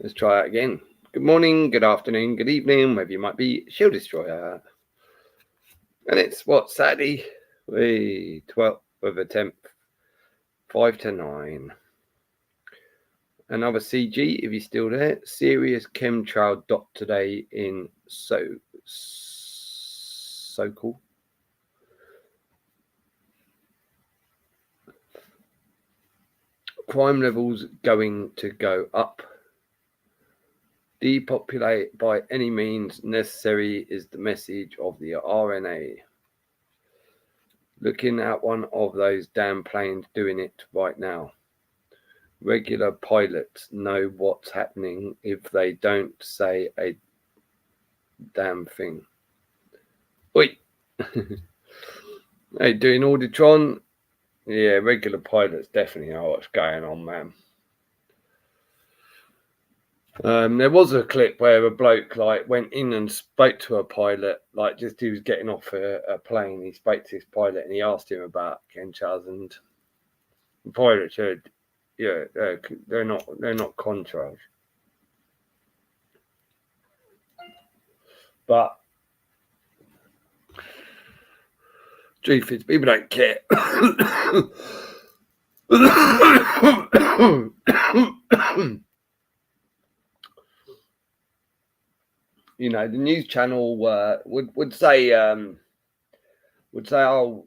Let's try it again. Good morning, good afternoon, good evening, wherever you might be. Shield Destroyer. And it's what, Saturday? 12th of the 10th, 5 to 9. Another CG, if you're still there. Serious chemtrail dot today in Sokol. Crime levels going to go up. Depopulate by any means necessary is the message of the RNA. Looking at one of those damn planes doing it right now. Regular pilots know what's happening if they don't say a damn thing. Oi! Hey, doing Auditron? Yeah, regular pilots definitely know what's going on, man. There was a clip where a bloke went in and spoke to a pilot, just he was getting off a plane. He spoke to this pilot and he asked him about chemtrails, and the pilot said, "Yeah, they're not contrails." But truth is, people don't care. The news channel would say, "Oh,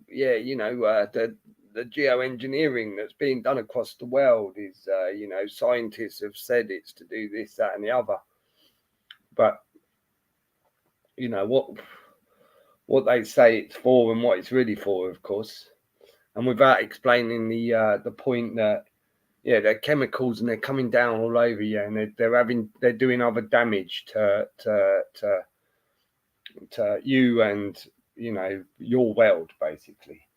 yeah, the geoengineering that's being done across the world is, scientists have said it's to do this, that, and the other." But what they say it's for and what it's really for, of course, and without explaining the point that they're chemicals and they're coming down all over you, and they're doing other damage to you and your world basically.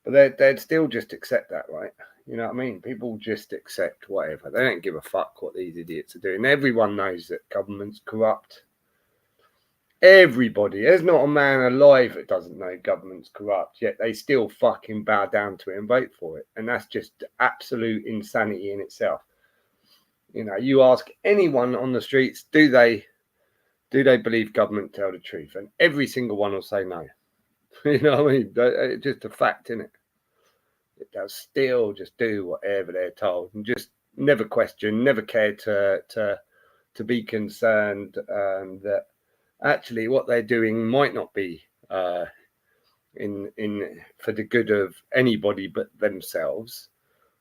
But they'd still just accept that, right? You know what I mean? People just accept whatever. They don't give a fuck what these idiots are doing. Everyone knows that government's corrupt. Everybody. There's not a man alive that doesn't know government's corrupt, yet they still fucking bow down to it and vote for it. And that's just absolute insanity in itself. You ask anyone on the streets, do they believe government tell the truth? And every single one will say no. You know what I mean? It's just a fact, isn't it? They'll still just do whatever they're told and just never question, never care to be concerned that actually what they're doing might not be in for the good of anybody but themselves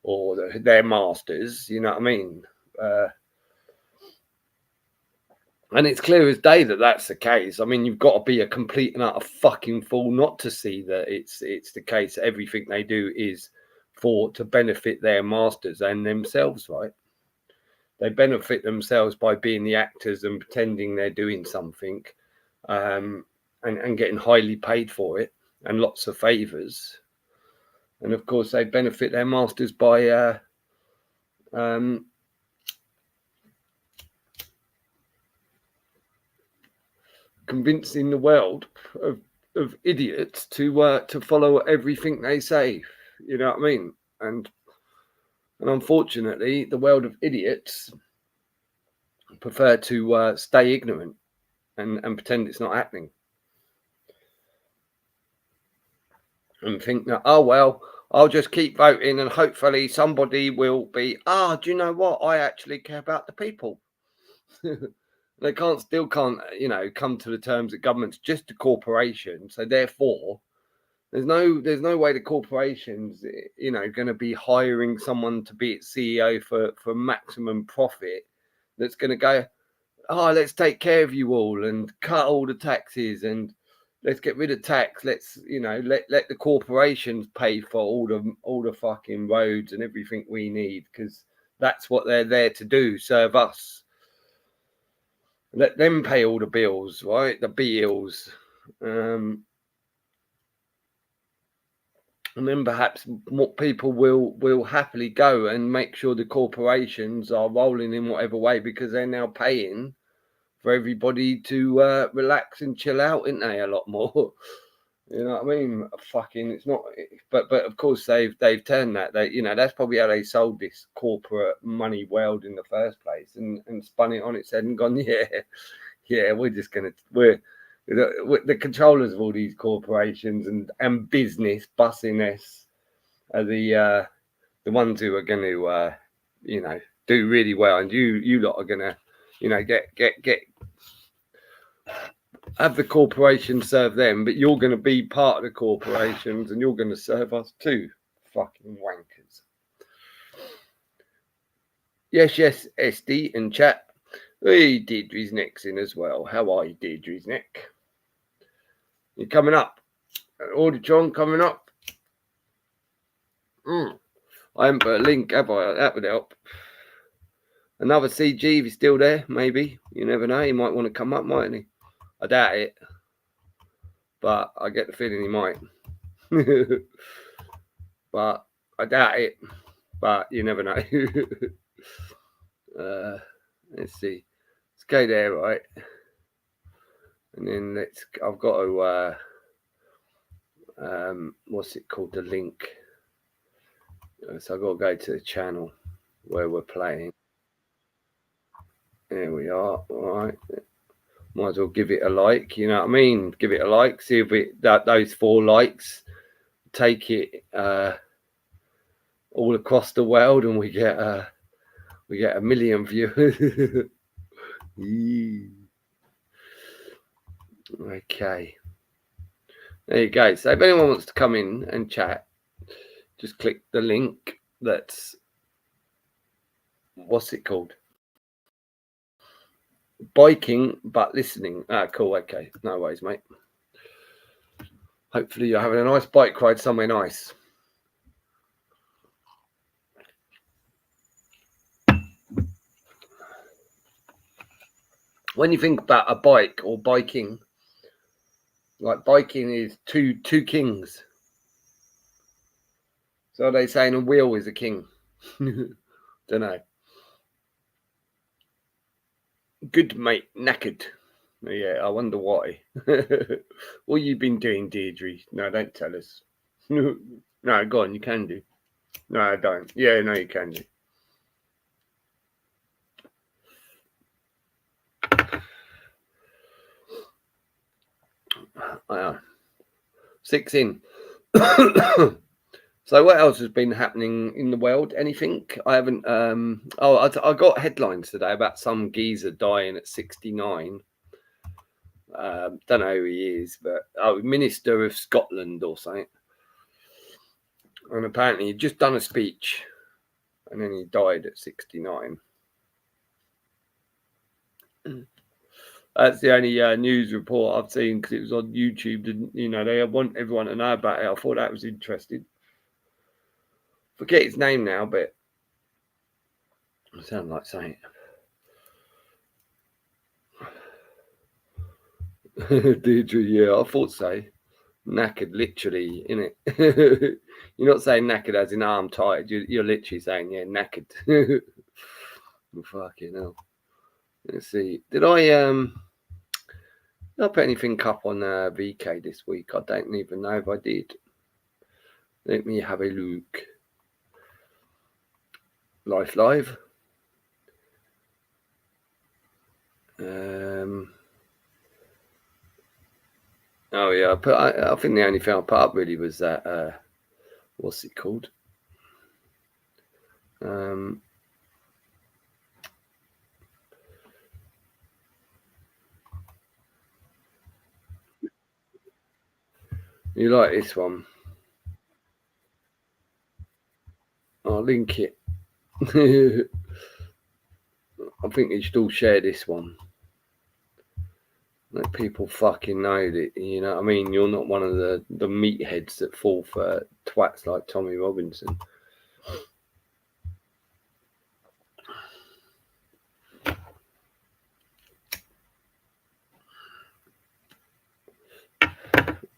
or their masters. You know what I mean? And it's clear as day that that's the case. I mean, you've got to be a complete and utter fucking fool not to see that it's the case. Everything they do is to benefit their masters and themselves, right? They benefit themselves by being the actors and pretending they're doing something, and getting highly paid for it and lots of favors. And of course, they benefit their masters by convincing the world of idiots to follow everything they say. You know what I mean? And unfortunately, the world of idiots prefer to stay ignorant and pretend it's not happening, and think that, oh well, I'll just keep voting and hopefully somebody will be, do you know what? I actually care about the people. They still can't, come to the terms that government's just a corporation. So therefore, there's no way the corporation's, going to be hiring someone to be its CEO for maximum profit. That's going to go, let's take care of you all and cut all the taxes and let's get rid of tax. Let's, let the corporations pay for all the fucking roads and everything we need, because that's what they're there to do, serve us. Let them pay all the bills, right? The bills. And then perhaps more people will happily go and make sure the corporations are rolling in whatever way, because they're now paying for everybody to relax and chill out, isn't they? A lot more. You know what I mean? Fucking, it's not. But of course they've turned that. They, you know, that's probably how they sold this corporate money world in the first place, and spun it on its head and gone, yeah, we're just gonna we're the controllers of all these corporations and business busing us are the ones who are going to you know, do really well, and you lot are gonna, you know, get have the corporation serve them, but you're going to be part of the corporations and you're going to serve us too. Fucking wankers. Yes, SD and chat. Hey, Deirdre's neck's in as well. How are you, Deirdre's neck? You're coming up. Auditron coming up. I haven't put a link, have I? That would help. Another CG, if he's still there, maybe. You never know. He might want to come up, mightn't he? I doubt it. But I get the feeling he might. But I doubt it. But you never know. Let's see. Let's go there, right? And then I've got to, what's it called? The link. So I've got to go to the channel where we're playing. There we are. All right. Might as well give it a like. You know what I mean? Give it a like. See if those 4 likes take it all across the world, and we get a million viewers. Okay. There you go. So if anyone wants to come in and chat, just click the link. That's, what's it called? Biking but listening. Cool. Okay. No worries, mate. Hopefully you're having a nice bike ride somewhere nice. When you think about a bike or biking, like biking is two kings. So are they saying a wheel is a king? Don't know. Good mate, knackered. Yeah, I wonder why. What you been doing, Deirdre? No, don't tell us. No, go on, you can do. No, I don't. Yeah, no, you can do. I am. 6 in. So what else has been happening in the world? Anything? I haven't. I got headlines today about some geezer dying at 69. Don't know who he is, but Minister of Scotland or something. And apparently he'd just done a speech, and then he died at 69. That's the only news report I've seen, because it was on YouTube. And, you know, they want everyone to know about it. I thought that was interesting. Forget his name now, but I sound like saying it. Deirdre, yeah, I thought so. Knackered, literally, innit? You're not saying knackered as in I'm tired. You're literally saying, yeah, knackered. Fucking hell. Let's see. Did I put anything up on VK this week? I don't even know if I did. Let me have a look. Live. Oh yeah, I think the only thing I put up really was that what's it called? You like this one? I'll link it. I think you should all share this one. Let people fucking know that, you know what I mean, you're not one of the meatheads that fall for twats like Tommy Robinson.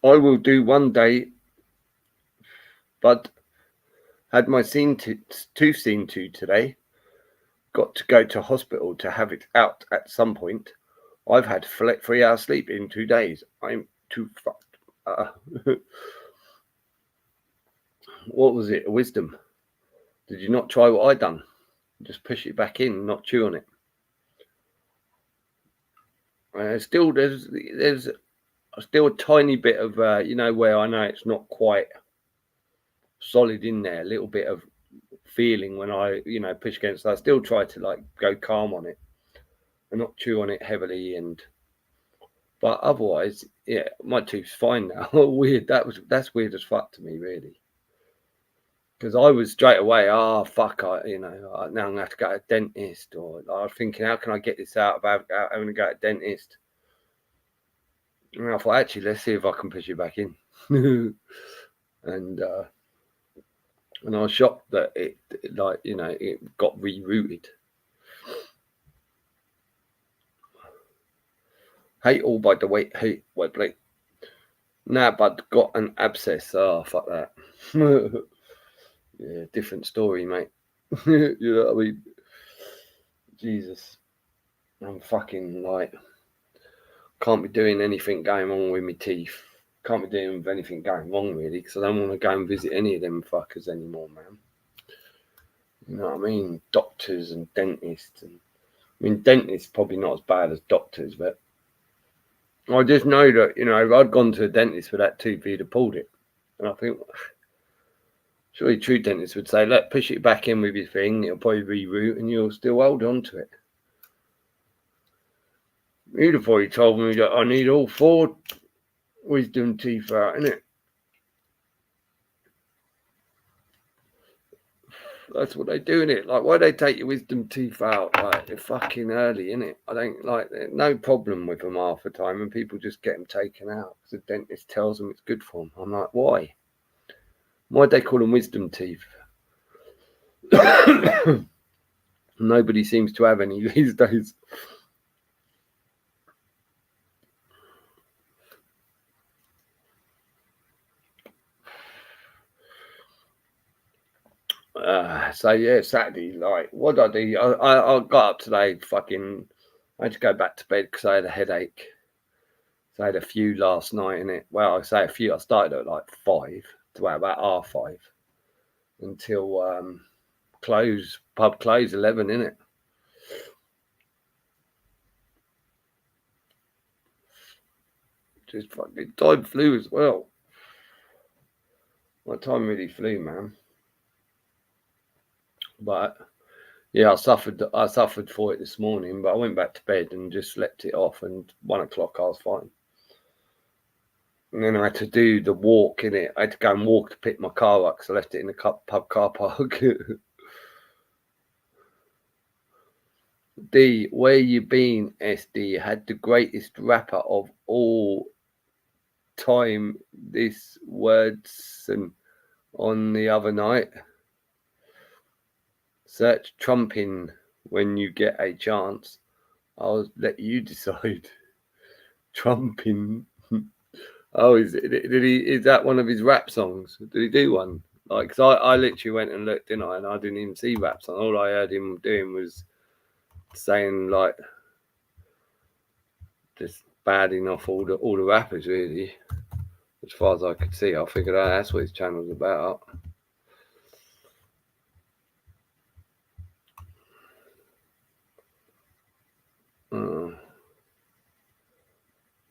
I will do one day, but had my tooth seen to today. Got to go to hospital to have it out at some point. I've had 3 hours sleep in 2 days. I'm too fucked. What was it? Wisdom. Did you not try what I done? Just push it back in, not chew on it. Still, there's still a tiny bit of where I know it's not quite solid in there. A little bit of feeling when I push against it. I still try to like go calm on it and not chew on it heavily. But otherwise, yeah, my tooth's fine now. Weird. That's weird as fuck to me, really. Because I was straight away, fuck, now I'm gonna have to go to a dentist, or I was thinking, how can I get this out about having to go to a dentist? And I thought, actually, let's see if I can push it back in. And I was shocked that it got rerouted. Hate all by the way, hate by Blake. Nah, but got an abscess. Oh, fuck that. Yeah, different story, mate. You know what I mean? Jesus. I'm fucking like, can't be doing anything going wrong with my teeth. Can't be doing with anything going wrong, really, because I don't want to go and visit any of them fuckers anymore, man. You know what I mean? Doctors and dentists. Dentists probably not as bad as doctors, but I just know that, if I'd gone to a dentist for that tooth, he'd have pulled it. And I think, surely true dentists would say, look, push it back in with your thing, it'll probably reroute and you'll still hold on to it. He'd have probably told me that I need all 4 wisdom teeth out, innit? That's what they do, innit? Like, why they take your wisdom teeth out? Like, they're fucking early, innit? I don't like, no problem with them half the time, and people just get them taken out because the dentist tells them it's good for them. I'm like, why? Why'd they call them wisdom teeth? Nobody seems to have any these days. So yeah, Saturday, like, what did I do? I got up today, I had to go back to bed because I had a headache. So I had a few last night in it. Well, I say a few. I started at like 5 to about half 5 until pub close 11 in it. Just fucking died flu as well. My time really flew, man. But yeah, I suffered for it this morning, but I went back to bed and just slept it off, and 1 o'clock I was fine. And then I had to do the walk in it. I had to go and walk to pick my car up because I left it in the pub car park. D, where you been, SD? Had the greatest rapper of all time this Wordson on the other night. Search trumping when you get a chance. I'll let you decide. Trumping. Oh, is that one of his rap songs? Did he do one? Like, cause I literally went and looked, didn't I? And I didn't even see rap song. All I heard him doing was saying like just badding off all the rappers, really. As far as I could see, I figured out that's what his channel's about.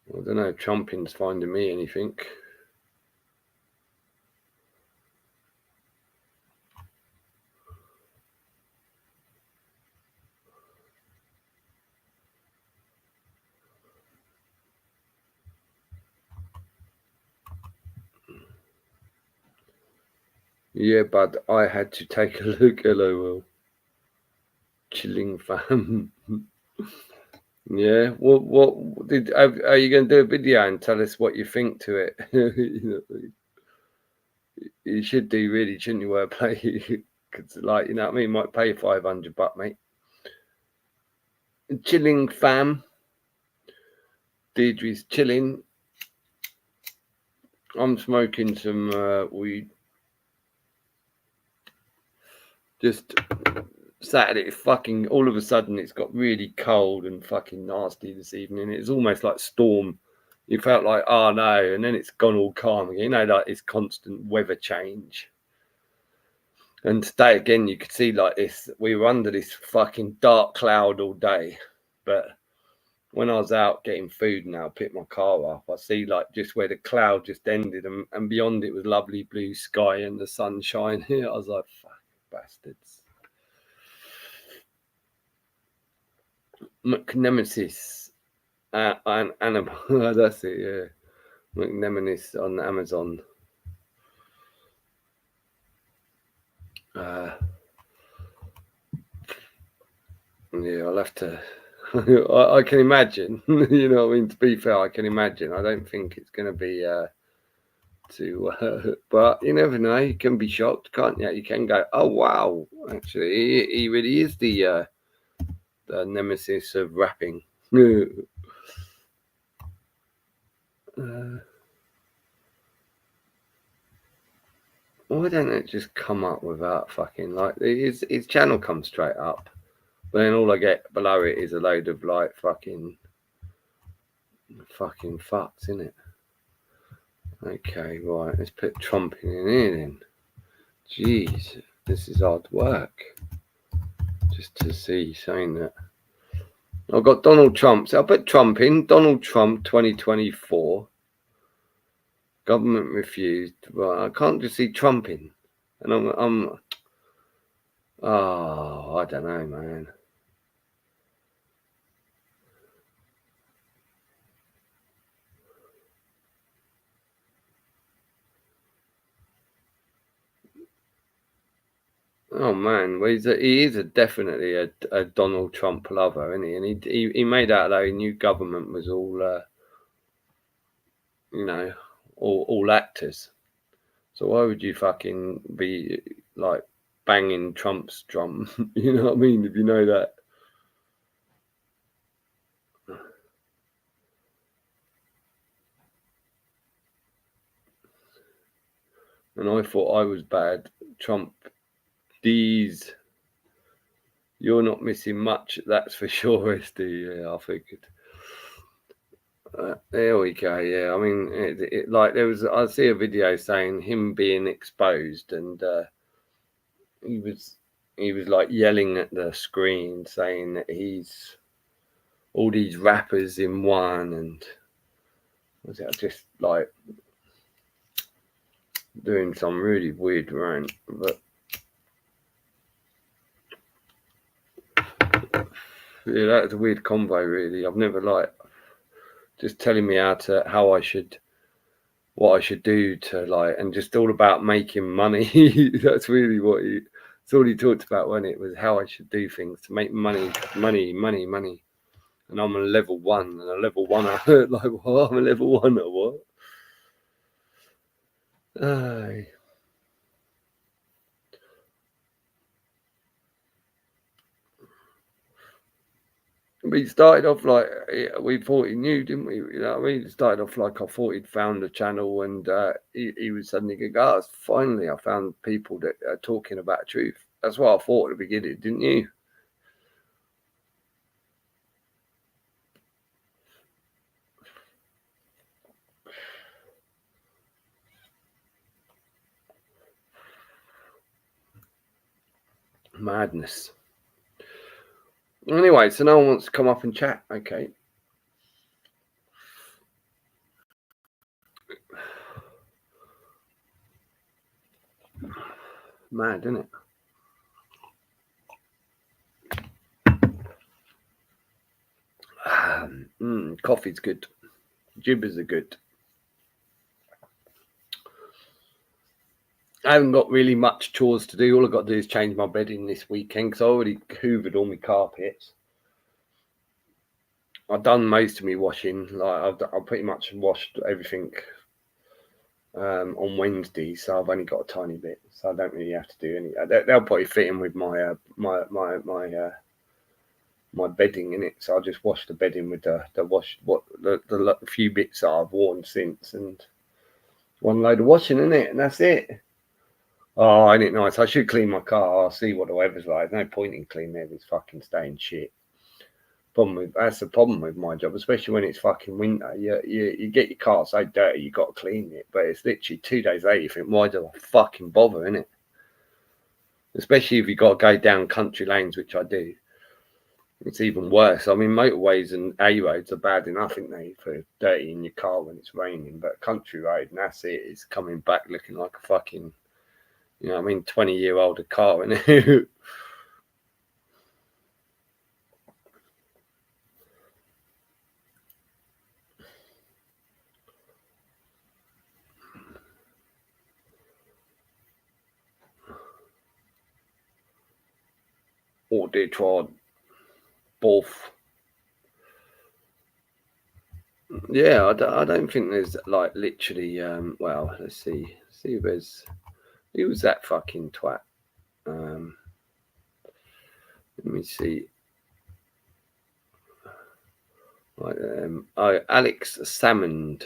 I don't know if trumping's finding me anything. Yeah, but I had to take a look. LOL. Chilling fam. Yeah. What are you going to do a video and tell us what you think to it? You should do, really, shouldn't you? Wordplay, because like, you know what I mean. Might pay $500, mate. Chilling fam. Deirdre's chilling. I'm smoking some weed. Just Saturday, fucking all of a sudden it's got really cold and fucking nasty this evening. It's almost like storm You felt like, oh no, and then it's gone all calm again. You know, like this constant weather change. And today again, you could see like this. We were under this fucking dark cloud all day, but when I was out getting food now, pick my car up, I see like just where the cloud just ended, and beyond it was lovely blue sky and the sunshine. I was like, fuck, bastards. McNemesis, and animal. That's it. Yeah, McNemesis on Amazon. Yeah, I'll have to. I can imagine. You know what I mean? To be fair, I can imagine. I don't think it's going to be but you never know. You can be shocked, can't you? You can go, oh wow, actually, he really is the nemesis of rapping. Why don't it just come up without fucking like his channel comes straight up, but then all I get below it is a load of like fucking fucks, innit? Okay, right, let's put Trump in here then. Jeez, this is hard work. Just to see saying that. I've got Donald Trump, so I'll put Trump in. Donald Trump 2024. Government refused. Well, I can't just see Trump in. And I'm I don't know, man. Oh man, well, he is definitely a Donald Trump lover, isn't he? And he made out that he knew government was all, you know, all actors. So why would you fucking be like banging Trump's drum? You know what I mean? If you know that. And I thought I was bad. Trump, you're not missing much, that's for sure, SD. Yeah, I figured. There we go. Yeah, I mean, like there was. I see a video saying him being exposed, and he was like yelling at the screen, saying that he's all these rappers in one, and was it just like doing some really weird rant, but yeah, that was a weird combo. Really, I've never like just telling me what I should do to like, and just all about making money. That's really what it's all he talked about when it was how I should do things to make money. And I'm a level 1, and a level 1, like what? I'm a level 1 or what? We started off like we thought he knew, didn't we? You know what I mean? It started off like I thought he'd found the channel, and he was suddenly going, "Oh, finally, I found people that are talking about truth." That's what I thought at the beginning, didn't you? Madness. Anyway, so no one wants to come up and chat. Okay. Mad, isn't it? Coffee's good. Jibbers are good. I haven't got really much chores to do. All I've got to do is change my bedding this weekend because I already hoovered all my carpets. I've done most of my washing. Like I've pretty much washed everything on Wednesday, so I've only got a tiny bit, so I don't really have to do any. They'll probably fit in with my my bedding in it, so I'll just wash the bedding with the few bits that I've worn since, and one load of washing in it, and that's it. Oh, ain't it nice? I should clean my car. I'll see what the weather's like. There's no point in cleaning it. It's fucking staying shit. That's the problem with my job, especially when it's fucking winter. You get your car so dirty, you got to clean it, but it's literally 2 days later. You think, why do I fucking bother, innit? Especially if you got to go down country lanes, which I do. It's even worse. I mean, motorways and A roads are bad enough, aren't they, for dirtying your car when it's raining. But country road, and that's it. It's coming back looking like a fucking, 20-year-old car, innit? Or Detroit, both. Yeah, I don't think there's like literally. Well, let's see. See, who was that fucking twat? Let me see. Like, Alex Salmond.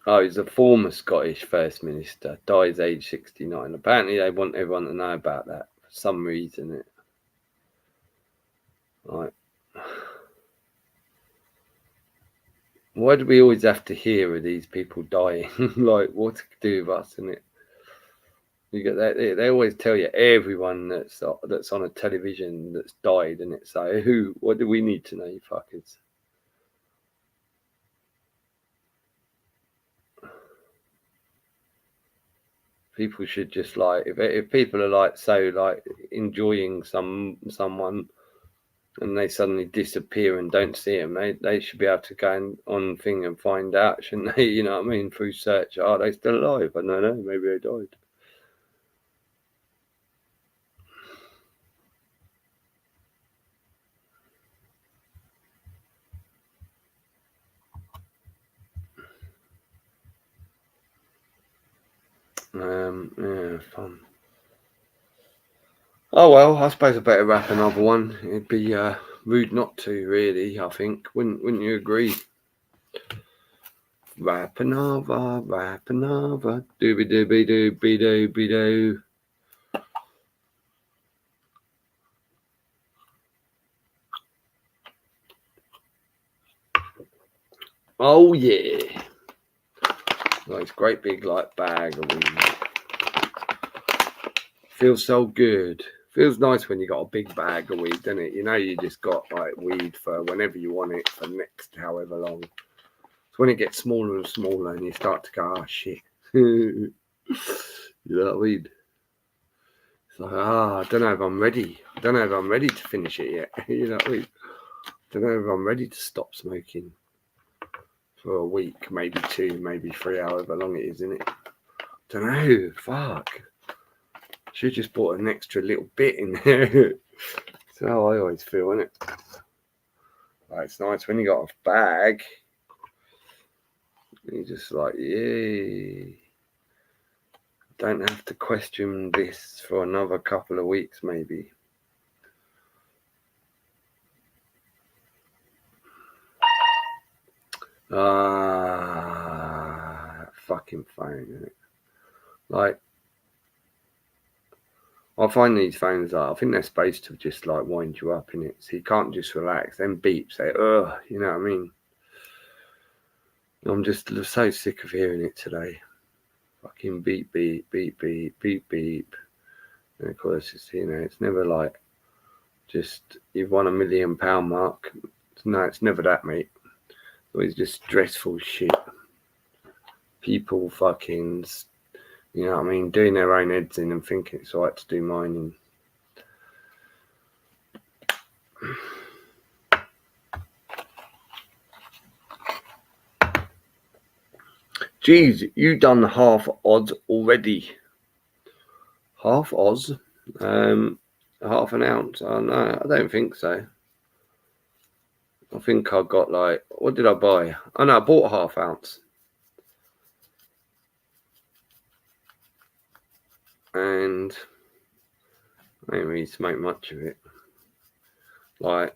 Oh, he's a former Scottish First Minister. Dies age 69. Apparently, they want everyone to know about that for some reason. Like, why do we always have to hear of these people dying? Like, what's to do with us, innit? You get that? They always tell you everyone that's on a television that's died, innit? So who? What do we need to know, you fuckers? People should just like if people are like so like enjoying someone and they suddenly disappear and don't see them, they should be able to go on thing and find out, shouldn't they? You know what I mean? Through search, are they still alive? I don't know. Maybe they died. Yeah, fun. Oh well, I suppose I better wrap another one. It'd be rude not to, really. I think, wouldn't you agree? Wrap another, dooby dooby dooby dooby doo. Oh yeah, nice great big like bag of weed. Feels so good. Feels nice when you got a big bag of weed, doesn't it? You know, you just got like weed for whenever you want it for next however long. It's when it gets smaller and smaller and you start to go, oh shit. You know what I mean? It's like, I don't know if I'm ready. I don't know if I'm ready to finish it yet. You know what I mean? I don't know if I'm ready to stop smoking for a week, maybe 2, maybe 3, however long it is, isn't it? Don't know. Fuck. Should have just bought an extra little bit in there. That's how I always feel, isn't it? Like, it's nice when you got a bag. You're just like, yay. Don't have to question this for another couple of weeks, maybe. Fucking phone, isn't it? Like, I find these phones I think they're supposed to just like wind you up in it, so you can't just relax. Then beeps, you know what I mean? I'm just so sick of hearing it today. Fucking beep, beep, beep, beep, beep, beep. And of course, it's never like just you've won £1 million mark. No, it's never that, mate. It's always just stressful shit. People fucking, you know what I mean, doing their own heads in and thinking it's all right to do mining. Geez, you done half odds already. Half Oz? Half an ounce? Oh no, I don't think so. I think I got like, what did I buy? Oh no, I bought a half ounce. And I didn't really smoke much of it. Like,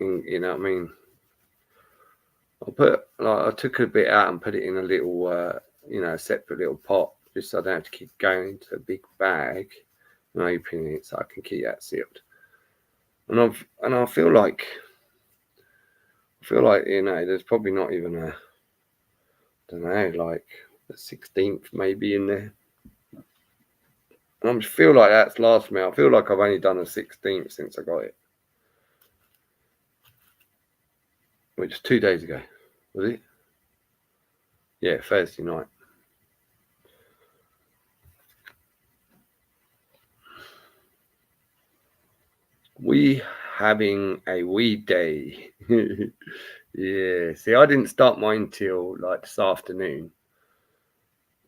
you know what I mean? I took a bit out and put it in a little, separate little pot, just so I don't have to keep going into a big bag. and opening it so I can keep that sealed. And I feel like there's probably not even a, I don't know, like the 16th maybe in there. And I feel like that's last me. I feel like I've only done a 16th since I got it, which was 2 days ago, was it? Yeah, Thursday night. We having a weed day. Yeah. See, I didn't start mine till like this afternoon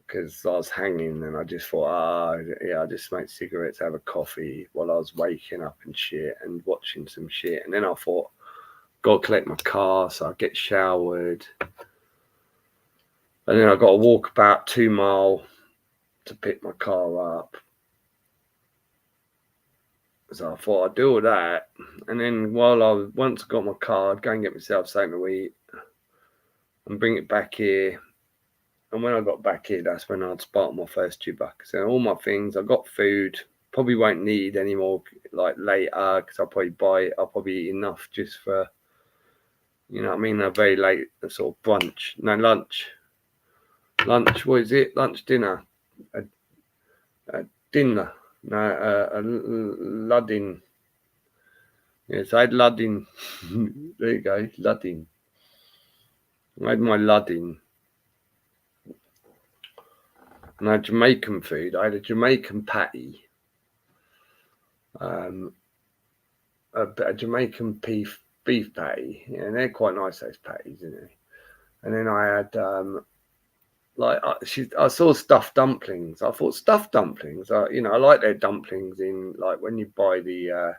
because I was hanging and I just thought, I'll just smoke cigarettes, have a coffee while I was waking up and shit and watching some shit. And then I thought, got to collect my car, so I get showered. And then I got to walk about 2 miles to pick my car up. So I thought I'd do all that. And then once I got my car, I'd go and get myself something to eat and bring it back here. And when I got back here, that's when I'd spark my first Chewbacca. So all my things, I got food. Probably won't need any more like later because I'll probably buy it. I'll probably eat enough just for, you know what I mean, a very late sort of brunch. No, lunch. Lunch, what is it? Lunch, dinner. A dinner. No, a ludding. Yes, I had ludding. There you go, ludding. I had my ludding. And I had Jamaican food. I had a Jamaican patty. A Jamaican beef patty. Yeah, and they're quite nice, those patties, isn't they? And then I had I saw stuffed dumplings. I thought stuffed dumplings. I like their dumplings in like when you buy the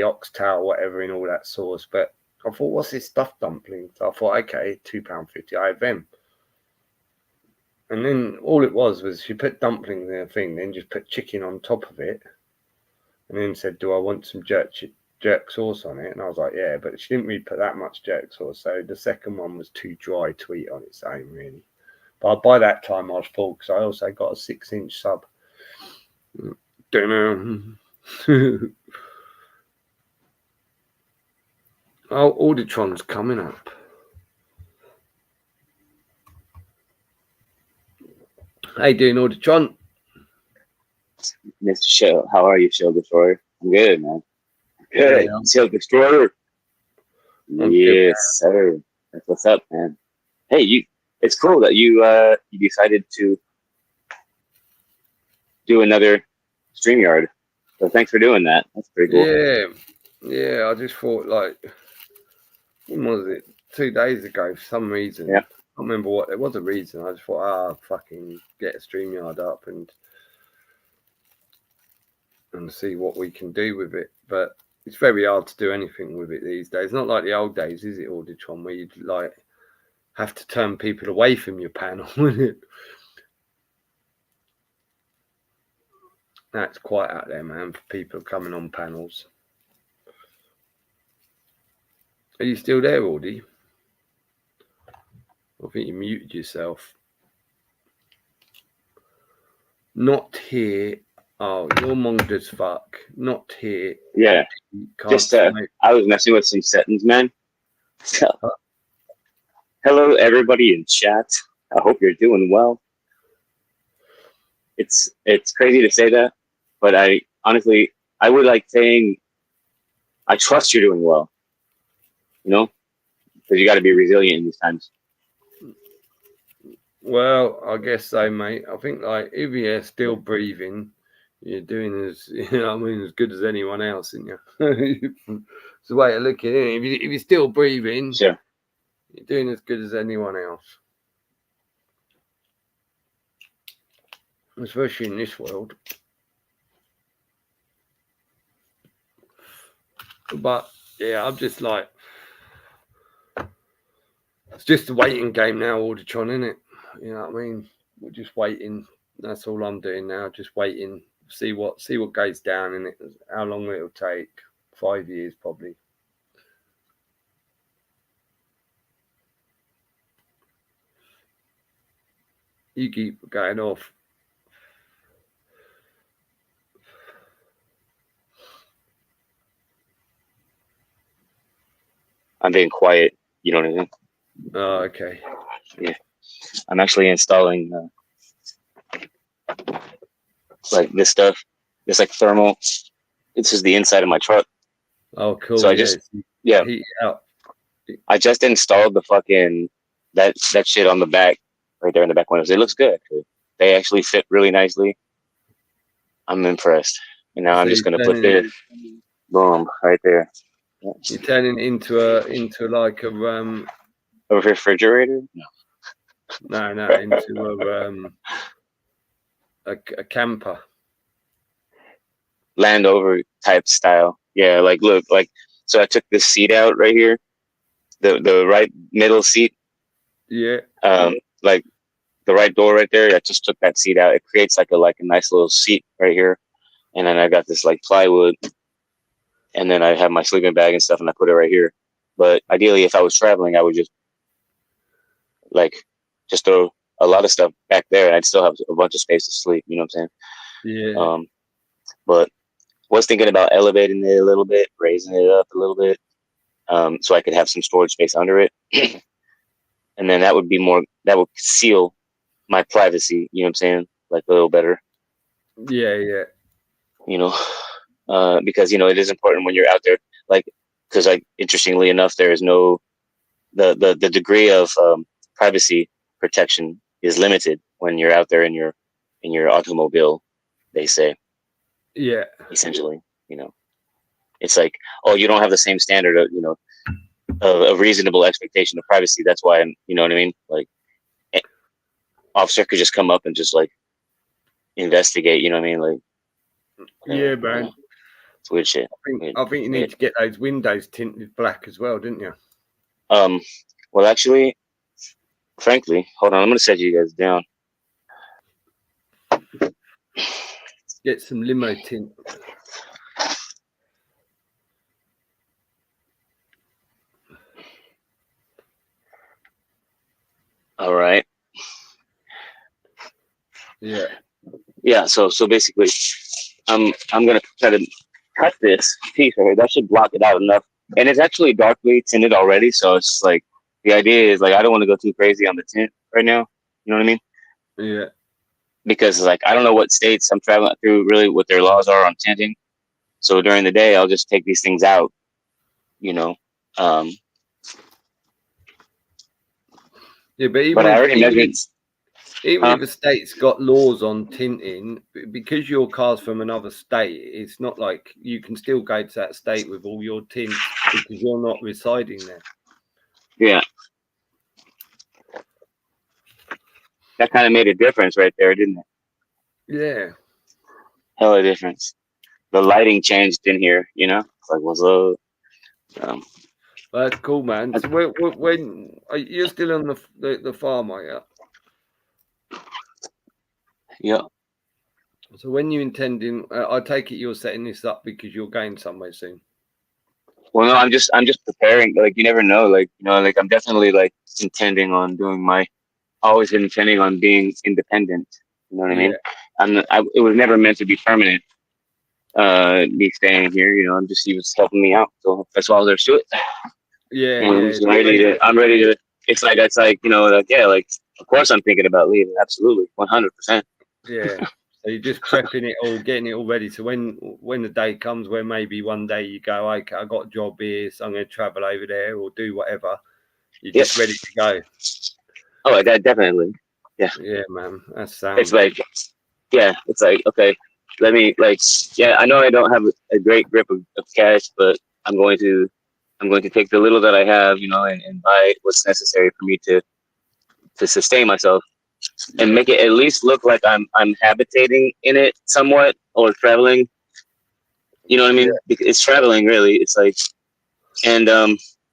oxtail, whatever, in all that sauce. But I thought, what's this stuffed dumplings? I thought, okay, £2.50. I have them. And then all it was she put dumplings in a thing, then just put chicken on top of it, and then said, "Do I want some jerk sauce on it?" And I was like, "Yeah," but she didn't really put that much jerk sauce. So the second one was too dry to eat on its own, really. But by that time, I was full because I also got a 6-inch sub. Oh, Auditron's coming up. How you doing, Auditron? Mr. Show, how are you, Show Destroyer? I'm good, man. Good, yeah. Show Destroyer. Yes, sir. That's what's up, man. Hey, it's cool that you decided to do another StreamYard. So thanks for doing that. That's pretty cool. Yeah. I just thought, like, when was it? 2 days ago, for some reason. Yeah. I can't remember what. There was a reason. I just thought, fucking get a StreamYard up and see what we can do with it. But it's very hard to do anything with it these days. Not like the old days, is it, Auditron, where you'd like have to turn people away from your panel, wouldn't it? That's quite out there, man, for people coming on panels. Are you still there, Audie? I think you muted yourself. Not here. Oh, you're monged as fuck. Not here. Yeah. Just I was messing with some settings, man. So, hello, everybody in chat. I hope you're doing well. It's crazy to say that, but I honestly would like saying I trust you're doing well. You know, because you got to be resilient in these times. Well, I guess so, mate. I think like if you're still breathing, you're doing as as good as anyone else, isn't you? It's the way to look at it. If you're still breathing, sure, you're doing as good as anyone else. Especially in this world. But yeah, I'm just like, it's just a waiting game now, Auditron, isn't it? You know what I mean? We're just waiting. That's all I'm doing now. Just waiting. See what goes down in it. How long it'll take. 5 years probably. You keep going off. I'm being quiet. You know what I mean? Oh, okay. Yeah. I'm actually installing like this stuff. It's like thermal. This is the inside of my truck. Oh, cool. So I Yeah, just it's yeah, heat it up. I just installed the fucking that shit on the back, right there in the back windows. It looks good. They actually fit really nicely. I'm impressed. And now So I'm just gonna put this boom right there. You're turning it into like A refrigerator? no into a camper. Land Rover type style. Yeah, like look, like so I took this seat out right here, the right middle seat, Yeah. like the right door right there. I just took that seat out. It creates like a nice little seat right here, and then I got this like plywood, and then I have my sleeping bag and stuff, and I put it right here. But ideally, if I was traveling, I would like just throw a lot of stuff back there, and I'd still have a bunch of space to sleep. You know what I'm saying? Yeah. But was thinking about elevating it a little bit, raising it up a little bit, so I could have some storage space under it, and then that would seal my privacy. You know what I'm saying? Like a little better. Yeah. You know, because it is important when you're out there. Like, because interestingly enough, there is no the degree of privacy protection is limited when you're out there in your automobile. They say Yeah. essentially, it's like, oh, you don't have the same standard of a reasonable expectation of privacy. That's why you know what I mean. Like, officer could just come up and just like investigate. You know what I mean? Like, Yeah, man. it's weird shit. I think you need to get those windows tinted black as well, didn't you? Well, actually, frankly, hold on. I'm gonna set you guys down. Get some limo tint. All right. Yeah. Yeah. So basically, I'm gonna try to cut this piece right here. That should block it out enough. And it's actually darkly tinted already, so it's like the idea is like I don't want to go too crazy on the tint right now. You know what I mean? Yeah. Because like I don't know what states I'm traveling through really what their laws are on tinting. So during the day I'll just take these things out, you know. Yeah, but But I already measured. Even if a state's got laws on tinting, because your car's from another state, it's not like you can still go to that state with all your tints because you're not residing there. Yeah. That kind of made a difference right there, didn't it? Yeah. Hell of a difference. The lighting changed in here, It's like, what's up? That's cool, man. So when you're still on the farm, are you? Yeah. So when you intending, I take it you're setting this up because you're going somewhere soon. Well, no, I'm just preparing. Like, you never know. Like, like I'm definitely like intending on doing always intending on being independent. You know what I mean? It was never meant to be permanent. Me staying here, he was helping me out. So that's all there's to it. Yeah, I'm ready to. It's like like of course I'm thinking about leaving. Absolutely, 100%. Yeah. So you're just prepping it all, getting it all ready. So when the day comes where maybe one day you go, okay, I got a job here, so I'm going to travel over there or do whatever. You're just ready to go. Oh, definitely. Yeah. Yeah, man. That's sound. It's like, yeah, it's like, okay, let me I know I don't have a great grip of cash, but I'm going to take the little that I have, and buy what's necessary for me to sustain myself and make it at least look like I'm habitating in it somewhat or traveling. You know what I mean? Yeah. Because it's traveling really. It's like, and it's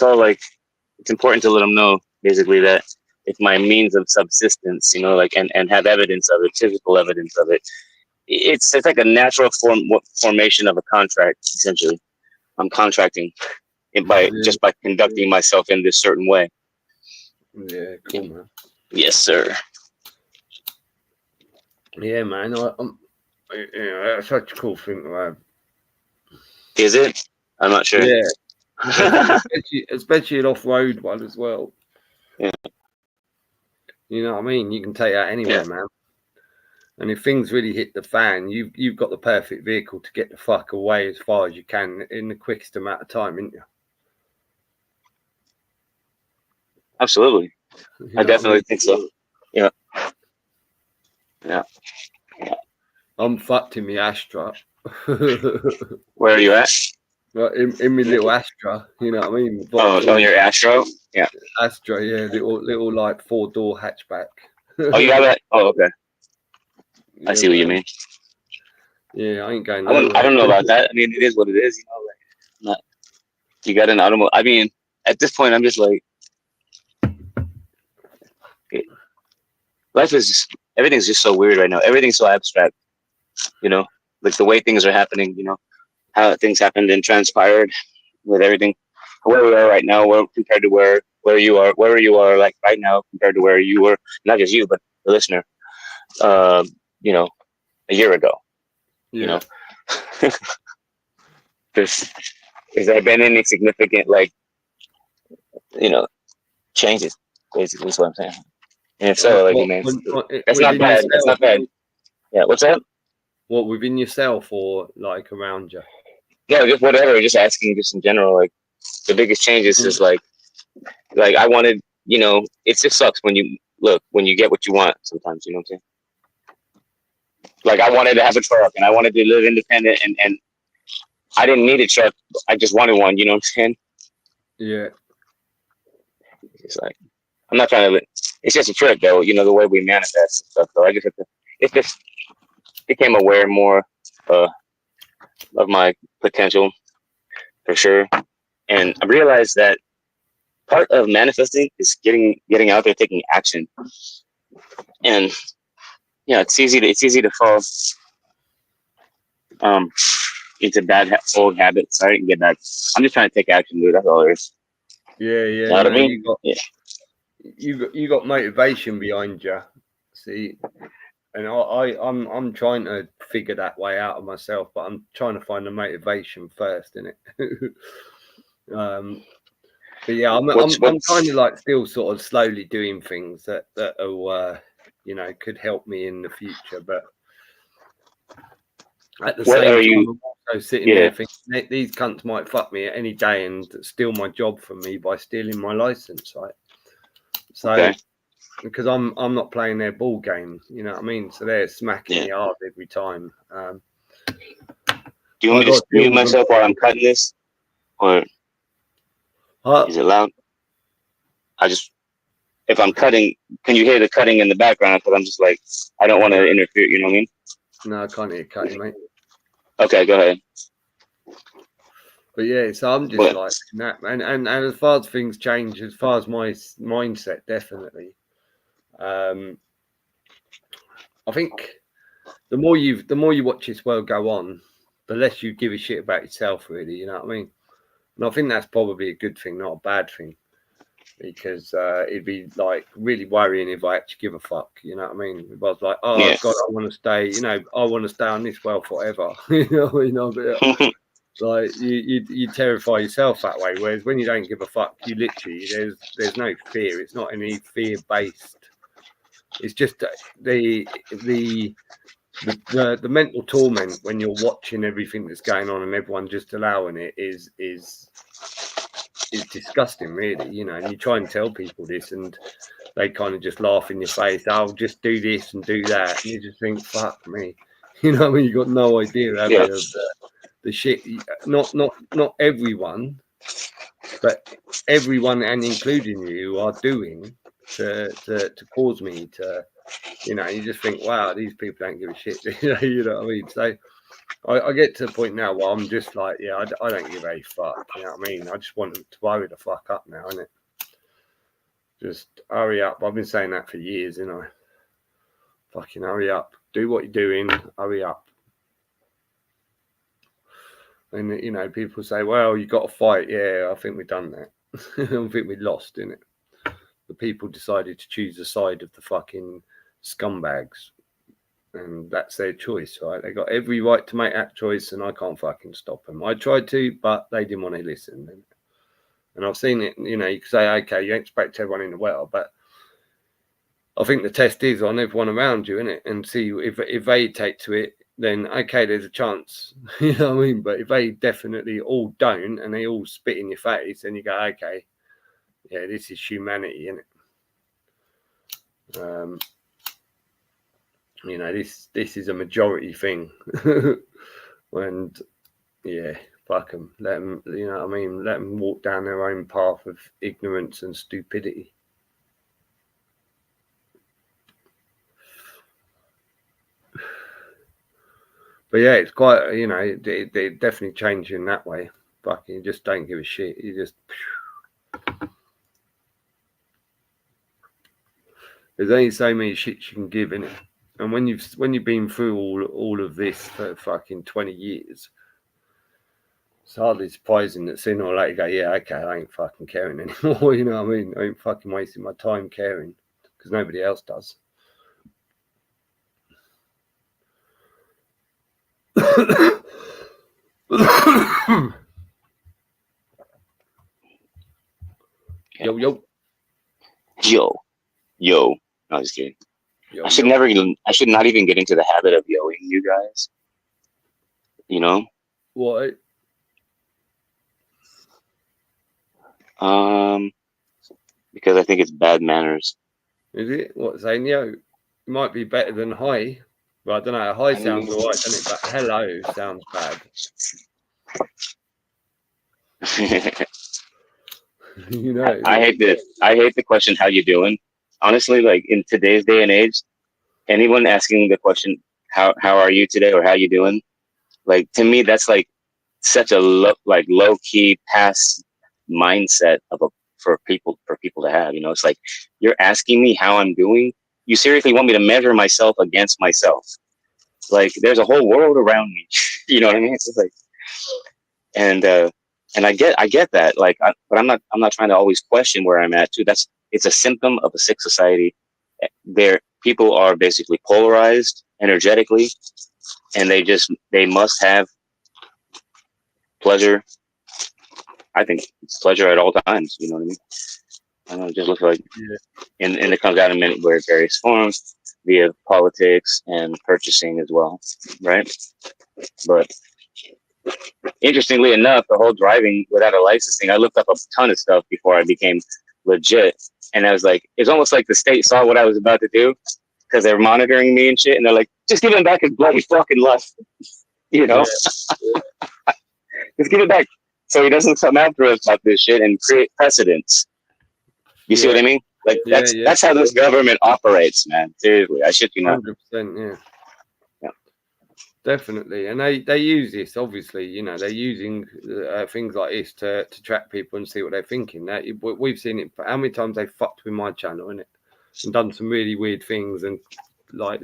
all like, it's important to let them know basically that it's my means of subsistence, and have evidence of it, physical evidence of it. It's like a natural formation of a contract. Essentially, I'm contracting just by conducting myself in this certain way. Yeah, cool, man. Yes, sir. Yeah, man. That's such a cool thing to have. Is it? I'm not sure. Yeah, especially an off-road one as well. Yeah. You know what I mean? You can take that anywhere, Yeah. man. And if things really hit the fan, you've got the perfect vehicle to get the fuck away as far as you can in the quickest amount of time, ain't you? Absolutely. You I know definitely what think so. Yeah. Yeah. I'm fucked in my Astra. Where are you at? Right, in my little Astra, you know what I mean? Oh, on your Astro? Yeah. Astra, yeah, little like 4-door hatchback. Oh, you have that? Oh, okay. I Yeah, see what you man. mean. Yeah, I ain't going I nowhere. don't know about that. I mean, it is what it is. You know, like, not, you got an automobile. I mean, at this point, I'm just like, life is just, everything's just so weird right now. Everything's so abstract. You know, like the way things are happening. You know, how things happened and transpired with everything. Where we are right now, compared to where you are like right now compared to where you were. Not just you, but the listener. You know, a year ago. Yeah. You know, has there been any significant like, you know, changes? Basically, is what I'm saying. And if so, like, What, man, that's not within bad. That's yourself? not bad. Yeah, what's that? What, within yourself or like around you? Yeah, just whatever. Just asking, just in general. Like, the biggest changes is like I wanted. You know, it just sucks when you get what you want. Sometimes, you know what I'm saying. Like, I wanted to have a truck and I wanted to live independent, and I didn't need a truck. I just wanted one. You know what I'm saying? Yeah. It's like, I'm not trying to. It's just a trick, though. You know, the way we manifest and stuff. So I just have to. It just became aware more of my potential, for sure, and I realized that part of manifesting is getting out there, taking action. And yeah, it's easy to fall um into old habits, right? And get back. I'm just trying to take action, dude. That's all there is. Yeah, You yeah. know what I No, mean? you got motivation behind you. See, and I'm trying to figure that way out of myself, but I'm trying to find the motivation first in it. But yeah, I'm kind of like still sort of slowly doing things that are you know, could help me in the future, but at the What same are time, you? I'm also sitting there thinking these cunts might fuck me at any day and steal my job from me by stealing my license, right? So Okay. because I'm not playing their ball game, you know what I mean? So they're smacking me hard every time. Do you want me to mute myself while I'm cutting this, or is it loud? If I'm cutting, can you hear the cutting in the background? Because I'm just like, I don't want to interfere. You know what I mean? No, I can't hear cutting, mate. Okay, go ahead. But yeah, so I'm just like that, and as far as things change, as far as my mindset, definitely. I think the more you watch this world go on, the less you give a shit about yourself, really. You know what I mean? And I think that's probably a good thing, not a bad thing, because it'd be like really worrying if I actually give a fuck. You know what I mean? If I was like, oh God, I want to stay. You know, I want to stay on this world forever. you know, but, like you terrify yourself that way. Whereas when you don't give a fuck, you literally there's no fear. It's not any fear based. It's just the mental torment when you're watching everything that's going on and everyone just allowing it is disgusting, really. You know, and you try and tell people this, and they kind of just laugh in your face. I'll just do this and do that, and you just think, fuck me. You know, I mean, you got no idea, have you, of the shit. Not everyone, but everyone, and including you, are doing to cause me to. You know, you just think, wow, these people don't give a shit. You know what I mean? So I get to the point now where I'm just like, yeah, I don't give a fuck. You know what I mean? I just want them to hurry the fuck up now, innit? Just hurry up. I've been saying that for years, you know. Fucking hurry up. Do what you're doing. Hurry up. And, you know, people say, well, you got to fight. Yeah, I think we've done that. I think we lost, innit? The people decided to choose the side of the fucking scumbags. And that's their choice, right? They got every right to make that choice, and I can't fucking stop them. I tried to, but they didn't want to listen. And I've seen it, you know, you can say, okay, you expect everyone in the world, but I think the test is on everyone around you, innit? And see if they take to it, then okay, there's a chance. You know what I mean? But if they definitely all don't and they all spit in your face, then you go, okay, yeah, this is humanity, innit? You know, this is a majority thing. And yeah, fuck them. Let them, you know what I mean? Let them walk down their own path of ignorance and stupidity. But yeah, it's quite, you know, it definitely changed in that way. Fucking, you just don't give a shit. You just, there's only so many shits you can give in it. And when you've been through all of this for fucking 20 years, it's hardly surprising that sooner or later you go, yeah, okay, I ain't fucking caring anymore. You know what I mean? I ain't fucking wasting my time caring because nobody else does. Yo. No, I was kidding. Yo, I should not even get into the habit of yoing you guys. You know? What? Because I think it's bad manners. Is it? What, saying yo? It might be better than hi. Well, I don't know. Hi sounds alright, doesn't it? But hello sounds bad. You know, I hate the question, how you doing? Honestly, like in today's day and age, anyone asking the question, how are you today, or how you doing? Like, to me, that's like such a low key past mindset for people to have. You know, it's like, you're asking me how I'm doing. You seriously want me to measure myself against myself? Like, there's a whole world around me. You know what I mean? It's just like, and I get that. Like, but I'm not trying to always question where I'm at too. It's a symptom of a sick society. People are basically polarized energetically, and they must have pleasure. I think it's pleasure at all times. You know what I mean? I don't know, it just looks like, and it comes out in various forms via politics and purchasing as well, right? But interestingly enough, the whole driving without a license thing, I looked up a ton of stuff before I became legit, and I was like, it's almost like the state saw what I was about to do because they're monitoring me and shit, and they're like, just give him back his bloody fucking license, you know? Yeah. Just give it back so he doesn't come after us about this shit and create precedents. You see what I mean? Like, that's how this government operates, man. Seriously, I shit you not. 100%, yeah. Definitely, and they use this, obviously. You know, they're using things like this to track people and see what they're thinking. That we've seen it. How many times they fucked with my channel, innit, and done some really weird things, and like,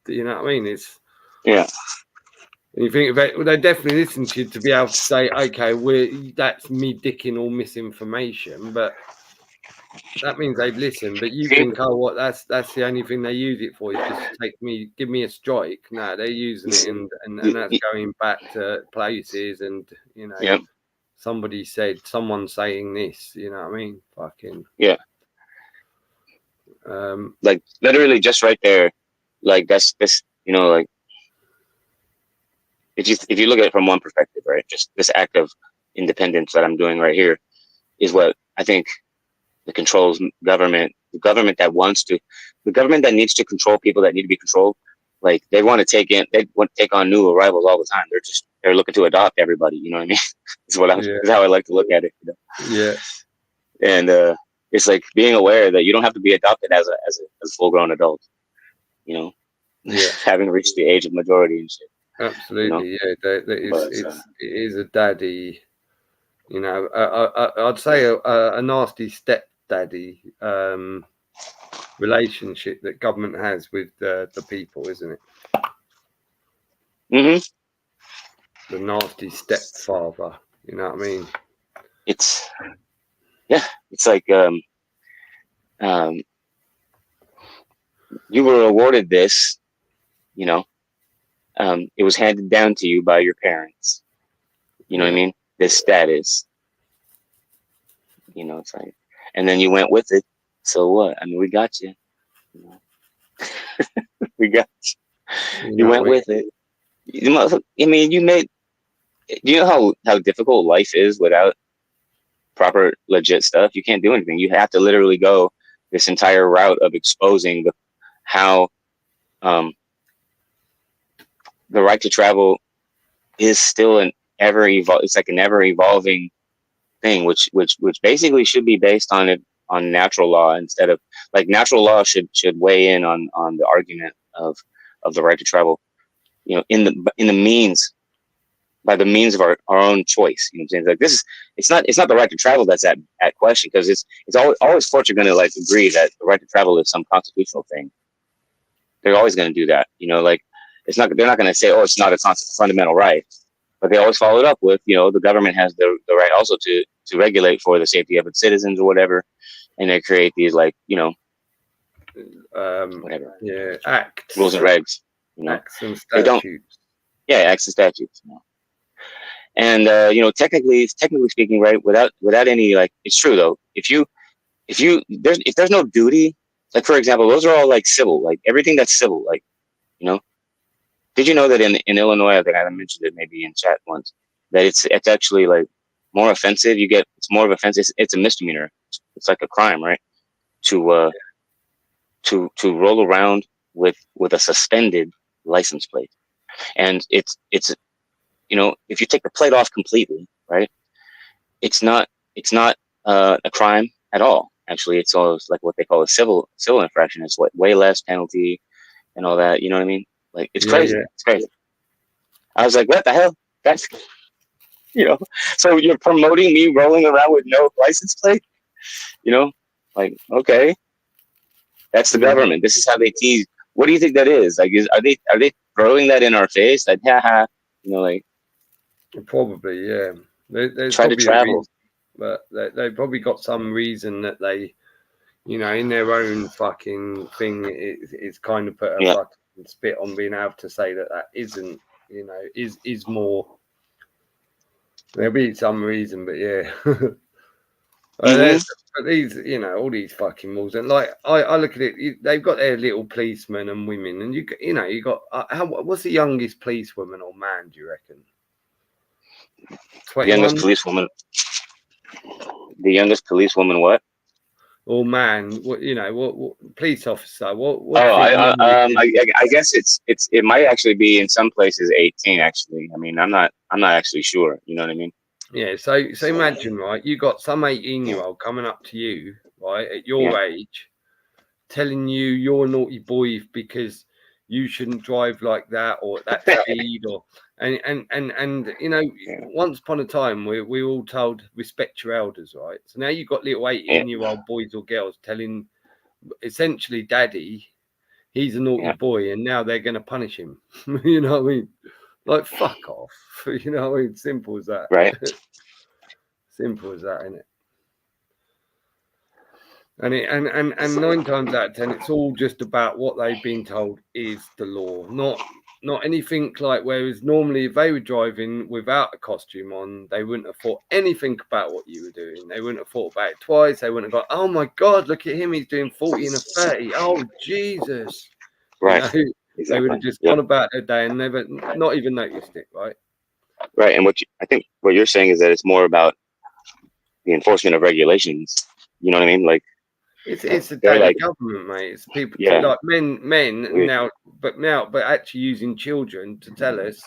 you know what I mean? It's And you think they definitely listen to you to be able to say, okay, that's me dicking all misinformation, but that means they've listened. But you think, oh, what? That's the only thing they use it for, is just to give me a strike. No, they're using it, and that's going back to places, and you know, someone saying this. You know what I mean? Fucking like literally just right there, like that's this. You know, like, if you look at it from one perspective, right? Just this act of independence that I'm doing right here is what I think the government that needs to control people that need to be controlled. Like, they want to take on new arrivals all the time. They're looking to adopt everybody. You know what I mean? Is how I like to look at it. You know? Yeah. And it's like being aware that you don't have to be adopted as a full grown adult. You know, having reached the age of majority and shit. Absolutely, you know? It is a daddy. You know, I'd say a nasty stepdaddy relationship that government has with the people, isn't it? Mm-hmm. The nasty stepfather. You know what I mean? It's like you were awarded this. You know, it was handed down to you by your parents. You know what I mean? This status. You know, it's like, and then you went with it. So what? I mean, we got you. You know? We got you. You went with it. I mean, you made. Do you know how difficult life is without proper legit stuff? You can't do anything. You have to literally go this entire route of exposing how the right to travel is still it's like an ever evolving thing, which basically should be based on natural law, instead of, like, natural law should weigh in on the argument of the right to travel, you know, in the means, by the means of our own choice. You know what I'm saying? Like, this is, it's not the right to travel that's at question, because it's always courts are going to, like, agree that the right to travel is some constitutional thing. They're always going to do that. You know, like, they're not going to say, oh, it's not a fundamental right, but they always follow it up with, you know, the government has the right also to regulate for the safety of its citizens or whatever, and they create these, like, you know, whatever, acts, rules and regs, you know, acts and statutes. Acts and statutes, you know. And you know, technically speaking, right, without any, like, it's true though, if there's no duty, like, for example, those are all, like, civil, like, everything that's civil, like, you know. Did you know that in Illinois, I think I mentioned it maybe in chat once, that it's actually, like, more offensive. It's more of offense. It's a misdemeanor. It's like a crime, right? To roll around with a suspended license plate, and it's you know, if you take the plate off completely, right? It's not a crime at all. Actually, it's almost like what they call a civil infraction. It's way less penalty and all that. You know what I mean? Like, it's crazy. Yeah. It's crazy. I was like, what the hell? That's, you know, so you're promoting me rolling around with no license plate? You know, like, okay, that's the government. This is how they tease. What do you think that is? Like, are they throwing that in our face? Like, haha, you know, like, probably, yeah. There's try to travel, but they probably got some reason that they, you know, in their own fucking thing, it's kind of put a fucking spit on being able to say that isn't, you know, is more. There'll be some reason, but yeah. But these, you know, all these fucking malls, and, like, I look at it, they've got their little policemen and women, and you know, you got what's the youngest policewoman or man, do you reckon? 21? The youngest policewoman, what? Or man, what, you know, what police officer? What? I guess it might actually be in some places 18. Actually, I mean, I'm not actually sure. You know what I mean? Yeah. So imagine, right? You got some 18-year-old coming up to you, right, at your age, telling you you're a naughty boy because you shouldn't drive like that or at that speed, or and you know, once upon a time we all told respect your elders, right? So now you've got little 18-year-old boys or girls telling essentially daddy he's a naughty boy, and now they're going to punish him. You know what I mean? Like, fuck off. You know what I mean? Simple as that. Right. Simple as that, isn't it? And 9 times out of 10, it's all just about what they've been told is the law, not anything like, whereas normally if they were driving without a costume on, they wouldn't have thought anything about what you were doing. They wouldn't have thought about it twice. They wouldn't have gone, oh my God, look at him, he's doing 40 and a 30. Oh, Jesus. Right. You know, exactly. They would have just gone about their day and not even noticed it, right? Right. And I think what you're saying is that it's more about the enforcement of regulations. You know what I mean? Like, it's the daily government, mate. It's people like men now, but actually using children to tell us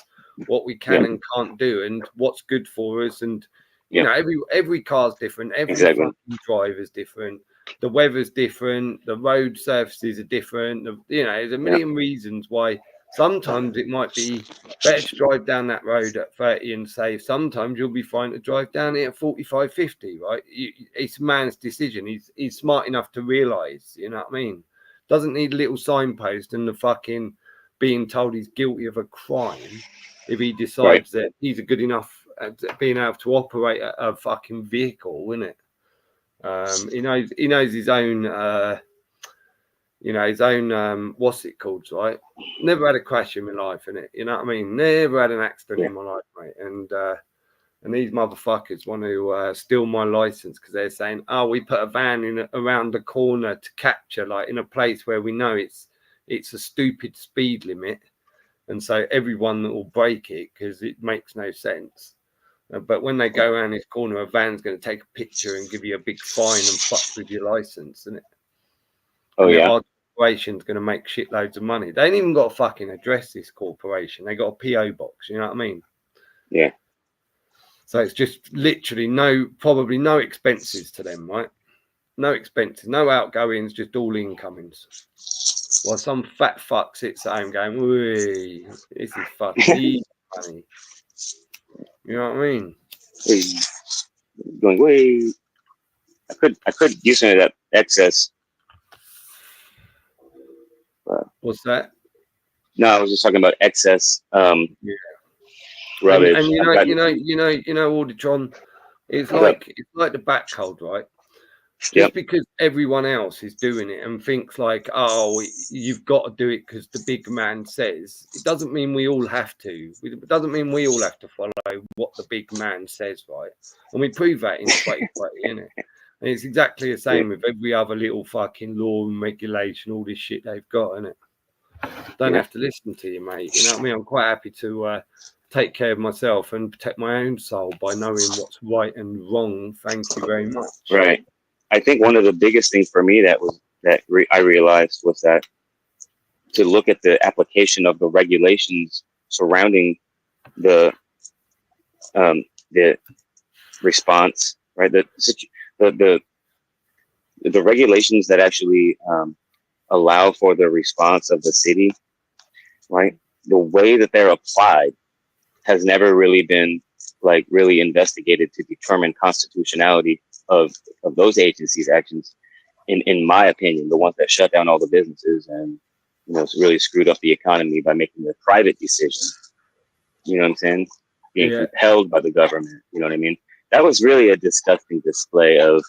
what we can and can't do and what's good for us. And you know, every car's different, every fucking driver's different, the weather's different, the road surfaces are different. You know, there's a million reasons why. Sometimes it might be better to drive down that road at 30 and save. Sometimes you'll be fine to drive down it at 45, 50, right? It's a man's decision. He's smart enough to realise, you know what I mean? Doesn't need a little signpost and the fucking being told he's guilty of a crime if he decides that he's a good enough at being able to operate a fucking vehicle, isn't it? He knows his own... you know, his own, what's it called, right? Never had a crash in my life, innit? You know what I mean? Never had an accident in my life, mate. And And these motherfuckers want to steal my license because they're saying, "Oh, we put a van in around the corner to capture, like in a place where we know it's a stupid speed limit, and so everyone will break it because it makes no sense." But when they go around this corner, a van's going to take a picture and give you a big fine and fuck with your license, isn't it? Oh, and yeah. Our corporation's going to make shitloads of money. They ain't even got a fucking address, this corporation. They got a PO box. You know what I mean? Yeah. So it's just literally probably no expenses to them, right? No expenses, no outgoings, just all incomings. While some fat fuck sits at home going, "Wee, this is fucking easy money." You know what I mean? Going, wait, I could use some of that excess. What's that? No, I was just talking about excess. Yeah. Rubbish. And you know, Auditron, it's like the back cold, right? Just because everyone else is doing it and thinks like, "Oh, you've got to do it because the big man says," it doesn't mean we all have to. It doesn't mean we all have to follow what the big man says, right? And we prove that in 2020, innit? And it's exactly the same with every other little fucking law and regulation, all this shit they've got, innit? Don't have to listen to you, mate. You know what I mean? I'm quite happy to take care of myself and protect my own soul by knowing what's right and wrong. Thank you very much. Right. I think one of the biggest things for me I realized was that to look at the application of the regulations surrounding the response, right? The regulations that actually allow for the response of the city, right? The way that they're applied has never really been like really investigated to determine constitutionality of those agencies' actions. In my opinion, the ones that shut down all the businesses and really screwed up the economy by making a private decision. You know what I'm saying? Being compelled by the government. You know what I mean? That was really a disgusting display of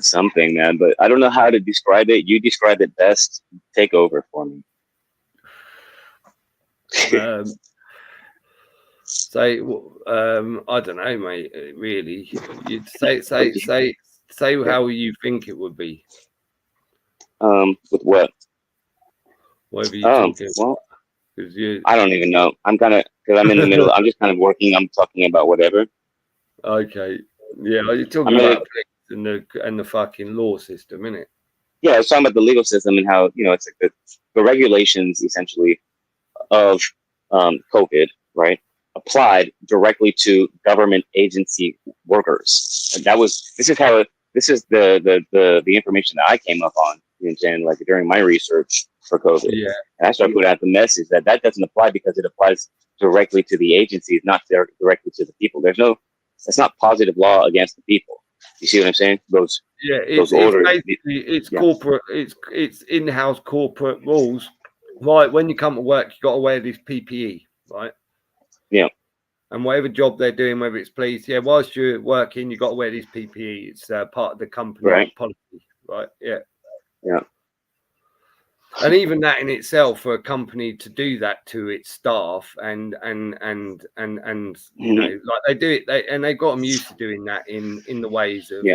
something, man. But I don't know how to describe it. You describe it best. Take over for me. I don't know, mate. Really, you'd say how you think it would be. With what? Whatever you think. Well, I don't even know. I'm kind of because I'm in the middle. I'm just kind of working. I'm talking about whatever. Okay. Yeah, you're talking about and the fucking law system, innit? Yeah, I was talking about the legal system and how it's like the regulations essentially of COVID, right? Applied directly to government agency workers. And this is the information that I came up on, you know what I'm saying, like during my research for COVID. Yeah. And I started putting out the message that doesn't apply because it applies directly to the agencies, not directly to the people. It's not positive law against the people. You see what I'm saying? Those orders. It's corporate. It's in-house corporate rules. Right, when you come to work, you got to wear this PPE, right? Yeah. And whatever job they're doing, whether it's police, whilst you're working, you got to wear this PPE. It's part of the company policy, right? Yeah. Yeah. And even that in itself, for a company to do that to its staff, and like they do it, they've got them used to doing that in the ways of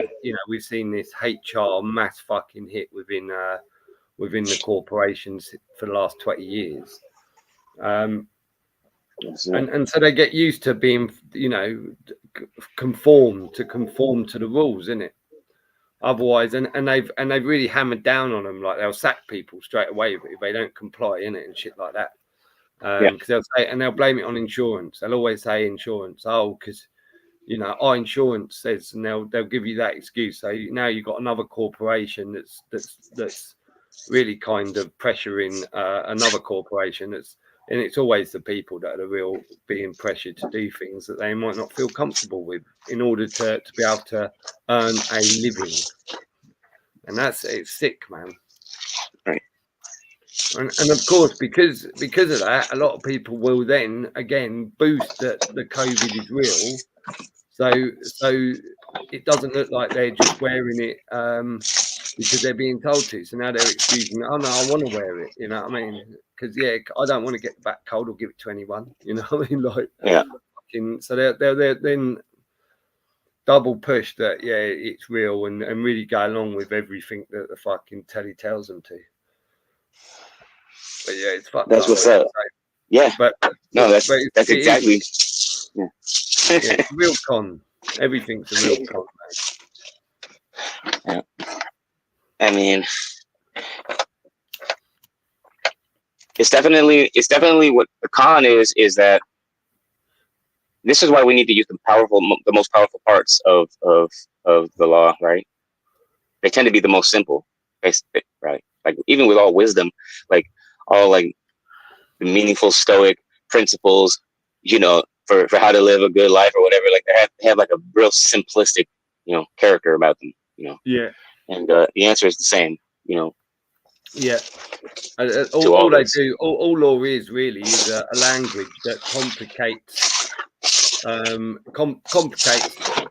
we've seen this HR mass fucking hit within the corporations for the last 20 years. And so they get used to being, conform to the rules, innit? Otherwise, and they've really hammered down on them, like they'll sack people straight away if they don't comply, innit, and shit like that. Because they'll say, and they'll blame it on insurance. They'll always say insurance. Oh, because our insurance says, and they'll give you that excuse. So now you've got another corporation that's really kind of pressuring another corporation and it's always the people that are being pressured to do things that they might not feel comfortable with in order to be able to earn a living. And it's sick, man. Right. And of course, because of that, a lot of people will then again boost that the COVID is real. So it doesn't look like they're just wearing it because they're being told to. So now they're excusing, "Oh no, I want to wear it." You know what I mean? Because I don't want to get the back cold or give it to anyone. You know what I mean? Like, So they're then double push that it's real and really go along with everything that the fucking telly tells them to. But yeah, it's fucked That's up. what's up. Yeah. But no, that's exactly. Yeah. It's a real con. Everything's a real con, man. Yeah. I mean, it's definitely what the con is that this is why we need to use the most powerful parts of the law, right? They tend to be the most simple, right? Like even with all wisdom, like all like the meaningful stoic principles, you know, for how to live a good life or whatever. Like they have like a real simplistic, you know, character about them, you know. Yeah. And the answer is the same, you know. Yeah. All they do, all law is really is a language that complicates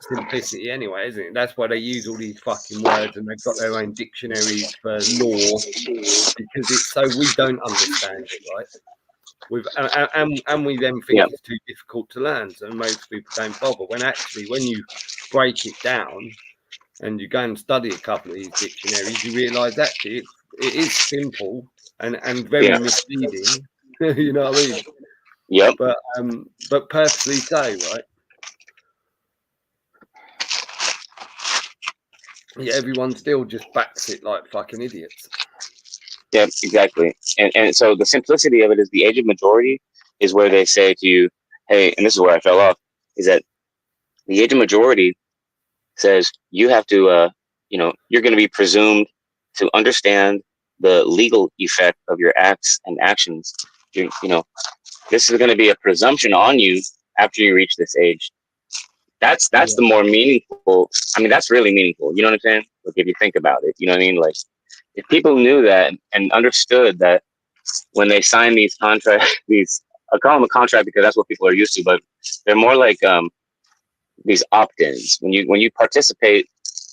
simplicity anyway, isn't it? That's why they use all these fucking words and they've got their own dictionaries for law because it's so we don't understand it, right? And we then think it's too difficult to learn, so most people don't bother. When actually, when you break it down and you go and study a couple of these dictionaries, you realise actually it is simple and very misleading. You know what I mean? Yep. But purposely so, right? Yeah, everyone still just backs it like fucking idiots. Yeah, exactly. And so the simplicity of it is the age of majority is where they say to you, hey, and this is where I fell off, is that the age of majority says you have to, you know, you're going to be presumed to understand the legal effect of your acts and actions. You know, this is going to be a presumption on you after you reach this age. That's the more meaningful. I mean, that's really meaningful. You know what I'm saying? Like if you think about it, you know what I mean? Like if people knew that and understood that when they sign these contracts, I call them a contract because that's what people are used to, but they're more like these opt-ins. When you participate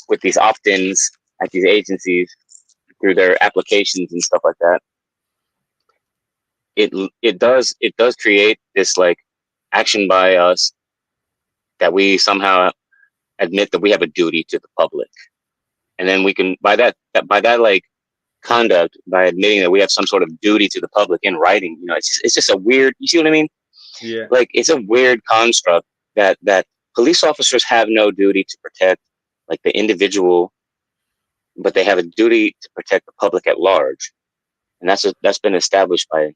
with these opt-ins at these agencies through their applications and stuff like that, it does create this like action by us that we somehow admit that we have a duty to the public, and then we can by that like conduct, by admitting that we have some sort of duty to the public in writing, you know, it's just a weird, you see what I mean? Yeah. Like it's a weird construct that police officers have no duty to protect like the individual, but they have a duty to protect the public at large, and that's been established by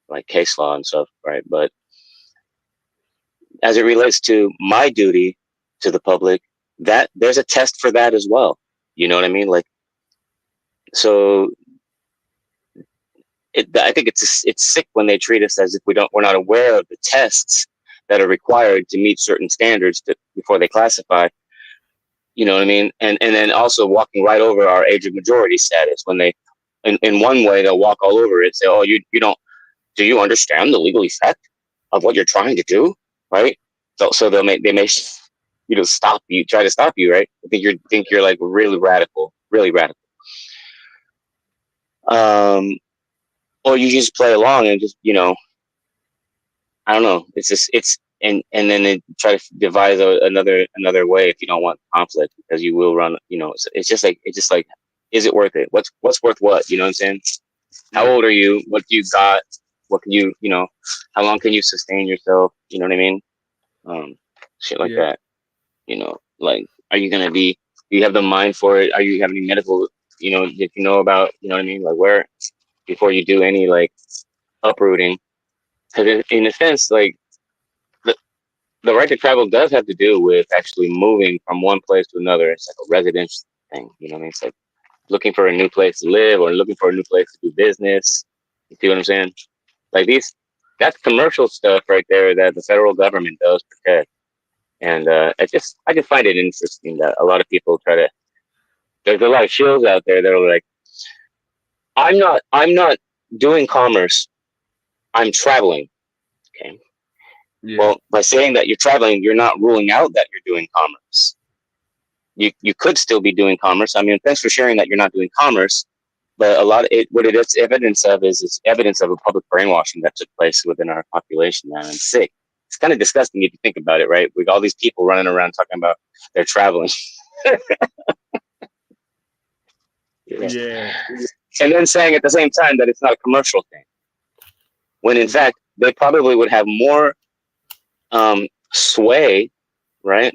like case law and stuff, right? But as it relates to my duty to the public, that there's a test for that as well. You know what I mean? Like, so I think it's sick when they treat us as if we're not aware of the tests that are required to meet certain standards before they classify. You know what I mean? And then also walking right over our age of majority status when they, in one way, they'll walk all over it, say, oh, you don't, do you understand the legal effect of what you're trying to do? Right. So they may, you know, try to stop you. Right. I think you're like really radical. Or you just play along and just, you know, I don't know. And then they try to devise another way if you don't want conflict, because you will run, you know, it's just like, is it worth it? What's worth what? You know what I'm saying? How old are you? What do you got? What can you know, how long can you sustain yourself? You know what I mean? Shit like that. You know, like, are you going to do you have the mind for it? Are you have any medical, you know, if you know about, you know what I mean? Like where, before you do any like uprooting, because in a sense, like the right to travel does have to do with actually moving from one place to another. It's like a residence thing, you know what I mean? It's like looking for a new place to live or looking for a new place to do business. You see what I'm saying? Like that's commercial stuff right there that the federal government does protect. And I just find it interesting that a lot of people there's a lot of shows out there that are like, I'm not doing commerce, I'm traveling. Okay. Yeah. Well, by saying that you're traveling, you're not ruling out that you're doing commerce. You could still be doing commerce. I mean, thanks for sharing that you're not doing commerce, but a lot of it, what it is evidence of is it's evidence of a public brainwashing that took place within our population, man. And sick. it's kind of disgusting if you think about it, right? With all these people running around talking about they're traveling. Yeah. And then saying at the same time that it's not a commercial thing. When in fact, they probably would have more sway, right?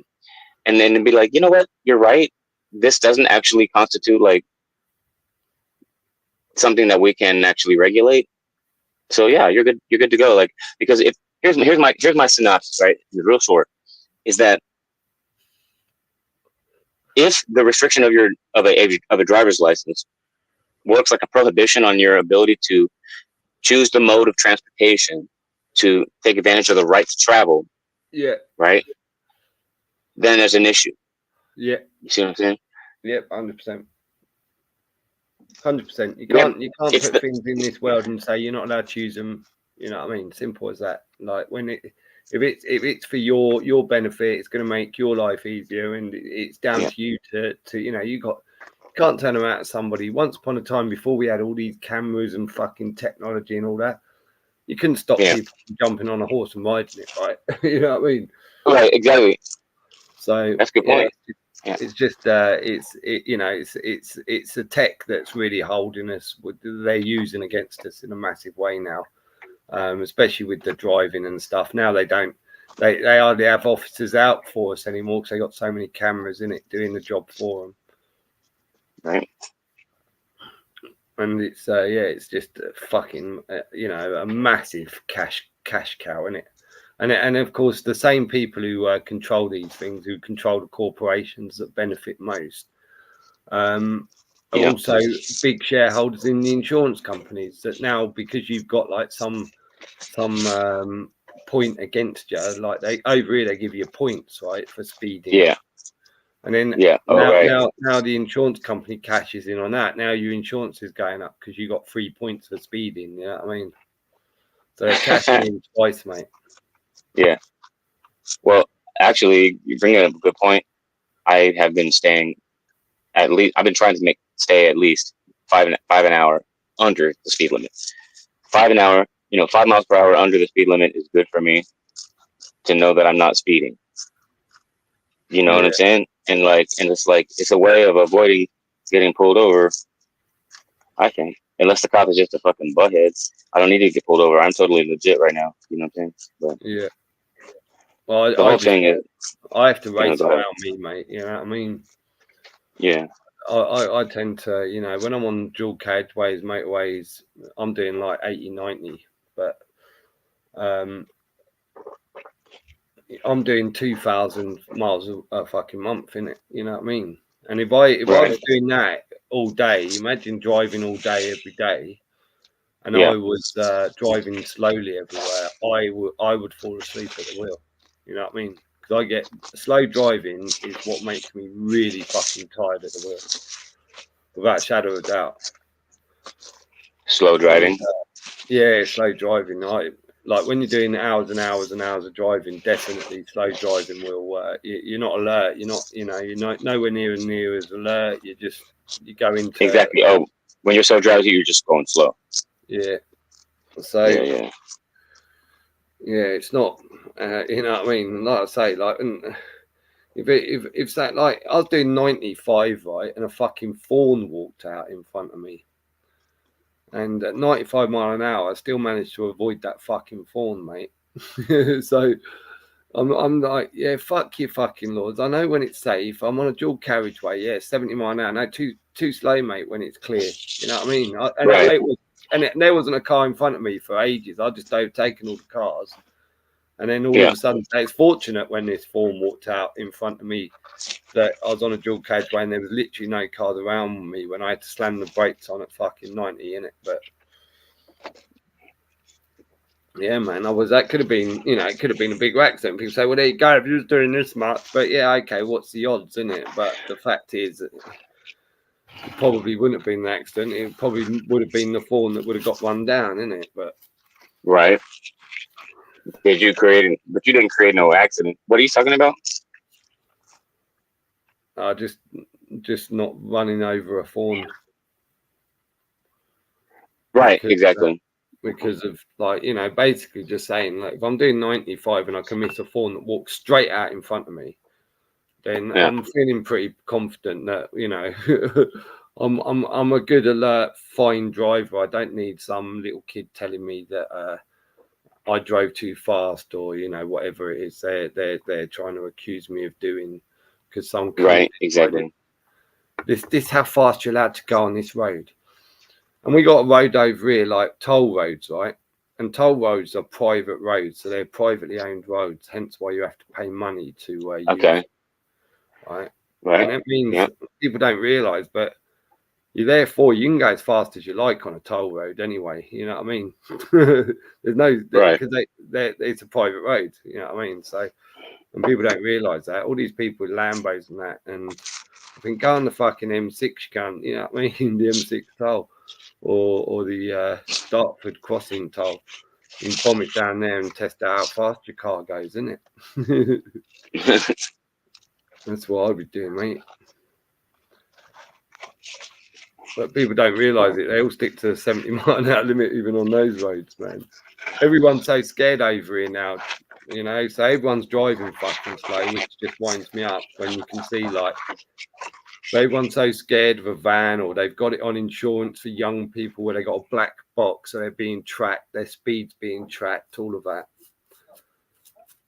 And then be like, you know what, you're right. This doesn't actually constitute like something that we can actually regulate. So yeah, you're good. You're good to go. Like, because if here's my synopsis, right? The real short is that if the restriction of a driver's license works like a prohibition on your ability to choose the mode of transportation to take advantage of the right to travel, Yeah. right? Then there's an issue. Yeah. You see what I'm saying? Yep, 100%. 100%. You can't put things in this world and say you're not allowed to use them. You know what I mean? Simple as that. Like if it's for your benefit, it's going to make your life easier, and it's down to you to you can't turn them out to somebody. Once upon a time, before we had all these cameras and fucking technology and all that, you couldn't stop people from jumping on a horse and riding it, right? You know what I mean? Right, exactly. So that's a good point. It's just it's a tech that's really holding us. They're using against us in a massive way now, especially with the driving and stuff. Now they hardly have officers out for us anymore because they got so many cameras in it doing the job for them. Right. And it's it's just fucking a massive cash cow, isn't it? And of course, the same people who control these things, who control the corporations that benefit most, are also big shareholders in the insurance companies. That now, because you've got like some point against you, like over here they give you points, right, for speeding. Yeah. And then now the insurance company cashes in on that. Now your insurance is going up because you got 3 points for speeding. You know what I mean? So they're cashing in twice, mate. Yeah. Well, actually, you bring up a good point. I have been staying I've been trying to stay at least five an hour under the speed limit. 5 an hour, 5 miles per hour under the speed limit is good for me to know that I'm not speeding. You know what I'm saying? And it's a way of avoiding getting pulled over. I think, unless the cop is just a fucking butthead, I don't need to get pulled over. I'm totally legit right now. You know what I'm saying? But yeah. Well, the whole thing is, I have to race around me, mate. You know what I mean? Yeah. I tend to, when I'm on dual carriageways, motorways, I'm doing like 80, 90, but I'm doing 2,000 miles a fucking month, innit? You know what I mean? And if I was doing that all day, imagine driving all day every day, and I was driving slowly everywhere, I would fall asleep at the wheel. You know what I mean? Because I get slow driving is what makes me really fucking tired at the wheel, without a shadow of a doubt. Slow driving. Slow driving. Like when you're doing hours and hours and hours of driving, definitely slow driving will. You're not alert. You're not nowhere near as alert. You go into exactly. Oh, when you're so drowsy, you're just going slow. Yeah. So yeah, it's not. You know what I mean? Like I say, like if that, like I was doing 95, right, and a fucking fawn walked out in front of me. And at 95 mile an hour, I still managed to avoid that fucking fawn, mate. So I'm like, yeah, fuck you, fucking lords. I know when it's safe. I'm on a dual carriageway, 70 mile an hour. No, too slow, mate, when it's clear. You know what I mean? There wasn't a car in front of me for ages. I just overtaken all the cars. And then all of a sudden, it's fortunate when this fawn walked out in front of me that I was on a dual carriageway and there was literally no cars around me when I had to slam the brakes on at fucking 90 in it. But yeah, man, that could have been, it could have been a big accident. People say, well, there you go, if you was doing this much. But yeah, okay, what's the odds, isn't it? But the fact is, it probably wouldn't have been an accident. It probably would have been the fawn that would have got run down, isn't it? But right. But you didn't create no accident. What are you talking about? Just not running over a fawn. Right, exactly. because of like, you know, basically just saying like if I'm doing 95 and I can miss a fawn that walks straight out in front of me, then I'm feeling pretty confident that, you know, I'm a good, alert, fine driver. I don't need some little kid telling me that I drove too fast, or, you know, whatever it is they're trying to accuse me of doing, because some right, exactly. This how fast you're allowed to go on this road. And we got a road over here, like toll roads, right? And toll roads are private roads, so they're privately owned roads. Hence why you have to pay money to use them, right? And that means people don't realise, but therefore you can go as fast as you like on a toll road anyway. You know what I mean? There's no because it's a private road. You know what I mean? So, and people don't realise that all these people with Lambos and that, and I think go on the fucking M6, you can't. You know what I mean? The M6 toll. Or the Dartford crossing toll. You can bomb it down there and test out how fast your car goes, isn't it? That's what I would be doing, mate. But people don't realise it. They all stick to the 70 mile an hour limit even on those roads, man. Everyone's so scared over here now, you know. So everyone's driving fucking slow, which just winds me up when you can see like. Everyone's so scared of a van, or they've got it on insurance for young people where they got a black box, so they're being tracked, their speed's being tracked, all of that.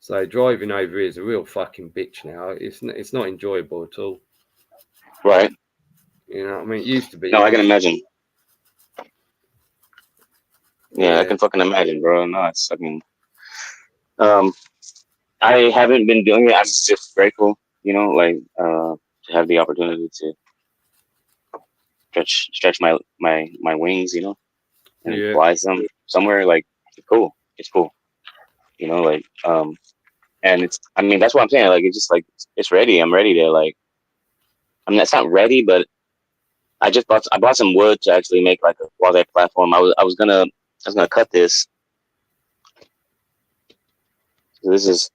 So driving over here is a real fucking bitch now. It's not enjoyable at all. Right. You know what I mean? It used to be. No, I can imagine. Yeah, I can fucking imagine, bro. No, it's fucking. I haven't been doing it. I'm just grateful, you know, like to have the opportunity to stretch my wings, you know, and fly somewhere. Like it's cool. You know, like and it's. I mean, that's what I'm saying. Like it's just like it's ready. I'm ready to like. I mean, that's not ready, but I bought some wood to actually make like a quasi platform. I was gonna cut this. So this is.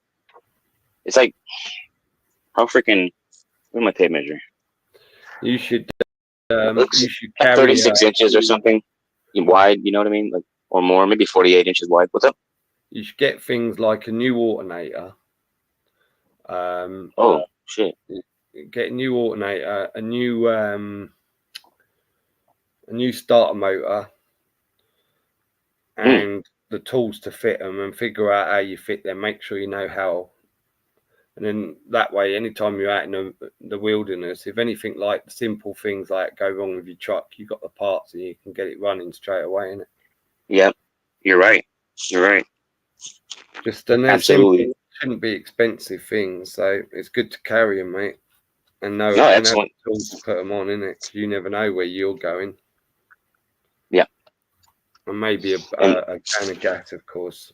It's like how freaking. Where's my tape measure? You should. You should carry 36 inches or something wide. You know what I mean? Like or more, maybe 48 inches wide. What's up? You should get things like a new alternator. Oh shit! Get a new alternator, a new starter motor, and the tools to fit them, and figure out how you fit them. Make sure you know how. And then that way, anytime you're out in the wilderness, if anything like simple things like go wrong with your truck, you've got the parts and you can get it running straight away, innit? Yeah, you're right. You're right. Just and absolutely shouldn't be expensive things, so it's good to carry them, mate. And know excellent tools to put them on, innit? Because you never know where you're going. Yeah. And maybe a can of gas, of course.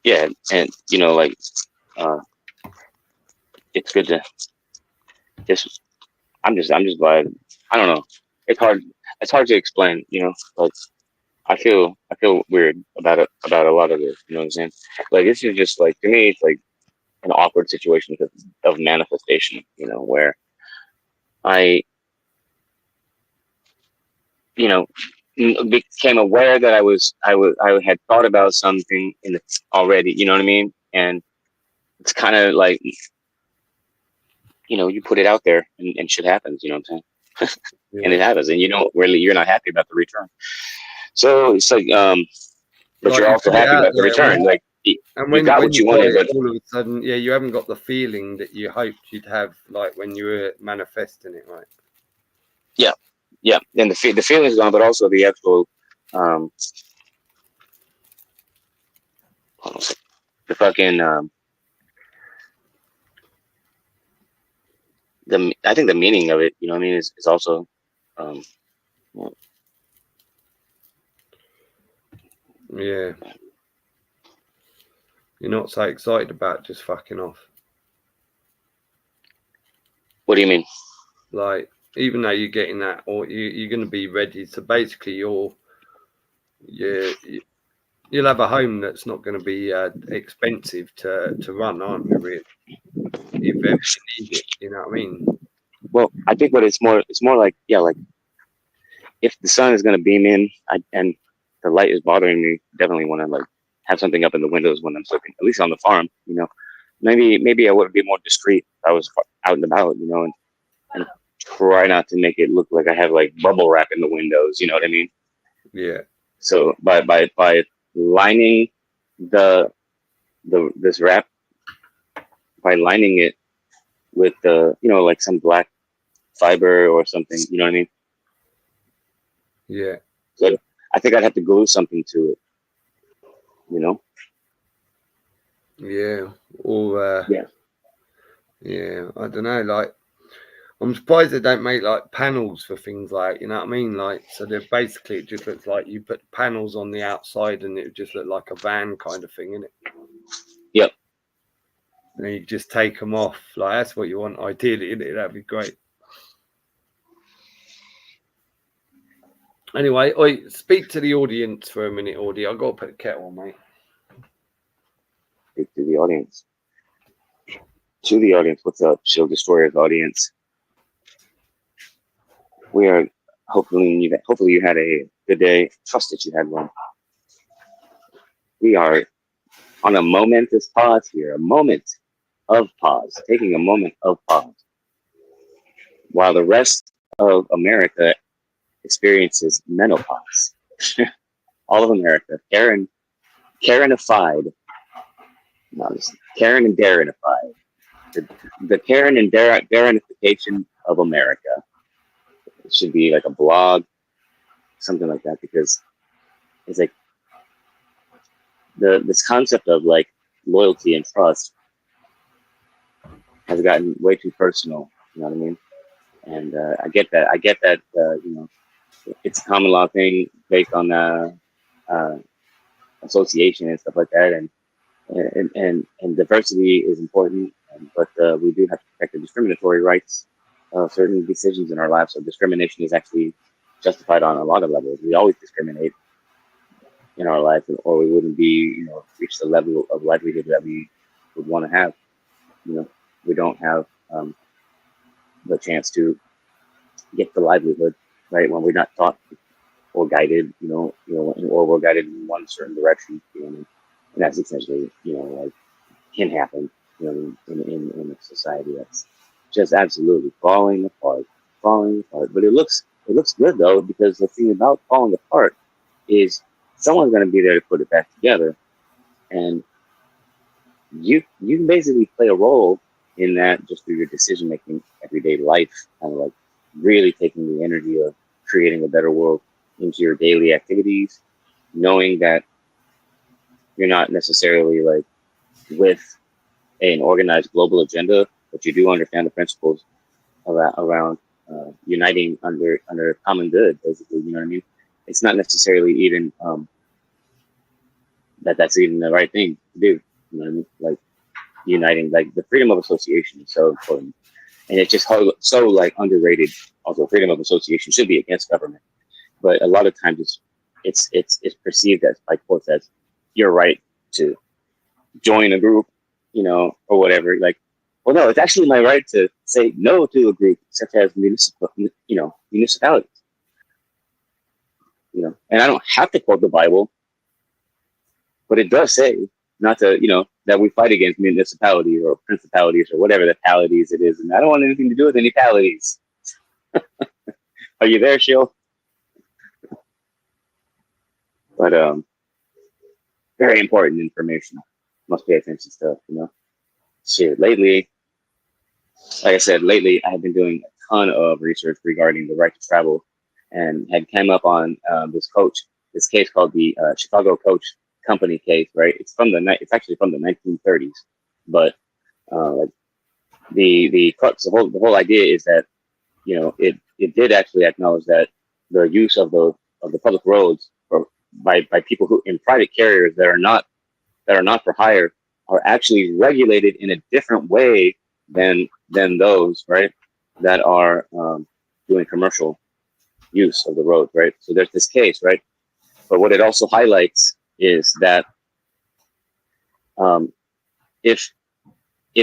Yeah, and you know, like, it's good to just. I'm just glad. I don't know. It's hard to explain, you know. Like, I feel weird about it, about a lot of this. You know what I'm saying? Like, this is just like to me, it's like an awkward situation of manifestation. You know, where I, you know, became aware that I had thought about something already. You know what I mean? And it's kind of like, you know, you put it out there and shit happens, you know what I'm saying? And it happens, and you're not happy about the return. So it's like, but like you're also happy about the return. Like, you got what you wanted, but all of a sudden, you haven't got the feeling that you hoped you'd have, like when you were manifesting it, right? Yeah. And the feeling is gone, but also the actual, the fucking, I think the meaning of it, you know what I mean, is also, yeah. You're not so excited about just fucking off. What do you mean? Like, even though you're getting that, or you're going to be ready. So basically, you'll have a home that's not going to be expensive to run, aren't you? Really, if ever you need it, you know what I mean. Well, I think what it's more like, like if the sun is going to beam in and the light is bothering me, definitely want to like have something up in the windows when I'm sleeping, at least on the farm, you know. Maybe I would be more discreet if I was out and about, you know, and try not to make it look like I have like bubble wrap in the windows, you know what I mean? Yeah. So by lining this wrap, by lining it with the, you know, like some black fiber or something, you know what I mean? Yeah. So I think I'd have to glue something to it, you know? Yeah. Or Yeah. yeah, I don't know. Like, I'm surprised they don't make like panels for things like, you know what I mean? Like, so they're basically, it just looks like you put panels on the outside and it would just look like a van kind of thing, innit? Yep. And then you just take them off. Like, that's what you want ideally, innit? That'd be great. Anyway, speak to the audience for a minute, Audie. I've got to put the kettle on, mate. Speak to the audience. To the audience, what's up, Shield Destroyers audience? We are hopefully you had a good day. Trust that you had one. We are on a momentous pause here, a moment of pause, taking a moment of pause, while the rest of America experiences menopause. All of America, Karenified. No, Karen and Darrenified. The Karen and Darrenification of America. It should be like a blog, something like that, because it's like this concept of like loyalty and trust has gotten way too personal. You know what I mean? And I get that. You know, it's a common law thing based on association and stuff like that, and diversity is important. But we do have to protect the discriminatory rights of certain decisions in our lives. So discrimination is actually justified on a lot of levels. We always discriminate in our life, or we wouldn't be, you know, reach the level of livelihood that we would want to have. You know, we don't have the chance to get the livelihood, right, when we're not taught or guided, or we're guided in one certain direction, you know, and that's essentially, you know, like can happen, you know, in a society that's just absolutely falling apart. But it looks good though, because the thing about falling apart is someone's going to be there to put it back together, and you can basically play a role in that just through your decision making, everyday life, kind of like really taking the energy of creating a better world into your daily activities, knowing that you're not necessarily like with an organized global agenda, but you do understand the principles around uniting under common good, basically. You know what I mean? It's not necessarily even that's even the right thing to do. You know what I mean? Like uniting, like the freedom of association is so important, and it's just so like underrated. Also, freedom of association should be against government, but a lot of times it's perceived as by courts as your right to join a group, you know, or whatever. Like, well, no, it's actually my right to say no to a group such as municipalities, you know, and I don't have to quote the Bible, but it does say not to, you know, that we fight against municipalities or principalities or whatever the palities it is. And I don't want anything to do with any palities. Are you there, Shield? But very important information. Must pay attention to stuff, you know. Shit, lately, like I said, I've been doing a ton of research regarding the right to travel, and had came up on this case called the Chicago Coach Company case. Right, it's actually from the 1930s, but like the crux, the whole idea is that, you know, it did actually acknowledge that the use of the public roads by people who in private carriers that are not for hire are actually regulated in a different way than those, right, that are doing commercial use of the road, right? So there's this case, right? But what it also highlights is that if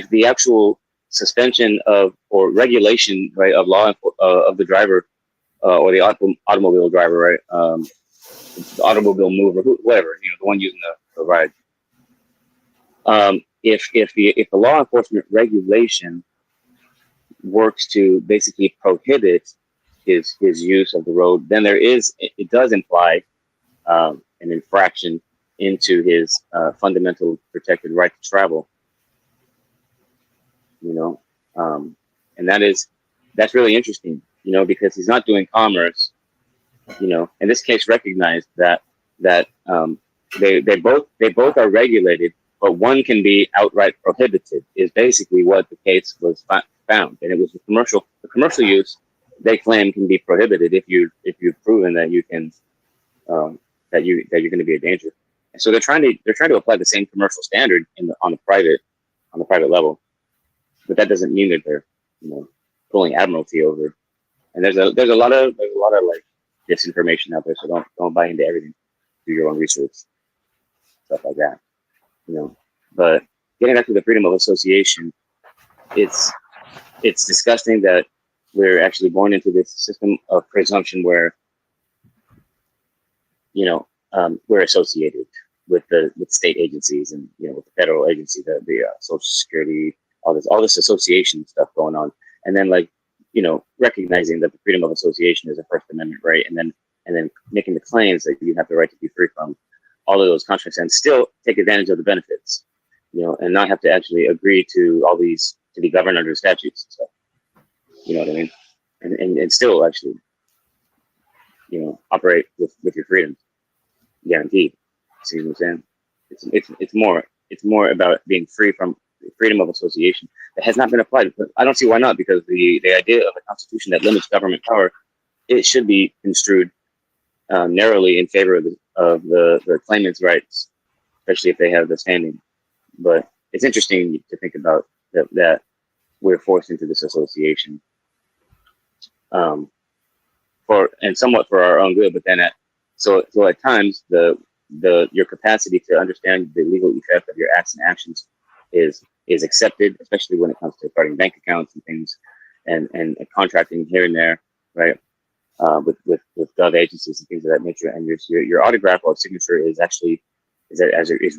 the actual suspension of or regulation, right, of law of the driver or the automobile driver, right? The automobile mover, whatever, the one using the ride. If the law enforcement regulation works to basically prohibit his use of the road, then it does imply an infraction into his fundamental protected right to travel. And that's really interesting, because he's not doing commerce. In this case, recognized that they both are regulated, but one can be outright prohibited. Is basically what the case was found, and it was the commercial use. They claim can be prohibited if you've proven that you can that you're going to be a danger. And so they're trying to apply the same commercial standard on the private level, but that doesn't mean that they're pulling admiralty over. And there's a lot of like disinformation out there, so don't buy into everything. Do your own research, stuff like that. But getting back to the freedom of association, it's disgusting that we're actually born into this system of presumption where we're associated with state agencies and with the federal agency, the Social Security, all this association stuff going on, and then recognizing that the freedom of association is a First Amendment right, and then making the claims that you have the right to be free from all of those contracts and still take advantage of the benefits, and not have to actually agree to all these to be governed under statutes and stuff. You know what I mean? And still actually, operate with your freedom guaranteed. See what I'm saying? It's more about being free from freedom of association that has not been applied. But I don't see why not, because the idea of a constitution that limits government power, it should be construed narrowly in favor of the claimant's rights, especially if they have the standing. But it's interesting to think about that we're forced into this association somewhat for our own good, but then so at times your capacity to understand the legal effect of your acts and actions is accepted, especially when it comes to starting bank accounts and things and contracting here and there, right? With gov agencies and things of that nature, and your autograph or signature is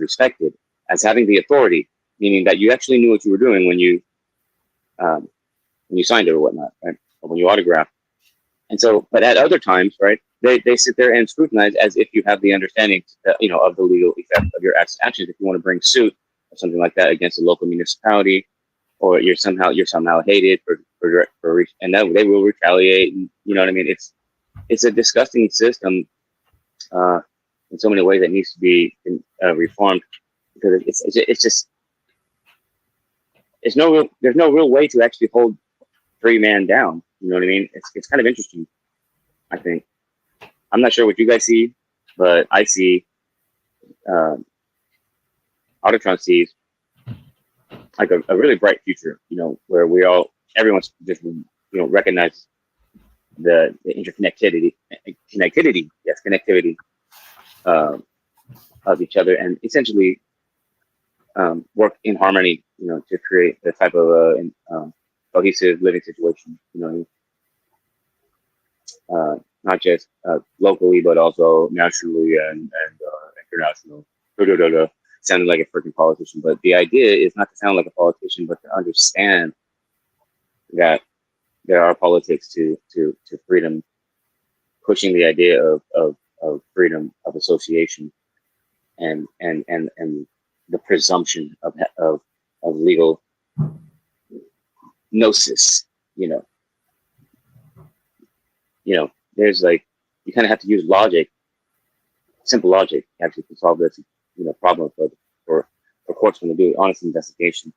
respected as having the authority, meaning that you actually knew what you were doing when you signed it or whatnot, right? Or when you autographed. And so, but at other times, right, they sit there and scrutinize as if you have the understanding, of the legal effect of your acts and actions. If you want to bring suit or something like that against a local municipality, or you're somehow hated for and then they will retaliate. And, you know what I mean? It's a disgusting system in so many ways that needs to be reformed, because it's just there's no real way to actually hold free man down. You know what I mean? It's kind of interesting, I think. I'm not sure what you guys see, but I see Autotron sees like a really bright future, where everyone's just, recognize the connectivity of each other, and essentially work in harmony, to create the type of cohesive living situation, not just locally, but also nationally and international. Sounding like a freaking politician, but the idea is not to sound like a politician, but to understand that there are politics to freedom, pushing the idea of freedom of association, and the presumption of legal gnosis. There's you kind of have to use logic, simple logic, actually, to solve this problem for courts when they do honest investigation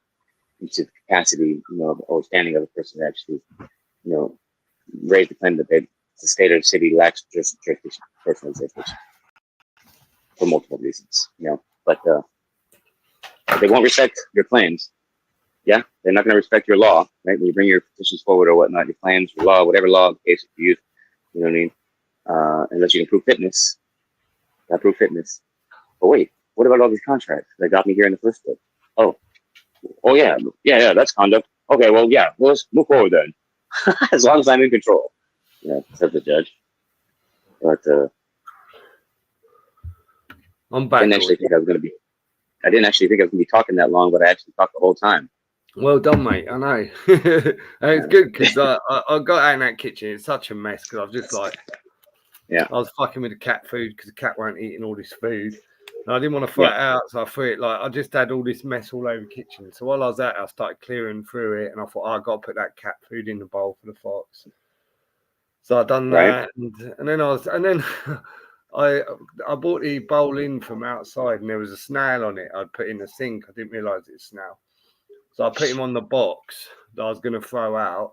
into the capacity, or standing of a person to actually, raise the claim that the state or city lacks jurisdiction for personal jurisdiction for multiple reasons, but they won't respect your claims. Yeah, they're not going to respect your law, right? When you bring your petitions forward or whatnot, your claims, your law, whatever law the case you use, you know what I mean? Unless you can prove fitness, not prove fitness. But wait, what about all these contracts that got me here in the first place? Oh yeah, that's conduct. Okay, well, yeah, let's move forward then. As long as I'm in control, Yeah, said the judge. But I'm back. I didn't actually think I was going to be talking that long, but I actually talked the whole time. Well done, mate. I know. It's good because I got out in that kitchen. It's such a mess because I've just like, yeah, I was fucking with the cat food because the cat weren't eating all this food. And I didn't want to throw it out, so I threw it like I just had all this mess all over the kitchen. So while I was out, I started clearing through it, and I thought, I got to put that cat food in the bowl for the fox. So I done that, and then I bought the bowl in from outside, and there was a snail on it. I'd put in the sink. I didn't realise it's a snail. So I put him on the box that I was going to throw out,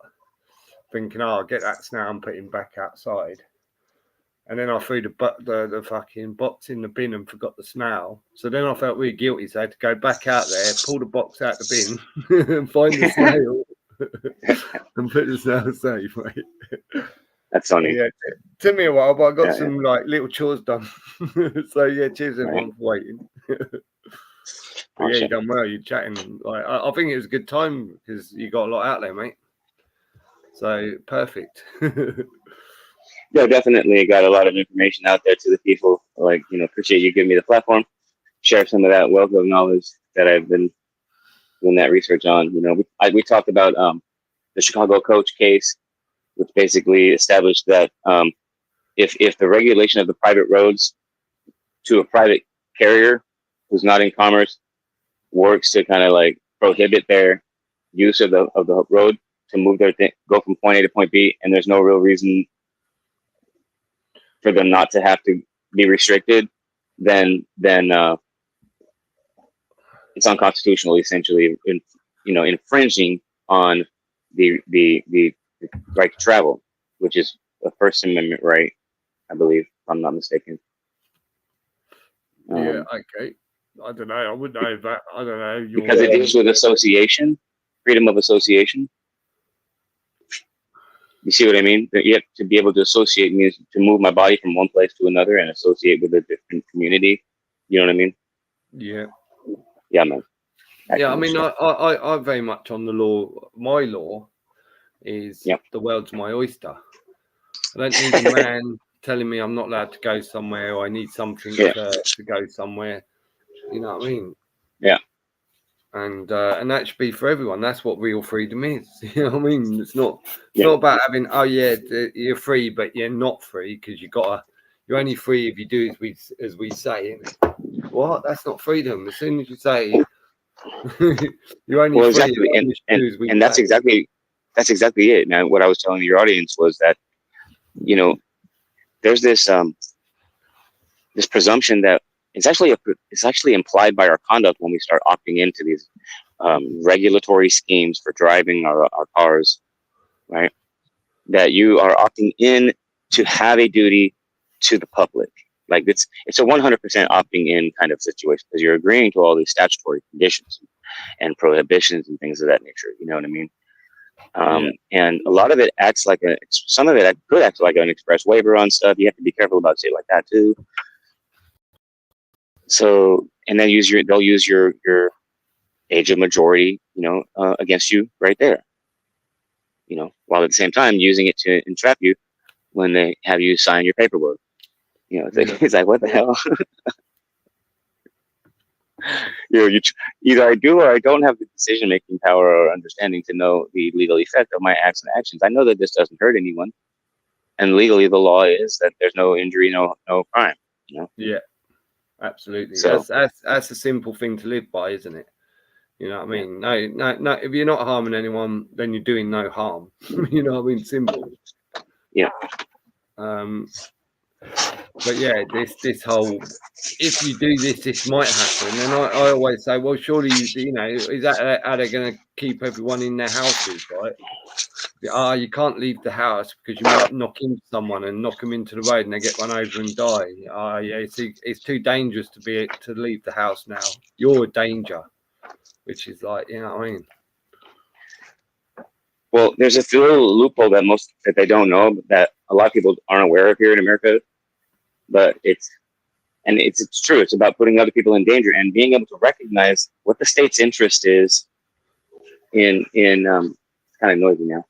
thinking, oh, I'll get that snail and put him back outside. And then I threw the fucking box in the bin and forgot the snail. So then I felt really guilty. So I had to go back out there, pull the box out the bin, and find the snail and put the snail safe, mate. That's funny. Yeah, it took me a while, but I got some like little chores done. So yeah, cheers everyone for waiting. But yeah, you done well. You're chatting. Like I think it was a good time because you got a lot out there, mate. So perfect. Yeah, definitely got a lot of information out there to the people. Like, appreciate you giving me the platform, share some of that wealth of knowledge that I've been doing that research on. We talked about the Chicago coach case, which basically established that if the regulation of the private roads to a private carrier who's not in commerce works to kind of like prohibit their use of the road to move their go from point A to point B, and there's no real reason for them not to have to be restricted, then it's unconstitutional, essentially, infringing on the right to travel, which is a First Amendment right, I believe, if I'm not mistaken. Yeah, okay. I don't know. I wouldn't know that. I don't know. Because it deals with association, freedom of association. You see what I mean? That you have to be able to associate means to move my body from one place to another and associate with a different community. You know what I mean? Yeah. Yeah, man. Yeah, I mean, I very much on the law. My law is the world's my oyster. I don't need a man telling me I'm not allowed to go somewhere or I need something to go somewhere. You know what I mean? Yeah. And that should be for everyone. That's what real freedom is. You know what I mean? It's not about having, you're free, but you're not free because you're only free if you do as we say. What? That's not freedom. As soon as you say you're only free, exactly, and that's exactly it. Now, what I was telling your audience was that there's this this presumption that it's actually implied by our conduct when we start opting into these regulatory schemes for driving our cars, right? That you are opting in to have a duty to the public. Like it's a 100% opting in kind of situation because you're agreeing to all these statutory conditions and prohibitions and things of that nature. You know what I mean? And a lot of it acts like some of it could act like an express waiver on stuff. You have to be careful about shit like that too. So, and then they'll use your age of majority, against you right there. While at the same time using it to entrap you when they have you sign your paperwork. It's like, what the hell? Either I do or I don't have the decision-making power or understanding to know the legal effect of my acts and actions. I know that this doesn't hurt anyone, and legally the law is that there's no injury, no crime. Yeah, absolutely. So, that's a simple thing to live by, isn't it? You know what I mean? No. If you're not harming anyone, then you're doing no harm. You know what I mean? Simple. Yeah. But yeah, this whole, if you do this might happen. And I always say, well, surely is that how they're going to keep everyone in their houses, right? You can't leave the house because you might knock into someone and knock them into the road and they get run over and die. It's too dangerous to leave the house now. You're a danger, which is like, you know what I mean? Well, there's a little loophole that they don't know that a lot of people aren't aware of here in America. But it's true. It's about putting other people in danger and being able to recognize what the state's interest is in it's kind of noisy now,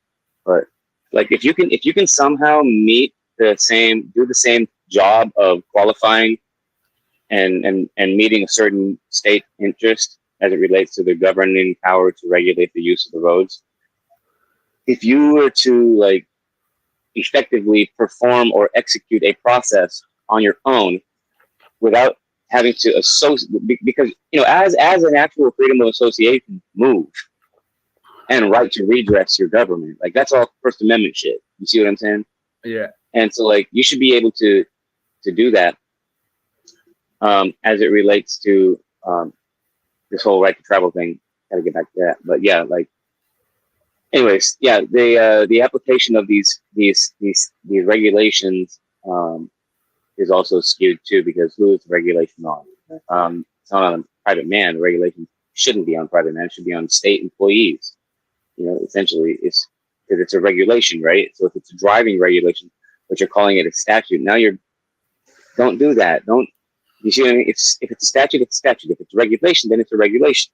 but Like if you can somehow do the same job of qualifying and meeting a certain state interest as it relates to the governing power to regulate the use of the roads. If you were to like effectively perform or execute a process on your own without having to associate, because as an actual freedom of association move and right to redress your government, like that's all First Amendment shit. You see what I'm saying? Yeah. And so like you should be able to do that as it relates to this whole right to travel thing. Gotta get back to that, but yeah, like, anyways, yeah, the application of these regulations is also skewed too, because who is the regulation on? It's not on a private man. The regulation shouldn't be on private man. It should be on state employees. Essentially, it's because it's a regulation, right? So if it's a driving regulation, but you're calling it a statute, now don't do that. Don't. You see what I mean? If it's a statute, it's a statute. If it's a regulation, then it's a regulation.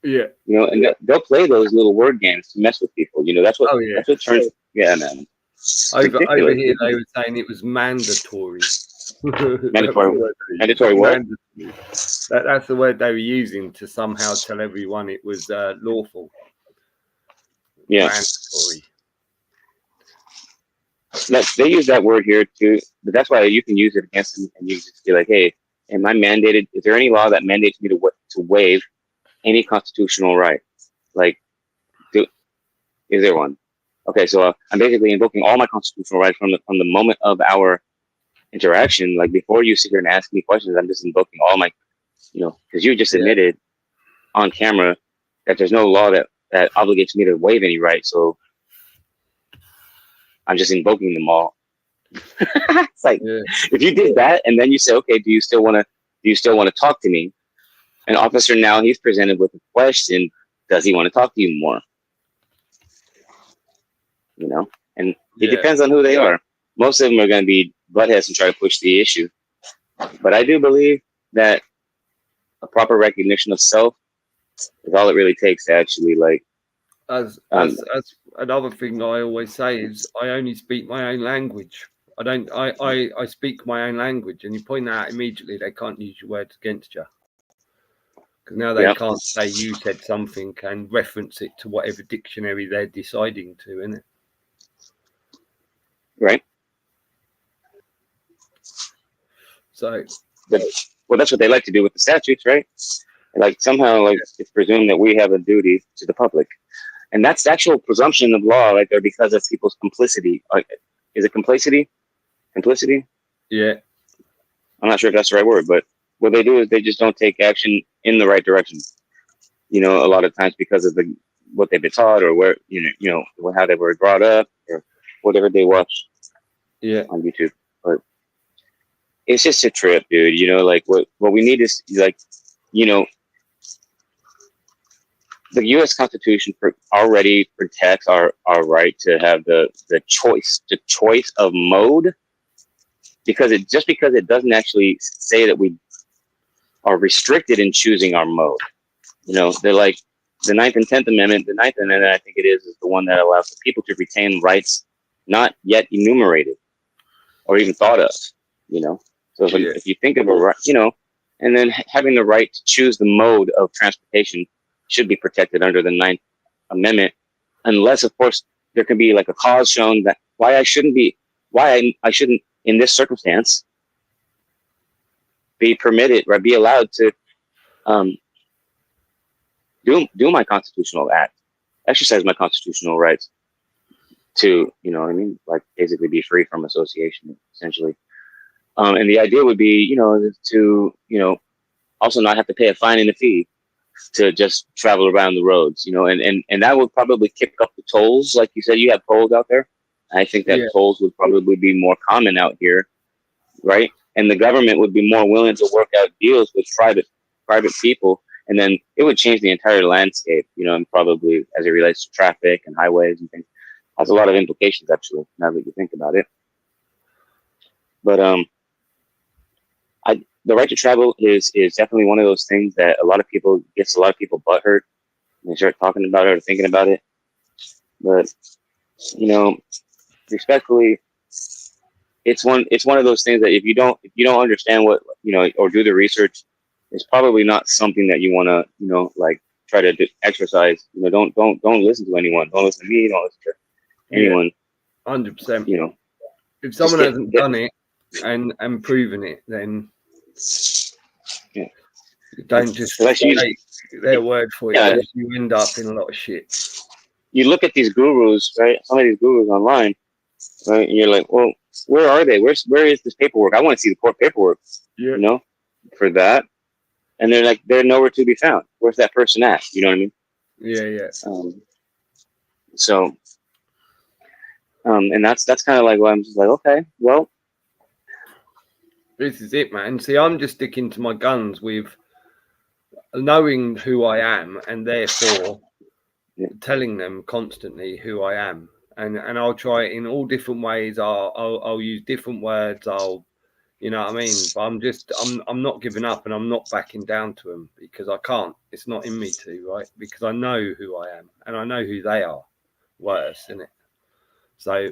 Yeah. And they'll play those little word games to mess with people. That's what. Oh, yeah. That's what turns. Yeah, man. Over here, they were saying it was mandatory. Mandatory what? That's the word they were using to somehow tell everyone it was lawful. Yeah. Mandatory. They use that word here too, but that's why you can use it against them, and you just be like, "Hey, am I mandated? Is there any law that mandates me to waive any constitutional right? Like, is there one? Okay, so I'm basically invoking all my constitutional rights from the moment of our interaction. Like before you sit here and ask me questions, I'm just invoking all my, because you just admitted on camera that there's no law that obligates me to waive any rights. So I'm just invoking them all. It's like if you did that and then you say, okay, do you still want to talk to me? An officer now he's presented with a question: does he want to talk to you more? And it depends on who they are. Most of them are going to be buttheads and try to push the issue. But I do believe that a proper recognition of self is all it really takes to actually like. As another thing I always say is I only speak my own language. I speak my own language, and you point out immediately they can't use your words against you. Because now they can't say you said something and reference it to whatever dictionary they're deciding to, innit? Right. So, well, that's what they like to do with the statutes, right? Like somehow, like it's presumed that we have a duty to the public, and that's the actual presumption of law right there because of people's complicity. Like, is it complicity? Complicity? Yeah. I'm not sure if that's the right word, but what they do is they just don't take action in the right direction. A lot of times because of what they've been taught or where how they were brought up or whatever they watch on YouTube. But it's just a trip, dude. Like what we need is like, the U.S. Constitution already protects our right to have the choice of mode, because it doesn't actually say that we are restricted in choosing our mode. They're like the 9th and 10th Amendment. The 9th Amendment, I think it is the one that allows the people to retain rights not yet enumerated or even thought of. So if you think of a right, and then having the right to choose the mode of transportation should be protected under the 9th Amendment, unless, of course, there can be like a cause shown that why I shouldn't in this circumstance be permitted or be allowed to do my constitutional act, exercise my constitutional rights to, like basically be free from association, essentially. And the idea would be, to, also not have to pay a fine and a fee to just travel around the roads, and that would probably kick up the tolls. Like you said, you have tolls out there. I think that tolls would probably be more common out here, right? And the government would be more willing to work out deals with private people, and then it would change the entire landscape, and probably as it relates to traffic and highways and things. Has a lot of implications, actually, now that you think about it. But the right to travel is definitely one of those things that gets a lot of people butthurt when they start talking about it or thinking about it. But respectfully, it's one of those things that if you don't understand what, or do the research, it's probably not something that you want to, like try to exercise. Don't listen to anyone. Don't listen to me. Don't listen to anyone. 100%. If someone hasn't done it and proven it, then don't just take their word for it. Because you end up in a lot of shit. You look at these gurus, right? Some of these gurus online, right? And you're like, well, where are they? Where is this paperwork? I want to see the court paperwork, for that. And they're nowhere to be found. Where's that person at? You know what I mean? Yeah. And that's kind of like why I'm just like, okay, well, this is it, man. See, I'm just sticking to my guns with knowing who I am, and therefore telling them constantly who I am. And I'll try it in all different ways. I'll use different words. You know what I mean? But I'm not giving up, and I'm not backing down to them because I can't. It's not in me to, right? Because I know who I am and I know who they are. Worse, isn't it? So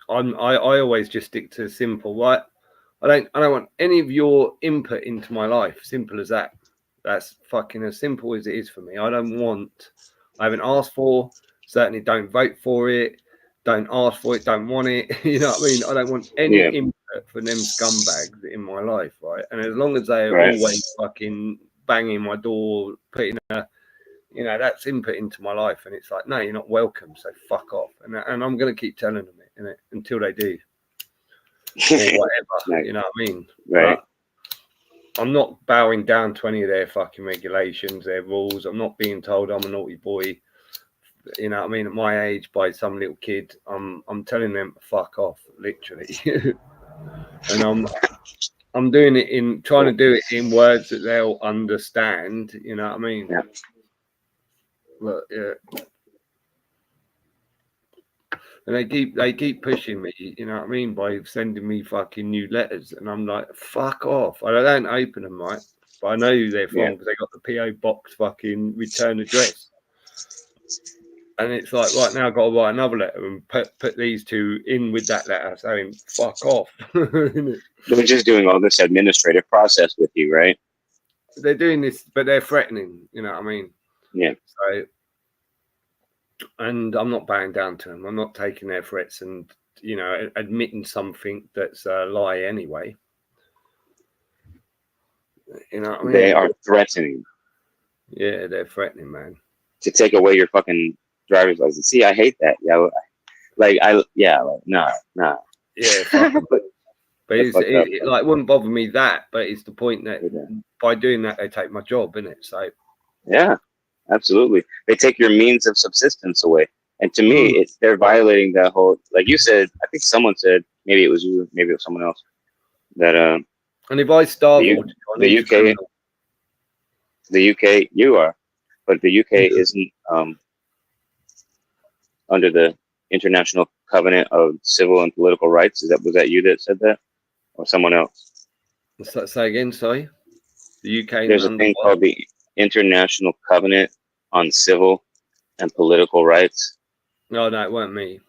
I always just stick to simple. Right? I don't want any of your input into my life. Simple as that. That's fucking as simple as it is for me. I haven't asked for. Certainly don't vote for it. Don't ask for it. Don't want it. You know what I mean? I don't want any input for them scumbags in my life, right? And as long as they're always fucking banging my door, putting that's input into my life, and it's like, no, you're not welcome, so fuck off. And I'm gonna keep telling them it, innit, until they do, or whatever. You know what I mean? Right. But I'm not bowing down to any of their fucking regulations, their rules. I'm not being told I'm a naughty boy. You know what I mean? At my age, by some little kid, I'm telling them to fuck off, literally. And I'm doing it trying to do it in words that they'll understand. You know what I mean? Yeah. But and they keep pushing me. You know what I mean? By sending me fucking new letters, and I'm like, fuck off. I don't open them, right? But I know who they're from because they got the PO box fucking return address. And it's like, right now I've got to write another letter and put these two in with that letter saying, fuck off. They're just doing all this administrative process with you, right? They're doing this, but they're threatening, you know what I mean? Yeah. So, and I'm not bowing down to them. I'm not taking their threats and, admitting something that's a lie anyway. You know what I mean? They are threatening. Yeah, they're threatening, man. To take away your fucking driver's license. See, I hate that. Yeah, nah. Yeah, but it wouldn't bother me that. But it's the point that by doing that, they take my job, innit? So yeah, absolutely. They take your means of subsistence away, and to me, they're violating that whole. Like you said, I think someone said, maybe it was you, maybe it was someone else, that And if I startled the UK, you are, but the UK isn't under the International Covenant of Civil and Political Rights. Was that you that said that, or someone else? Let's say again. Sorry, the UK. There's a thing called the International Covenant on Civil and Political Rights. No, it weren't me.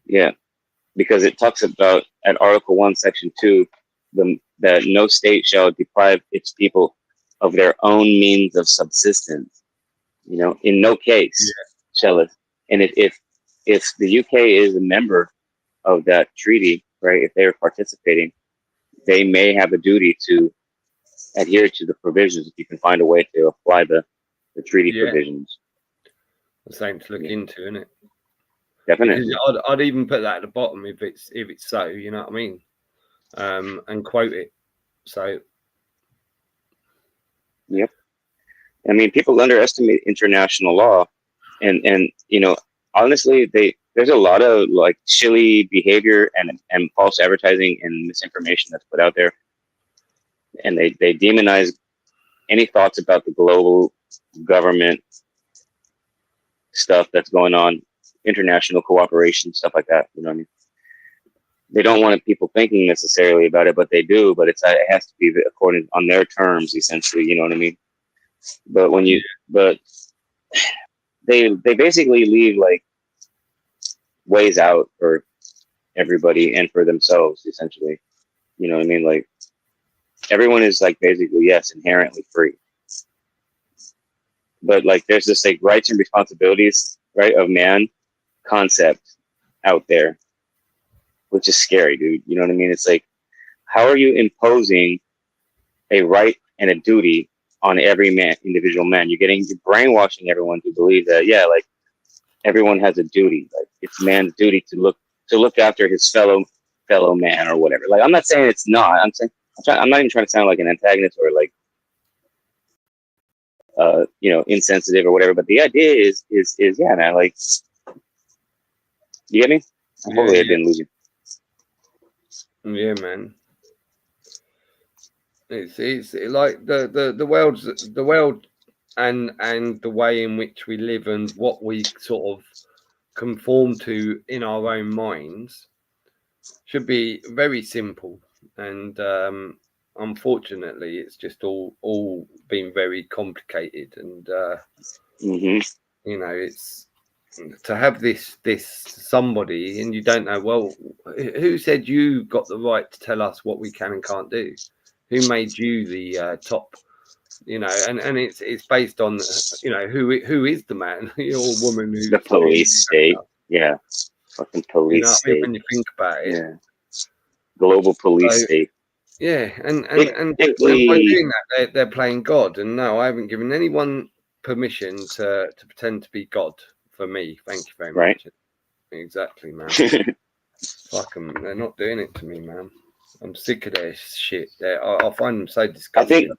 Yeah, because it talks about at Article 1, Section 2, that no state shall deprive its people of their own means of subsistence. In no case shall it. And if the UK is a member of that treaty, right, if they are participating, they may have a duty to adhere to the provisions if you can find a way to apply the treaty provisions. The same to look into, isn't it? Definitely. I'd even put that at the bottom if it's so, you know what I mean, and quote it. So. Yep. I mean, people underestimate international law, and honestly, there's a lot of like shilly behavior and false advertising and misinformation that's put out there, and they demonize any thoughts about the global government stuff that's going on, international cooperation, stuff like that. You know what I mean? They don't want people thinking necessarily about it, but they do. But it has to be according on their terms, essentially. You know what I mean? But they basically leave like ways out for everybody and for themselves, essentially. You know what I mean? Like, everyone is like basically, yes, inherently free. But like there's this like rights and responsibilities, right, of man concept out there, which is scary, dude. You know what I mean? It's like, how are you imposing a right and a duty on every man, individual man? You're brainwashing everyone to believe that, yeah, like everyone has a duty. Like it's man's duty to look after his fellow man or whatever. Like I'm not saying it's not. I'm not even trying to sound like an antagonist or like insensitive or whatever. But the idea is yeah, man. Like, you get me? Hopefully, I didn't lose you. Yeah, man. It's like the world and the way in which we live and what we sort of conform to in our own minds should be very simple, and unfortunately it's just all been very complicated, and you know, it's to have this somebody and you don't know, well, who said you got the right to tell us what we can and can't do? Who made you the top? You know, and it's based on, you know, who is the man or woman who's the police state. Yeah, fucking police, you know what state. I mean, when you think about it, yeah, global police state. Yeah, and by doing that, they're playing God. And no, I haven't given anyone permission to pretend to be God for me. Thank you very much. Exactly, man. Fuck them. They're not doing it to me, man. I'm sick of their shit. I find them so disgusting.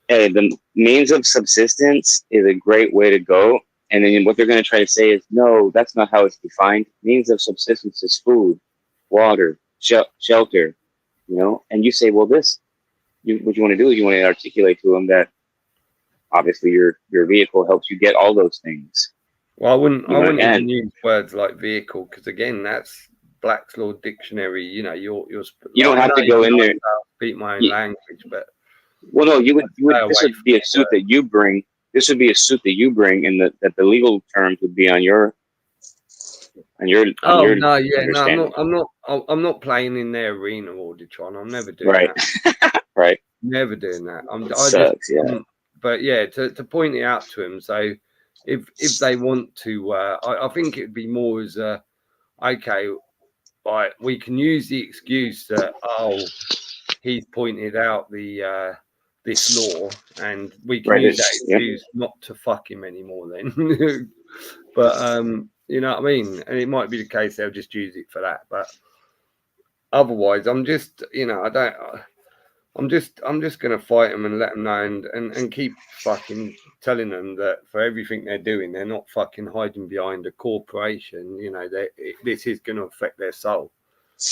I think the means of subsistence is a great way to go. And then what they're going to try to say is, no, that's not how it's defined. Means of subsistence is food, water, shelter, you know? And you say, well, what you want to do is you want to articulate to them that obviously your vehicle helps you get all those things. Well, I wouldn't even use words like vehicle, because again, that's Black's Law Dictionary. You know, you don't have to go in there. Speak my own language, but well, no, you would. This would be a suit that you bring. This would be a suit that you bring, and that the legal terms would be on your. No, I'm not playing in their arena, Auditron. I'm never doing that. Right. Never doing that. Yeah. But yeah, to point it out to him. So if they want to, I think it'd be more as okay, right, we can use the excuse that he's pointed out the this law, and we can use that excuse not to fuck him anymore then. But you know what I mean? And it might be the case they'll just use it for that. But otherwise, I'm just, you know, I'm just gonna fight them and let them know, and keep fucking telling them that for everything they're doing, they're not fucking hiding behind a corporation. You know, this is going to affect their soul,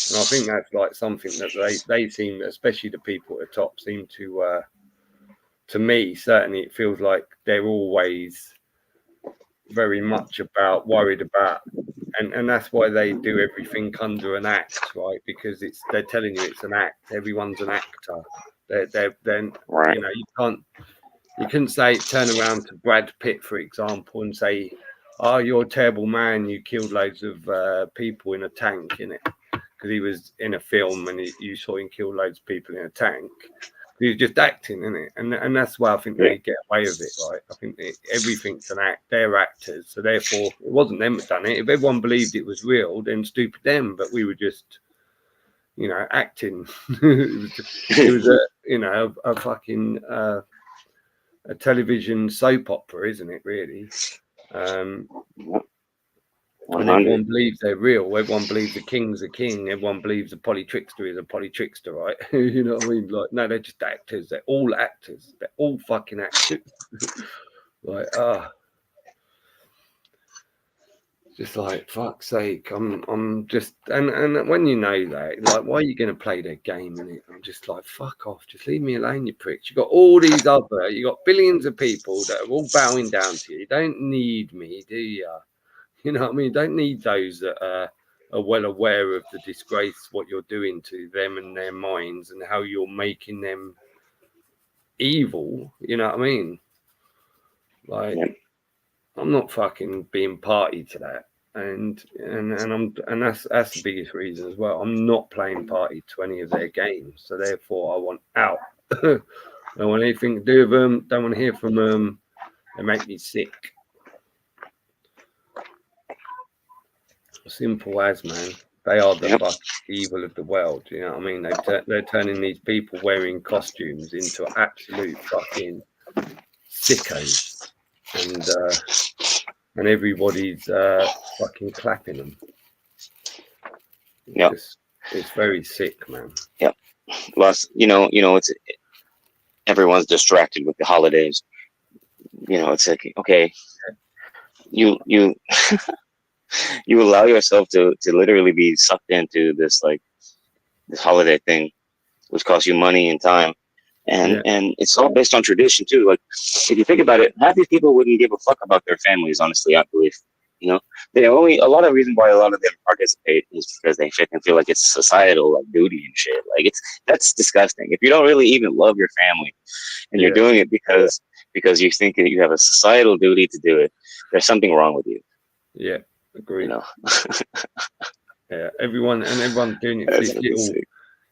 and I think that's like something that they seem, especially the people at the top, seem to me certainly it feels like they're always very much worried about, and that's why they do everything under an act, right? Because they're telling you it's an act. Everyone's an actor. They're right. You know, you couldn't say, turn around to Brad Pitt, for example, and say, "Oh, you're a terrible man. You killed loads of people in a tank," in it, because he was in a film and you saw him kill loads of people in a tank. He was just acting, in it, and that's why I think they get away with it, right? I think everything's an act. They're actors, so therefore it wasn't them that done it. If everyone believed it was real, then stupid them. But we were just, you know, acting. it was a fucking a television soap opera, isn't it? Really. And everyone believes they're real. Everyone believes the king's a king. Everyone believes the polytrickster is a polytrickster, right? You know what I mean? Like, no, they're just actors. They're all actors. They're all fucking actors. Like, just like, fuck's sake. I'm just, and when you know that, like, why are you going to play their game in it? I'm just like, fuck off. Just leave me alone, you pricks. You got all these you got billions of people that are all bowing down to you. You don't need me, do you? You know what I mean? You don't need those that are well aware of the disgrace, what you're doing to them and their minds, and how you're making them evil. You know what I mean? Like, I'm not fucking being party to that. and that's the biggest reason as well. I'm not playing party to any of their games, so therefore I want out. I don't want anything to do with them. Don't want to hear from them. They make me sick. Simple as, man. They are the fucking evil of the world. You know what I mean? They're turning these people wearing costumes into absolute fucking sickos, and everybody's fucking clapping them. It's very sick, man. Yep. Plus, it's everyone's distracted with the holidays. It's like, okay, you you allow yourself to literally be sucked into this holiday thing, which costs you money and time, and it's all based on tradition too. Like, if you think about it, half these people wouldn't give a fuck about their families. Honestly, I believe. A lot of reason why a lot of them participate is because they feel like it's a societal duty and shit. Like, that's disgusting. If you don't really even love your family and you're doing it because you think that you have a societal duty to do it, there's something wrong with you. Yeah, agree. Yeah, everyone's doing it for this little.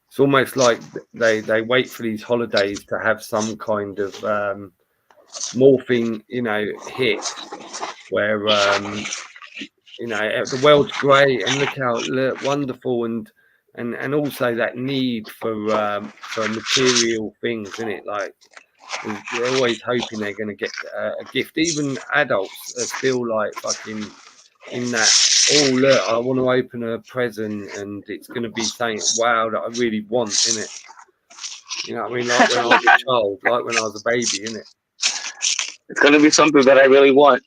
It's almost like they wait for these holidays to have some kind of morphing, hit where the world's great and look how wonderful, and also that need for material things, isn't it? Like, they're always hoping they're going to get a gift. Even adults are still like fucking in that. Oh, look, I want to open a present and it's going to be something wow that I really want, innit? You know what I mean? Like when I was a child, like when I was a baby, innit? It's going to be something that I really want.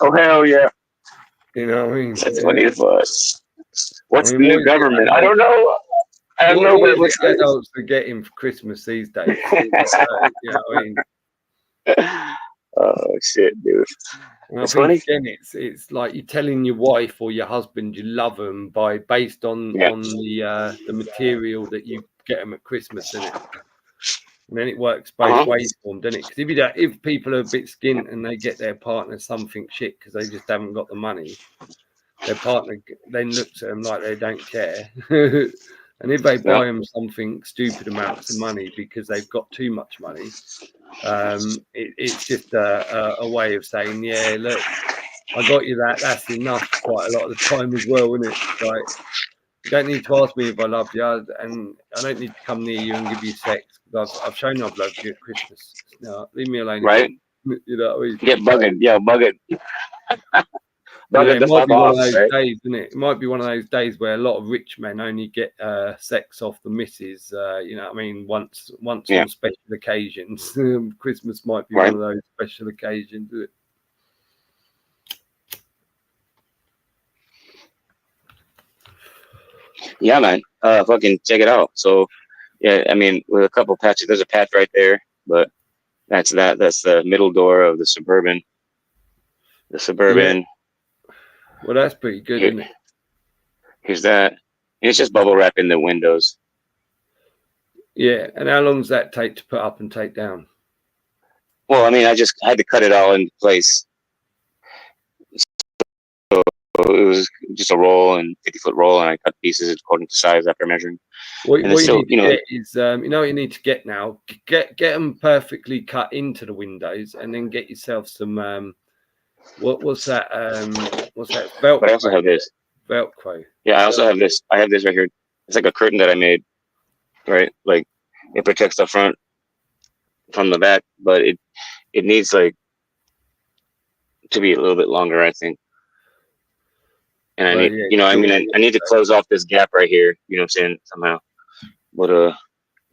Oh, hell yeah. You know what I mean? That's funny as fuck. What's the new government? I don't know. I don't know what adults are getting for Christmas these days. You know what I mean? Oh shit, dude! It's funny. Again, it's like you're telling your wife or your husband you love them based on the material that you get them at Christmas, innit? And then it works both ways for them, doesn't it? Because if people are a bit skint and they get their partner something shit because they just haven't got the money, their partner then looks at them like they don't care. And if they buy them something stupid amounts of money because they've got too much money, it's just a way of saying, yeah, look, I got you that. That's enough quite a lot of the time as well, isn't it? Like, you don't need to ask me if I love you, and I don't need to come near you and give you sex because I've shown I've loved you at Christmas. No, leave me alone. Right? You know what I mean? Get bugging. Yeah, bugging. It might be one of those days, isn't it? It might be one of those days where a lot of rich men only get sex off the missus. You know what I mean? Once on special occasions. Christmas might be one of those special occasions. Isn't it? Yeah, man. Fucking check it out. So, yeah, I mean, with a couple patches, there's a patch right there, but that's the middle door of the Suburban. The Suburban. Yeah. Well, that's pretty good, isn't it? Here's that. It's just bubble wrap in the windows. Yeah, and how long does that take to put up and take down? Well, I mean, I had to cut it all into place. So it was just a roll and 50-foot roll, and I cut pieces according to size after measuring. What you need to get is, what you need to get now? Get them perfectly cut into the windows, and then get yourself some. What's that? What's that? Velcro. But I also have this. Velcro. Yeah, I also have this. I have this right here. It's like a curtain that I made, right? Like, it protects the front from the back, but it needs to be a little bit longer, I think. And I need, I need to close off this gap right here. You know what I'm saying? Somehow. But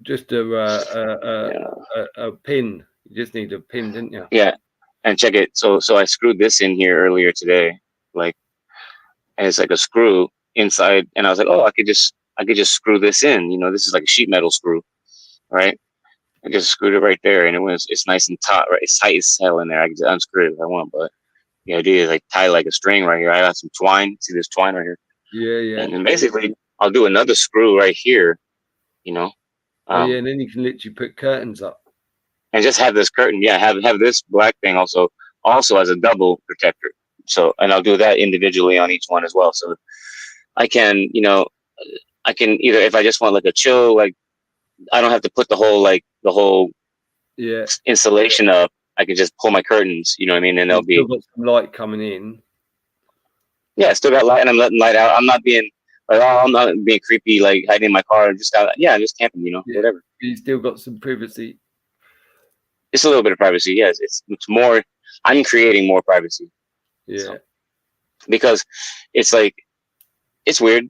just a pin. You just need a pin, didn't you? Yeah. And check it. So I screwed this in here earlier today, and it's like a screw inside. And I was like, oh, I could just screw this in. This is like a sheet metal screw, right? I just screwed it right there, and it's nice and taut, right? It's tight as hell in there. I can just unscrew it if I want, but the idea is tie like a string right here. I got some twine. See this twine right here? Yeah. And then basically, I'll do another screw right here. And then you can literally put curtains up. And just have this curtain, have this black thing also as a double protector. So, and I'll do that individually on each one as well. So I can, I can either, if I just want like a chill, like I don't have to put the whole Yeah. installation up. I can just pull my curtains, you know what I mean? And there'll be Still got some light coming in. yeah, still got light, and I'm letting light out. I'm not being like, oh, I'm not being creepy, like hiding in my car. I'm just just camping, whatever. You still got some privacy. It's a little bit of privacy, yes. It's more. I'm creating more privacy. Yeah. So, because it's like it's weird,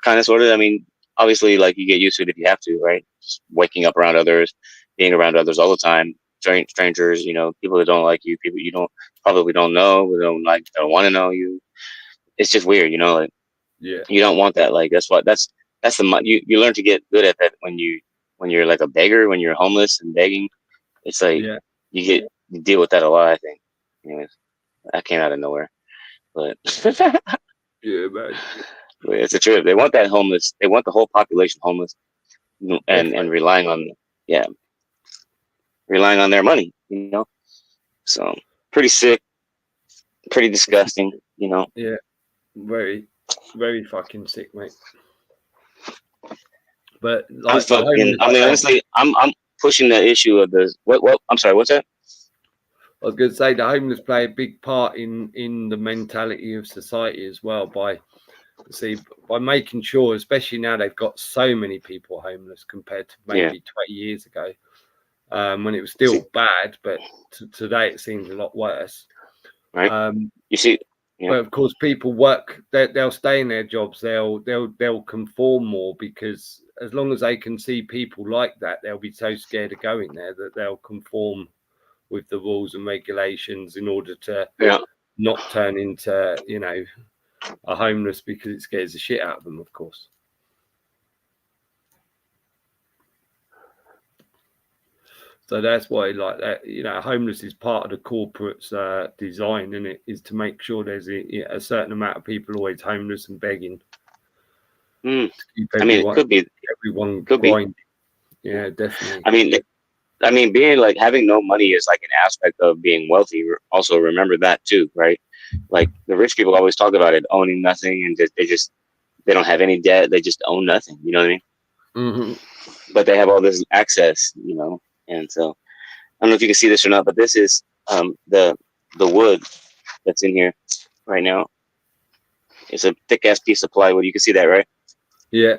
kind of, sort of. I mean, obviously, like you get used to it if you have to, right? Just waking up around others, being around others all the time, strangers, people that don't like you, people you probably don't know, don't want to know you. It's just weird, like Yeah. you don't want that. Like that's you learn to get good at that when you're like a beggar, when you're homeless and begging. It's like you deal with that a lot. I think. Anyways, that came out of nowhere, but yeah, man. It's a trip. They want that homeless. They want the whole population homeless, and relying on their money. So pretty sick, pretty disgusting. Yeah, very, very fucking sick, mate. But like, honestly, I'm pushing the issue of the what? I'm sorry. What's that? I was going to say the homeless play a big part in the mentality of society as well by making sure, especially now they've got so many people homeless compared to maybe 20 years ago, when it was still bad, but today it seems a lot worse. Right. You see. Yeah. But of course, people work. They'll stay in their jobs. They'll conform more because as long as they can see people like that, they'll be so scared of going there that they'll conform with the rules and regulations in order to not turn into a homeless because it scares the shit out of them. Of course. So that's why, like that, homeless is part of the corporate's design, and it is to make sure there's a certain amount of people always homeless and begging. To keep it could be everyone grinding. Yeah, definitely. I mean, being like having no money is like an aspect of being wealthy. Also, remember that too, right? Like the rich people always talk about it, owning nothing, and they don't have any debt. They just own nothing. You know what I mean? Mm-hmm. But they have all this access, and so I don't know if you can see this or not, but this is the wood that's in here right now. It's a thick ass piece of plywood. You can see that, right? Yeah.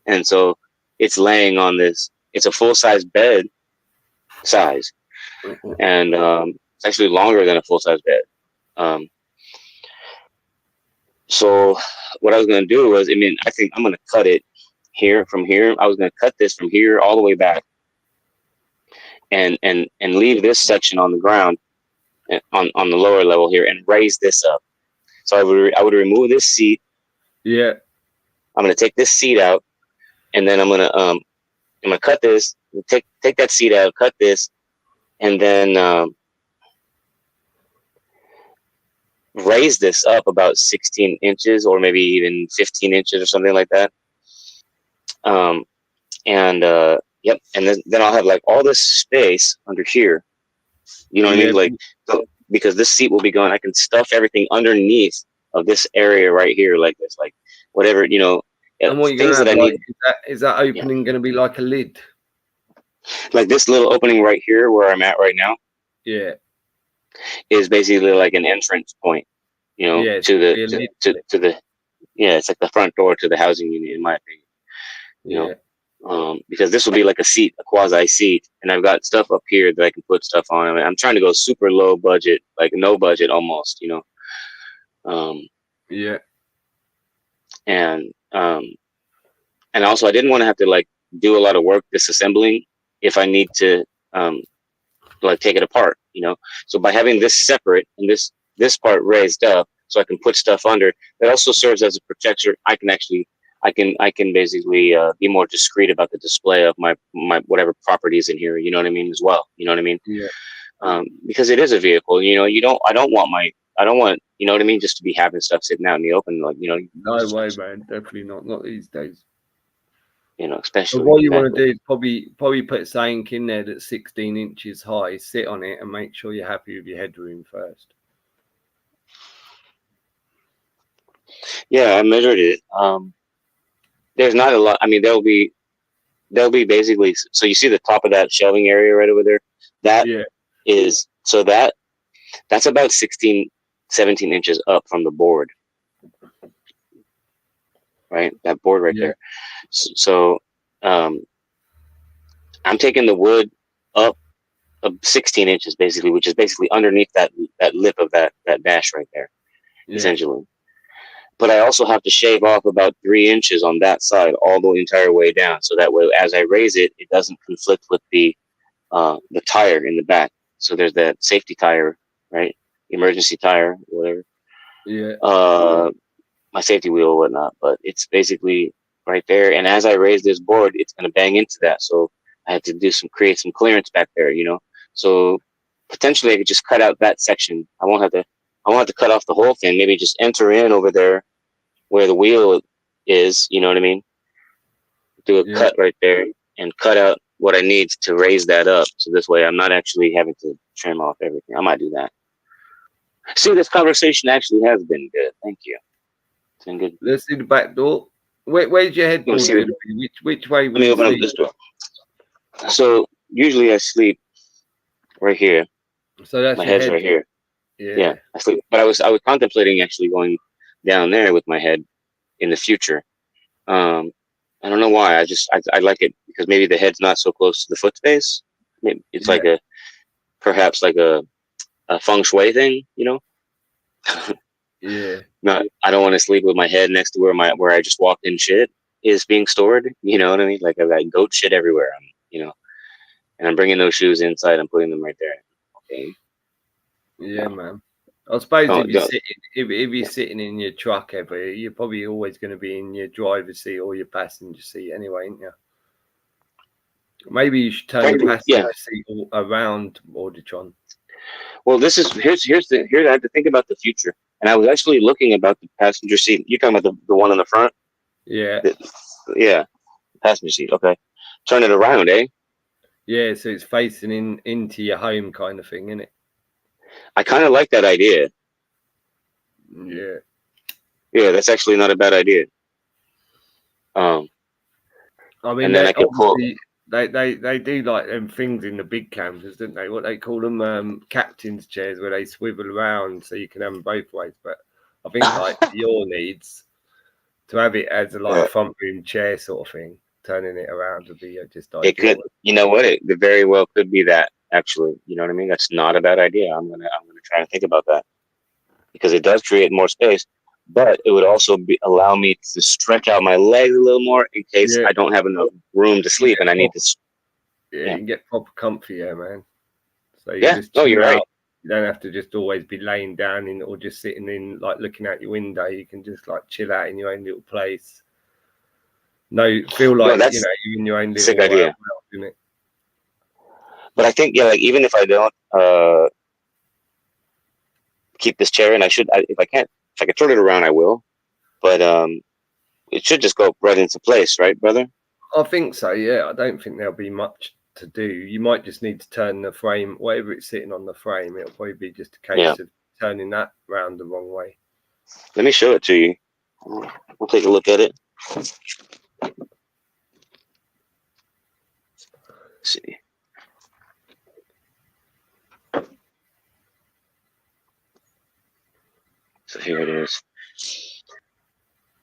And so it's laying on this. It's a full size bed size, and it's actually longer than a full size bed. So what I was going to do was, I think I'm going to cut it from here. I was going to cut this from here all the way back, and leave this section on the ground, on the lower level here, and raise this up. So I would remove this seat. Yeah. I'm going to take this seat out, and then I'm going to cut this. Take that seat out, cut this, and then raise this up about 16 inches or maybe even 15 inches or something like that. Yep. And then I'll have like all this space under here. You know what I mean? Like, so, because this seat will be gone, I can stuff everything underneath of this area right here, like this, like whatever, And what things that I need. Is that opening going to be like a lid? Like this little opening right here where I'm at right now. Yeah. Is basically like an entrance point, to the it's like the front door to the housing unit, in my opinion. Because this will be like a quasi seat, and I've got stuff up here that I can put stuff on. I'm trying to go super low budget, like no budget almost, Yeah. And also I didn't want to have to like do a lot of work disassembling if I need to like take it apart, So by having this separate and this part raised up, so I can put stuff under, that also serves as a protector. I can basically be more discreet about the display of my whatever properties in here. You know what I mean? As well. You know what I mean? Yeah. Because it is a vehicle. I don't want. You know what I mean? Just to be having stuff sitting out in the open, like No way, man. Definitely not these days. Especially. So what you want to do is probably put something in there that's 16 inches high, sit on it, and make sure you're happy with your headroom first. Yeah, I measured it. There's not a lot. I mean, there'll be basically. So you see the top of that shelving area right over there. That Yeah, is so that's about 16, 17 inches up from the board, right? That board right yeah, there. So, um, I'm taking the wood up 16 inches basically, which is basically underneath that lip of that dash right there, yeah, essentially. But I also have to shave off about 3 inches on that side all the entire way down, so that way as I raise it, it doesn't conflict with the tire in the back. So there's that safety tire, right? Emergency tire, whatever. yeah, Uh, my safety wheel or whatnot. But it's basically right there. And as I raise this board, it's gonna bang into that. So I had to create some clearance back there, you know. So potentially I could just cut out that section. I won't have to cut off the whole thing. Maybe just enter in over there where the wheel is, you know what I mean? Do a yeah. cut right there and cut out what I need to raise that up. So this way I'm not actually having to trim off everything. I might do that. See, this conversation actually has been good. Thank you. It's been good. Let's see the back door. Where's your You want to headboard see going the, to be? Which way let will me you open up sleep? this door. So usually I sleep right here. So that's My your head's head. right here. Yeah, Yeah, I sleep. But I was contemplating actually going down there with my head in the future. Um, I don't know why. I like it because maybe the head's not so close to the foot space. Maybe it's yeah, like perhaps like a feng shui thing, you know? yeah, Not, I don't want to sleep with my head next to where I just walked in shit is being stored. You know what I mean? Like I've got goat shit everywhere. You know, and I'm bringing those shoes inside. I'm putting them right there. Okay. yeah, No, man. I suppose don't, don't. if you're sitting in your truck ever, you're probably always going to be in your driver's seat or your passenger seat anyway, ain't you? Maybe you should turn the Yeah. passenger seat around, Auditron. Well, here I had to think about the future, and I was actually looking about the passenger seat. You're talking about the one in the front. Yeah, The, yeah, passenger seat. Okay, turn it around, eh? yeah. So it's facing into your home kind of thing, isn't it? I kind of like that idea. Yeah. Yeah, that's actually not a bad idea. Um, I mean, and then they I could pull. obviously they do like them things in the big campers, don't they? What they call them, captain's chairs, where they swivel around so you can have them both ways. But I think like your needs to have it as like a front room chair sort of thing, turning it around would be just It could, ideal. you know what? It very well could be that actually. You know what I mean? That's not a bad idea. I'm gonna try and think about that because it does create more space, but it would also allow me to stretch out my legs a little more in case Yeah, I don't have enough room to you sleep get and I need proper, to. yeah, Yeah, you can get proper comfy, yeah, man. So you can yeah. just No, chill you're right. out. You don't have to just always be laying down in or just sitting in like looking out your window. You can just like chill out in your own little place. No, feel No, like that's you're in your own a sick little idea. world, isn't it? But I think yeah, like even if I don't keep this chair, and if I can't, if I can turn it around, I will. But it should just go right into place, right, brother? I think so. Yeah, I don't think there'll be much to do. You might just need to turn the frame, whatever it's sitting on the frame. It'll probably be just a Yeah. case of turning that round the wrong way. Let me show it to you. We'll take a look at it. Let's see. So here it is.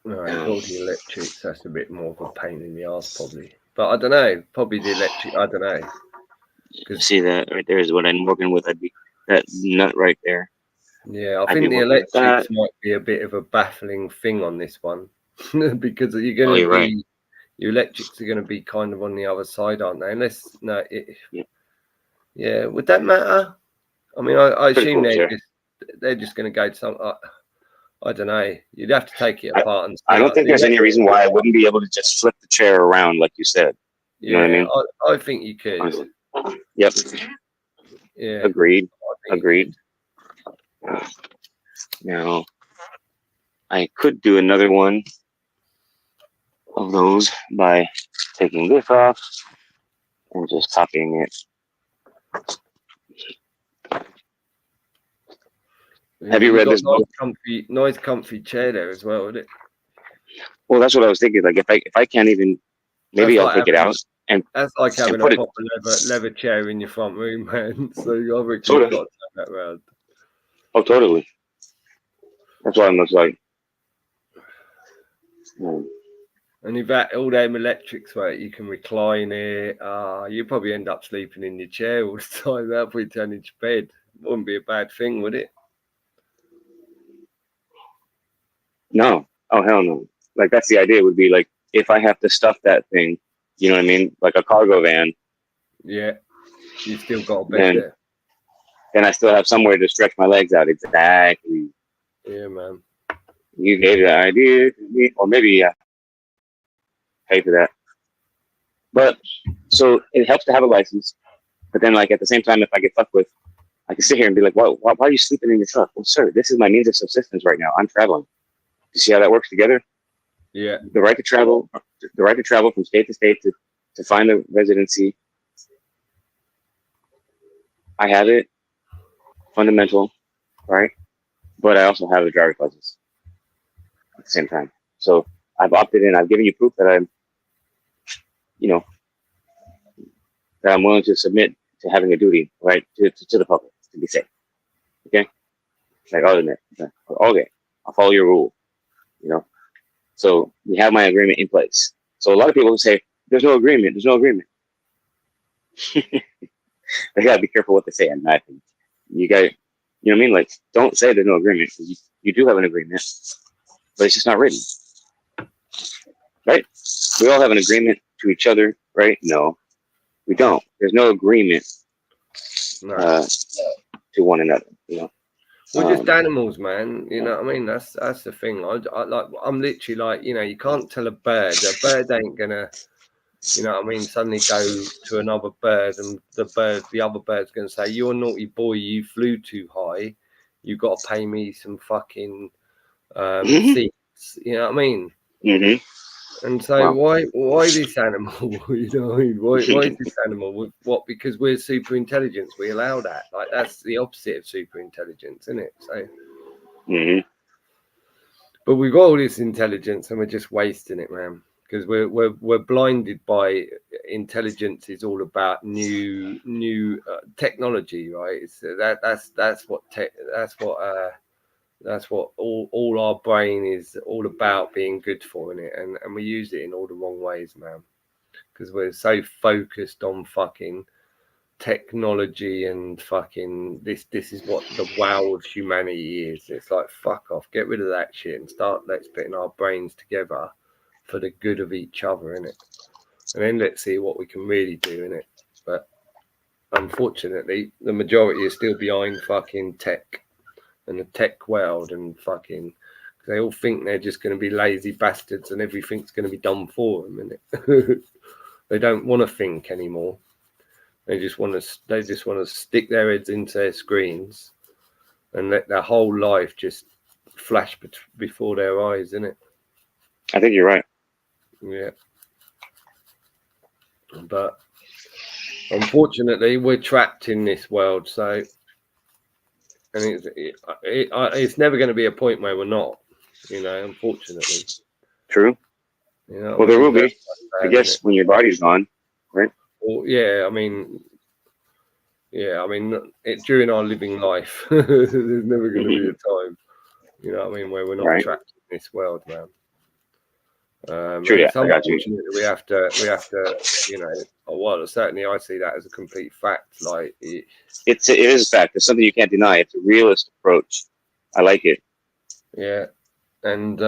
No, all the electrics. That's a bit more of a pain in the ass, probably. But I don't know. Probably the electric. I don't know. See that right there is what I'm working with. I'd be that nut right there. Yeah, I I'd be think the working with that. electrics might be a bit of a baffling thing on this one because you're Oh, going to you're right. be your electrics are going to be kind of on the other side, aren't they? Unless no, Yeah. yeah. Would that matter? I mean, I Pretty assume cool chair. they're just going to go to some. I don't know. You'd have to take it I, apart and I see. don't think there's any reason why I wouldn't be able to just flip the chair around like you said. You know what I Yeah, mean? I think you could. Honestly. Yep. Yeah, Agreed. I think Agreed. Now, I could do another one of those by taking this off and just copying it. Have you read this book? Nice comfy chair there as well, isn't it? Well, that's what I was thinking. Like, if I can't even, maybe I'll take it out and that's like having put a proper leather chair in your front room, man. So I reckon Sort you've of. got to turn that round. Oh, totally. That's what I'm just like. And you've got all them electrics where you can recline it. You probably end up sleeping in your chair all the time. That'll probably turn into bed. Wouldn't be a bad thing, would it? No. Oh, hell no. Like, that's the idea, would be like, if I have to stuff that thing, you know what I mean? Like a cargo van. Yeah. You still got a bed there. Then I still have somewhere to stretch my legs out. Exactly. Yeah, man. You gave the idea to me, or maybe pay for that. But so it helps to have a license. But then, like, at the same time, if I get fucked with, I can sit here and be like, why are you sleeping in your truck? Well, sir, this is my means of subsistence right now. I'm traveling. You see how that works together? Yeah. The right to travel from state to state to find a residency. I have it. Fundamental, right? But I also have a driver's license at the same time. So I've opted in. I've given you proof that I'm, that I'm willing to submit to having a duty, right, to the public, to be safe. Okay? Like, other than that, okay, I'll follow your rule, So we have my agreement in place. So a lot of people say, there's no agreement. They gotta be careful what they say. And I think you got, you know what I mean? Like, don't say there's no agreement, because you do have an agreement, but it's just not written, right? We all have an agreement to each other, right? No, we don't. There's no agreement to one another, We're just animals, man. You know what I mean? That's the thing. I'm literally like, you can't tell a bird. A bird ain't gonna, you know what I mean, suddenly go to another bird and the other bird's gonna say, "You're a naughty boy. You flew too high. You got to pay me some fucking seats." You know what I mean? Mm-hmm. And so why this animal? You know what I mean? Why is this animal? What? Because we're super intelligence. We allow that. Like, that's the opposite of super intelligence, isn't it? So, but we've got all this intelligence and we're just wasting it, man. Because we're blinded by intelligence. Is all about new technology, right? So that's what all our brain is all about, being good for, in it, and we use it in all the wrong ways, man, because we're so focused on fucking technology and fucking this is what the wow of humanity is. It's like, fuck off, get rid of that shit and let's putting our brains together for the good of each other, innit? And then let's see what we can really do, innit? But unfortunately the majority is still behind fucking tech and the tech world, and fucking they all think they're just going to be lazy bastards and everything's going to be done for them, innit? They don't want to think anymore. They just want to stick their heads into their screens and let their whole life just flash before their eyes, innit? I think you're right. Yeah. But unfortunately we're trapped in this world, so, and it's never going to be a point where we're not, unfortunately. True. Well, there will be, I guess, when your body's gone, right? Well, yeah, I mean, during our living life, there's never going to be a time, where we're not trapped in this world, man. True, yeah, I got you. We have to, well, certainly I see that as a complete fact. Like, it is a fact. It's something you can't deny. It's a realist approach. I like it. Yeah, and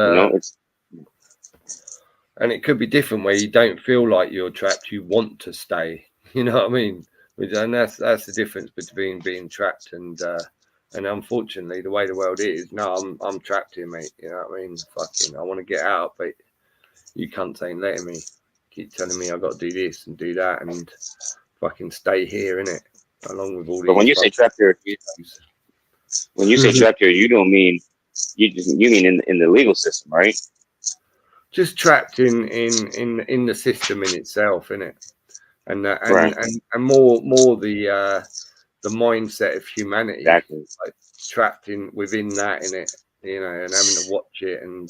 and it could be different where you don't feel like you're trapped. You want to stay. You know what I mean? And that's the difference between being trapped and unfortunately the way the world is. No, I'm trapped here, mate. You know what I mean? Fucking, I want to get out, but you cunts ain't letting me. Keep telling me I got to do this and do that and fucking stay here, innit? Along with all these. But when you say trapped here, you don't mean you mean in the legal system, right? Just trapped in the system in itself, innit? And more the mindset of humanity. Exactly. Like, trapped within that, in it, you know, and having to watch it and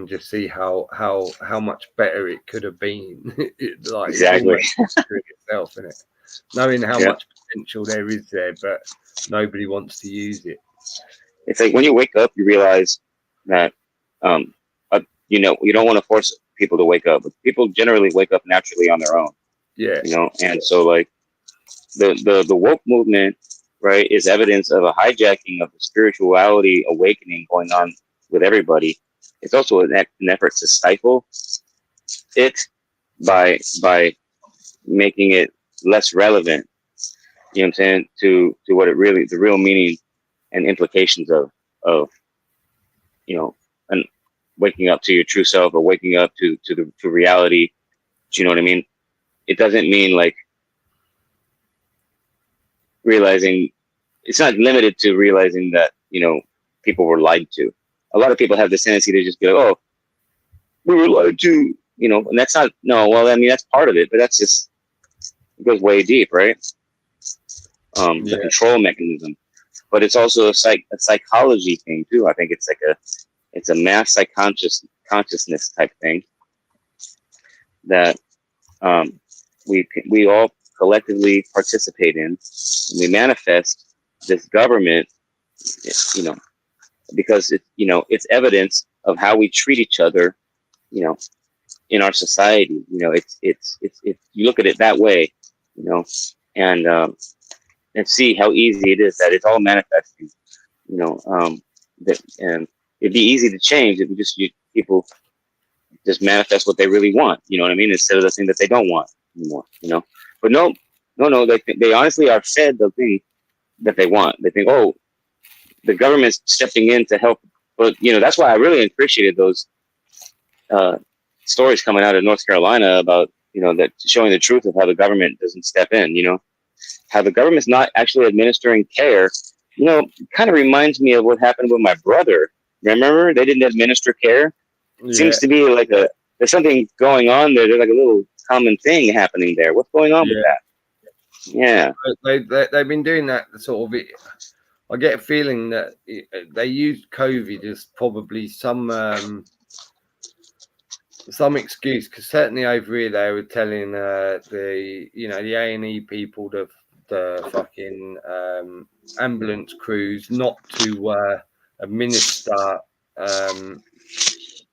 just see how much better it could have been. Like exactly itself, in it, knowing how much potential there is there, but nobody wants to use it. It's like when you wake up, you realize that you know, you don't want to force people to wake up, but people generally wake up naturally on their own. Yeah, you know, and so like the woke movement, right, is evidence of a hijacking of the spirituality awakening going on with everybody. It's also an effort to stifle it by making it less relevant. You know what I'm saying? To what it really, the real meaning and implications of you know, and waking up to your true self, or waking up to reality. Do you know what I mean? It doesn't mean like realizing, it's not limited to realizing that, you know, people were lied to. A lot of people have this tendency to just be like, oh, we were lied to, you know, and that's not, no, well, I mean, that's part of it, but that's just, it goes way deep, right? The control mechanism, but it's also a psychology thing too. I think it's like it's a mass consciousness type thing that we all collectively participate in, and we manifest this government, you know, because it, you know, it's evidence of how we treat each other, you know, in our society. You know, it's you look at it that way, you know, and see how easy it is that it's all manifesting, you know, that, and it'd be easy to change if people just manifest what they really want, you know what I mean, instead of the thing that they don't want anymore, you know. But no, they honestly are fed the thing that they want. They think, oh, the government's stepping in to help. But you know, that's why I really appreciated those stories coming out of North Carolina about, you know, that showing the truth of how the government doesn't step in, you know, how the government's not actually administering care. You know, kind of reminds me of what happened with my brother. Remember, they didn't administer care. It seems to be like there's something going on there. There's like a little common thing happening there. What's going on with that? Yeah, they've been doing that sort of. I get a feeling that they used COVID as probably some excuse, because certainly over here they were telling the A&E people, the fucking ambulance crews, not to administer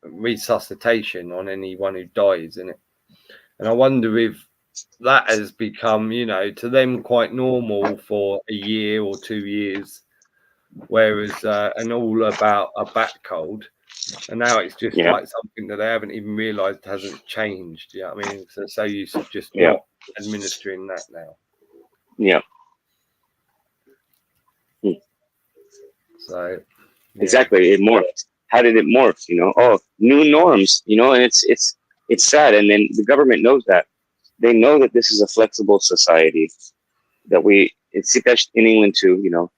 resuscitation on anyone who dies in it. And I wonder if that has become, you know, to them quite normal for a year or 2 years, whereas and all about a back cold, and now it's just like something that they haven't even realized hasn't changed. Yeah, you know I mean, so used to just not administering that now. So exactly, it morphed. How did it morph? You know, oh, new norms. You know, and it's sad, and then the government knows that. They know that this is a flexible society, that it's in England too, you know,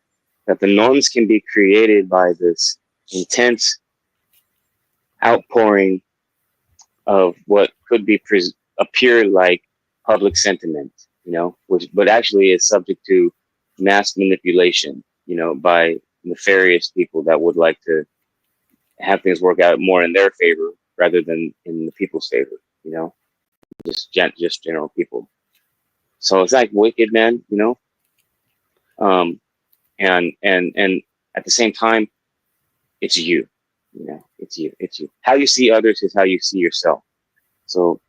that the norms can be created by this intense outpouring of what could appear like public sentiment, you know, but actually is subject to mass manipulation, you know, by nefarious people that would like to have things work out more in their favor rather than in the people's favor, you know, just general people. So it's like wicked, man, you know. And at the same time, it's you, you know, it's you. How you see others is how you see yourself. So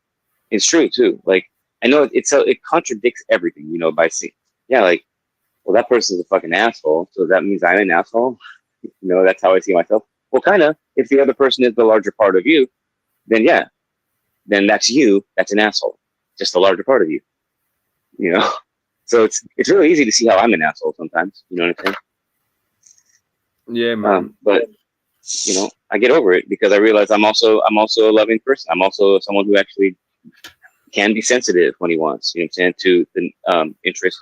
it's true too. Like, I know it contradicts everything, you know, by saying, like, well, that person's a fucking asshole, so that means I'm an asshole. You know, that's how I see myself. Well, kind of. If the other person is the larger part of you, then then that's you. That's an asshole. Just the larger part of you. You know. So it's really easy to see how I'm an asshole sometimes. You know what I'm saying? Yeah, man. But you know, I get over it because I realize I'm also a loving person. I'm also someone who actually can be sensitive when he wants. You know what I'm saying, to the interest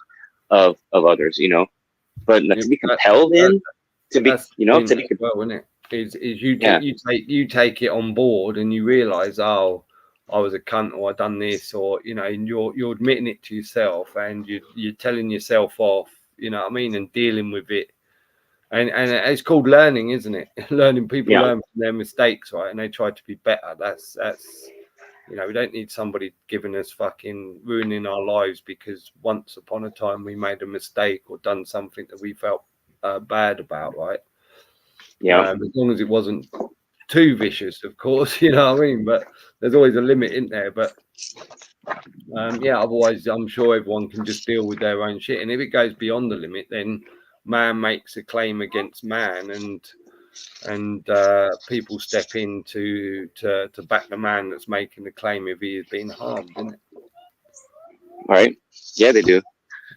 of others. You know, but to be compelled to be well, isn't it? Is you take it on board and you realize, oh, I was a cunt, or I done this, or, you know, and you're admitting it to yourself, and you're telling yourself off you know what I mean, and dealing with it. And it's called learning, isn't it? Learning. People learn from their mistakes, right? And they try to be better. That's you know, we don't need somebody giving us fucking ruining our lives because once upon a time we made a mistake or done something that we felt bad about, right? Yeah. As long as it wasn't too vicious, of course, you know what I mean? But there's always a limit in there. But yeah, otherwise I'm sure everyone can just deal with their own shit. And if it goes beyond the limit, then man makes a claim against man, and people step in to back the man that's making the claim if he is being harmed, isn't it? Right. Yeah, they do.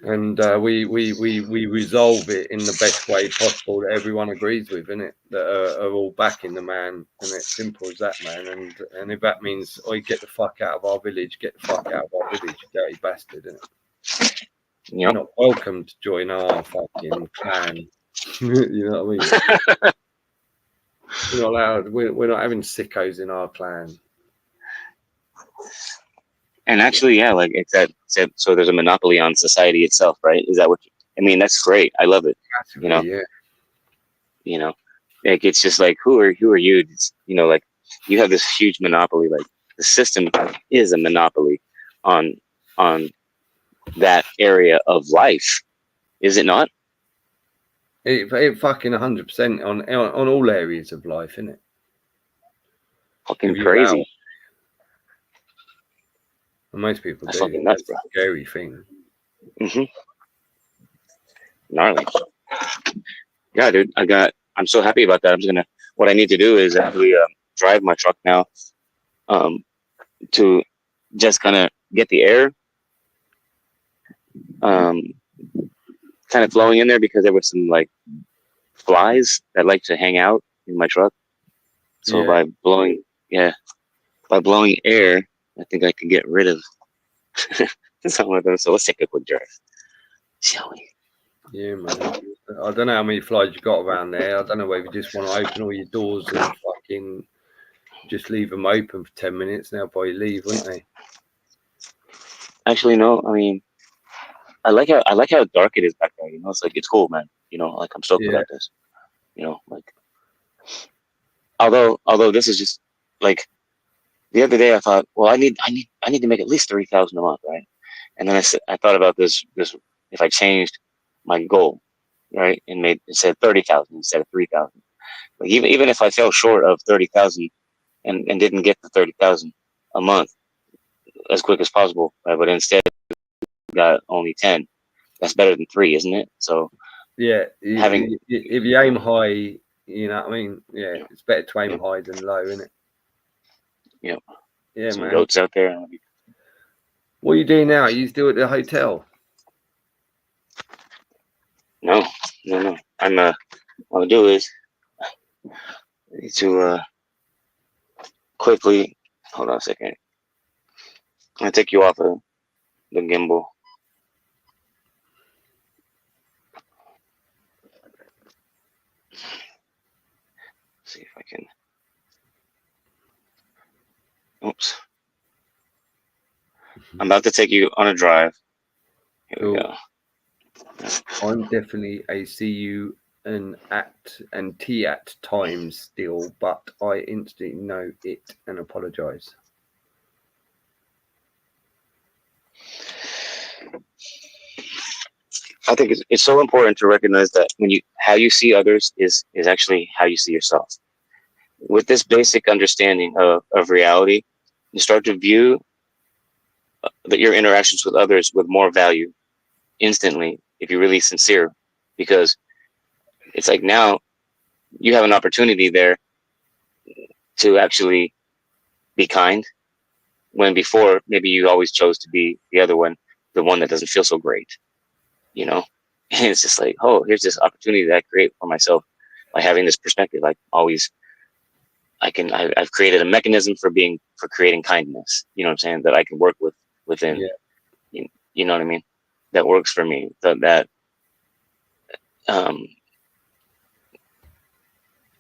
And we resolve it in the best way possible that everyone agrees with, isn't it? That are all backing the man, and it's simple as that, man. And if that means, oh, get the fuck out of our village, get the fuck out of our village, you dirty bastard, isn't it? You're not welcome to join our fucking clan. You know what I mean? We're not allowed. We're not having sickos in our clan. And actually, yeah, like it's that. So there's a monopoly on society itself, right? Is that what? I mean, that's great. I love it. You know, yeah. You know, like it's just like who are you? It's, you know, like you have this huge monopoly. Like the system is a monopoly on that area of life, is it not? It fucking 100% on all areas of life, isn't it? Fucking crazy. And most people That's do. fucking nuts, bro. That's a scary thing. Gnarly. Yeah, dude. I'm so happy about that. What I need to do is actually drive my truck now, to just kind of get the air, kind of flowing in there because there were some like flies that like to hang out in my truck. So by blowing air, I think I can get rid of some of them. So let's take a quick drive, shall we? Yeah, man. I don't know how many flies you got around there. I don't know whether you just want to open all your doors and fucking just leave them open for 10 minutes. They'll probably leave, wouldn't they? Actually, no. I mean, I like how dark it is back there. You know, it's like it's cool, man. You know, like I'm stoked about this. You know, like although this is just like the other day I thought, well, I need to make at least 3,000 a month, right? And then I thought about this if I changed my goal, right, and it said 30,000 instead of 3,000. Like even if I fell short of 30,000 and didn't get the 30,000 a month as quick as possible, right, but instead got only 10, that's better than 3, isn't it? So yeah, if you aim high, you know what I mean? Yeah, it's better to aim high than low, isn't it? Yeah. Yeah, some man. goats out there. What are you doing now? Are you still at the hotel? No. I'm what I'll do is I need to quickly hold on a second. I'm gonna take you off of the gimbal. See if I can. Oops. I'm about to take you on a drive. Here we go. I'm definitely a CU and T at times still, but I instantly know it and apologize. I think it's so important to recognize that how you see others is actually how you see yourself. With this basic understanding of reality, you start to view your interactions with others with more value instantly if you're really sincere, because it's like now you have an opportunity there to actually be kind, when before maybe you always chose to be the other one, the one that doesn't feel so great, you know. And it's just like, oh, here's this opportunity that I create for myself by having this perspective. I've created a mechanism for creating kindness, you know what I'm saying, that I can work within. You know what I mean? That works for me.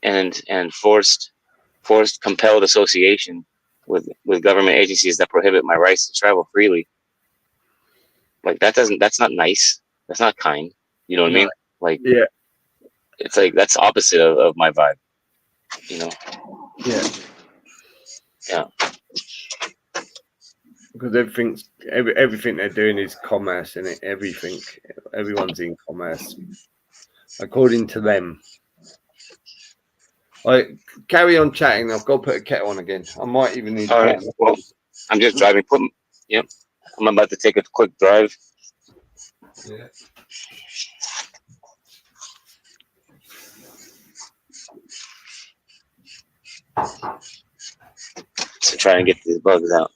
And forced compelled association with government agencies that prohibit my rights to travel freely. Like that's not nice. That's not kind. You know what I mean? Like, yeah, it's like that's opposite of my vibe. You know? yeah. Yeah. Because everything they're doing is commerce, and everyone's in commerce, according to them. Like, carry on chatting. I've got to put a kettle on again. I might even need. All right. Well, I'm just driving. Yep. I'm about to take a quick drive. Yeah. To try and get these bugs out.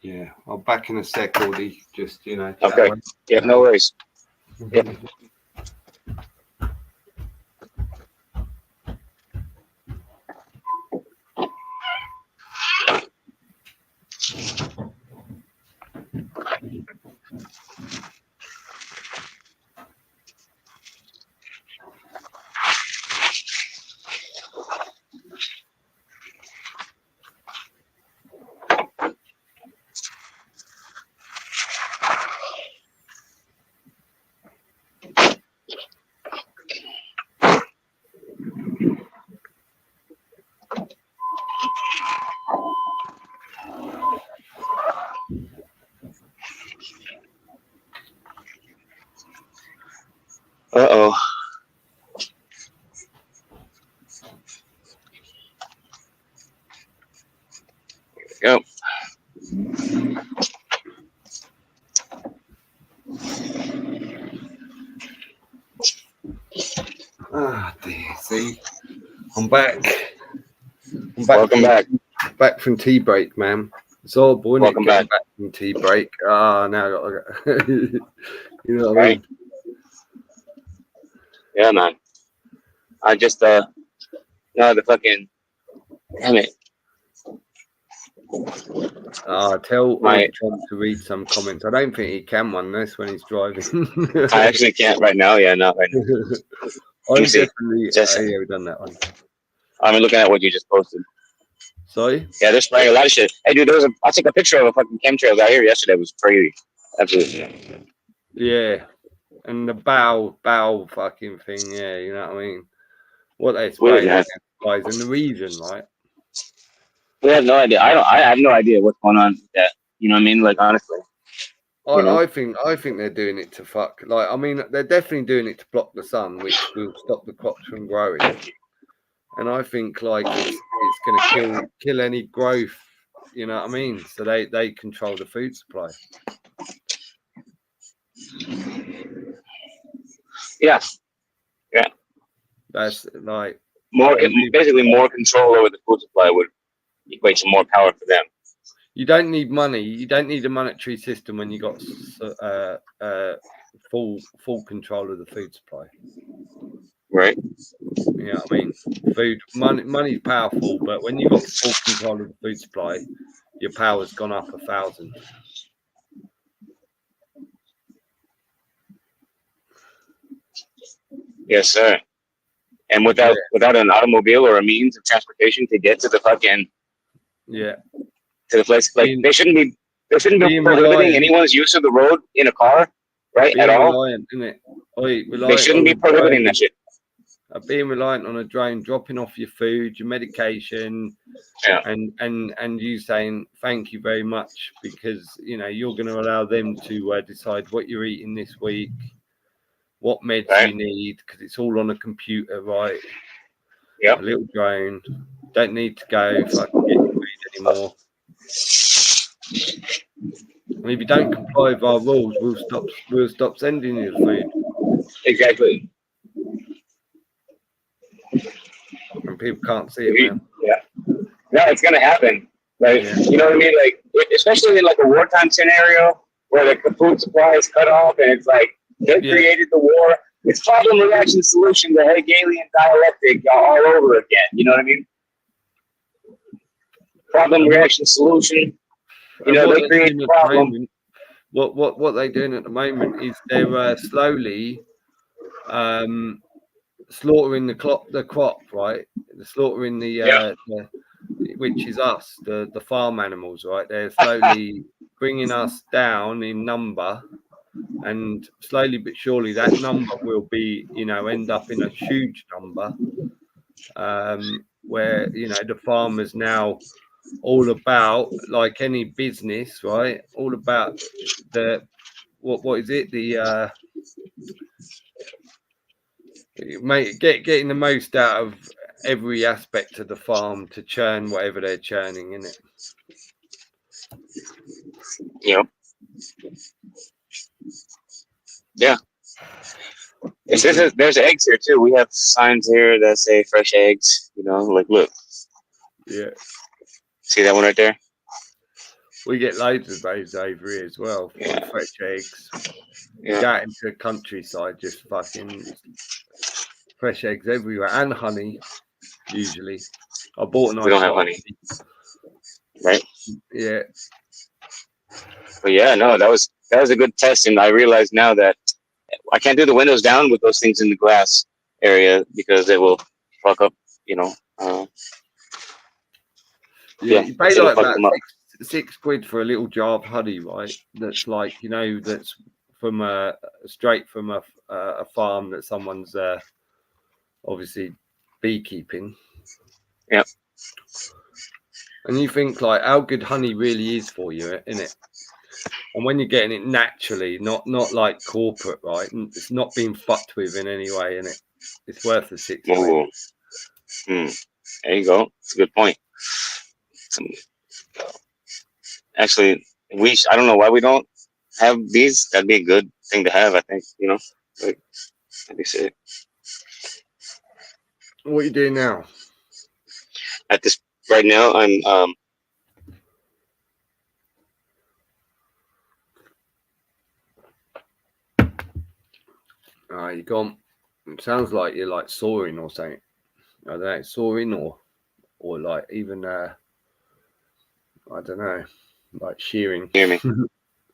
Yeah, I'll back in a sec, Aldi. Just Okay. Yeah, no worries. Yep. Uh-oh. Yep. Ah, dear. See, I'm back. Welcome back. Back from tea break, man. It's horrible, isn't Welcome it? Getting back. back from tea break. Ah, now I got. You know what I Right? mean? Yeah, man. I just no, the fucking damn it. Tell My Trump to read some comments. I don't think he can one this when he's driving. I actually can't right now. Yeah, not right now. I'm see. definitely. Just Yeah, we've done that one. I'm looking at what you just posted. Sorry? Yeah, they're spraying a lot of shit. Hey, dude, I took a picture of a fucking chemtrails out here yesterday. It was crazy. Absolutely. Yeah. And the bow fucking thing, yeah, you know what I mean? What they Weird, spraying man. guys in the region, right? We have no idea. I have no idea what's going on with that. You know what I mean? Like, honestly. I think they're doing it to fuck. Like, I mean, they're definitely doing it to block the sun, which will stop the crops from growing. And I think like it's going to kill any growth. You know what I mean? So they control the food supply. Yeah. Yeah. That's like basically more control over the food supply would equate to more power for them. You don't need money. You don't need a monetary system when you got full control of the food supply. Right. You know what I mean? Money's powerful, but when you got full control of the food supply, your power's gone up 1,000. Yes, sir. And without an automobile or a means of transportation to get to the fucking to the place, like they shouldn't be prohibiting reliant, anyone's use of the road in a car, right? At all. Reliant, isn't it? They shouldn't be prohibiting that shit. Being reliant on a drone, dropping off your food, your medication, and you saying thank you very much because you're going to allow them to decide what you're eating this week, what meds you need, because it's all on a computer, right? Yeah. A little drone. Don't need to go fucking get your food anymore. And if you don't comply with our rules, we'll stop sending you the food. Exactly. And people can't see it, man. Yeah. No, it's gonna happen. Like you know what I mean? Like especially in like a wartime scenario where the food supply is cut off and it's like they created the war. It's problem, reaction, solution, the Hegelian dialectic all over again. You know what I mean? Problem, reaction, solution. They create the problem. What they're doing at the moment is they're slowly slaughtering the crop, right? They're slaughtering the which is us, the farm animals, right? They're slowly bringing us down in number, and slowly but surely that number will be, end up in a huge number, where the farmers now all about, like any business, right? All about the what is it? The getting the most out of every aspect of the farm to churn whatever they're churning, in it. Yep. Yeah. There's eggs here too. We have signs here that say fresh eggs. Like look. Yeah. See that one right there? We get loads of those over here as well. Fresh eggs. Yeah. Go into the countryside, just fucking fresh eggs everywhere, and honey. Usually, I bought a nice. We don't have honey. Right. Yeah. But yeah, no, that was a good test, and I realize now that I can't do the windows down with those things in the glass area because it will fuck up. You pay like about £6 for a little jar of honey, right? That's like that's from straight from a farm that someone's obviously beekeeping. Yeah. And you think like how good honey really is for you, innit? And when you're getting it naturally, not like corporate, right? It's not being fucked with in any way, innit? It's worth the £6. There you go. That's a good point. Actually, I don't know why we don't have these. That'd be a good thing to have, I think. Like, let me see. What are you doing now? Right now, I'm you gone. It sounds like you're like sawing or something. I don't know, sawing or like even I don't know, like shearing. Hear me?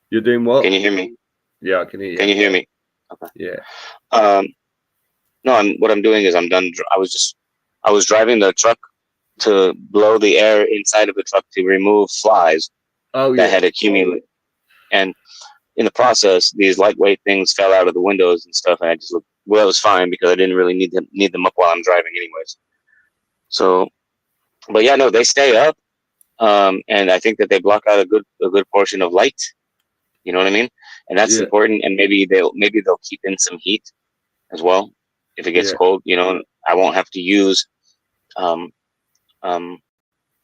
You're doing what? Can you hear me? Yeah, I can hear you. Can you hear me? Okay. Yeah. No, what I'm doing is I'm done. I was driving the truck to blow the air inside of the truck to remove flies that had accumulated, and in the process, these lightweight things fell out of the windows and stuff, and I just looked. Well, it was fine because I didn't really need them up while I'm driving, anyways. So, but yeah, no, they stay up, and I think that they block out a good portion of light. You know what I mean? And that's important. And maybe they'll keep in some heat as well if it gets cold. I won't have to use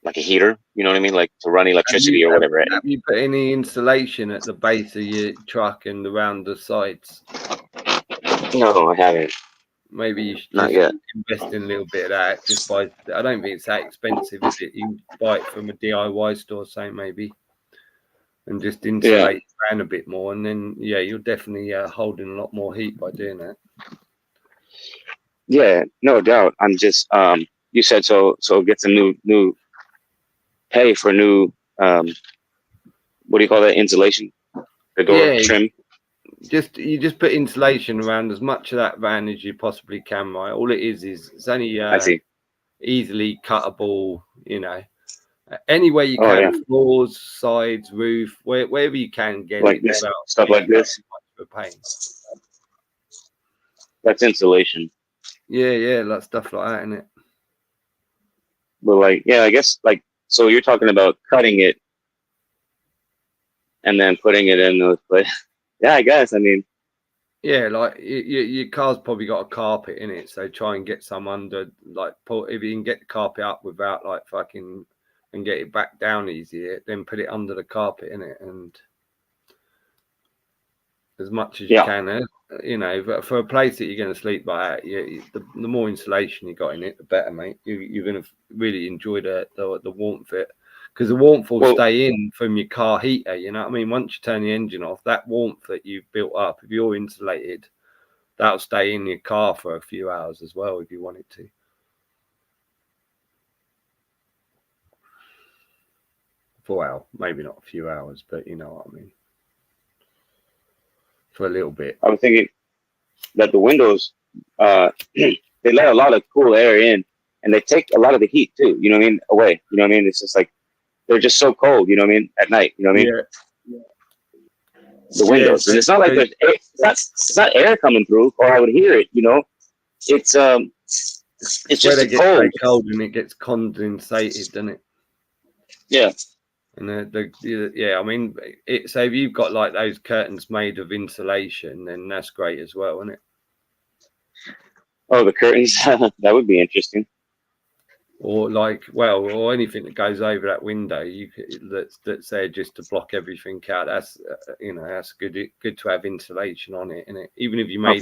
like a heater, you know what I mean, like to run electricity or whatever. Have you put any insulation at the base of your truck and around the sides? No, I haven't. Maybe you should Not just yet. invest in a little bit of that. Just buy. I don't think it's that expensive, is it? You can buy it from a DIY store, say maybe, and just insulate the van a bit more, and then you're definitely holding a lot more heat by doing that. Yeah, no doubt. I'm just you said so get some new pay for new what do you call that, insulation? The door trim. You just put insulation around as much of that van as you possibly can, right? All it is it's only I see. Easily cuttable, anywhere you can, floors, sides, roof, wherever you can get like it this, stuff like this. That's insulation. Yeah, like stuff like that, isn't it? But like, I guess like, so you're talking about cutting it and then putting it in those places. Yeah, I guess. I mean, yeah, like your car's probably got a carpet in it, so try and get some under, like, if you can get the carpet up without like fucking, and get it back down easier, then put it under the carpet in it, and as much as you can, but for a place that you're going to sleep like that, the more insulation you got in it, the better, mate. You're going to really enjoy the warmth of it, because the warmth will stay in from your car heater. You know what I mean? Once you turn the engine off, that warmth that you've built up, if you're insulated, that'll stay in your car for a few hours as well if you want it to. Well, maybe not a few hours, but you know what I mean. For a little bit. I was thinking that the windows, they let a lot of cool air in, and they take a lot of the heat too. You know what I mean? Away. You know what I mean? It's just like they're just so cold. You know what I mean? At night. You know what I mean? Yeah. The windows, and it's not like there's air, it's not air coming through, or I would hear it. You know, it's just it gets cold. Cold and it gets condensated, doesn't it? Yeah. And I mean, so if you've got like those curtains made of insulation, then that's great as well, isn't it? Oh, the curtains. That would be interesting. Or like, or anything that goes over that window, that's there just to block everything out. That's that's good to have insulation on it, isn't it? Even if you made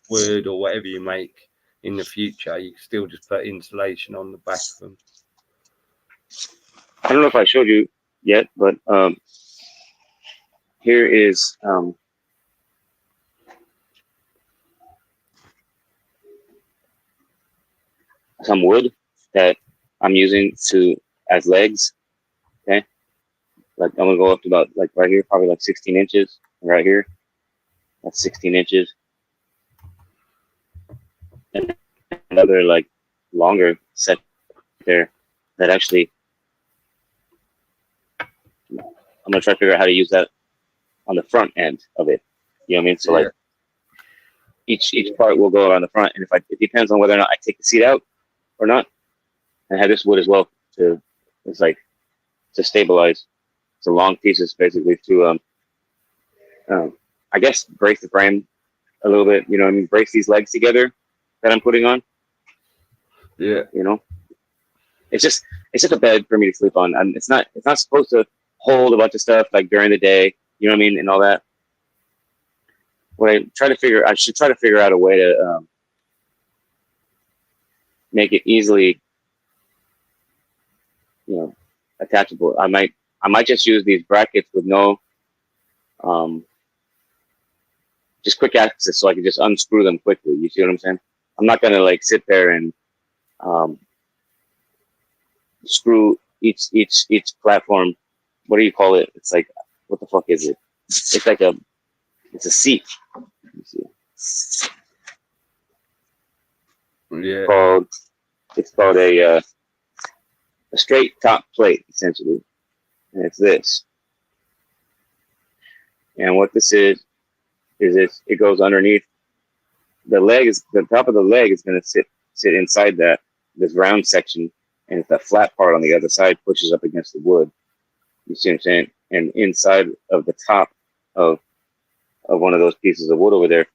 wood or whatever you make in the future, you can still just put insulation on the back of them. I don't know if I showed you yet, but here is some wood that I'm using as legs. Okay, like I'm gonna go up to about like right here, probably like 16 inches. Right here, that's 16 inches. And another like longer set there that actually I'm gonna try to figure out how to use that on the front end of it. You know what I mean? So like each part will go around the front, and it depends on whether or not I take the seat out or not. I have this wood as well to stabilize. It's a long pieces basically to I guess brace the frame a little bit. You know what I mean? Brace these legs together that I'm putting on. Yeah. You know, it's just a bed for me to sleep on, and it's not supposed to hold a bunch of stuff like during the day. You know what I mean? And all that. I should try to figure out a way to make it easily, attachable. I might just use these brackets with no, just quick access, so I can just unscrew them quickly. You see what I'm saying? I'm not gonna like sit there and screw each platform. What do you call it? It's like, what the fuck is it? It's like it's a seat. Let me see. Yeah. It's called a straight top plate, essentially, and it's this. And what this is it goes underneath the leg. The top of the leg is going to sit inside this round section, and the flat part on the other side pushes up against the wood. You see what I'm saying? And inside of the top of one of those pieces of wood over there,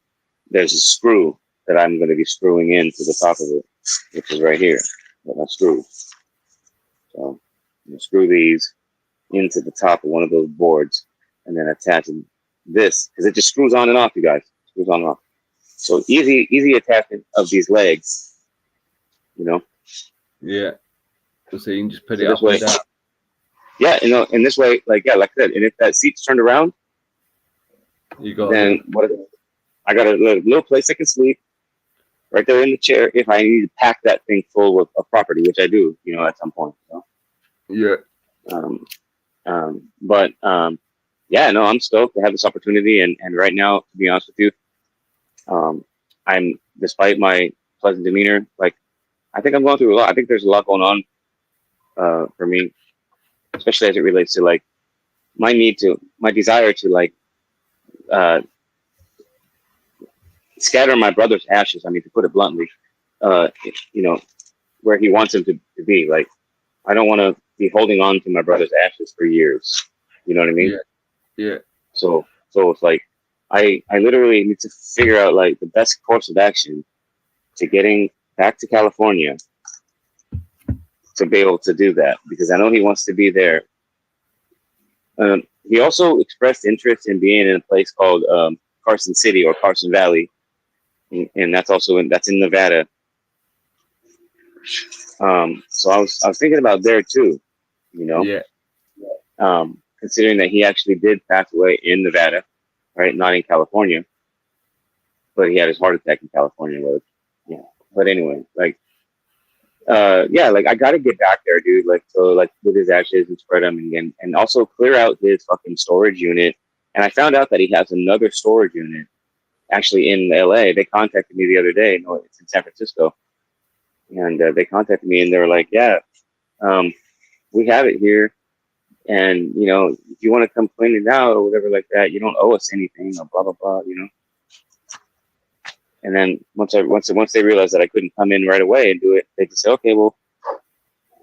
there's a screw that I'm going to be screwing into the top of it, which is right here. but not screwed. So you screw these into the top of one of those boards, and then attaching this because it just screws on and off. You guys, screws on and off. So easy attachment of these legs. You know. Yeah. So you can just put So it this up way, and down. yeah, in this way, like I said, and if that seat's turned around, You got then what? I got a little place I can sleep right there in the chair if I need to pack that thing full of property, which I do, at some point. yeah. But yeah, no, I'm stoked to have this opportunity, and right now, to be honest with you, I'm despite my pleasant demeanor, like I think I'm going through a lot. I think there's a lot going on for me, especially as it relates to like my desire to like scatter my brother's ashes. I mean, to put it bluntly, where he wants him to be. Like, I don't want to be holding on to my brother's ashes for years. You know what I mean? Yeah. So it's like I literally need to figure out like the best course of action to getting back to California to be able to do that, because I know he wants to be there. He also expressed interest in being in a place called Carson City or Carson Valley, and that's in Nevada. So I was thinking about there too, Yeah. Considering that he actually did pass away in Nevada, right? Not in California, but he had his heart attack in California. But anyway, like, like I got to get back there, dude. Like, so like with his ashes and spread them and also clear out his fucking storage unit. And I found out that he has another storage unit actually in LA. They contacted me the other day. No, it's in San Francisco. And they contacted me and they were like, yeah, we have it here. And, if you want to come clean it out or whatever like that, you don't owe us anything or blah, blah, blah, And then once they realized that I couldn't come in right away and do it, they just say, okay, well,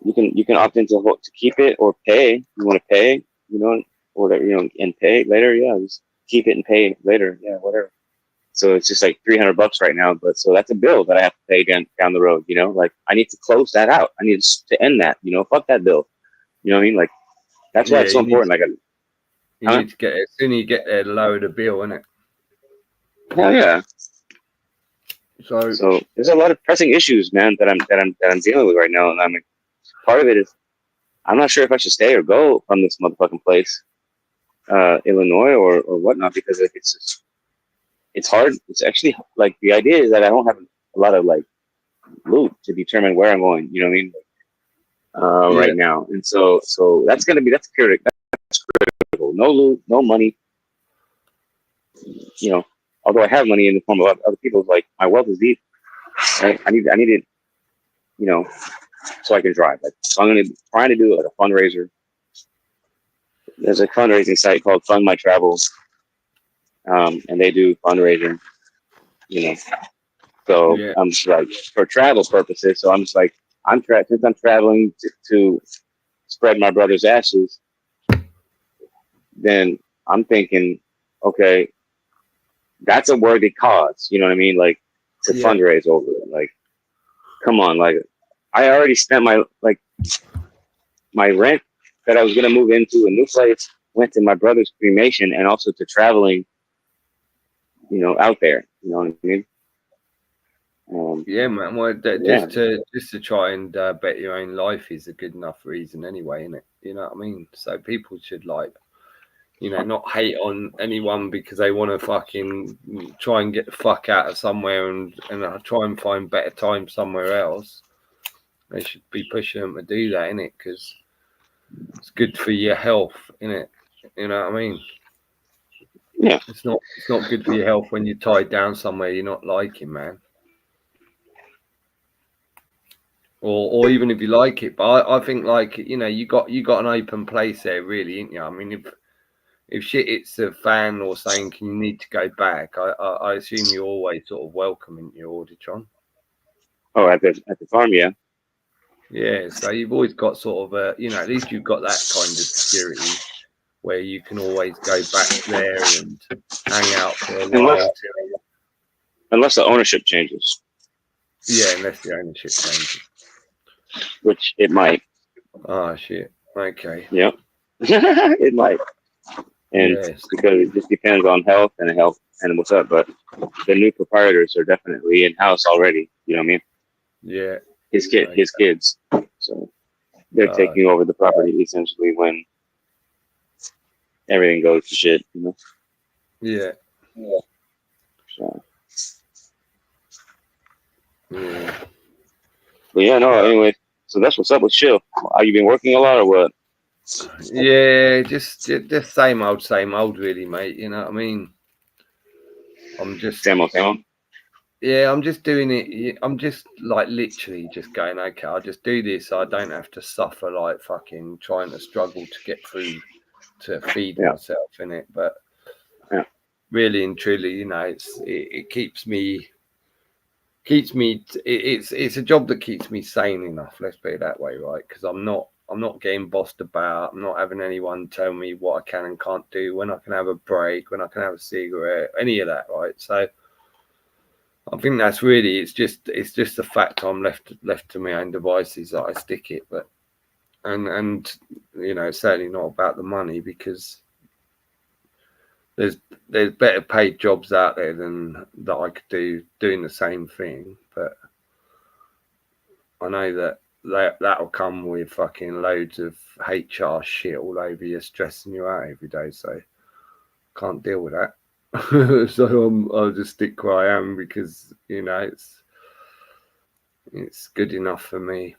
you can opt into to keep it or pay. You want to pay, or whatever, and pay later. Yeah, just keep it and pay later. Yeah, whatever. So it's just like $300 right now, but so that's a bill that I have to pay down the road. Like I need to close that out. I need to end that. Fuck that bill. You know what I mean? Like that's why it's so important. You need to get it. As soon as you get there, lower the bill, innit? Hell yeah. So there's a lot of pressing issues, man, that I'm dealing with right now, and I'm like, part of it is I'm not sure if I should stay or go from this motherfucking place, Illinois or whatnot, because like it's hard. It's actually like the idea is that I don't have a lot of like loot to determine where I'm going. You know what I mean? Right now, and so that's critical. No loot, no money. Although I have money in the form of other people's, like my wealth is deep. Right? I need it, so I can drive. Like, so I'm trying to do like a fundraiser. There's a fundraising site called Fund My Travels, and they do fundraising. So I'm just like for travel purposes. So I'm just like since I'm traveling to spread my brother's ashes, then I'm thinking, okay, that's a worthy cause. You know what I mean? Like to fundraise over it. Like, come on, like I already spent my rent that I was gonna move into a new place, went to my brother's cremation, and also to traveling, out there. You know what I mean? Yeah, man. Well, just to try and bet your own life is a good enough reason, anyway, isn't it? You know what I mean? So people should not hate on anyone because they want to fucking try and get the fuck out of somewhere and try and find better time somewhere else. They should be pushing them to do that, innit? Because it's good for your health, innit? You know what I mean? Yeah. It's not good for your health when you're tied down somewhere you're not liking, man. Or even if you like it, but I think like you got an open place there, really, ain't you? I mean, if shit hits a fan or saying can you need to go back, I assume you're always sort of welcoming your Auditron. Oh, at the farm, yeah. Yeah, so you've always got sort of at least you've got that kind of security where you can always go back there and hang out for a while. Unless the ownership changes. Yeah, unless the ownership changes. which it might. Oh shit. Okay. Yep. It might. And Yes. because it just depends on health and what's up. But the new proprietors are definitely in house already. You know what I mean? Yeah. His kids. So they're Uh, taking over the property essentially when everything goes to shit. You know? yeah. So, Yeah. but yeah, no. Anyway, so that's what's up with Chill. Have you been working a lot or what? Yeah, just same old, really, mate. You know what I mean? I'm just Same old. Yeah, I'm just doing it. I'm just like literally just going, okay, I'll just do this so I don't have to suffer like fucking trying to struggle to get through to feed Yeah. myself in it. But Yeah. really and truly, you know, it keeps me it's a job that keeps me sane enough. Let's put it that way, right? Because I'm not getting bossed about. I'm not having anyone tell me what I can and can't do, when I can have a break, when I can have a cigarette, any of that, right? So I think that's really it's just the fact I'm left to my own devices that I stick it. But and you know, it's certainly not about the money, because there's better paid jobs out there than that I could do doing the same thing. But I know that'll come with fucking loads of HR shit all over you, stressing you out every day. So can't deal with that. So I'll just stick where I am, because you know it's good enough for me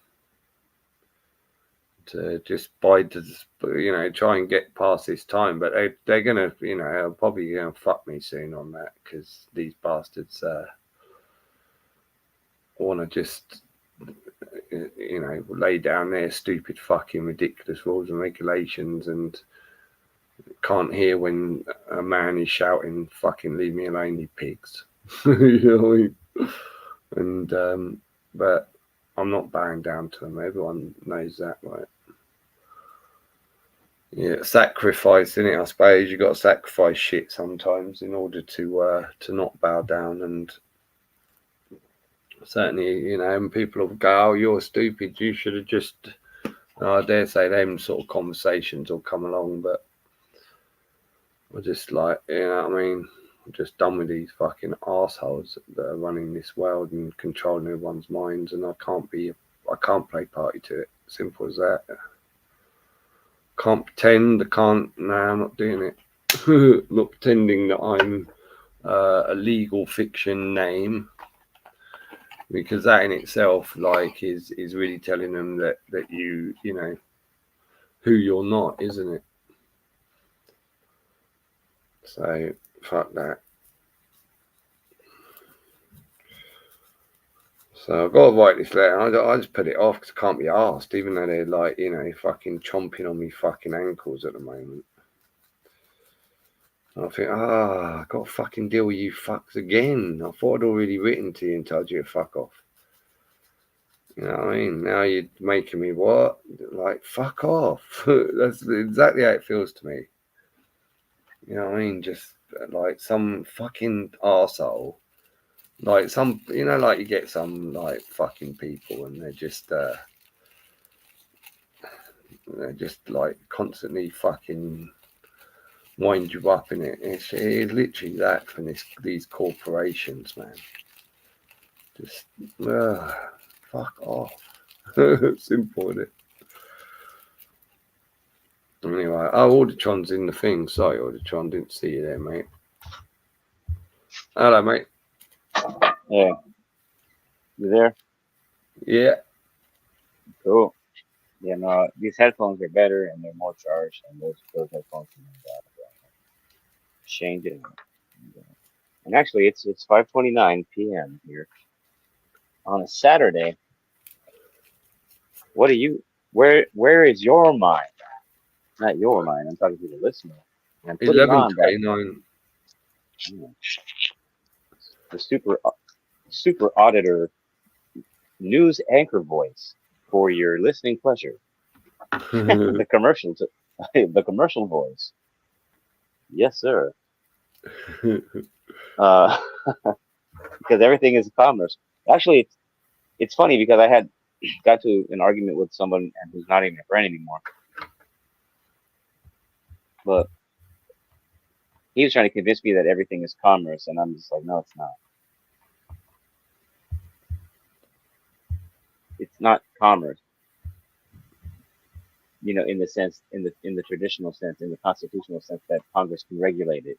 to just bide to, you know, try and get past this time. But they're gonna, you know, probably gonna fuck me soon on that, because these bastards want to just, you know, lay down their stupid fucking ridiculous rules and regulations, and can't hear when a man is shouting, "Fucking leave me alone, you pigs!" You know what I mean? And but I'm not bowing down to them. Everyone knows that, right? Yeah, sacrifice in it. I suppose you got to sacrifice shit sometimes in order to not bow down. And certainly, you know, and people will go, "Oh, you're stupid. You should have just." I dare say them sort of conversations will come along, but we're just like, you know what I mean? I'm just done with these fucking assholes that are running this world and controlling everyone's minds, and I can't play party to it. Simple as that. Can't pretend. No, I'm not doing it. Not pretending that I'm a legal fiction name, because that in itself, like, is really telling them that you know who you're not, isn't it? So fuck that. So I've got to write this letter. I just put it off because I can't be asked, even though they're like, you know, fucking chomping on me fucking ankles at the moment. I think, I've got to fucking deal with you fucks again. I thought I'd already written to you and told you to fuck off. You know what I mean? Now you're making me what? Like, fuck off. That's exactly how it feels to me. You know what I mean? Just like some fucking arsehole. Like some, you know, like you get some like fucking people and they're just like constantly fucking wind you up in it. It is literally that from these corporations, man. Just fuck off. Simple, isn't it? Anyway, Audiotron's in the thing. Sorry, Audiotron, didn't see you there, mate. Hello, mate. Yeah. You there? Yeah. Cool. Yeah, no, these headphones are better and they're more charged, and those headphones are changing. And actually, it's 5:29 p.m. here on a Saturday. What are you? Where is your mind? Not your mind. I'm talking to the listener. I'm putting on that 11:29. the super auditor news anchor voice for your listening pleasure. The commercials, the commercial voice. Yes, sir. Because everything is commerce. Actually, it's funny because I had got to an argument with someone and who's not even a friend anymore. But he was trying to convince me that everything is commerce, and I'm just like, no, it's not. It's not commerce. You know, in the sense, in the traditional sense, in the constitutional sense, that Congress can regulate it.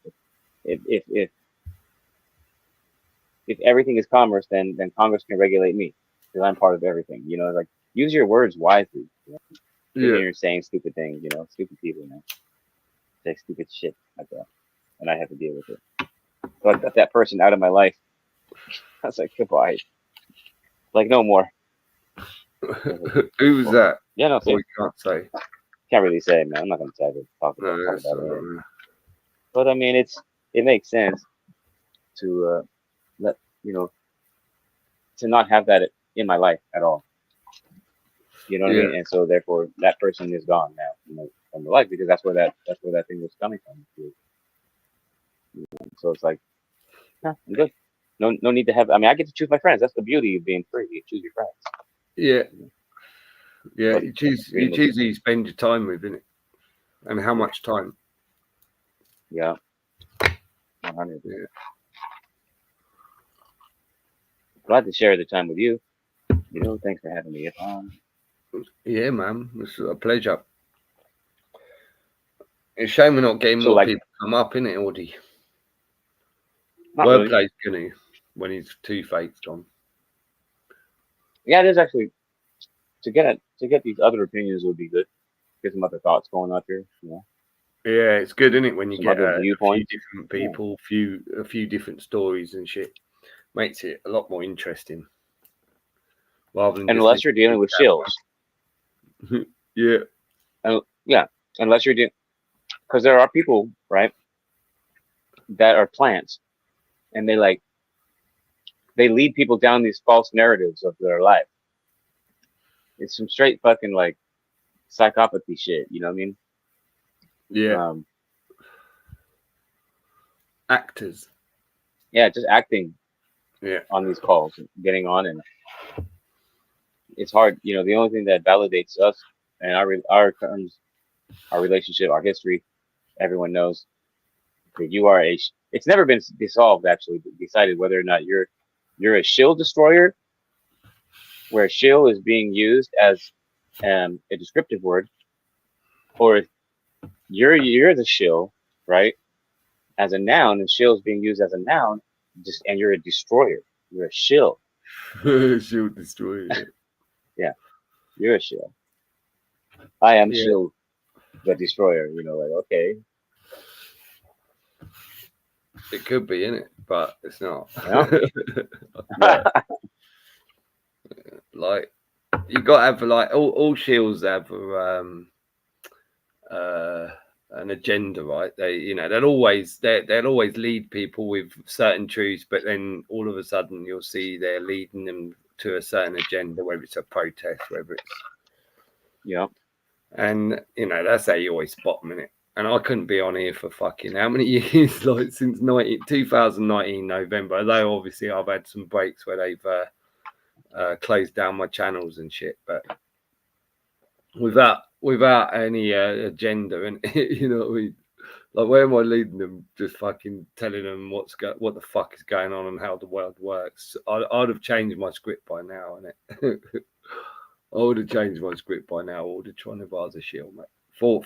If everything is commerce, then Congress can regulate me because I'm part of everything. You know, like use your words wisely. You know? Yeah. You're saying stupid things. You know, stupid people, man, say stupid shit like that, and I have to deal with it. So I got that person out of my life. I was like, goodbye. Like no more. Who was that? Yeah, no, We can't say. Can't really say, man. I'm not gonna talk about it. But I mean, it makes sense to let to not have that in my life at all. You know what I mean? And so therefore, that person is gone now, from the life because that's where that thing was coming from. So it's like, I'm good. No need to have. I mean, I get to choose my friends. That's the beauty of being free. You choose your friends. Yeah. Yeah, you choose who you spend your time with, innit? And how much time. Yeah. 100. Yeah. Glad to share the time with you. Thanks for having me on. Yeah, man. It's a pleasure. It's a shame we're not getting more people come up, innit, Audie? Wordplay's gonna when he's two-faced on. Yeah, it is actually to get these other opinions would be good. Get some other thoughts going out here, Yeah, it's good, isn't it, when you get a few different people, a few different stories and shit. Makes it a lot more interesting. Rather than unless you're dealing with shills. Yeah. Unless you're dealing, because there are people, right, that are plants, and they lead people down these false narratives of their life. It's some straight fucking psychopathy shit. You know what I mean? Yeah. Actors. Yeah, just acting. Yeah. On these calls, getting on, and it's hard. The only thing that validates us and our terms, our relationship, our history, everyone knows that you are it's never been dissolved, actually, decided whether or not you're a shill destroyer, where shill is being used as a descriptive word, or you're the shill, right, as a noun, and shill is being used as a noun, and you're a destroyer. You're a shill. Shill destroyer. Yeah, you're a shill. I am shill, the destroyer. Okay. It could be, innit? But it's not. Yeah. Like you got to have all shills have an agenda, right? They'll always lead people with certain truths, but then all of a sudden you'll see they're leading them to a certain agenda, whether it's a protest, whether it's and that's how you always spot them, innit? And I couldn't be on here for fucking how many years? Since 2019 November. Although obviously I've had some breaks where they've closed down my channels and shit, but without any agenda, and what I mean? Like, where am I leading them? Just fucking telling them what the fuck is going on and how the world works. I'd have changed my script by now, innit? I would have changed my script by now. I would have tried to bars a shield, mate. For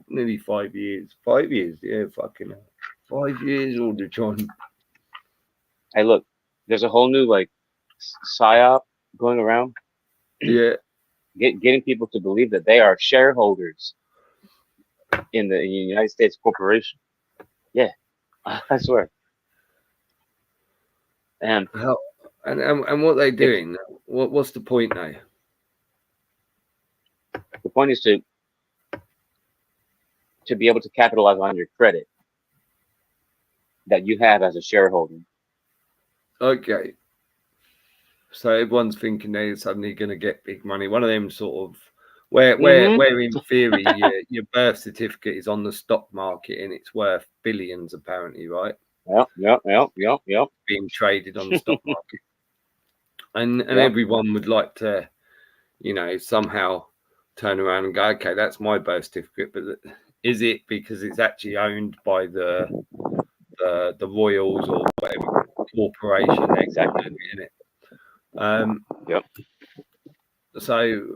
nearly 5 years. 5 years, yeah, fucking hell. 5 years all the time. Hey, look, there's a whole new psyop going around. Yeah. Getting people to believe that they are shareholders in the United States corporation. Yeah, I swear. And what they doing? What's the point now? The point is to be able to capitalize on your credit that you have as a shareholder. Okay. So everyone's thinking they're suddenly going to get big money. One of them sort of where in theory your birth certificate is on the stock market and it's worth billions apparently, right? Yep. Being traded on the stock market. And everyone would like to somehow turn around and go, okay, that's my birth certificate, but is it because it's actually owned by the royals or whatever corporation Exactly. in it? Yep. So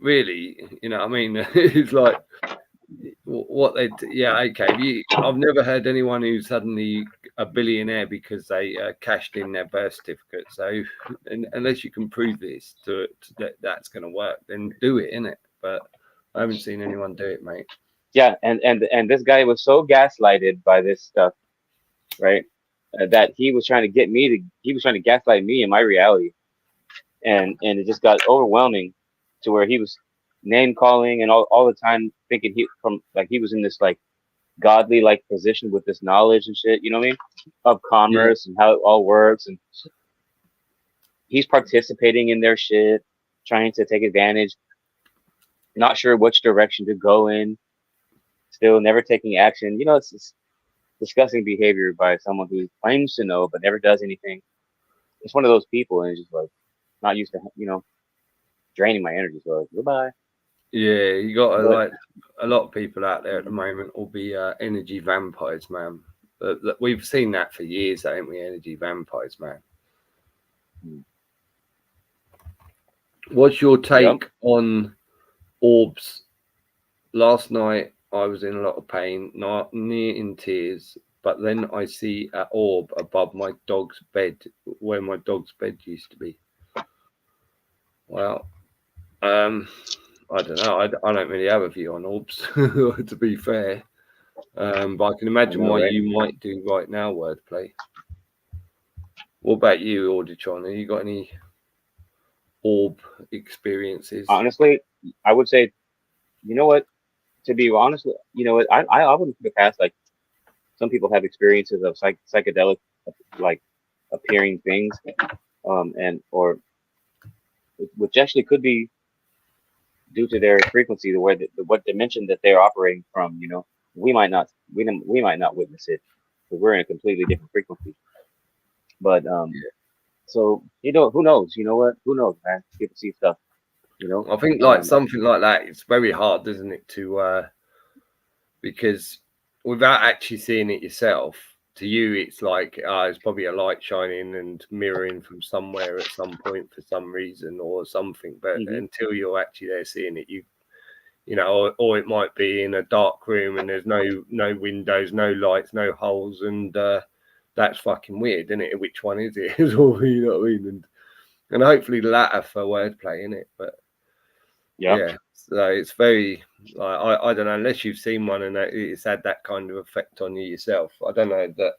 really, it's like what they okay. I've never heard anyone who's suddenly a billionaire because they cashed in their birth certificate. So unless you can prove this that's going to work, then do it, innit? But I haven't seen anyone do it, mate. Yeah, and this guy was so gaslighted by this stuff, right? That he was trying to gaslight me in my reality, and it just got overwhelming to where he was name calling and all the time thinking he was in this like godly like position with this knowledge and shit, you know what I mean? Of commerce and how it all works, and he's participating in their shit, trying to take advantage, not sure which direction to go in, still never taking action. It's disgusting behavior by someone who claims to know but never does anything. It's one of those people, and it's just like not used to, draining my energy. So like, goodbye. Yeah, you got But a lot of people out there at the moment will be energy vampires, man. We've seen that for years, haven't we? Energy vampires, man. What's your take on orbs? Last night I was in a lot of pain, not near in tears, but then I see an orb above my dog's bed, where my dog's bed used to be. Well, I don't know. I don't really have a view on orbs, to be fair. But I can imagine what right? you might do right now, wordplay. What about you, Auditron? Have you got any orb experiences? Honestly, I would say, you know what? To be honest, you know what? I wouldn't put it past like some people have experiences of psychedelic like appearing things, and or which actually could be due to their frequency, the way that what dimension that they're operating from. We might not witness it because we're in a completely different frequency. But so who knows? You know what? Who knows, man? People see stuff. I think like something like that, it's very hard, isn't it, to because without actually seeing it yourself, to you it's like it's probably a light shining and mirroring from somewhere at some point for some reason or something. But until you're actually there seeing it, or it might be in a dark room and there's no windows, no lights, no holes, and that's fucking weird, isn't it? Which one is it? You know what I mean? And hopefully the latter for wordplay, innit? But yeah, so it's very I don't know, unless you've seen one and it's had that kind of effect on you yourself. I don't know that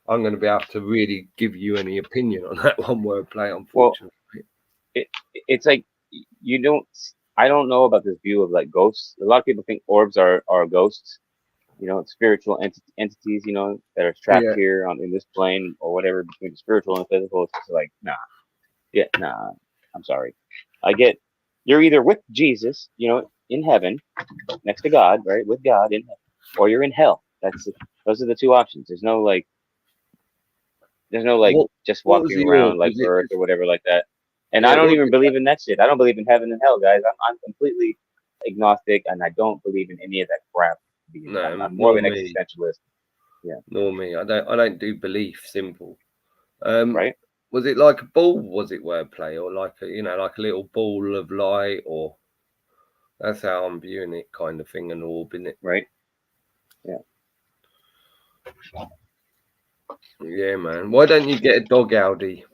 I'm going to be able to really give you any opinion on that one wordplay, unfortunately. Well, it's like I don't know about this view of like ghosts. A lot of people think orbs are ghosts, spiritual entities, that are trapped here in this plane or whatever between the spiritual and the physical. It's just like, nah, I'm sorry. I get you're either with Jesus, in heaven, next to God, right, with God in heaven, or you're in hell. Those are the two options. There's no like just walking around like Earth or whatever like that. And I don't even believe in that shit. I don't believe in heaven and hell, guys. I'm completely agnostic, and I don't believe in any of that crap. No, I'm more of an existentialist. Yeah. Nor me. I don't do belief. Simple. Right. Was it like a ball? Was it wordplay or like like a little ball of light? Or that's how I'm viewing it, kind of thing, an orb, in it. Right. Yeah. Yeah, man. Why don't you get a dog, Audi?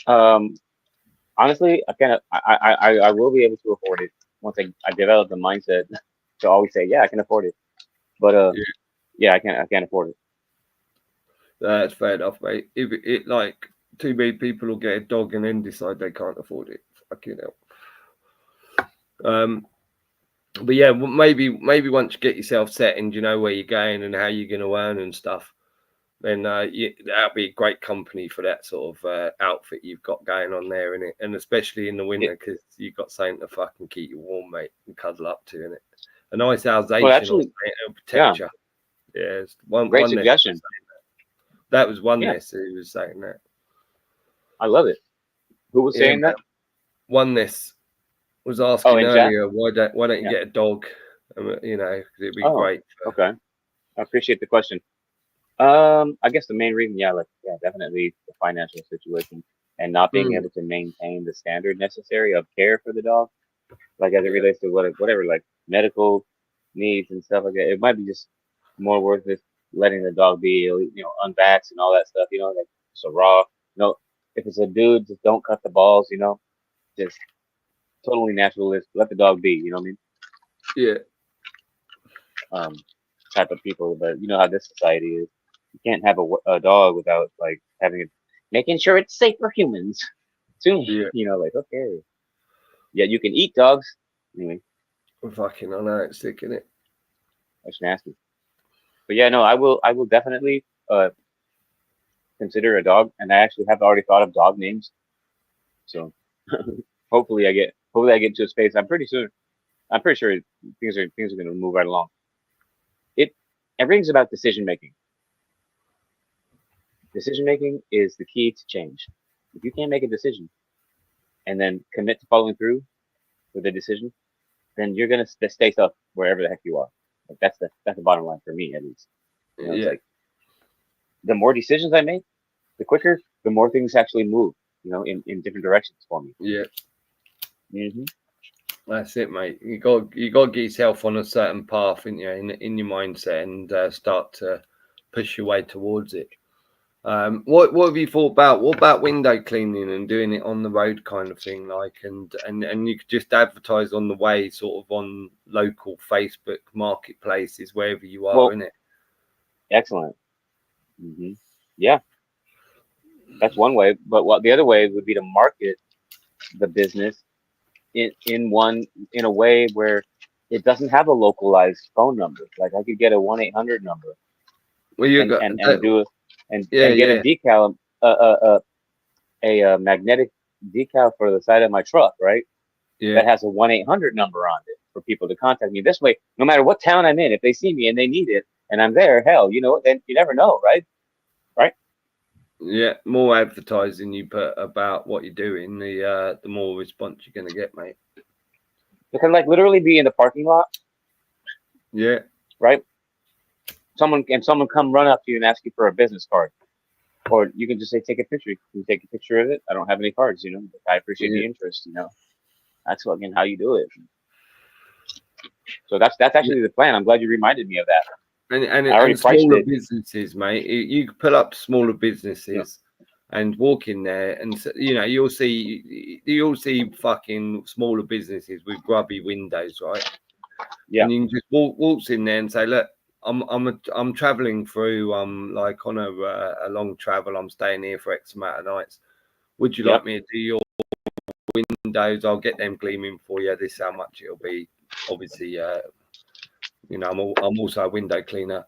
Honestly, I will be able to afford it once I develop the mindset to always say, yeah, I can afford it. But yeah, I can't afford it. That's fair enough, mate. If it like too many people will get a dog and then decide they can't afford it. Fucking hell. But yeah, maybe once you get yourself set and you know where you're going and how you're going to earn and stuff, then that'll be a great company for that sort of outfit you've got going on there, innit? And especially in the winter, because you've got something to fucking keep you warm, mate, and cuddle up to, innit? A nice Alsatian will protect you. Yeah, it's great suggestion. That was one who was saying that. I love it. Who was saying that? Oneness was asking in chat? earlier, why don't you Yeah. get a dog? You know, 'cause it'd be Oh, great. okay. I appreciate the question. I guess the main reason, definitely the financial situation and not being able to maintain the standard necessary of care for the dog, like as it relates to whatever, like medical needs and stuff like that. It might be just more worth it letting the dog be, unvaxxed and all that stuff, like just a raw, if it's a dude, just don't cut the balls, just totally naturalist, let the dog be, you know what I mean? Yeah. Type of people, but you know how this society is. You can't have a dog without like having it, making sure it's safe for humans. Soon, like okay, yeah, you can eat dogs. Anyway, Fucking, I know it's sick, isn't it? that's nasty. But yeah, no, I will definitely consider a dog, and I actually have already thought of dog names. So hopefully I get to a space. I'm pretty sure things are going to move right along. Everything's about decision making. Decision making is the key to change. If you can't make a decision and then commit to following through with the decision, then you're gonna stay stuck wherever the heck you are. Like that's the bottom line for me, at least. It's like the more decisions I make, the quicker, the more things actually move. In different directions for me. Yeah. Mm-hmm. That's it, mate. You got to get yourself on a certain path, in your mindset, and start to push your way towards it. What have you thought about? What about window cleaning and doing it on the road, kind of thing, like, and you could just advertise on the way, sort of on local Facebook marketplaces, wherever you are, innit? Excellent. Mm-hmm. Yeah, that's one way. But the other way would be to market the business in a way where it doesn't have a localized phone number. Like I could get a 1-800 number. Well, you get a decal, a magnetic decal for the side of my truck, right? Yeah. That has a 1-800 number on it for people to contact me. This way, no matter what town I'm in, if they see me and they need it and I'm there, hell, then you never know, right? Right? Yeah, more advertising you put about what you're doing, the more response you're gonna get, mate. You can like literally be in the parking lot. Yeah. Right? Someone come run up to you and ask you for a business card. Or you can just say, take a picture. You take a picture of it. I don't have any cards, but I appreciate the interest, That's fucking how you do it. So that's actually the plan. I'm glad you reminded me of that. And smaller businesses, mate. You could pull up smaller businesses and walk in there, and you'll see fucking smaller businesses with grubby windows, right? Yeah. And you can just waltz in there and say, look, I'm traveling through like on a long travel. I'm staying here for X amount of nights. Would you like me to do your windows? I'll get them gleaming for you. This is how much it'll be. Obviously, I'm also a window cleaner.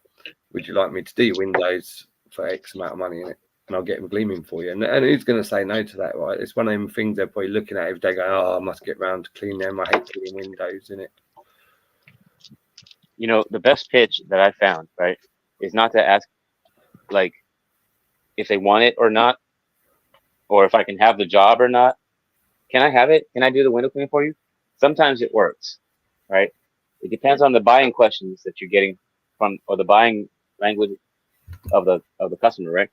Would you like me to do your windows for X amount of money in it? And I'll get them gleaming for you. And who's going to say no to that, right? It's one of them things they're probably looking at if they go, oh, I must get round to clean them. I hate cleaning windows, innit? The best pitch that I found, right, is not to ask, like, if they want it or not, or if I can have the job or not. Can I have it? Can I do the window cleaning for you? Sometimes it works, right? It depends on the buying questions that you're getting from, or the buying language of the customer, right?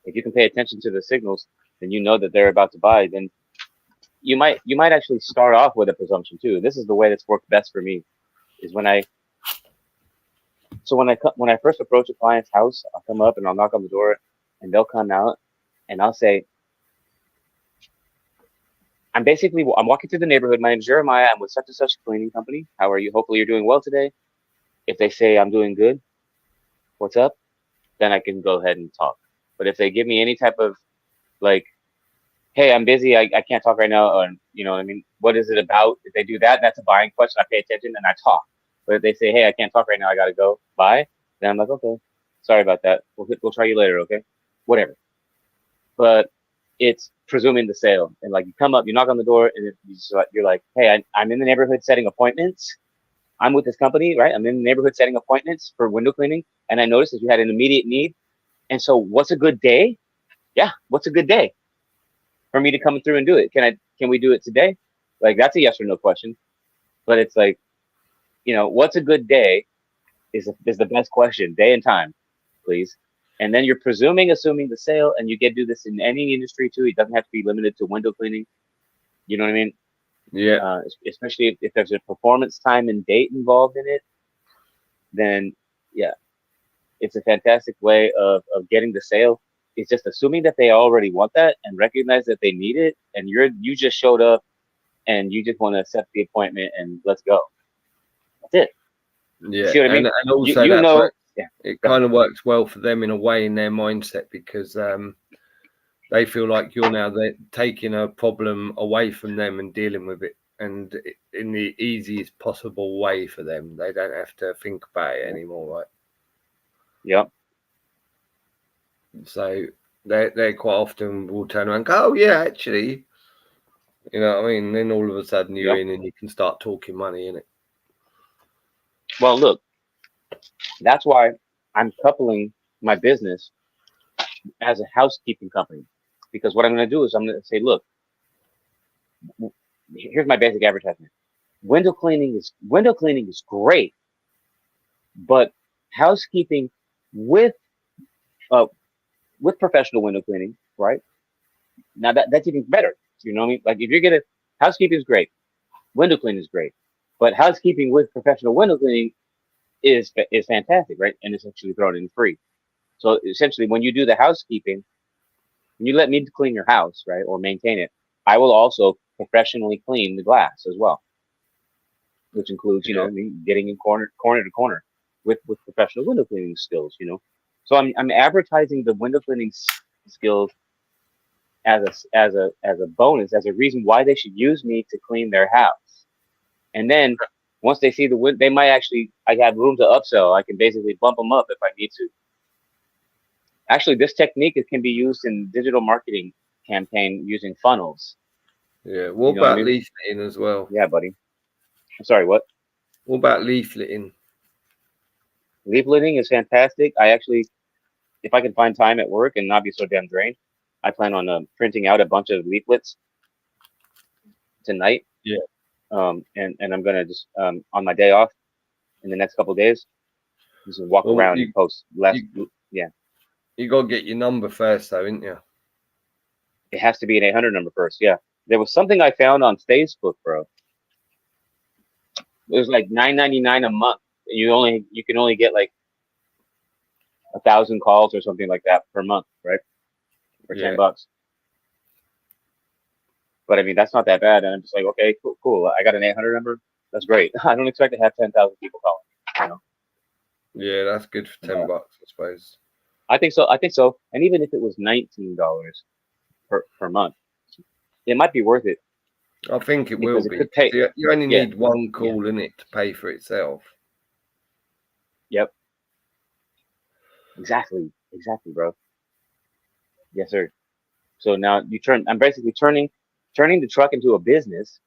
If you can pay attention to the signals, then you know that they're about to buy. Then you might actually start off with a presumption too. This is the way that's worked best for me, is when I first approach a client's house, I'll come up and I'll knock on the door, and they'll come out, and I'll say, I'm walking through the neighborhood. My name's Jeremiah. I'm with such and such cleaning company. How are you? Hopefully you're doing well today. If they say I'm doing good, what's up? Then I can go ahead and talk. But if they give me any type of like, hey, I'm busy, I can't talk right now, or you know what I mean? What is it about? If they do that, that's a buying question. I pay attention and I talk. But if they say, hey, I can't talk right now, I gotta go, bye, then I'm like, okay, sorry about that. We'll try you later, okay? Whatever. But it's presuming the sale, and like you come up, you knock on the door, and you're like, hey, I'm in the neighborhood setting appointments. I'm with this company, right? I'm in the neighborhood setting appointments for window cleaning, and I noticed that you had an immediate need. And so, what's a good day? Yeah, what's a good day for me to come through and do it? can we do it today? Like, that's a yes or no question. But it's like, what's a good day is the best question. Day and time, please. And then you're assuming the sale, and you get do this in any industry too. It doesn't have to be limited to window cleaning. You know what I mean? Yeah. Especially if there's a performance time and date involved in it, then yeah, it's a fantastic way of getting the sale. It's just assuming that they already want that and recognize that they need it, and you just showed up and you just want to set the appointment and let's go. That's it. Yeah, See what I mean? and also you that know, works, yeah. it kind of works well for them in a way in their mindset because they feel like you're now taking a problem away from them and dealing with it, and in the easiest possible way for them. They don't have to think about it anymore, right? Yep. So they quite often will turn around and go, "Oh yeah, actually," you know what I mean? And then all of a sudden you're in and you can start talking money in it. Well, look, that's why I'm coupling my business as a housekeeping company, because what I'm going to do is I'm going to say, look, here's my basic advertisement. Window cleaning is great, but housekeeping with professional window cleaning, right? Now that's even better. You know what I mean? Like, if you're gonna, housekeeping is great, window cleaning is great, but housekeeping with professional window cleaning is fantastic, right? And it's actually thrown in free. So essentially, when you do the housekeeping, when you let me clean your house, right, or maintain it, I will also professionally clean the glass as well, which includes, getting in corner to corner with professional window cleaning skills, So I'm advertising the window cleaning skills as a bonus, as a reason why they should use me to clean their house. And then once they see they might actually, I have room to upsell. I can basically bump them up if I need to. Actually, this technique can be used in digital marketing campaign using funnels. Yeah. What about leafleting as well? Yeah, buddy. I'm sorry, what? What about leafleting? Leafleting is fantastic. I actually, if I can find time at work and not be so damn drained, I plan on printing out a bunch of leaflets tonight. Yeah. And I'm gonna just on my day off in the next couple of days, just walk around and post less. Yeah. You gotta get your number first, though, ain't you? It has to be an 800 number first. Yeah. There was something I found on Facebook, bro. It was like $9.99 a month. You can only get like 1,000 calls or something like that per month, right? For $10. But I mean, that's not that bad. And I'm just like, okay, cool. I got an 800 number. That's great. I don't expect to have 10,000 people calling. Yeah, that's good for $10, I suppose. I think so. And even if it was $19 per month, it might be worth it. I think it will be. You only need one call in it to pay for itself. Yep. Exactly, bro. Yes, sir. So now I'm basically turning the truck into a business.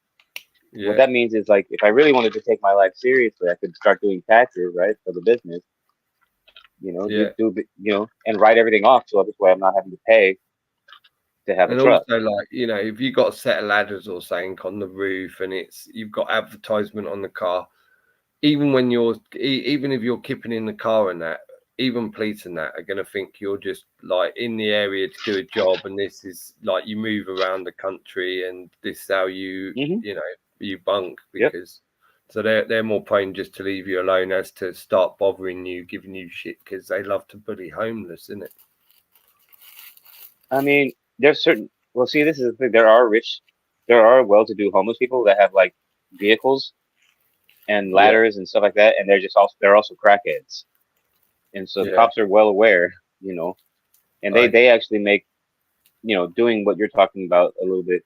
Yeah. What that means is, like, if I really wanted to take my life seriously, I could start doing taxes, right, for the business. And write everything off, so this way I'm not having to pay to have a truck. And also, like, if you got a set of ladders or something on the roof and you've got advertisement on the car, even if you're keeping in the car and that, even police and that are going to think you're just like in the area to do a job, and this is like you move around the country and this is how you you bunk, because so they're more prone just to leave you alone as to start bothering you, giving you shit, because they love to bully homeless, isn't it? I mean, there's certain. Well, see, this is the thing. There are well-to-do homeless people that have like vehicles and ladders and stuff like that, and they're also crackheads, and so cops are well aware, and they actually make, doing what you're talking about a little bit.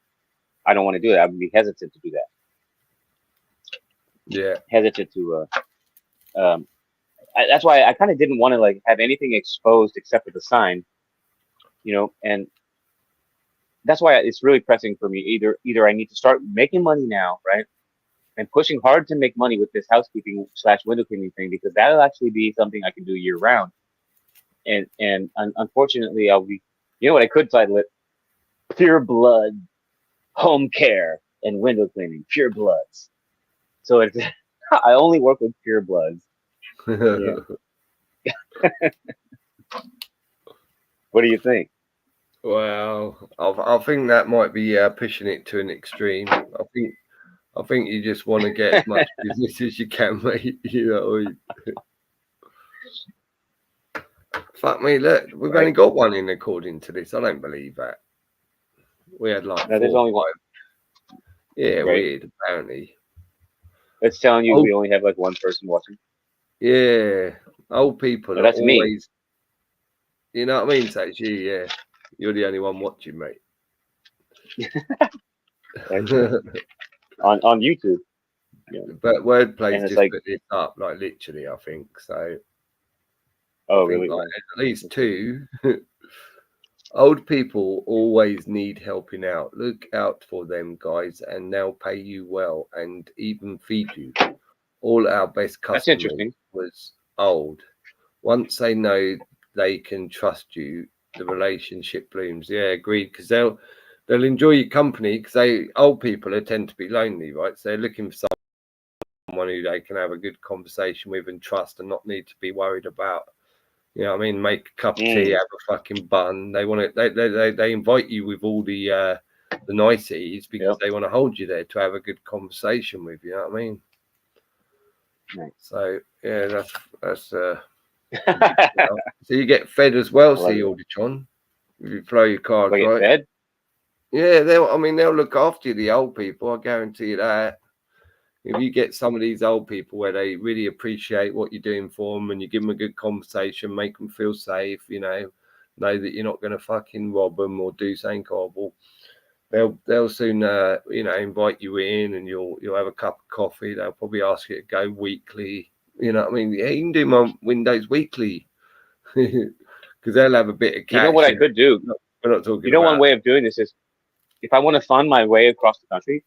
I don't want to do that. I would be hesitant to do that. Yeah, hesitant to. That's why I kind of didn't want to like have anything exposed except for the sign, and that's why it's really pressing for me. Either I need to start making money now, right, and pushing hard to make money with this housekeeping / window cleaning thing, because that'll actually be something I can do year round. And unfortunately, I'll be, what I could title it, Pure Blood. home care and window cleaning, pure bloods. So it's I only work with pure bloods. Yeah. What do you think? Well, I think that might be pushing it to an extreme. I think you just want to get as much business as you can, mate. You know what I mean? Fuck me, look, we've only got one in according to this. I don't believe that. We had like No, there's 4 only or one. 5. Yeah, Right. weird, apparently. It's telling you we only have like one person watching. Yeah, old people are that's always. Me. You know what I mean? So it's you, yeah. You're the only one watching, mate. on YouTube. Yeah. But Wordplay's just like, put this up, like literally, I think. So oh, I think really? like at least 2. Old people always need helping out. Look out for them, guys, and they'll pay you well and even feed you. All our best customers was old. Once they know they can trust you, the relationship blooms. Yeah, agreed. Because they'll enjoy your company. Because old people tend to be lonely, right? So they're looking for someone who they can have a good conversation with and trust, and not need to be worried about. You know what I mean? Make a cup of tea, have a fucking bun. They want it. They invite you with all the niceties because they want to hold you there to have a good conversation with. You know what I mean? Right. So yeah, that's. So you get fed as well, see Auditron. If you play your cards right. Fed? Yeah, they'll look after you, the old people. I guarantee you that. If you get some of these old people where they really appreciate what you're doing for them, and you give them a good conversation, make them feel safe, know that you're not going to fucking rob them or do something horrible, they'll soon invite you in, and you'll have a cup of coffee. They'll probably ask you to go weekly. You know what I mean? Yeah, you can do my windows weekly because they'll have a bit of cash. You know what I could do? We're not talking. You know, one way of doing this is, if I want to fund my way across the country,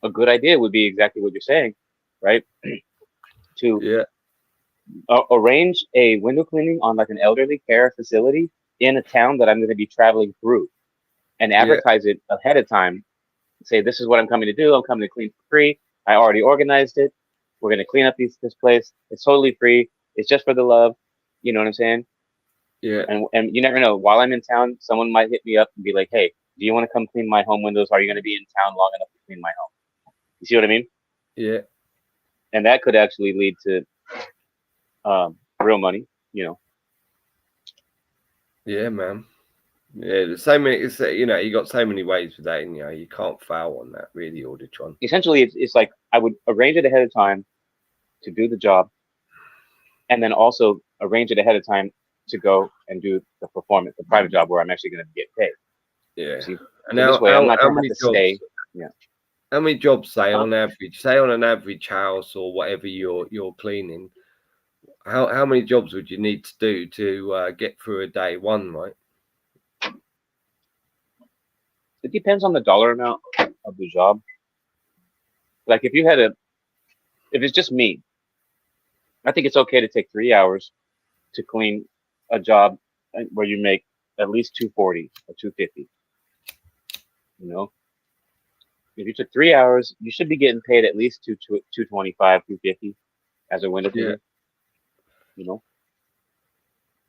a good idea would be exactly what you're saying, right? To arrange a window cleaning on like an elderly care facility in a town that I'm going to be traveling through, and advertise it ahead of time. Say, this is what I'm coming to do. I'm coming to clean for free. I already organized it. We're going to clean up this place. It's totally free. It's just for the love. You know what I'm saying? Yeah. And you never know. While I'm in town, someone might hit me up and be like, hey, do you want to come clean my home windows? Are you going to be in town long enough to clean my home? You see what I mean? Yeah. And that could actually lead to real money, Yeah, man. Yeah, there's so many. It's you got so many ways with that, and you can't foul on that, really, Auditron. Essentially, it's like I would arrange it ahead of time to do the job, and then also arrange it ahead of time to go and do the performance, the private job where I'm actually going to get paid. Yeah. See? And so this way, I'm not going to have to stay. Yeah. How many jobs, say on average, on an average house or whatever you're cleaning, how many jobs would you need to do to get through a day? One, right? It depends on the dollar amount of the job. Like if it's just me, I think it's okay to take 3 hours to clean a job where you make at least $240 or $250. If you took 3 hours, you should be getting paid at least $225, $250 as a window cleaner.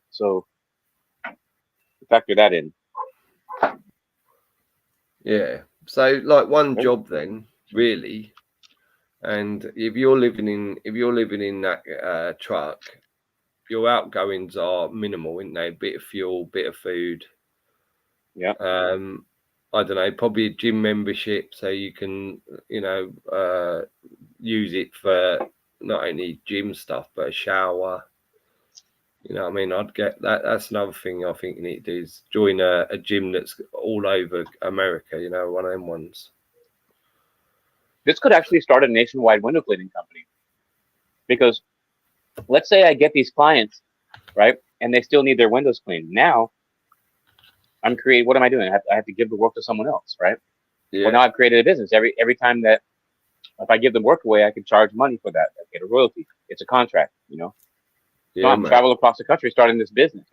So factor that in. Yeah. So like one job then, really. And if you're living in that truck, your outgoings are minimal, isn't they? Bit of fuel, bit of food. Yeah. I don't know, probably a gym membership, so you can, use it for not only gym stuff but a shower. You know what I mean? I'd get that. That's another thing I think you need to do is join a gym that's all over America. One of them ones. This could actually start a nationwide window cleaning company, because let's say I get these clients, right, and they still need their windows cleaned. Now, what am I doing? I have to give the work to someone else, right? Yeah. Well, now I've created a business. Every time that if I give the work away, I can charge money for that. I get a royalty. It's a contract, Yeah, so I'm traveling across the country starting this business,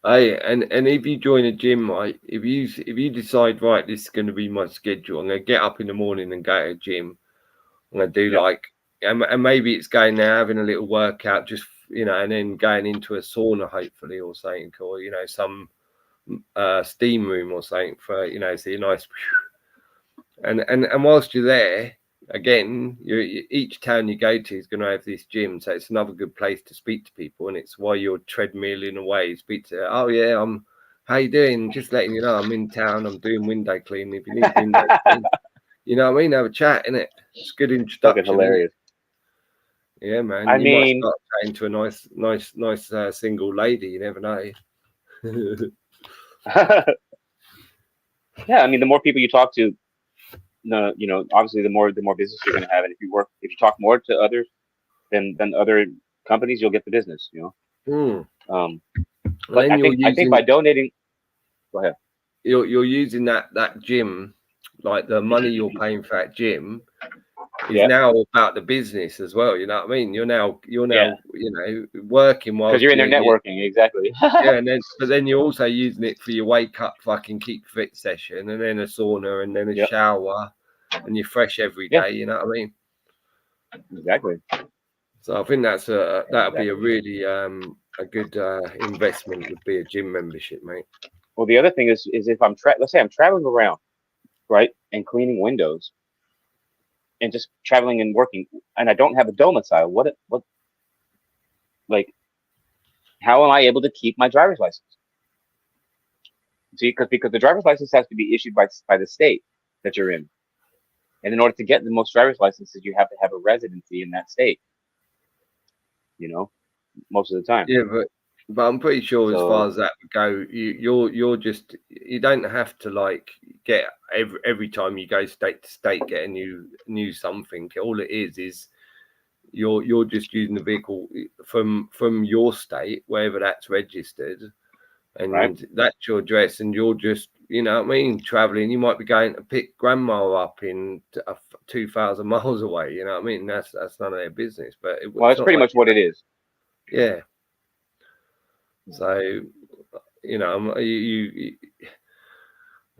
Hey, and if you join a gym, right? If you decide, right, this is going to be my schedule, I'm going to get up in the morning and go to a gym. I'm going to do like, and maybe it's going there having a little workout, just and then going into a sauna, hopefully, or something, or some steam room or something for so you're nice. And whilst you're there, again, each town you go to is going to have this gym, so it's another good place to speak to people. And it's while you're treadmilling away, speak to, oh yeah, how you doing? Just letting you know I'm in town. I'm doing window cleaning. If you need window cleaning, you know what I mean? Have a chat, innit? It's a good introduction. Fucking hilarious. Yeah, man. I you mean, might start chatting to a nice single lady. You never know. yeah, I mean, the more people you talk to, obviously the more business you're going to have, and if you talk more to others than other companies, you'll get the business. But I think by donating, go ahead. You're using that gym, like the money you're paying for that gym is now about the business as well. You know what I mean? You're now working while because you're in there networking, exactly. Yeah, but then you're also using it for your wake up, fucking keep fit session, and then a sauna, and then a shower, and you're fresh every day. You know what I mean? Exactly. So I think that'd be a really a good investment, would be a gym membership, mate. Well, the other thing is if let's say I'm traveling around, right, and cleaning windows, and just traveling and working, and I don't have a domicile, what like, how am I able to keep my driver's license? See, because the driver's license has to be issued by the state that you're in, and in order to get the most driver's licenses, you have to have a residency in that state. Most of the time. Yeah, but I'm pretty sure as far as that would go, you don't have to like get every time you go state to state get a new something. All it is you're just using the vehicle from your state, wherever that's registered, and that's your address, and you're just traveling. You might be going to pick grandma up in 2,000 miles away. You know what I mean? That's none of their business. But that's pretty much what it is. Yeah. So,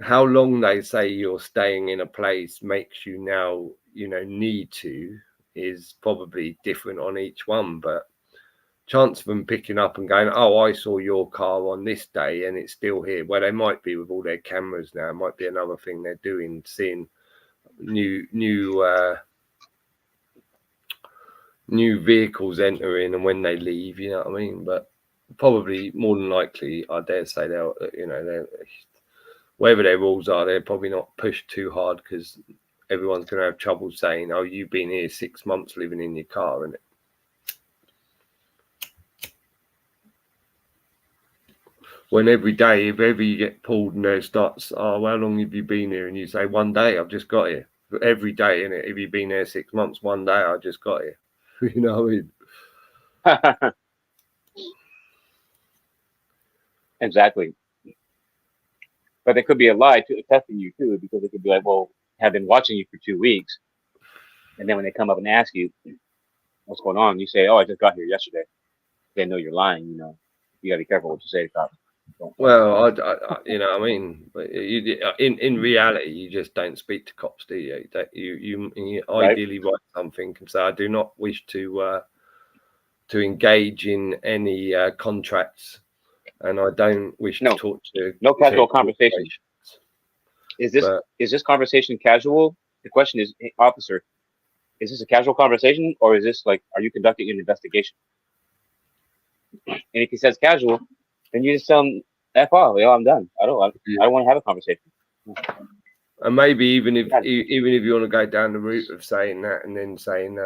how long they say you're staying in a place makes you now, need to, is probably different on each one. But chance of them picking up and going, oh, I saw your car on this day and it's still here. Well, they might be with all their cameras now. It might be another thing they're doing, seeing new vehicles entering and when they leave. You know what I mean? But probably more than likely, I dare say they'll, whatever their rules are, they're probably not pushed too hard, because everyone's going to have trouble saying, oh, you've been here 6 months living in your car, innit? When every day, if ever you get pulled and there starts, oh, how long have you been here? And you say, 1 day, I've just got here. But every day, innit? If you've been there 6 months, 1 day, I just got here. You know what I mean? Exactly. But there could be a lie testing you too, because it could be like, well, have been watching you for 2 weeks, and then when they come up and ask you what's going on, you say, oh, I just got here yesterday. They know you're lying. You got to be careful what you say to cops. Well, I you know what I mean? In reality, you just don't speak to cops, do you? You ideally write something and say, I do not wish to engage in any contracts, and I don't wish to talk to no casual conversation. Is this conversation casual? The question is, hey, officer, is this a casual conversation, or is this like, are you conducting an investigation? And if he says casual, then you just tell him, F off, I'm done. I don't want to have a conversation. And maybe even if you want to go down the route of saying that, and then saying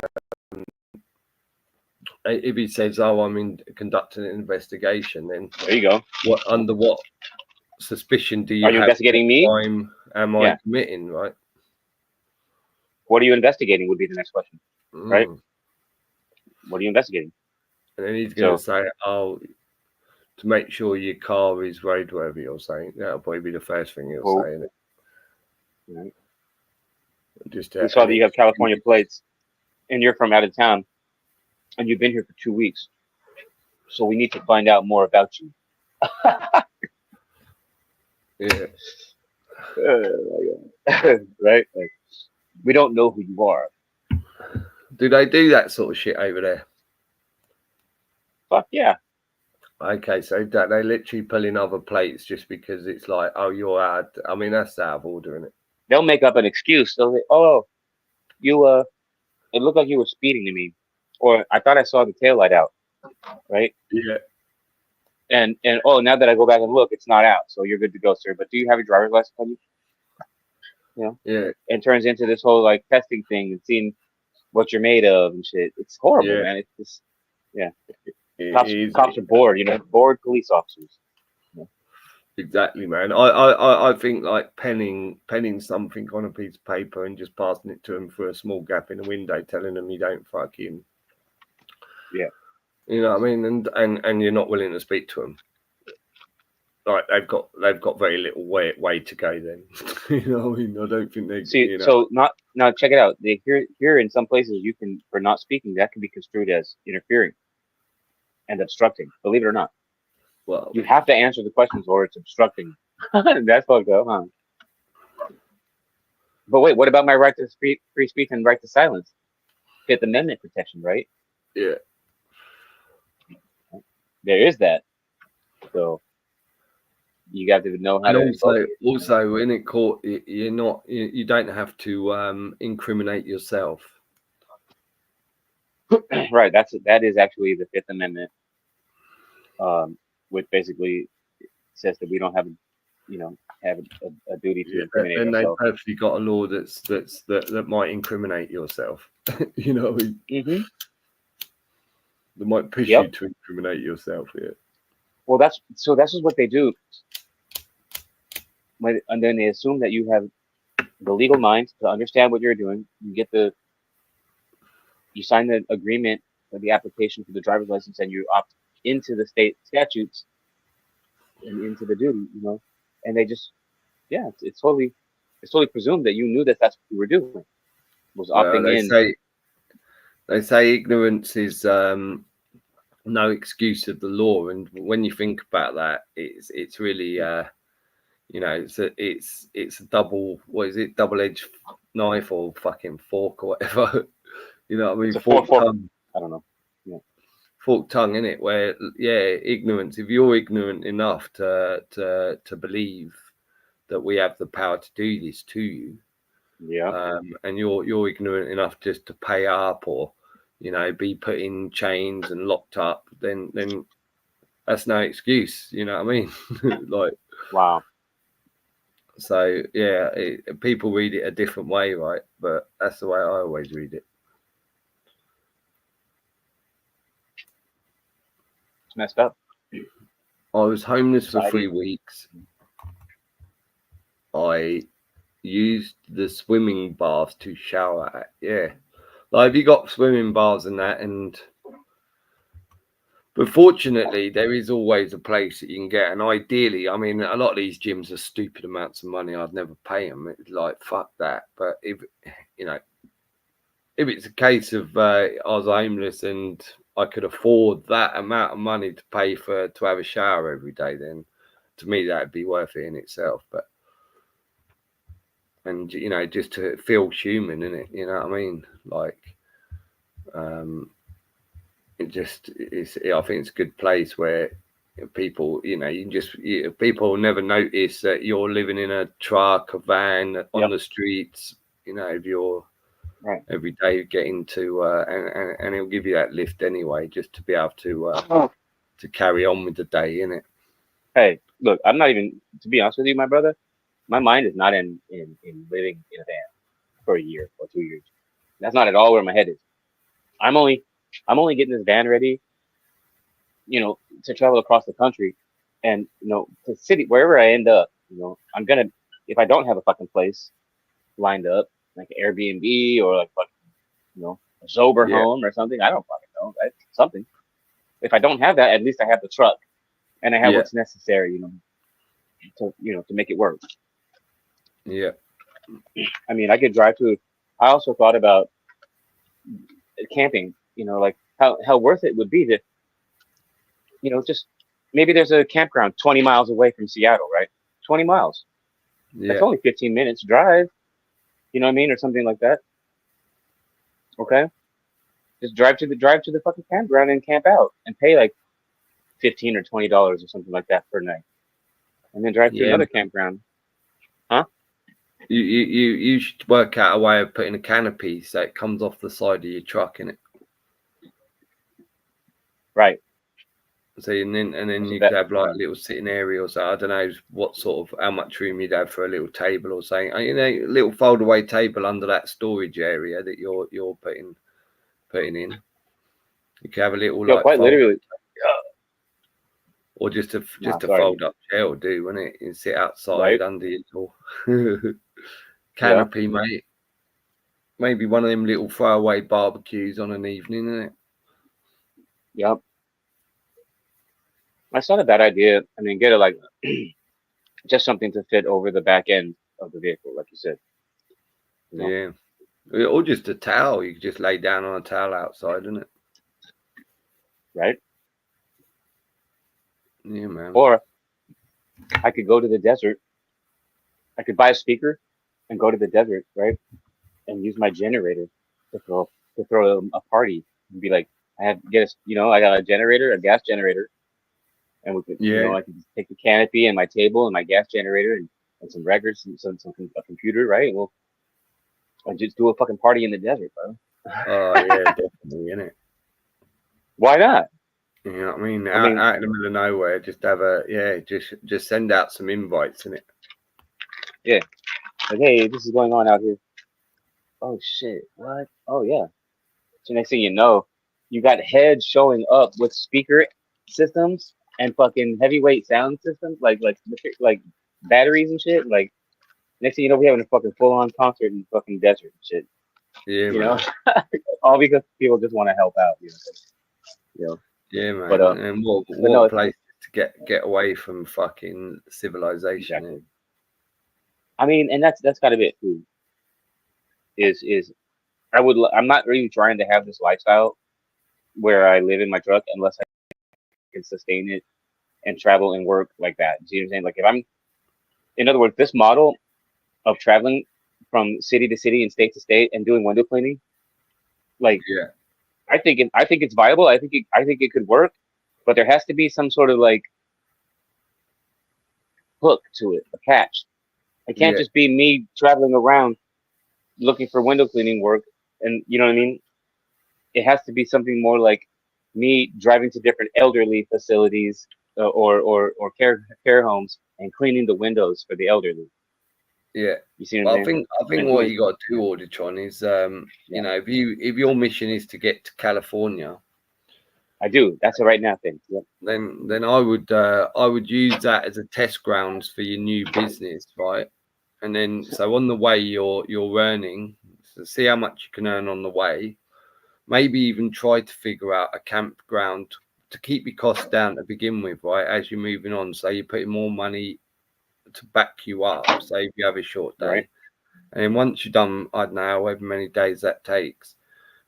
if he says, oh, I'm conducting an investigation, then there you go. Under what suspicion do you are you have investigating me? Crime am I committing, right? What are you investigating would be the next question, right? What are you investigating? And then he's going to say, oh, to make sure your car is roadworthy, you're saying. That'll probably be the first thing you'll say, isn't it? Right. Just we saw that you have California plates, and you're from out of town, and you've been here for 2 weeks. So we need to find out more about you. Yeah. Right? Like, we don't know who you are. Do they do that sort of shit over there? Fuck yeah. Okay, so that they literally pull in other plates just because it's like, oh, you're out. I mean, that's out of order, isn't it? They'll make up an excuse. They'll say, oh, you, it looked like you were speeding to me. Or I thought I saw the taillight out. Right? Yeah. And oh, now that I go back and look, it's not out. So you're good to go, sir. But do you have your driver's license on you? You know? Yeah. And turns into this whole like testing thing and seeing what you're made of and shit. It's horrible, Yeah. man. It's just, yeah. It Cops are bored, bored police officers. Exactly, man. I think like penning something on a piece of paper and just passing it to them through a small gap in the window, telling them you don't fucking. Yeah. You know what I mean? And you're not willing to speak to them. Like they've got very little way to go then. You know what I mean? I don't think they See, you know. so now check it out. Here in some places you can, for not speaking, that can be construed as interfering and obstructing. Believe it or not. Well, You have to answer the questions or it's obstructing. That's fucked up, huh? But wait, what about my right to free speech and right to silence? Fifth Amendment protection, right? yeah. There is that. So you got to know how And to also in a court, you don't have to incriminate yourself. Right. That is actually the Fifth Amendment, which basically says that we don't have a duty to incriminate And they've ourselves. perfectly got a law that might incriminate yourself. You know, Mm-hmm. they might push Yep. you to incriminate yourself. Yeah. Well, that's just what they do. And then they assume that you have the legal mind to understand what you're doing. You sign the agreement for the application for the driver's license, and you opt into the state statutes and into the duty, and they just, yeah, it's totally presumed that you knew that that's what you were doing, was Well, opting in. they say ignorance is no excuse of the law, and when you think about that, it's really it's a double-edged knife or fucking fork or whatever. You know what I mean? It's a fork. Tongue. I don't know. Yeah. Forked tongue, in it, where ignorance. If you're ignorant enough to believe that we have the power to do this to you, yeah, and you're ignorant enough just to pay up or be put in chains and locked up, then that's no excuse. You know what I mean? Like, wow. So yeah, people read it a different way, right? But that's the way I always read it. It's messed up. I was homeless for 3 weeks. I used the swimming baths to shower at. Yeah, like, have you got swimming baths and that? But fortunately, there is always a place that you can get. And ideally, I mean, a lot of these gyms are stupid amounts of money. I'd never pay them. It's like, fuck that. But if it's a case of I was homeless and I could afford that amount of money to pay to have a shower every day, then to me that'd be worth it in itself. And just to feel human in it, you know what I mean? Like, I think it's a good place where people, people never notice that you're living in a truck, a van, on the streets. If you're right every day getting to and it'll give you that lift anyway, just to be able to carry on with the day, innit? Hey, look, I'm not even, to be honest with you, my brother, my mind is not in living in a van for a year or 2 years. That's not at all where my head is. I'm only getting this van ready, to travel across the country, and to city, wherever I end up, I'm gonna, if I don't have a fucking place lined up, like Airbnb or like fucking, a Zober home or something. I don't fucking know. Right? Something. If I don't have that, at least I have the truck, and I have what's necessary, to make it work. Yeah. I mean, I could drive to. I also thought about camping. Like how worth it would be to, just maybe there's a campground 20 miles away from Seattle, right? 20 miles. That's Yeah. only 15 minutes drive. You know what I mean, or something like that. Okay, just drive to the fucking campground and camp out and pay like $15 or $20 or something like that per night, and then drive to Yeah. another campground. Huh? You should work out a way of putting a canopy so it comes off the side of your truck in it. Right. So and then So you that, could have like a little sitting area or so. I don't know what sort of how much room you'd have for a little table or something. You know, a little fold away table under that storage area that you're putting in. You could have a little like quite fold, literally. or just a Sorry. fold up chair will do, wouldn't it? You sit outside Right. under your little canopy, mate. Maybe one of them little throwaway barbecues on an evening, isn't it? Yep. That's not a bad idea. I mean, get it like just something to fit over the back end of the vehicle, like you said. You know? Yeah. Or just a towel. You could just lay down on a towel outside, isn't it? Right. Yeah, man. Or I could go to the desert. I could buy a speaker and go to the desert, right? And use my generator to throw a party and be like, I got a generator, a gas generator, and we could, I could just take the canopy and my table and my gas generator and some records and a computer, right? And just do a fucking party in the desert, bro. Oh yeah, definitely, innit? Why not? You know what I mean? Out in the middle of nowhere, just have just send out some invites, innit? Yeah. Like, hey, this is going on out here. Oh shit! What? Oh yeah. So next thing you know, you got heads showing up with speaker systems and fucking heavyweight sound systems, like batteries and shit. Like next thing you know, we having a fucking full on concert in the fucking desert and shit. Yeah, You man. know, all because people just want to help out. Yeah, man. But and what place to get away from fucking civilization? Exactly. I mean, and that's got to be it too. I'm not really trying to have this lifestyle where I live in my truck unless I can sustain it and travel and work like that. See what I'm saying? Like in other words, this model of traveling from city to city and state to state and doing window cleaning, like, yeah, I think it's viable. I think it could work, but there has to be some sort of like hook to it, a catch. It can't just be me traveling around looking for window cleaning work, and you know what I mean. It has to be something more like me driving to different elderly facilities or care homes and cleaning the windows for the elderly. Yeah. You see what I'm saying? I think what you got to do, Auditron, is you know, if your mission is to get to California, I do. That's a right now thing. Yep. Then I would use that as a test grounds for your new business, right? And then so on the way you're earning, so see how much you can earn on the way. Maybe even try to figure out a campground to keep your costs down to begin with, right? As you're moving on, so you're putting more money to back you up, say if you have a short day. Right. And then once you're done, I don't know, however many days that takes,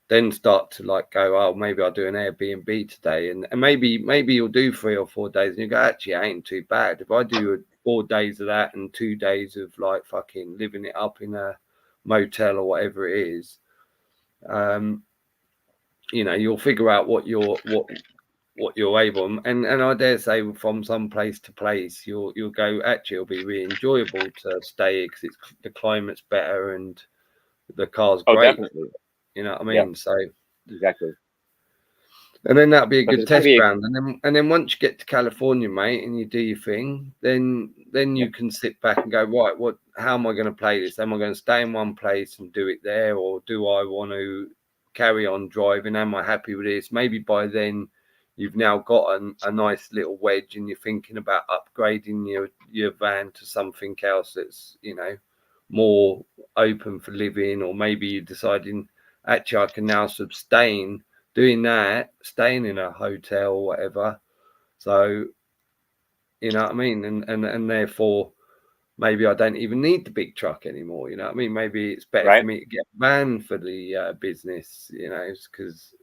then start to like go, oh, maybe I'll do an Airbnb today. And maybe you'll do 3 or 4 days and you go, actually, it ain't too bad. If I do 4 days of that and 2 days of like fucking living it up in a motel or whatever it is, you know, you'll figure out what you're able, and I dare say from some place to place you'll go, actually it'll be really enjoyable to stay because the climate's better and the car's great. Definitely. You know what I mean? Yep. So exactly. And then that'll be a good test ground. And then once you get to California, mate, and you do your thing, then you can sit back and go, right, how am I going to play this? Am I going to stay in one place and do it there, or do I want to carry on driving? Am I happy with this? Maybe by then you've now got a nice little wedge and you're thinking about upgrading your van to something else that's, you know, more open for living, or maybe you're deciding, actually I can now sustain doing that, staying in a hotel or whatever. So, you know what I mean? And therefore, maybe I don't even need the big truck anymore. You know what I mean? Maybe it's better for me to get a van for the business, you know, because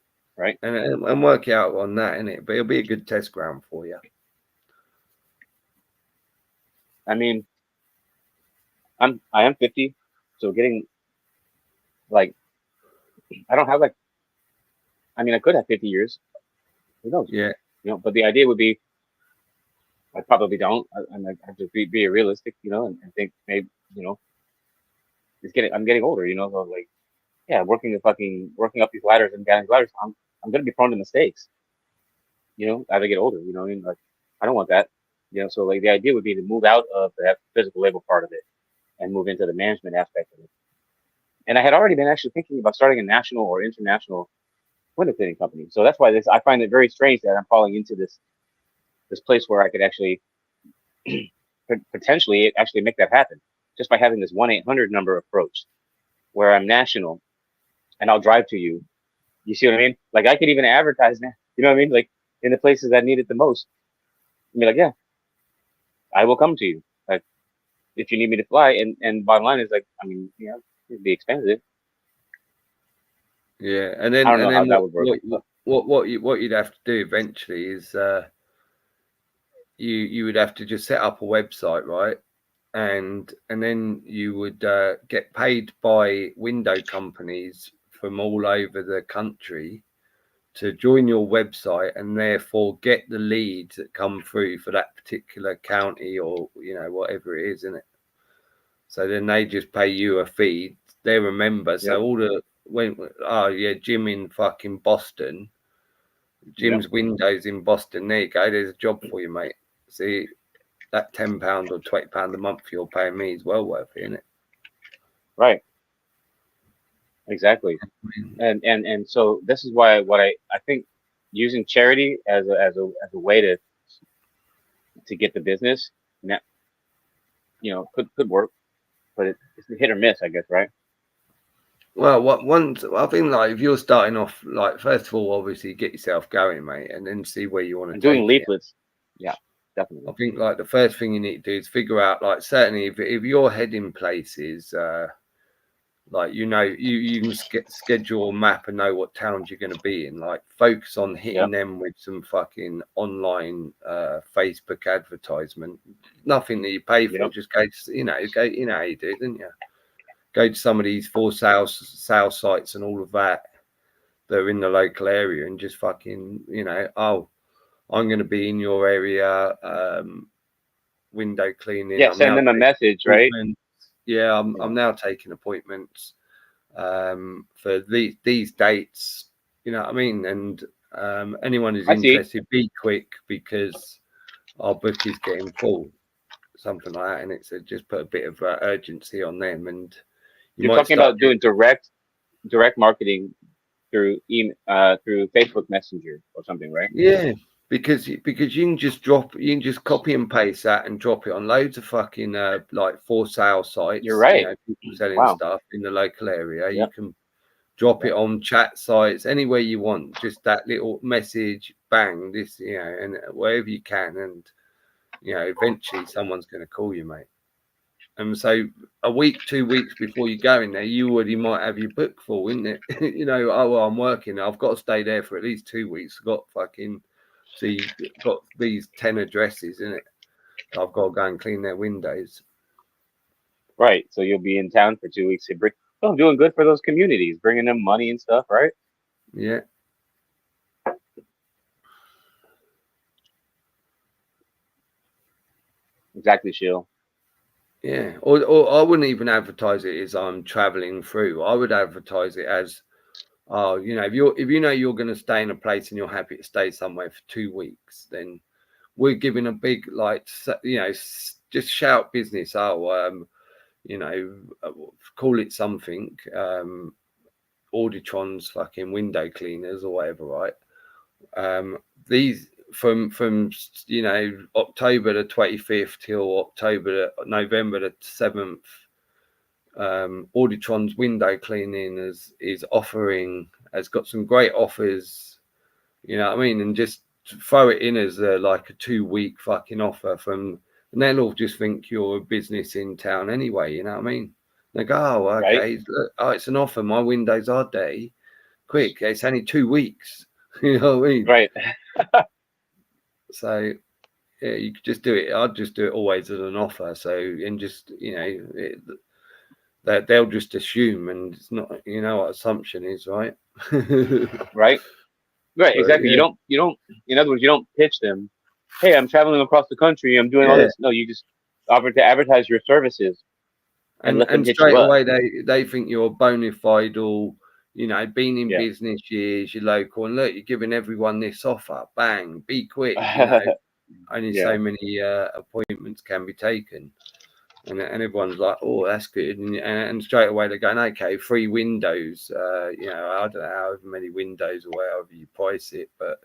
and work out on that, innit? But it'll be a good test ground for you. I mean, I am 50, so getting like I don't have like I mean I could have 50 years. Who knows? Yeah. But the idea would be I probably don't. I have to be realistic, and think maybe I'm getting older, so like yeah, working up these ladders and down these ladders, I'm gonna be prone to mistakes, as I get older. You know what I mean? Like I don't want that. So like the idea would be to move out of that physical labor part of it and move into the management aspect of it. And I had already been actually thinking about starting a national or international window cleaning company. So that's why I find it very strange that I'm falling into this place where I could actually potentially actually make that happen just by having this 1-800 number approach where I'm national and I'll drive to you. You see what I mean? Like I could even advertise now. You know what I mean? Like in the places that need it the most. I mean, like, yeah, I will come to you. Like if you need me to fly, and bottom line is like, I mean, it'd be expensive. Yeah, I don't know how that would work. What you'd have to do eventually is you would have to just set up a website, right? And then you would get paid by window companies from all over the country to join your website and therefore get the leads that come through for that particular county or whatever it is, isn't it? So then they just pay you a fee. They're a member. So all the Jim in fucking Boston, Jim's Windows in Boston. There you go. There's a job for you, mate. See, that £10 or £20 a month you're paying me is well worth it, isn't it? Right. Exactly. And so this is why I think using charity as a way to get the business, could work, but it's hit or miss, I guess, right? Well, I think like if you're starting off, like first of all, obviously get yourself going, mate, and then see where you want to take doing leaflets. Yeah, definitely. I think like the first thing you need to do is figure out, like certainly if you're heading places, like you can schedule a map and know what towns you're going to be in. Like focus on hitting them with some fucking online Facebook advertisement. Nothing that you pay for. Just go to, you know how you do, didn't you? Go to some of these for sale sites and all of that are in the local area and just fucking, I'm going to be in your area, window cleaning. Yeah, send them a message, right? Yeah, I'm now taking appointments for these dates. You know what I mean? And anyone who's interested, be quick because our book is getting full, something like that. And it's just put a bit of urgency on them. And you're talking about doing direct marketing through through Facebook Messenger or something, right? Yeah, because you can just copy and paste that and drop it on loads of fucking like for sale sites. You're right. People selling stuff in the local area. You can drop it on chat sites anywhere you want. Just that little message, bang, this, and wherever you can, and eventually someone's going to call you, mate. And so a week, 2 weeks before you go in there, you already might have your book full, isn't it? I'm working. I've got to stay there for at least 2 weeks. I've got got these 10 addresses, isn't it? I've got to go and clean their windows. Right. So you'll be in town for 2 weeks. I'm doing good for those communities, bringing them money and stuff, right? Yeah. Exactly, Shill. Yeah, or I wouldn't even advertise it as I'm traveling through. I would advertise it as, if you're going to stay in a place and you're happy to stay somewhere for 2 weeks, then we're giving a big just shout business. Call it something. Auditron's fucking window cleaners or whatever, right? These. From October the 25th till November the 7th, Auditron's window cleaning has got some great offers, you know what I mean, and just throw it in as a 2 week fucking offer and they'll all just think you're a business in town anyway, you know what I mean. They go, oh, okay, right. It's an offer, my windows are dirty, quick, it's only 2 weeks. You know what I mean? Right. So, Yeah, you could just do it. I'd just do it always as an offer. So, and just, you know, that they'll just assume, and it's not, you know what assumption is, right? Right. Right. But Exactly. yeah, You don't, in other words, you don't pitch them, hey, I'm traveling across the country. I'm doing all yeah. this. No, you just offer to advertise your services and let them And hit you straight up. away they think you're bona fide, or you know, been in Yeah. business years, you're local, and look, you're giving everyone this offer. Bang, be quick. You know, only Yeah. so many appointments can be taken. And everyone's like, oh, that's good. And straight away they're going, okay, 3 windows. You know, I don't know however many windows or whatever you price it, but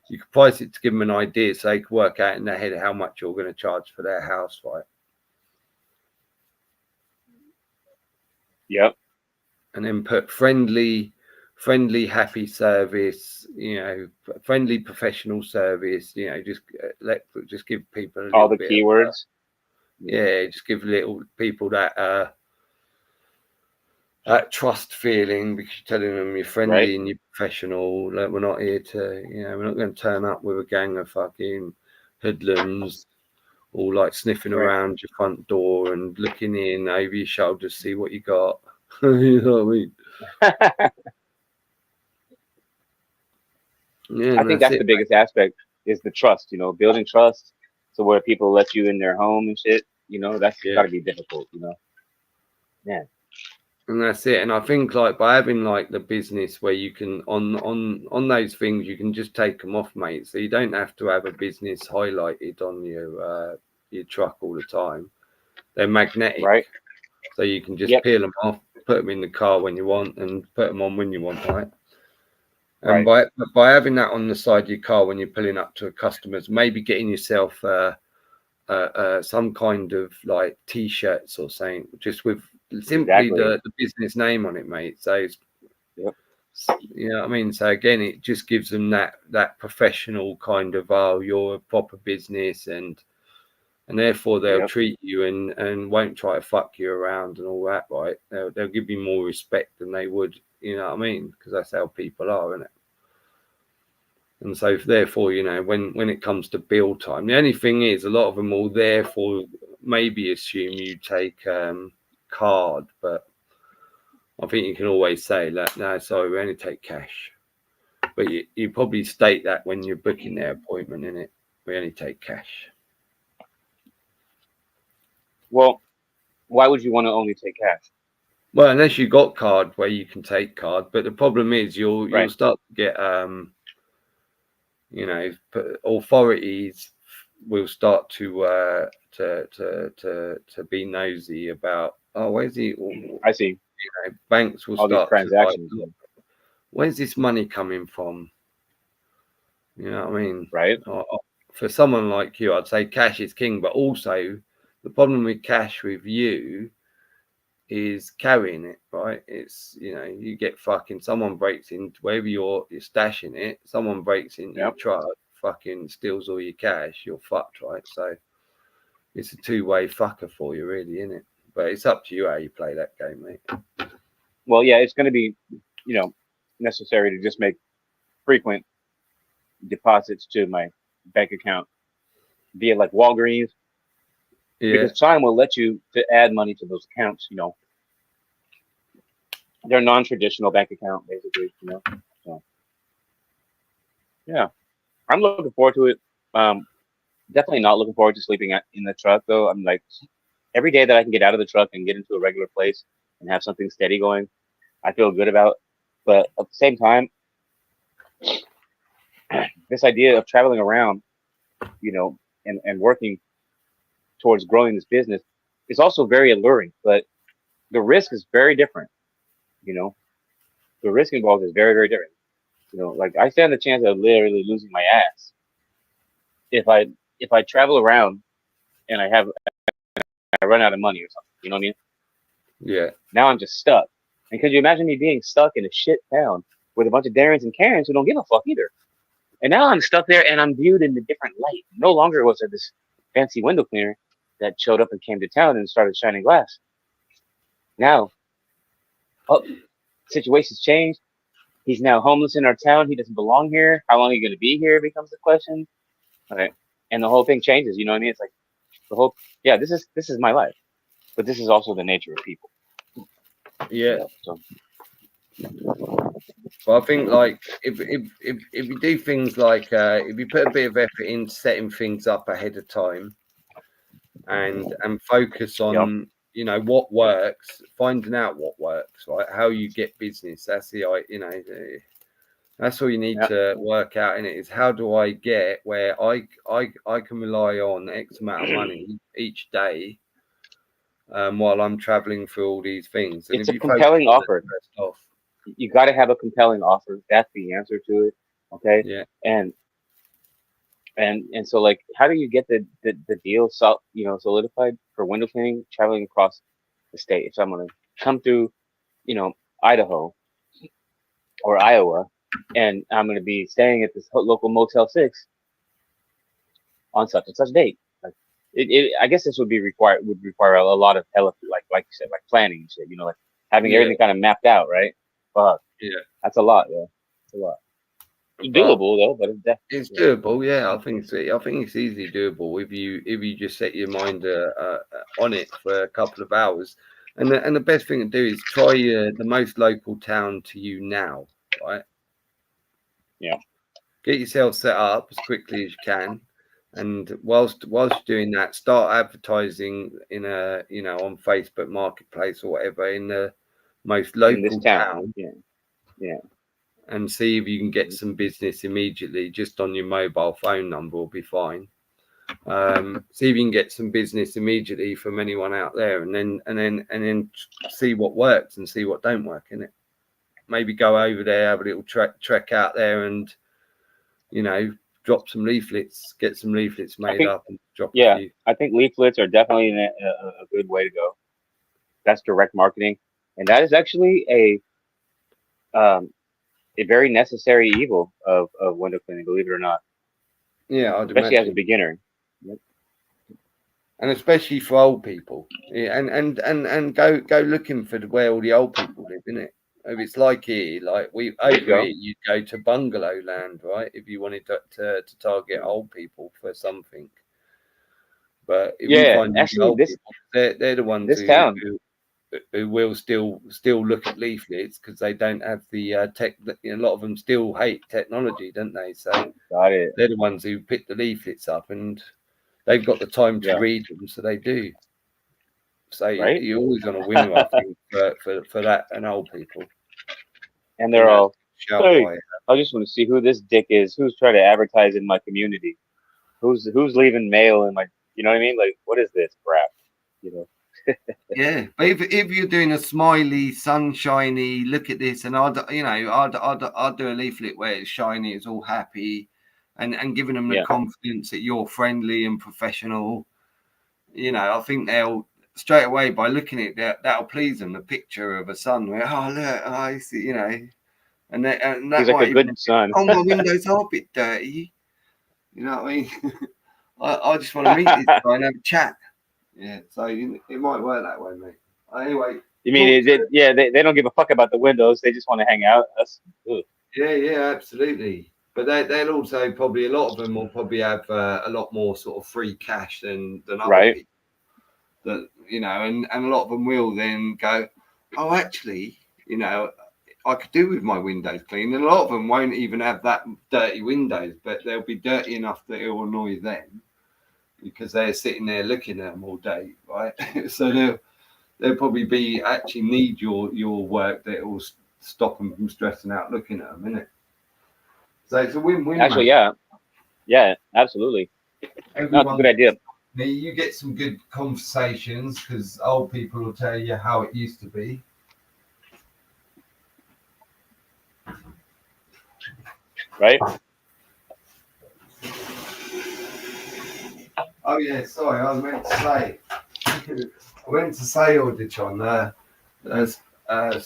you could price it to give them an idea so they can work out in their head how much you're going to charge for their house, right? Yep. And then put friendly, happy service, you know, friendly, professional service, you know, just give people a All little the bit of, keywords. yeah, just give little people that trust feeling, because you're telling them you're friendly Right. and you're professional. Like, we're not here to, you know, we're not going to turn up with a gang of fucking hoodlums all like sniffing Right. around your front door and looking in over your shoulder to see what you got. You know what I mean? Yeah, I and think that's that's it. the biggest aspect is the trust, you know, building trust to where people let you in their home and shit. You know, that's Yeah. got to be difficult, you know? Yeah. And that's it. And I think like by having like the business where you can on those things, you can just take them off, mate. So you don't have to have a business highlighted on your truck all the time. They're magnetic, Right. so you can just Yep. peel them off, put them in the car when you want, and put them on when you want, right? And Right. by having that on the side of your car when you're pulling up to a customer's, maybe getting yourself some kind of like t-shirts or something, just with simply Exactly. the business name on it, mate. So it's, Yep. you know what I mean? So again, it just gives them that professional kind of, oh, you're a proper business, and therefore they'll Yep. treat you and won't try to fuck you around and all that, right? They'll give you more respect than they would, you know what I mean? Because that's how people are, isn't it? And so therefore, you know, when it comes to bill time, the only thing is a lot of them will therefore maybe assume you take card, but I think you can always say that, no, sorry, we only take cash. But you probably state that when you're booking their appointment, in it, we only take cash. Well, why would you want to only take cash? Well, unless you got card where you can take card, but the problem is you'll Right. start to get you know, authorities will start to be nosy about, oh, where's he? You I see. know, banks will All these start to like, transactions. look, where's this money coming from? You know what I mean? Right. For someone like you, I'd say cash is king, but also the problem with cash with you is carrying it, right? It's, you know, you get fucking, someone breaks in wherever you're stashing it, someone breaks into your Yep. truck, fucking steals all your cash, you're fucked, right? So it's a two-way fucker for you, really, isn't it? But it's up to you how you play that game, mate. Well, yeah, it's going to be, you know, necessary to just make frequent deposits to my bank account via like Walgreens, Yeah, because Chime will let you to add money to those accounts. You know, they're non-traditional bank account basically. You know, so yeah, I'm looking forward to it. Definitely not looking forward to sleeping in the truck though. I'm like, every day that I can get out of the truck and get into a regular place and have something steady going, I feel good about. But at the same time, this idea of traveling around, you know, and working towards growing this business is also very alluring, but the risk is very different. You know, the risk involved is very, very different. You know, like I stand the chance of literally losing my ass if I travel around and I run out of money or something. You know what I mean? yeah, Now I'm just stuck. And could you imagine me being stuck in a shit town with a bunch of Darrens and Karens who don't give a fuck either? And now I'm stuck there and I'm viewed in a different light. No longer was there this fancy window cleaner that showed up and came to town and started shining glass. Now, oh, situations changed. He's now homeless in our town. He doesn't belong here. How long are you going to be here becomes the question. Okay. and the whole thing changes. You know what I mean? It's like the whole, yeah, this is my life, but this is also the nature of people. Yeah. So But I think like if you do things like if you put a bit of effort in setting things up ahead of time and focus yeah, on what works, finding out what works, right? How you get business. That's that's all you need yeah, to work out in it is how do I get where I can rely on X amount of money each day while I'm traveling through all these things. And it's if a you focus compelling on it offer. first off, You got to have a compelling offer. That's the answer to it. Okay, yeah, and so like, how do you get the deal solidified for window cleaning traveling across the state? If I'm gonna come through, you know, Idaho or Iowa, and I'm going to be staying at this local Motel 6 on such and such date. Like, I guess this would require a lot of like you said, like planning and shit. You know, like having yeah, everything kind of mapped out, right? Fuck, yeah. that's a lot, yeah. It's a lot. But Doable though, but it's it's definitely, doable, yeah. I think it's easily doable if you just set your mind on it for a couple of hours. And the best thing to do is try the most local town to you now, right? yeah. Get yourself set up as quickly as you can, and whilst you're doing that, start advertising in on Facebook Marketplace or whatever in the most In this local town, town, yeah, yeah. and see if you can get Mhm. some business immediately just on your mobile phone number will be fine. See if you can get some business immediately from anyone out there, and then see what works and see what don't work in it. Maybe go over there, have a little trek out there, and drop some leaflets, get some leaflets I made think, up, and drop a yeah, few. I think leaflets are definitely a good way to go. That's direct marketing, and that is actually um, a very necessary evil of window cleaning, believe it or not, Yeah, I'd especially as a imagine, beginner. Yep. and especially for old people. Yeah, and go looking for where all the old people live, innit? If it's like here, like we There you over go. here, you'd go to bungalow land, right? If you wanted to target old people for something. But if you Yeah, find all the actually, old people, they're the ones this town, who will still look at leaflets because they don't have the tech. A lot of them still hate technology, don't they? So got it. they're the ones who pick the leaflets up, and they've got the time to Yeah, read them, so they do. So right. you're always on a winner, I think, for that and old people. And I think they're that's all, a shout hey, by it. I just want to see who this dick is. Who's trying to advertise in my community? Who's leaving mail in my, you know what I mean? Like, what is this crap? You know? Yeah, but if you're doing a smiley, sunshiny, look at this, and I'd do a leaflet where it's shiny, it's all happy, and giving them the Yeah, confidence that you're friendly and professional. I think they'll straight away by looking at that'll please them. The picture of a sun where look, I see, and he's that like a might even good son. oh my windows are a bit dirty. You know what I mean? I just want to meet this guy and have a chat. Yeah, so it might work that way, mate. Anyway, You mean, talk to yeah, they don't give a fuck about the windows. They just want to hang out. That's ugh. yeah, absolutely. But they'll also probably a lot of them will probably have a lot more sort of free cash than other Right. people. That and a lot of them will then go, oh, actually, I could do with my windows clean. And a lot of them won't even have that dirty windows, but they'll be dirty enough that it will annoy them because they're sitting there looking at them all day, right? So they'll probably be actually need your work that will stop them from stressing out looking at them, innit? So it's a win-win, Actually, mate. yeah, yeah, absolutely. No, it's a good Everyone, idea. you get some good conversations because old people will tell you how it used to be. Right. Oh yeah, sorry, I was meant to say. I meant to say, Audichon, uh,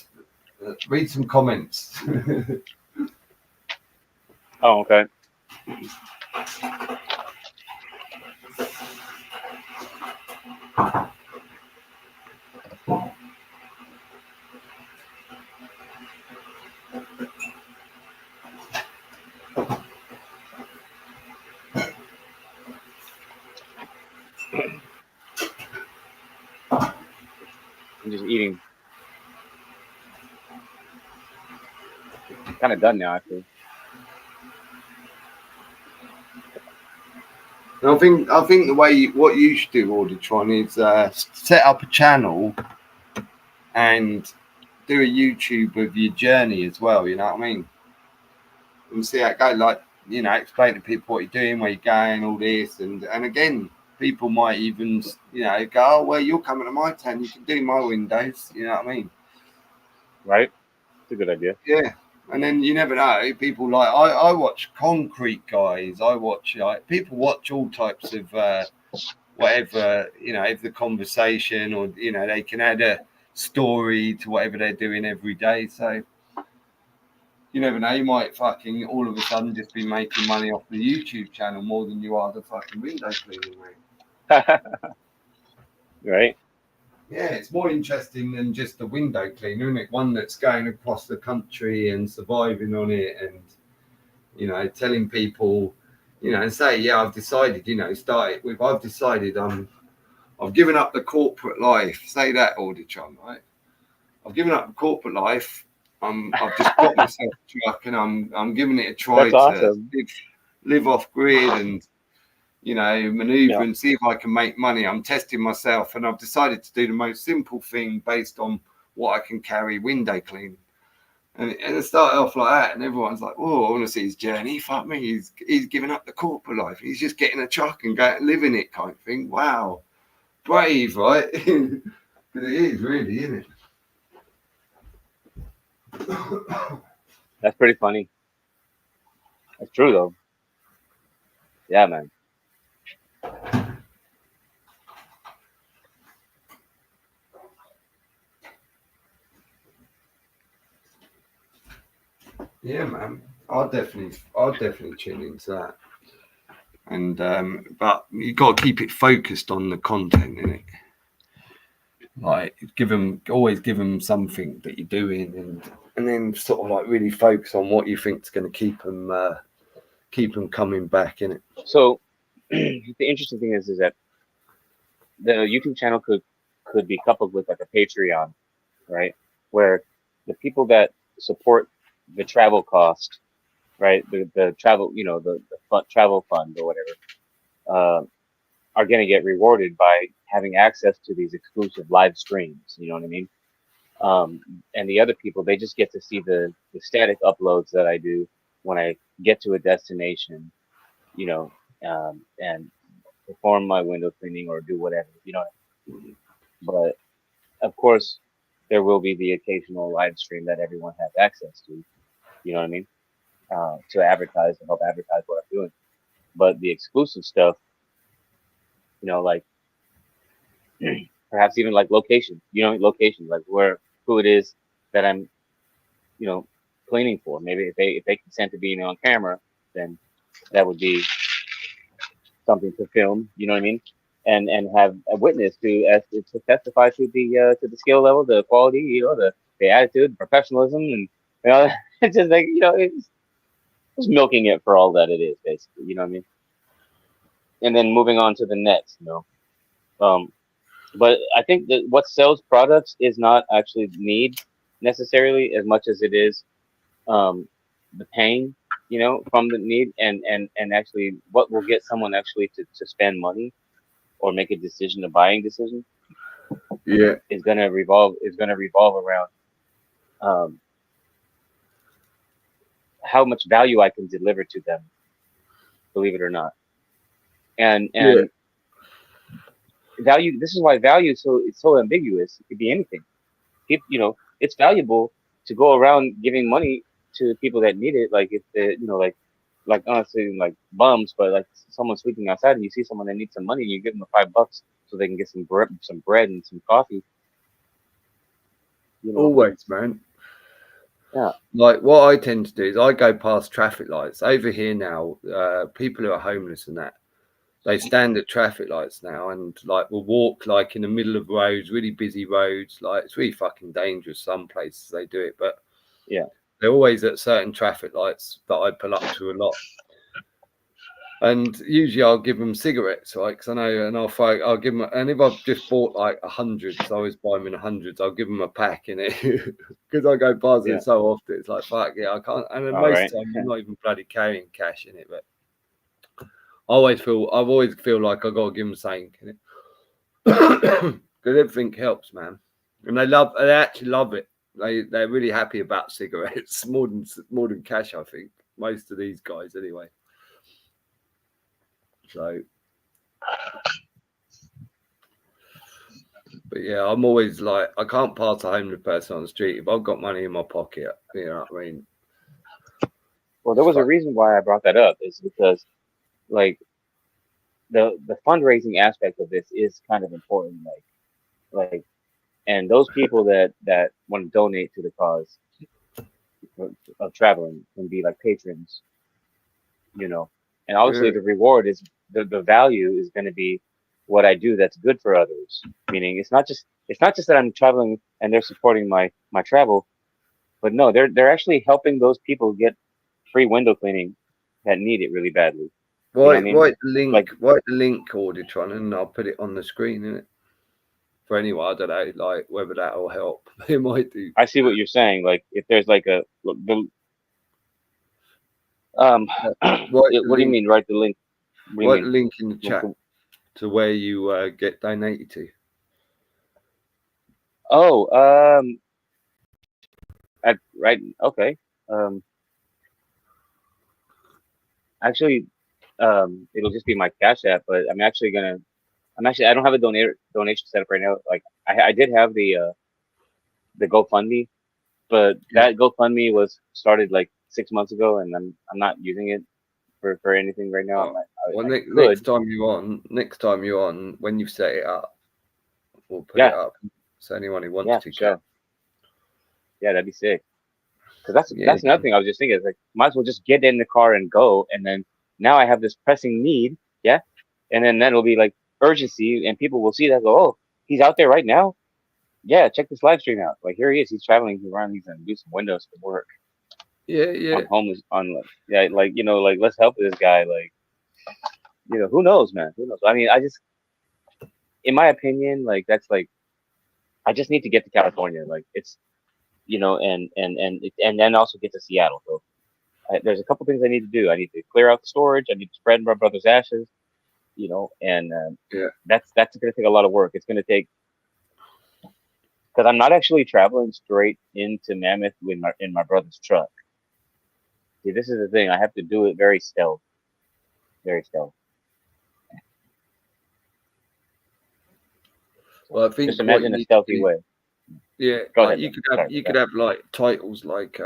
read some comments. Oh, okay. I'm just eating. I'm kind of done now, actually. And I think the way what you should do, Auditron, is set up a channel and do a YouTube of your journey as well. You know what I mean? And see how it goes. Like, you know, explain to people what you're doing, where you're going, all this, and again, people might even, you know, go, oh well, you're coming to my town, you can do my windows. You know what I mean? Right? It's a good idea. Yeah. And then you never know. People like I watch concrete guys. I watch like people watch all types of whatever, you know, if the conversation or, you know, they can add a story to whatever they're doing every day. So you never know, you might fucking all of a sudden just be making money off the YouTube channel more than you are the fucking window cleaning, mate. Right? Yeah, it's more interesting than just the window cleaner, isn't it? One that's going across the country and surviving on it and, you know, telling people, you know, and say, yeah, I've decided, you know, start it with, I've decided I've given up the corporate life. Say that, Auditron, right? I've given up the corporate life. I've just got myself a truck and I'm giving it a try. That's awesome. To live off grid and, you know, maneuver Yeah. and see if I can make money. I'm testing myself and I've decided to do the most simple thing based on what I can carry, window cleaning. And it started off like that, and everyone's like, "Oh, I want to see his journey." Fuck me, he's giving up the corporate life. He's just getting a truck and going living it, kind of thing. Wow, brave, right? But it is really, isn't it? That's pretty funny. That's true, though. Yeah, man. Yeah, man. I'll definitely tune into that. And but you got to keep it focused on the content, innit? Like always give them something that you're doing, and then sort of like really focus on what you think is going to keep them coming back, innit? So the interesting thing is that the YouTube channel could be coupled with like a Patreon, right? Where the people that support the travel cost, right? The travel, you know, the travel fund or whatever, are going to get rewarded by having access to these exclusive live streams. You know what I mean? And the other people, they just get to see the static uploads that I do when I get to a destination, you know, and perform my window cleaning or do whatever, you know. But of course, there will be the occasional live stream that everyone has access to. You know what I mean? To advertise and help advertise what I'm doing. But the exclusive stuff, you know, like perhaps even like location, you know, location, like who it is that I'm, you know, cleaning for. Maybe if they consent to being on camera, then that would be something to film. You know what I mean? And have a witness to testify to the skill level, the quality, you know, the attitude, professionalism, and you know, it's just like, you know, it's just milking it for all that it is, basically. You know what I mean? And then moving on to the next, you know. But I think that what sells products is not actually need necessarily as much as it is the pain, you know, from the need and actually what will get someone actually to spend money or make a decision, a buying decision. Yeah, is gonna revolve around how much value I can deliver to them, believe it or not. And yeah, value, this is why value it's so ambiguous. It could be anything. You know, it's valuable to go around giving money to people that need it, like if they, you know, like honestly, like bums, but like someone sleeping outside and you see someone that needs some money, you give them $5 so they can get some bread and some coffee. You know, always, man. yeah. Like what I tend to do is I go past traffic lights over here now. People who are homeless and that, they stand at traffic lights now and like will walk like in the middle of roads, really busy roads. Like it's really fucking dangerous. Some places they do it, but Yeah. they're always at certain traffic lights that I pull up to a lot. And usually I'll give them cigarettes, right? Because I know, and I'll give them, and if I've just bought like 100, so I always buy them in 100s, I'll give them a pack in it because I go past it so often. It's like, fuck yeah, I can't. And then most of the time, I'm not even bloody carrying cash in it, but I've always feel like I got to give them something in it because everything helps, man. And they actually love it. They're really happy about cigarettes more than cash, I think. Most of these guys, anyway. So, but yeah, I'm always like, I can't pass a homeless person on the street if I've got money in my pocket. You know what I mean? Well, there was a reason why I brought that up, is because like the fundraising aspect of this is kind of important. Like, and those people that want to donate to the cause of traveling can be like patrons, you know. And obviously, the reward is the value is going to be what I do that's good for others. Meaning, it's not just that I'm traveling and they're supporting my travel, but no, they're actually helping those people get free window cleaning that need it really badly. Write the link, Auditron, and I'll put it on the screen, innit? For anyone, I don't know, like whether that will help. It might do. I see what you're saying. Like, if there's like what do you mean? Write the link. Write the link in the chat to where you get donated to. Oh, right. Okay. Actually, it'll just be my Cash App, but I don't have a donation set up right now. Like, I did have the GoFundMe, but that GoFundMe was started like 6 months ago, and I'm not using it for anything right now. Next time you're on, when you've set it up, we'll put it up. So anyone who wants to, sure. Yeah, that'd be sick. Because that's another thing I was just thinking. Is like, might as well just get in the car and go, and then now I have this pressing need, and then that'll be like urgency, and people will see that, go, oh, he's out there right now. Yeah, check this live stream out. Like, here he is. He's traveling. He's around. He's gonna do some windows for work. Yeah. I'm homeless. Let's help this guy. Like, who knows, man? Who knows? I mean, in my opinion, like, that's like, I just need to get to California. Like, it's, and then also get to Seattle. So there's a couple things I need to do. I need to clear out the storage. I need to spread my brother's ashes. And that's going to take a lot of work. It's going to take, because I'm not actually traveling straight into Mammoth in my brother's truck. See, this is the thing. I have to do it very stealth. Very stealth. Well, I think just imagine a stealthy way. Yeah, like you could have like titles like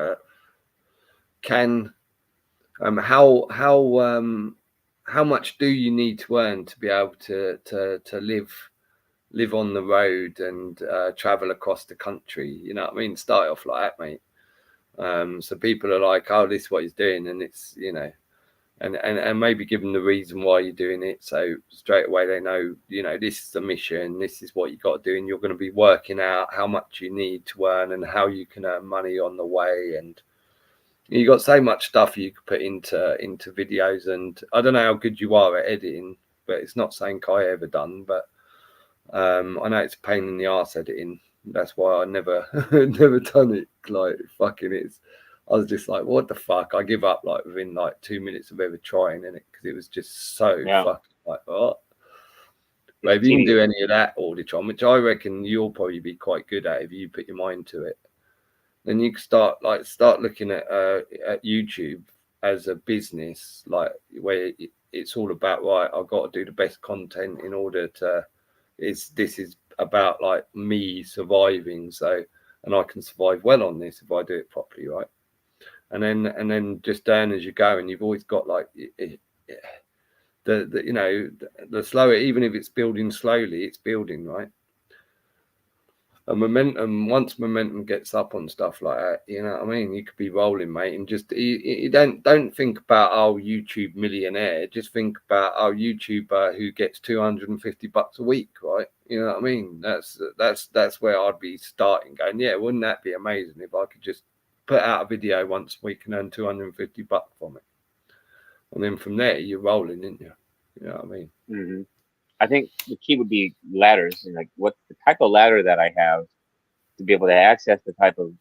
how much do you need to earn to be able to live on the road and travel across the country? You know what I mean? Start off like that, mate. So people are like, oh, this is what he's doing, and it's, and maybe give them the reason why you're doing it. So straight away they know, this is the mission, this is what you got to do, and you're going to be working out how much you need to earn and how you can earn money on the way. And you got so much stuff you could put into videos. And I don't know how good you are at editing, but it's not something I ever done. But I know it's a pain in the arse editing. That's why I never done it. Like, fucking it's. I was just like, what the fuck? I give up like within like 2 minutes of ever trying in it, because it was just so fucking like, what? But if you can do any of that Auditron, which I reckon you'll probably be quite good at if you put your mind to it, then you can start looking at YouTube as a business, like where it's all about, right, I've got to do the best content in order to. This is about like me surviving, and I can survive well on this if I do it properly, right? And then just earn as you go, and you've always got like the slower, even if it's building slowly, it's building, right? And once momentum gets up on stuff like that, you know what I mean, you could be rolling, mate. And just you don't think about YouTube millionaire, just think about YouTuber who gets $250 a week, right? You know what I mean? That's where I'd be starting, going, yeah, wouldn't that be amazing if I could just put out a video once a week and earn $250 from it? and then from there you're rolling, isn't you? You know what I mean? Hmm. I think the key would be ladders, and like what the type of ladder that I have to be able to access the type of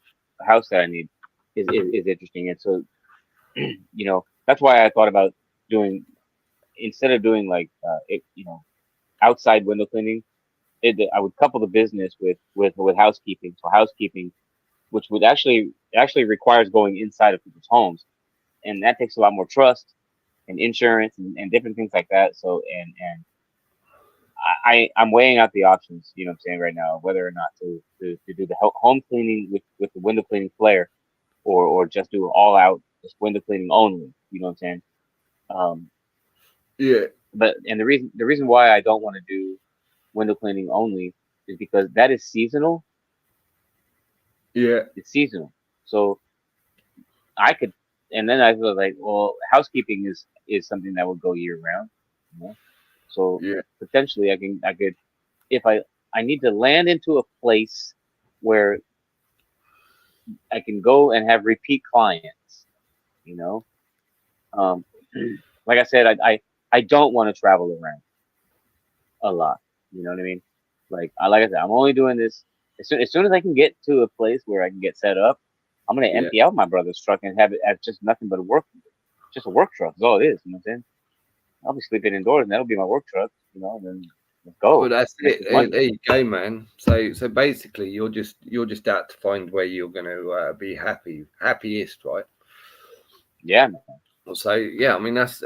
house that I need is interesting. And so, that's why I thought about doing, instead of doing like outside window cleaning, I would couple the business with housekeeping. So housekeeping, which would actually requires going inside of people's homes, and that takes a lot more trust and insurance and different things like that. So I'm weighing out the options, what I'm saying right now, whether or not to do the home cleaning with the window cleaning flair, or just do all out just window cleaning only. You know what I'm saying? Um, Yeah, but and the reason why I don't want to do window cleaning only is because that is seasonal. yeah, It's seasonal. So I could, and then I was like, well, housekeeping is something that would go year round. You know? So yeah, potentially I could, if I need to land into a place where I can go and have repeat clients, you know. Um, like I said, I don't want to travel around a lot. You know what I mean? Like I said, I'm only doing this as soon as I can get to a place where I can get set up. I'm gonna yeah. empty out my brother's truck and have it as just nothing but just a work truck. That's all it is. You know what I'm saying? I'll be sleeping indoors, and that'll be my work truck. And then let's Well, go. that's Make it. this money. There you go, man. So basically, you're just out to find where you're going to be happiest, right? Yeah, man. So yeah, I mean that's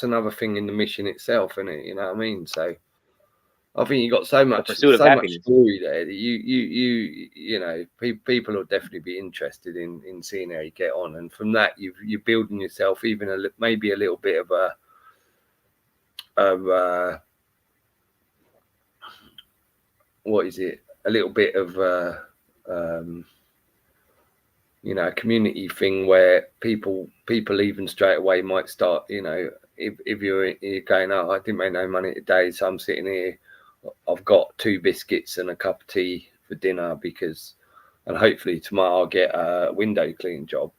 another thing in the mission itself, isn't it? You know what I mean? So I think you got so The much pursuit of happiness. story there that people will definitely be interested in seeing how you get on, and from that you're building yourself even maybe a little bit of a what is it? A little bit of um, a community thing where people even straight away might start, if you're going, oh, I didn't make no money today, so I'm sitting here, I've got 2 biscuits and a cup of tea for dinner and hopefully tomorrow I'll get a window cleaning job.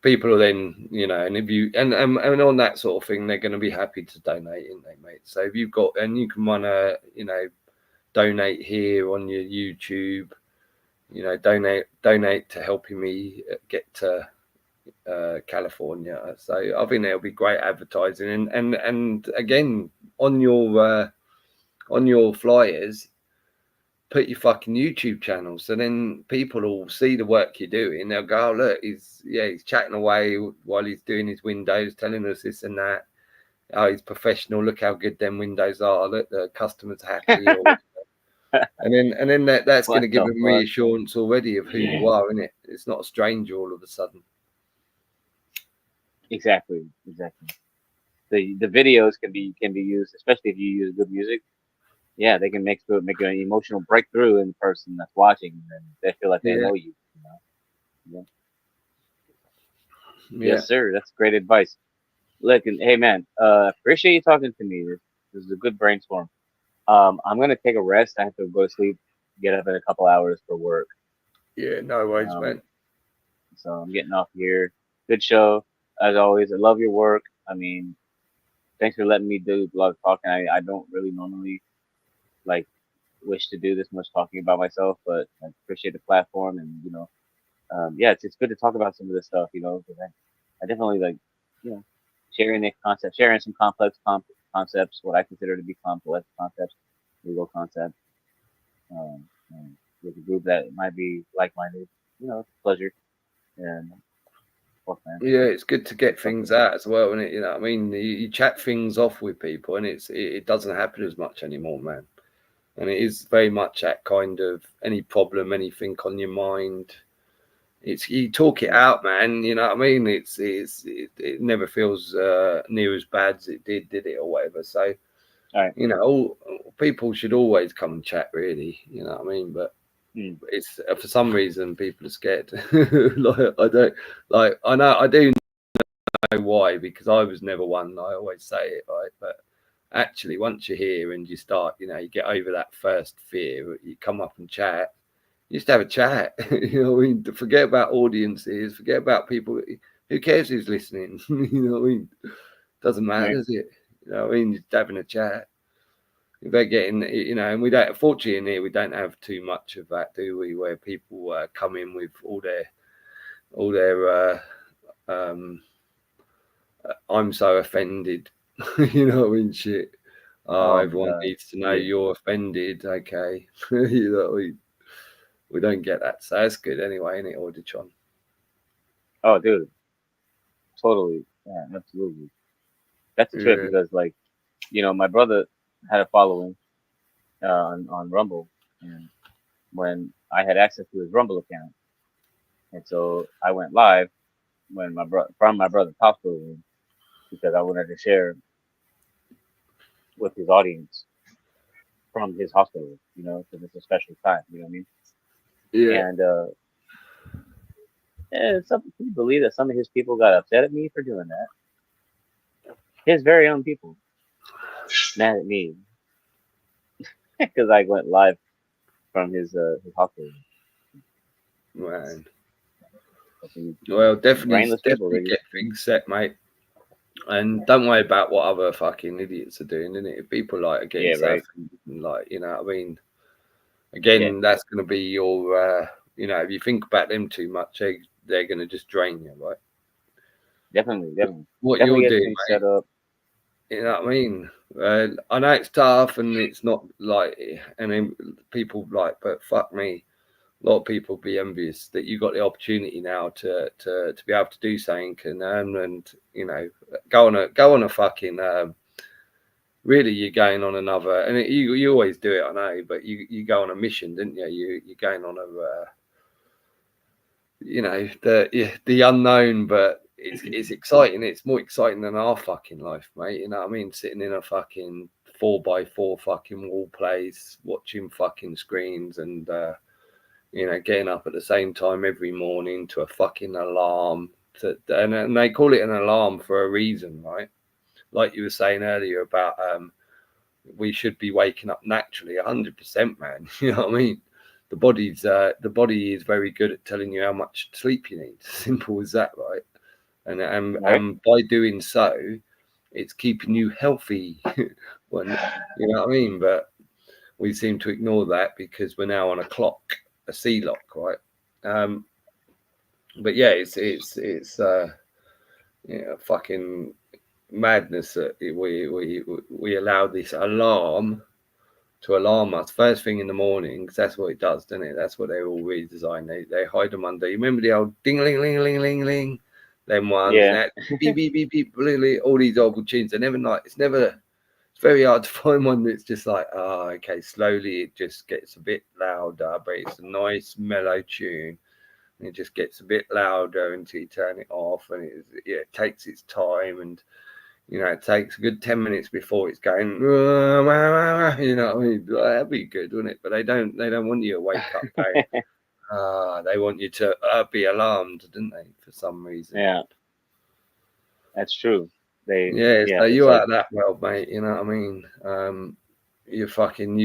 People are then, and if you and on that sort of thing, they're going to be happy to donate, aren't they, mate? So if you've got, and you can run donate here on your YouTube, donate to helping me get to California. So I think that'll be great advertising, and again on your flyers, put your fucking YouTube channel, so then people will see the work you're doing. They'll go, oh, look, he's chatting away while he's doing his windows, telling us this and that. Oh, he's professional. Look how good them windows are. Look, the customer's happy. And then that's going What to give the them fuck? reassurance already of who you are, isn't it? It's not a stranger all of a sudden. Exactly. The videos can be used, especially if you use good music. Yeah, they can make an emotional breakthrough in the person that's watching, and they feel like they Yeah, know you. Yeah. yeah, Yes, sir. That's great advice. Look, and hey, man, appreciate you talking to me. This is a good brainstorm. I'm gonna take a rest. I have to go to sleep, get up in a couple hours for work. yeah. No worries, Um, man. so I'm getting off here. Good show as always. I love your work. I mean, thanks for letting me do a lot of talking. I don't really normally like wish to do this much talking about myself, but I appreciate the platform, and yeah, it's good to talk about some of this stuff, 'cause I definitely like, you know, sharing the concept, sharing some complex concepts, what I consider to be complex concepts, legal concepts, with a group that might be like-minded. It's a pleasure. And fuck, man, Yeah, it's good to get fuck things this. out as well, and it. I mean, you chat things off with people, and it doesn't happen as much anymore, man. And it is very much that kind of any problem, anything on your mind. It's you talk it Yeah. out, man. You know what I mean? It never feels near as bad as it did it, or whatever. So All right. all people should always come and chat, really. You know what I mean? But Mm. it's for some reason people are scared. Like I don't like I do know why, because I was never one. I always say it, right? But actually, once you're here and you start, you get over that first fear. You come up and chat. You just have a chat. You know what I mean? Forget about audiences. Forget about people. Who cares who's listening? You know what I mean? Doesn't matter, Right. does it? You know, I mean, just having a chat. They're getting, you know, and we don't. Fortunately, in here, we don't have too much of that, do we? Where people come in with all their I'm so offended, you know what I mean? Shit. Oh, Oh my everyone God. needs to know Yeah. you're offended. Okay, you know, we don't get that, so that's good anyway, isn't it, Auditron? Oh, dude. Totally. Yeah, absolutely. That's the trip Yeah, because, like, you know, my brother had a following on Rumble, and when I had access to his Rumble account, and so I went live when from my brother's hospital room because I wanted to share with his audience from his hospital room, you know, because it's a special time, you know what I mean? yeah. And some people believe that some of his people got upset at me for doing that. His very own people mad at me because I went live from his hospital room. Man. Fucking Well, definitely brainless people. They just get things set, mate. And don't worry about what other fucking idiots are doing, innit? If people like are getting yeah, so right. offended and like, you know what I mean? Yeah, Again, that's going to be your, you know, if you think about them too much, they're going to just drain you, right? definitely, definitely, What definitely you're get doing, things mate, set up. you know what I mean? I know it's tough and it's not like, and then people like, but fuck me, a lot of people be envious that you got the opportunity now to be able to do something and you know, go on a fucking really you're going on another, and you always do it, I know, but you go on a mission, didn't you? You're going on a you know, the unknown, but it's exciting. It's more exciting than our fucking life, mate. You know what I mean? Sitting in a fucking 4x4 fucking wall place, watching fucking screens, and you know, getting up at the same time every morning to a fucking alarm. And they call it an alarm for a reason, right? Like you were saying earlier about we should be waking up naturally, 100%, man. You know what I mean? The body is very good at telling you how much sleep you need. Simple as that, right? Right? And by doing so, it's keeping you healthy. When you know what I mean. But we seem to ignore that because we're now on a clock, a sea lock, right? Um, but yeah, it's fucking madness that we allow this alarm to alarm us first thing in the morning, because that's what it does, doesn't it? That's what they're all redesigned. They hide them under. You remember the old ding ling ling ling ling ling, them ones, and Yeah, that beep beep beep beep, all these old tunes. They're never like it's never. It's very hard to find one that's just like, oh, okay. Slowly it just gets a bit louder, but it's a nice mellow tune. And it just gets a bit louder until you turn it off, and it takes its time and. You know, it takes a good 10 minutes before it's going, you know what I mean? That'd be good, wouldn't it? But they don't want you to wake up going, they want you to be alarmed, don't they, for some reason? yeah, that's true. Yeah, Yeah, so it's you're like, out of that world, mate, you know what I mean? You've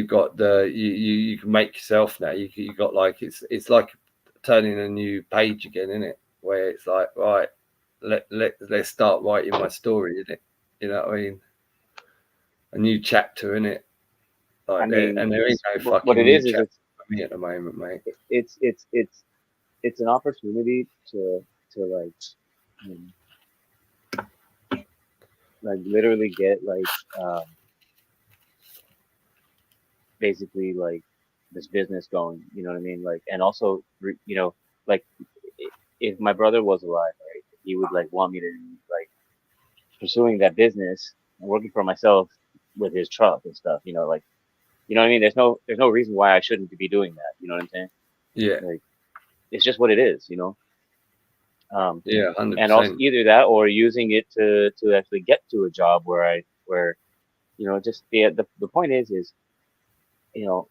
got you can make yourself now. You got like, it's like turning a new page again, isn't it? Where it's like, right, let's start writing my story, isn't it? You know what I mean? A new chapter in it. I Like mean, there ain't no what fucking it new is chapter for me at the moment, mate. it's it's it's it's an opportunity to like literally get um basically like this business going. You know what I mean? Like, and also you know, like if my brother was alive, right, he would like want me to like pursuing that business and working for myself with his truck and stuff. You know, like, you know what I mean? There's no reason why I shouldn't be doing that. You know what I'm saying? Yeah, Like, it's just what it is. You know. Um, yeah, hundred and also percent. either that or using it to actually get to a job where you know, just the point is you know,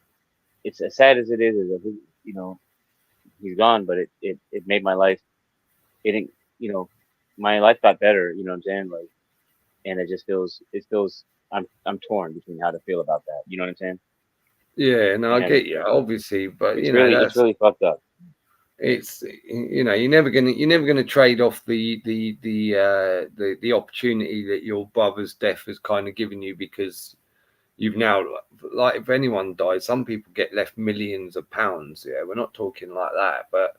it's as sad as it is that you know, he's gone, but it made my life, it didn't, you know, my life got better, you know what I'm saying? Like, and it feels I'm torn between how to feel about that, you know what I'm saying? Yeah, no, I And get you, obviously, but you it's know really that's fucked up. it's you're never gonna trade off the opportunity that your brother's death has kind of given you, because you've now, like, if anyone dies, some people get left millions of pounds. Yeah, we're not talking like that, but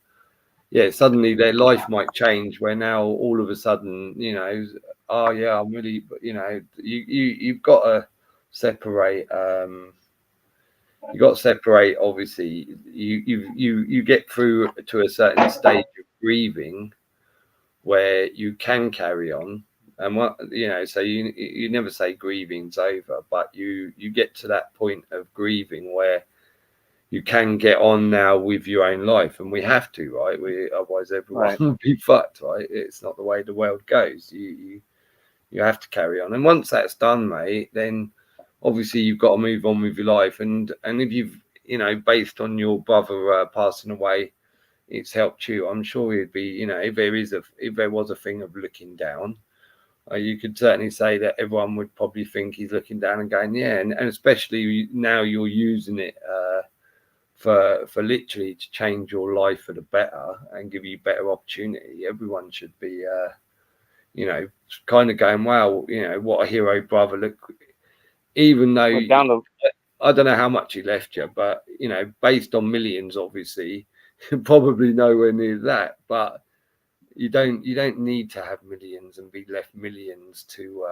yeah, suddenly their life might change, where now all of a sudden, oh yeah, I'm really, you've got to separate. You got to separate. Obviously, you get through to a certain stage of grieving where you can carry on, and so you never say grieving's over, but you get to that point of grieving where you can get on now with your own life, and we have to, right? Otherwise everyone will be fucked, right? It's not the way the world goes. You have to carry on, and once that's done, mate, then obviously you've got to move on with your life. And if you've, based on your brother passing away, it's helped you, I'm sure he'd be, if there was a thing of looking down, you could certainly say that everyone would probably think he's looking down and going, yeah. And especially now you're using it for literally to change your life for the better and give you better opportunity. Everyone should be kind of going, wow, what a hero brother. Look, even though I don't know how much he left you, but based on millions, obviously probably nowhere near that, but you don't need to have millions and be left millions to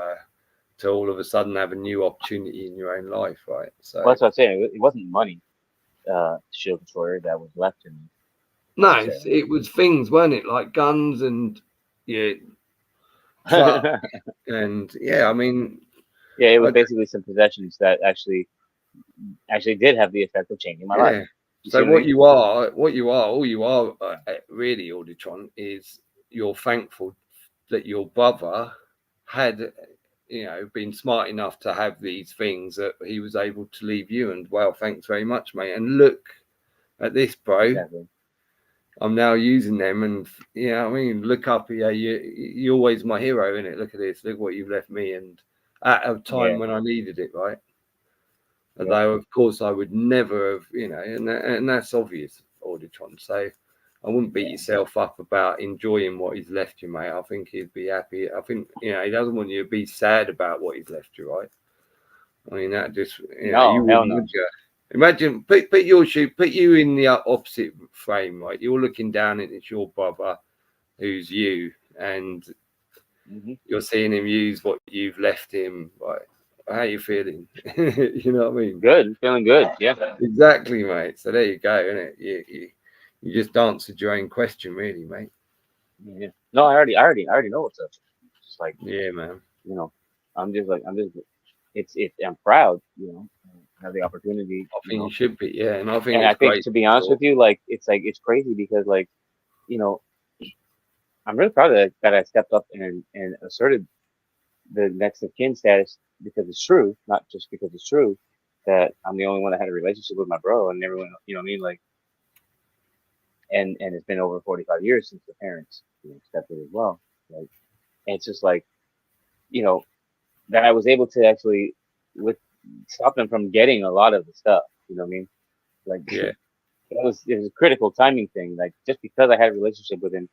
all of a sudden have a new opportunity in your own life, right? So that's what I'm saying. It wasn't money, Shield Destroyer, that was left to me. Nice. It was things, weren't it? Like guns and and I mean, it was basically some possessions that actually did have the effect of changing my life. So all you are really, Auditron, is you're thankful that your brother had been smart enough to have these things that he was able to leave you. And well, thanks very much, mate. And look at this, bro. Exactly. I'm now using them, and I mean, look up here. You're always my hero, innit? Look at this. Look what you've left me, and at a time when I needed it, right? Although, of course, I would never have, and that's obvious, Auditron. So I wouldn't beat yourself up about enjoying what he's left you, mate. I think he'd be happy. I think, he doesn't want you to be sad about what he's left you, right? I mean, that just, no, hell no. Imagine, put you in the opposite frame, right? You're looking down and it's your brother who's you, and you're seeing him use what you've left him, right? How you feeling? You know what I mean? Good, feeling good. Yeah, exactly, mate. So there you go, innit? You just answered your own question, really, mate. Yeah. No, I already know what's up. Just like, yeah, man. I'm proud, have the opportunity. I think you should be, yeah. And I think, to be honest with you, like, it's crazy because, like, I'm really proud that I stepped up and asserted the next of kin status, because it's true, not just because it's true, that I'm the only one that had a relationship with my bro, and everyone, you know what I mean, like, and it's been over 45 years since the parents stepped in as well. Like, and it's just like, that I was able to actually stop them from getting a lot of the stuff. You know what I mean? Like, it was a critical timing thing. Like, just because I had a relationship with him,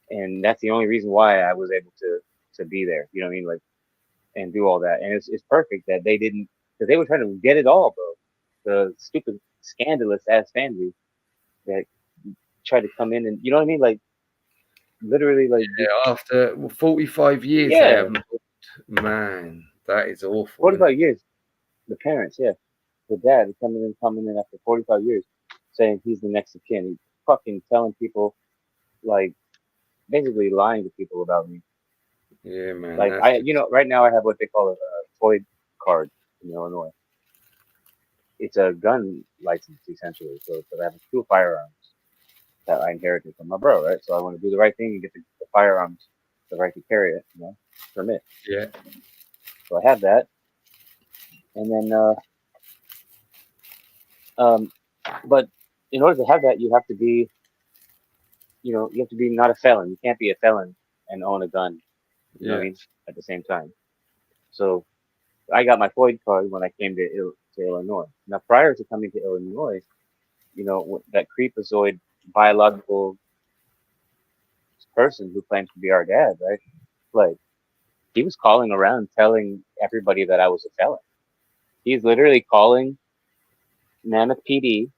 and that's the only reason why I was able to be there. You know what I mean? Like, and do all that. And it's perfect that they didn't, because they were trying to get it all, bro. The stupid, scandalous ass family that tried to come in and, you know what I mean? Like, literally, like, after 45 years, man, that is awful. 45 years, the parents, the dad coming in after 45 years, saying he's the next of kin. He's fucking telling people, like, basically lying to people about me. Yeah, man. Like, right now I have what they call a FOID card in Illinois. It's a gun license, essentially. So I have 2 firearms that I inherited from my bro, right? So I want to do the right thing and get the firearms, the right to carry it, permit. Yeah. So I have that. And then, but in order to have that, you have to be, not a felon. You can't be a felon and own a gun. You know what I mean? At the same time. So I got my FOID card when I came to Illinois. Now, prior to coming to Illinois, that creepazoid biological person who claims to be our dad, right? Like, he was calling around telling everybody that I was a felon. He's literally calling Mammoth PD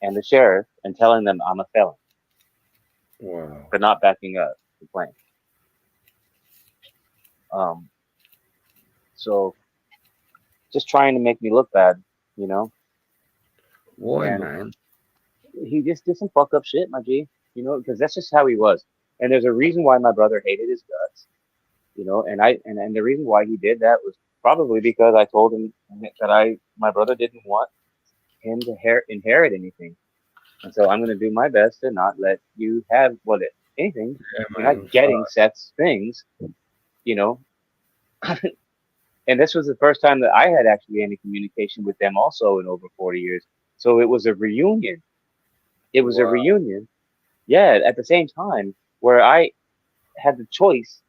and the sheriff and telling them I'm a felon Wow. for not backing up the claim. So just trying to make me look bad, you know? Why, And man? he just did some fuck up shit, my G, you know, because that's just how he was. And there's a reason why my brother hated his guts, you know, and the reason why he did that was probably because I told him that my brother didn't want him to inherit anything. And so I'm going to do my best to not let you have anything. Yeah, You're man. not getting Seth's things, you know. And this was the first time that I had actually any communication with them also in over 40 years. So it was a reunion. It was a Wow. reunion. Yeah, at the same time where I had the choice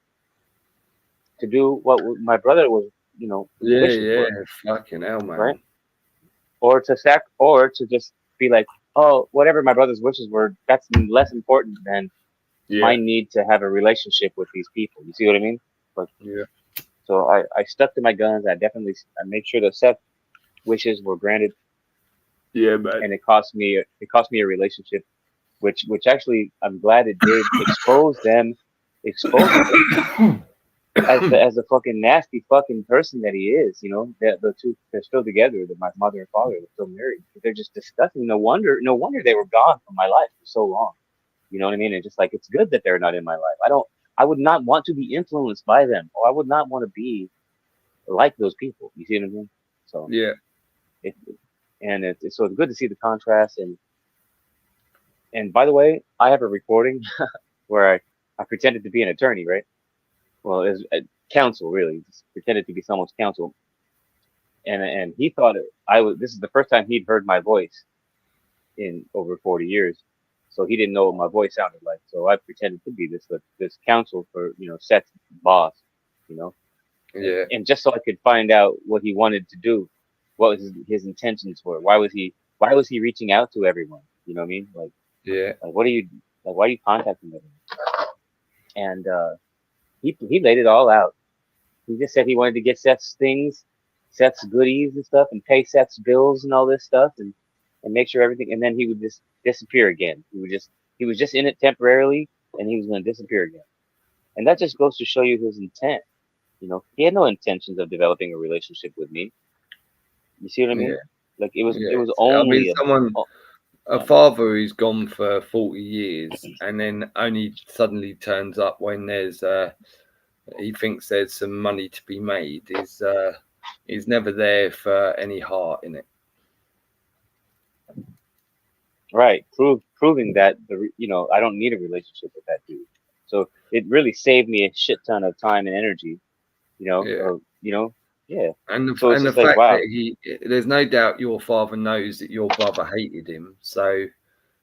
to do what my brother was, you know, Yeah, wishes yeah. were, Fucking hell, right? man. Or to just be like, oh, whatever my brother's wishes were, that's less important than my Yeah, need to have a relationship with these people. You see what I mean? But yeah. so I stuck to my guns. I made sure that Seth's wishes were granted, Yeah, man. and it cost me a relationship, which actually I'm glad it did expose him as the fucking nasty fucking person that he is. You know, the two, they're still together. That my mother and father are still married. They're just disgusting. No wonder they were gone from my life for so long. You know what I mean? And just like, it's good that they're not in my life. I would not want to be influenced by them, or I would not want to be like those people. You see what I mean? So Yeah. it, so it's good to see the contrast. And by the way, I have a recording where I pretended to be an attorney, right? Well, it was a counsel, really, just pretended to be someone's counsel. And he thought this is the first time he'd heard my voice in over 40 years. So he didn't know what my voice sounded like. So I pretended to be this counsel for, you know, Seth's boss, you know, Yeah. and just so I could find out what he wanted to do, what his intentions were. Why was he reaching out to everyone? You know what I mean? Yeah. Like what are you like? Why are you contacting everyone? And he laid it all out. He just said he wanted to get Seth's things, Seth's goodies and stuff, and pay Seth's bills and all this stuff, and make sure everything. And then he would just disappear again. He was just in it temporarily, and he was going to disappear again. And that just goes to show you his intent. You know, he had no intentions of developing a relationship with me. You see what I Yeah. mean? Like it was I mean, only a father who's gone for 40 years and then only suddenly turns up when he thinks there's some money to be made is never there for any heart in it. right. Proving that I don't need a relationship with that dude. So it really saved me a shit ton of time and energy. Yeah. Yeah. And So it's the just like, fact wow. that there's no doubt your father knows that your brother hated him. So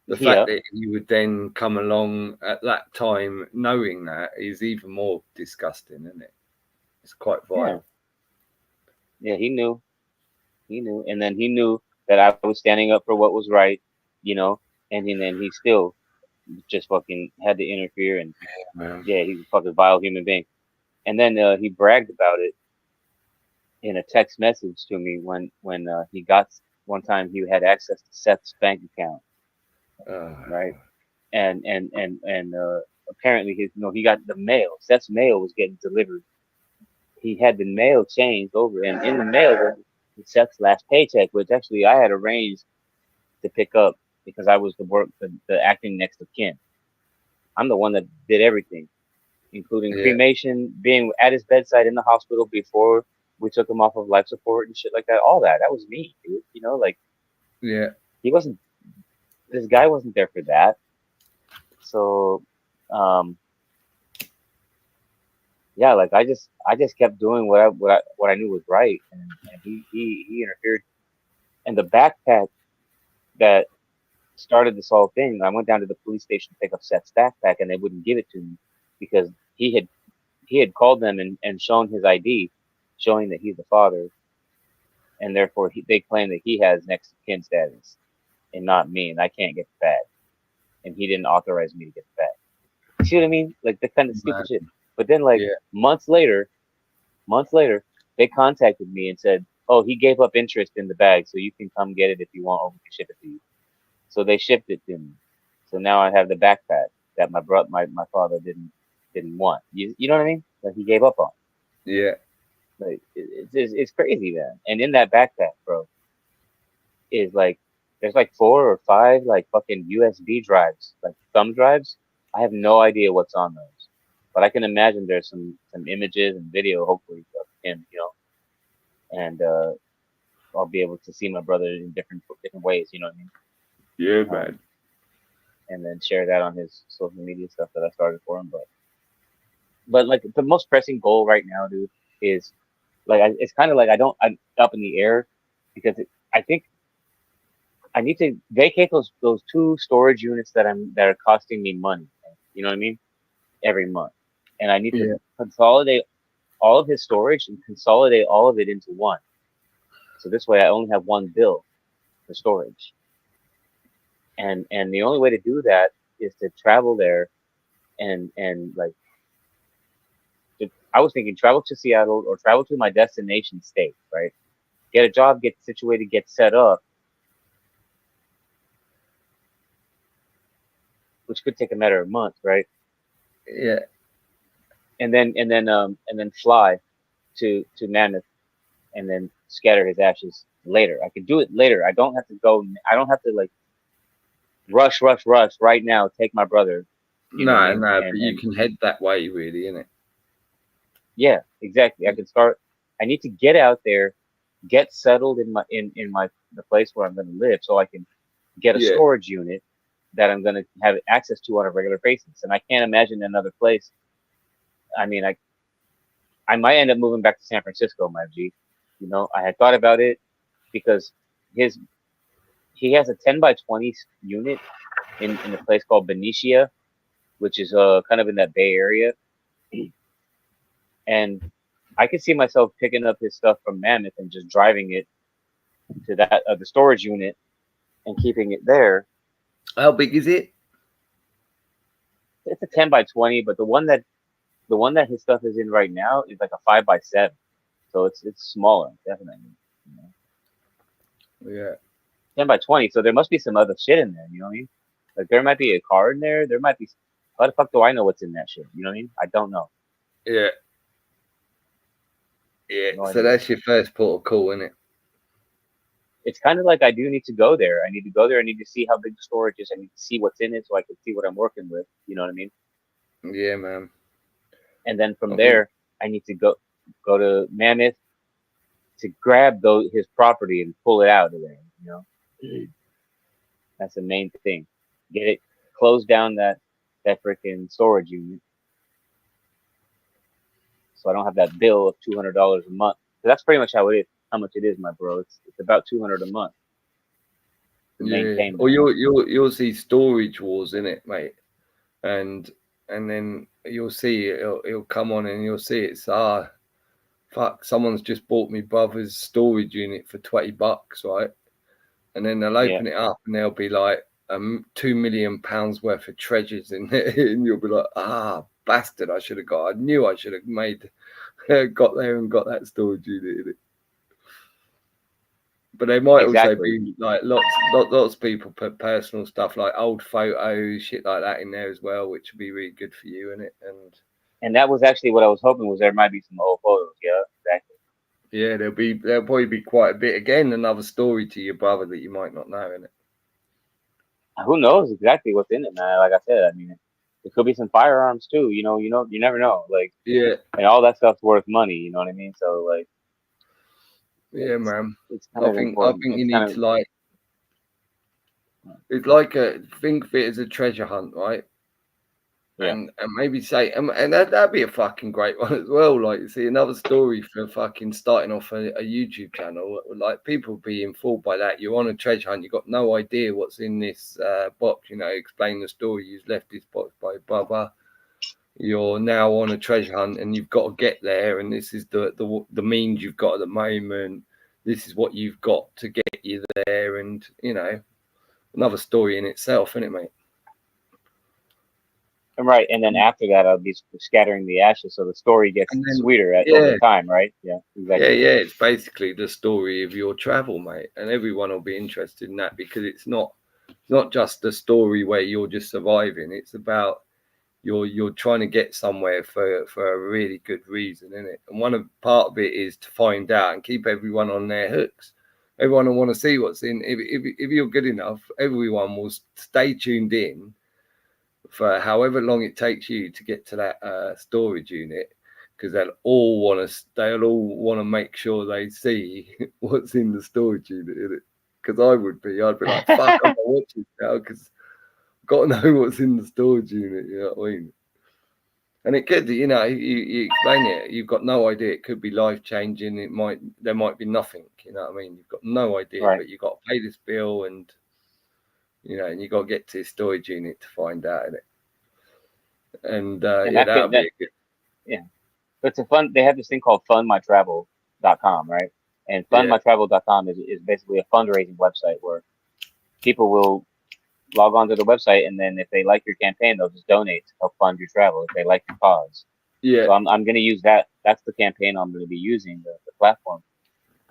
the Yeah. fact that he would then come along at that time knowing that is even more disgusting, isn't it? It's quite Yeah. vile. Yeah. He knew, and then he knew that I was standing up for what was right, you know, and then he still just fucking had to interfere, and Man. yeah, he's a fucking vile human being. And then he bragged about it in a text message to me when he got one time he had access to Seth's bank account, right? And apparently he got the mail. Seth's mail was getting delivered. He had the mail changed over, and in the mail was Seth's last paycheck, which actually I had arranged to pick up because I was the acting next of kin. I'm the one that did everything, including Yeah. cremation, being at his bedside in the hospital before we took him off of life support and shit like that. All that was me, dude. You know, like Yeah. he wasn't. This guy wasn't there for that. So, um, yeah, like I just kept doing what I knew was right, and he interfered. And the backpack that started this whole thing, I went down to the police station to pick up Seth's backpack, and they wouldn't give it to me because he had called them and shown his ID, showing that he's the father, and therefore they claim that he has next of kin status and not me, and I can't get the bag. and he didn't authorize me to get the bag. You see what I mean? Like that kind of stupid Man. shit. But then, like Yeah. months later, they contacted me and said, "Oh, he gave up interest in the bag, so you can come get it if you want, or we can ship it to you." So they shipped it to me. So now I have the backpack that my father didn't want. You know what I mean? That he gave up on. Yeah. Like it's crazy, man. And in that backpack, bro, is like there's like 4 or 5 like fucking USB drives, like thumb drives. I have no idea what's on those, but I can imagine there's some images and video, hopefully, of him, and I'll be able to see my brother in different ways. You know what I mean? Yeah, Um, man. and then share that on his social media stuff that I started for him. But like the most pressing goal right now, dude, is like it's kind of like I'm up in the air because I think I need to vacate those 2 storage units that are costing me money. You know what I mean? Every month, and I need to Yeah. consolidate all of his storage and consolidate all of it into one. So this way, I only have one bill for storage, and the only way to do that is to travel there and like I was thinking travel to Seattle or travel to my destination state, right? Get a job, get situated, get set up, which could take a matter of months, right? Yeah. And then fly to Mammoth and then scatter his ashes later. I could do it later. I don't have to go. I don't have to like rush right now. Take my brother. You know what I No, mean? no, but you And can head that way, really, innit? yeah, exactly. I can start. I need to get out there, get settled in the place where I'm going to live, so I can get a Yeah. storage unit that I'm going to have access to on a regular basis. And I can't imagine another place. I mean, I might end up moving back to San Francisco, my G. I had thought about it because his he has a 10 by 20 unit in a place called Benicia, which is kind of in that Bay Area, and I could see myself picking up his stuff from Mammoth and just driving it to that the storage unit and keeping it there. How big is it? It's a 10 by 20, but the one that his stuff is in right now is like a 5 by 7, so it's smaller, definitely. Yeah. 10 by 20, so there must be some other shit in there. You know what I mean? Like there might be a car in there. There might be. How the fuck do I know what's in that shit? You know what I mean? I don't know. Yeah. Yeah. No So idea. that's your first port of call, isn't it? It's kind of like I do need to go there. I need to go there. I need to see how big the storage is. I need to see what's in it so I can see what I'm working with. You know what I mean? Yeah, man. And then from I think. there, I need to go to Mammoth to grab his property and pull it out of there. That's the main thing. Get it close down that freaking storage unit, so I don't have that bill of $200 a month. So that's pretty much how it is. How much it is, my bro? It's about $200 a month to Yeah. maintain Or that. you'll see storage wars in it, mate. And then you'll see it'll come on and you'll see it's fuck, someone's just bought me brother's storage unit for $20, right? And then they'll Yeah, open it up and there'll be like £2 million worth of treasures in there, and you'll be like, bastard, I should have got. I knew I should have got there and got that storage unit in it. But they might also exactly. be like lots of people put personal stuff like old photos, shit like that in there as well, which would be really good for you, innit? And And that was actually what I was hoping was there might be some old photos. Yeah, exactly. yeah, there'll probably be quite a bit. Again, another story to your brother that you might not know, innit? Who knows exactly what's in it, man? Like I said, I mean, it could be some firearms too. You never know. Like, Yeah, and all that stuff's worth money. You know what I mean? So like, yeah, it's man. it's kind I of think important. you It's kind need of to like. It's like think of it as a treasure hunt, right? yeah, And maybe say and that'd be a fucking great one as well. Like, see, another story for fucking starting off a YouTube channel. Like, people be enthralled by that. You're on a treasure hunt. You got no idea what's in this box. Explain the story. You've left this box by brother. You're now on a treasure hunt, and you've got to get there. And this is the means you've got at the moment. This is what you've got to get you there. And another story in itself, isn't it, mate? right, and then after that, I'll be scattering the ashes, so the story gets And then, sweeter over yeah, time, right? Yeah, yeah, exactly. yeah. It's basically the story of your travel, mate, and everyone will be interested in that because it's not just a story where you're just surviving. It's about you're trying to get somewhere for a really good reason, isn't it? And part of it is to find out and keep everyone on their hooks. Everyone will want to see what's in. If you're good enough, everyone will stay tuned in for however long it takes you to get to that storage unit, because they'll all want to make sure they see what's in the storage unit, innit? Because I'd be like, fuck, I'm not watching now because got to know what's in the storage unit. You know what I mean? And it could, you explain it. You've got no idea. It could be life changing. There might be nothing. You know what I mean? You've got no idea, Right. but you've got to pay this bill, and and you got to get to the storage unit to find out it. And And yeah, that'll be a good. yeah. But it's a fun. They have this thing called fundmytravel.com, right? And Yeah, fundmytravel.com is basically a fundraising website where people will log onto the website, and then if they like your campaign, they'll just donate to help fund your travel if they like your cause. yeah, So I'm going to use that. That's the campaign I'm going to be using the platform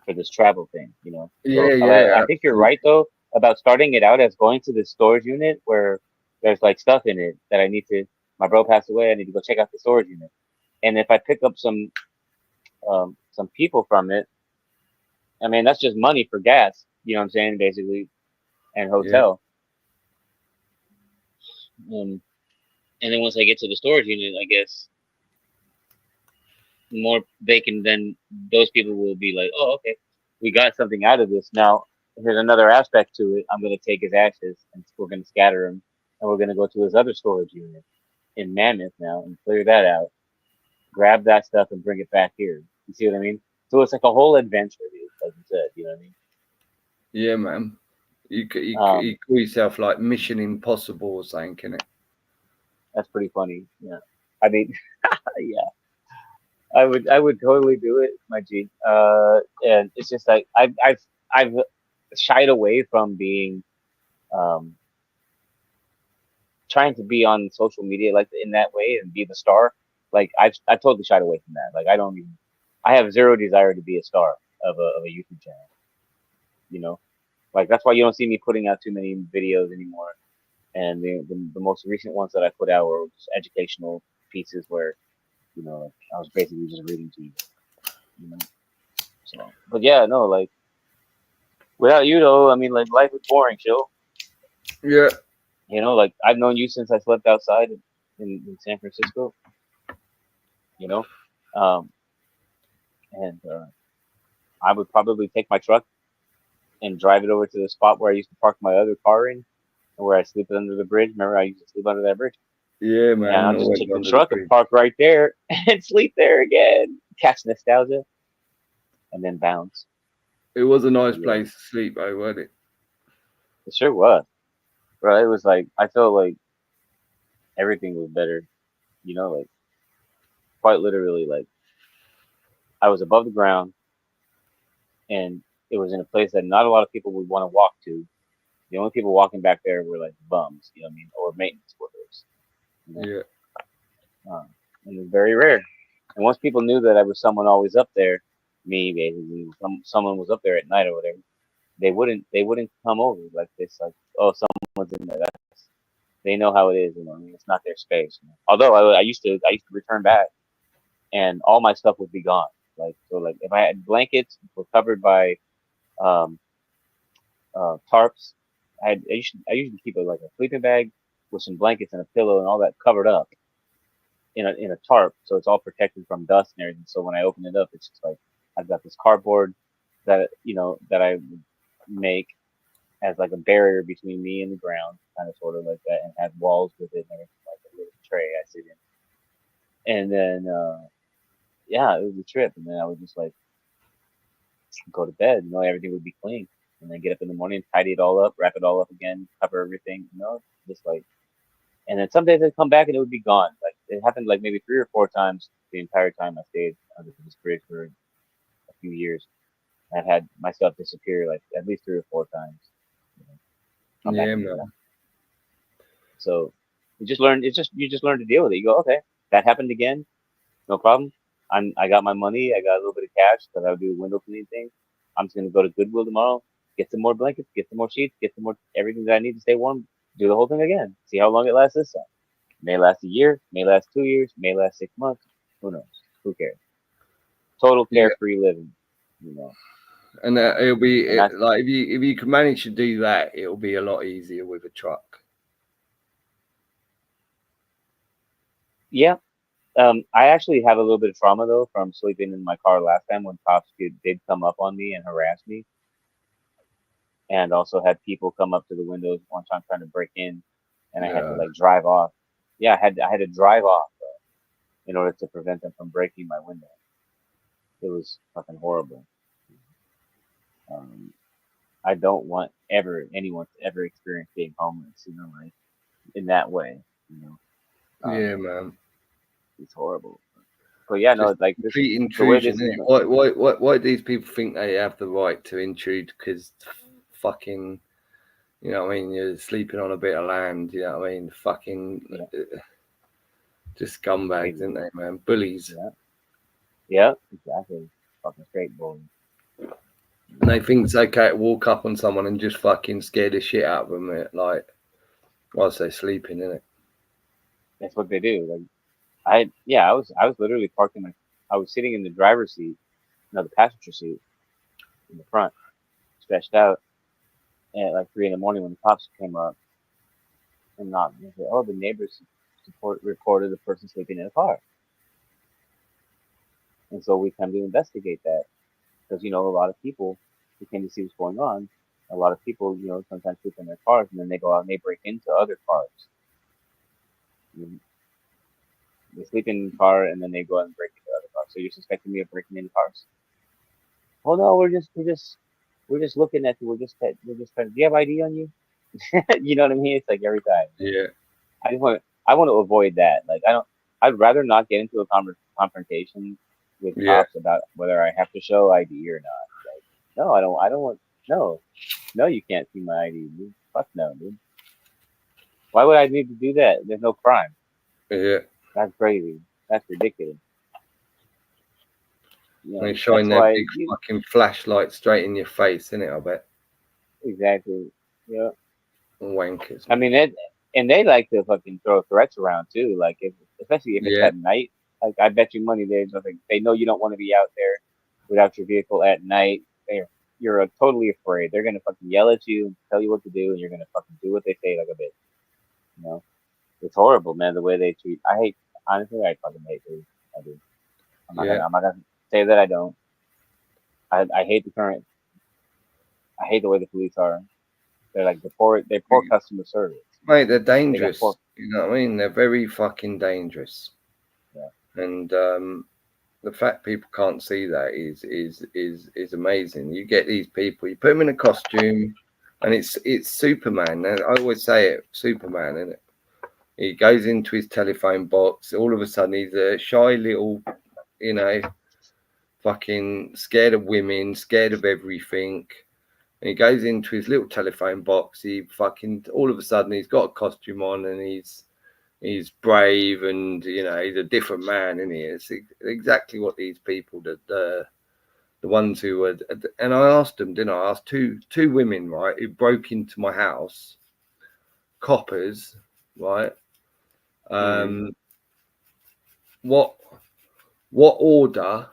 for this travel thing. So yeah. I think you're right though about starting it out as going to this storage unit where there's like stuff in it that I need to. My bro passed away. I need to go check out the storage unit. And if I pick up some people from it, I mean that's just money for gas. You know what I'm saying, basically, and Yeah, hotel. And then once I get to the storage unit, I guess more they can then those people will be like, oh, okay, we got something out of this. Now here's another aspect to it. I'm gonna take his ashes and we're gonna scatter them, and we're gonna go to his other storage unit in Mammoth now and clear that out, grab that stuff and bring it back here. You see what I mean? So it's like a whole adventure, dude, like you said. You know what I mean? yeah, man. You Um, call yourself like Mission Impossible or something, can it? that's pretty funny. Yeah, I mean, yeah. I would totally do it, my G. And it's just like I've shied away from being um trying to be on social media like in that way and be the star. Like I've totally shied away from that. Like I have zero desire to be a star of a YouTube channel. You know, like that's why you don't see me putting out too many videos anymore. And the most recent ones that I put out were just educational pieces where I was basically just reading to you. You know, so but yeah, no, like without you though, I mean, like life is boring, chill. Yeah, Like I've known you since I slept outside in San Francisco. You know, um, and I would probably take my truck and drive it over to the spot where I used to park my other car in, where I sleep under the bridge. Remember, I used to sleep under that bridge. yeah, And man. I'll just Always take the under the truck and bridge. park right there and sleep there again, catch nostalgia, and then bounce. It was a nice Yeah, place to sleep, though, wasn't it? it sure was. Bro, it was like I felt like everything was better. Like quite literally, like I was above the ground, and it was in a place that not a lot of people would want to walk to. The only people walking back there were like bums, you know what I mean, or maintenance workers. You know, Yeah, and it was very rare. And once people knew that I was someone always up there, me basically, someone was up there at night or whatever, they wouldn't come over like this. Like, oh, someone's in there. They know how it is. I mean, it's not their space. Although I used to return back, and all my stuff would be gone. Like so, like if I had blankets were covered by um, tarps, I usually keep like a sleeping bag with some blankets and a pillow and all that covered up in a tarp, so it's all protected from dust and everything. So when I open it up, it's just like I've got this cardboard that I would make as like a barrier between me and the ground, kind of sort of like that, and have walls with it and everything, like a little tray I sit in. And then yeah, it was a trip. And then I would just like go to bed, everything would be clean. And then get up in the morning, tidy it all up, wrap it all up again, cover everything, just like. And then some days I'd come back and it would be gone. Like it happened like maybe 3 or 4 times the entire time I stayed under this bridge for a few years. I've had my stuff disappear like at least 3 or 4 times. You know, come back yeah, and be gone. man. So You just learn. You just learn to deal with it. You go, okay, that happened again, no problem. I got my money. I got a little bit of cash that I'll do window cleaning thing. I'm just gonna go to Goodwill tomorrow, get some more blankets, get some more sheets, get some more everything that I need to stay warm. Do the whole thing again. See how long it lasts this time. May last a year, may last 2 years, may last 6 months. Who knows? Who cares? Total Yeah. carefree living. You know. And it'll be And that's, like if you can manage to do that, it'll be a lot easier with a truck. yeah. I actually have a little bit of trauma though from sleeping in my car last time when cops did come up on me and harass me, and also had people come up to the windows one time trying to break in, and I had to Yeah, like drive off. Yeah, I had to drive off in order to prevent them from breaking my window. It was fucking horrible. Um, I don't want anyone to ever experience being homeless, you know, like in that way, you know. yeah, Um, man. it's horrible. But yeah, no, Just like complete the way intrusion. this is, Innit? Why do these people think they have the right to intrude? Because fucking, you know what I mean? You're sleeping on a bit of land. You know what I mean? Fucking, yeah, just scumbags, crazy. isn't they, man? Bullies. Yeah, yeah, exactly. Fucking straight bully. And they think it's okay to walk up on someone and just fucking scare the shit out of them, like whilst they're sleeping, innit? That's what they do. Like I was literally parking I was sitting in the driver's seat, no, the passenger seat in the front, stretched out, at like 3 in the morning when the cops came up and knocked. And they said, "Oh, the neighbors reported a person sleeping in a car," and so we come to investigate that because you know a lot of people who came to see what's going on. A lot of people, you know, sometimes sleep in their cars and then they go out and they break into other cars. They sleep in the car and then they go out and break into other cars. So you're suspecting me of breaking into cars? Oh no, we're just looking at you. We're just trying. Do you have ID on you? You know what I mean? It's like every time. Yeah, I want to avoid that. Like I don't. I'd rather not get into a confrontation with yeah, cops about whether I have to show ID or not. Like, no, I don't. I don't want. No, no, you can't see my ID. Dude. Fuck no, dude. Why would I need to do that? There's no crime. yeah. That's crazy. That's ridiculous. You They know, shine that's their why. big fucking flashlight straight in your face, innit? I bet. Exactly. Yeah. Wankers, I man. mean, and they like to fucking throw threats around too. Like, especially if it's Yeah, at night. Like, I bet you money they know you don't want to be out there without your vehicle at night. You're totally afraid. They're gonna fucking yell at you and tell you what to do, and you're gonna fucking do what they say like a bitch. You know, it's horrible, man. The way they treat. I hate. Honestly, I fucking hate police. I do. yeah. I'm not gonna say that I don't. I hate the current. I hate the way the police are. They're like they're poor customer service. Mate, they're They got poor. dangerous. You know what I mean? They're very fucking dangerous. Yeah. And the fact people can't see that is amazing. You get these people, you put them in a costume, and it's Superman. And I always say it, Superman, isn't it? He goes into his telephone box. All of a sudden, he's a shy little, you know, fucking scared of women, scared of everything. And he goes into his little telephone box. He fucking all of a sudden he's got a costume on and he's brave and you know he's a different man, isn't he? It's exactly what these people the ones who were. And I asked them, didn't I? I asked two women, right, who broke into my house, coppers, right? Mm-hmm. What order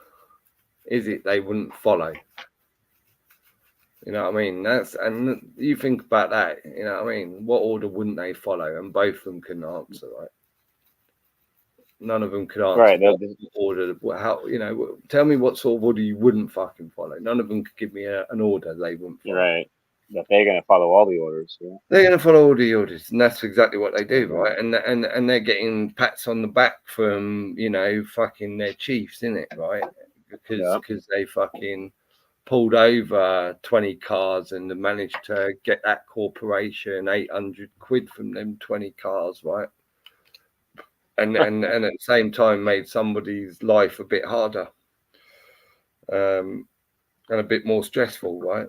is it they wouldn't follow? You know what I mean? And you think about that. You know what I mean? What order wouldn't they follow? And both of them couldn't answer, right? None of them could answer Right. what order. How you know? Tell me what sort of order you wouldn't fucking follow. None of them could give me an order they wouldn't follow. Right. But they're gonna follow all the orders. Yeah. They're going to follow all the orders, and that's exactly what they do, Mhm. right? And they're getting pats on the back from you know fucking their chiefs, in it, right? Yeah. Because they fucking pulled over 20 cars and managed to get that corporation 800 quid from them 20 cars, right? And at the same time made somebody's life a bit harder and a bit more stressful, right?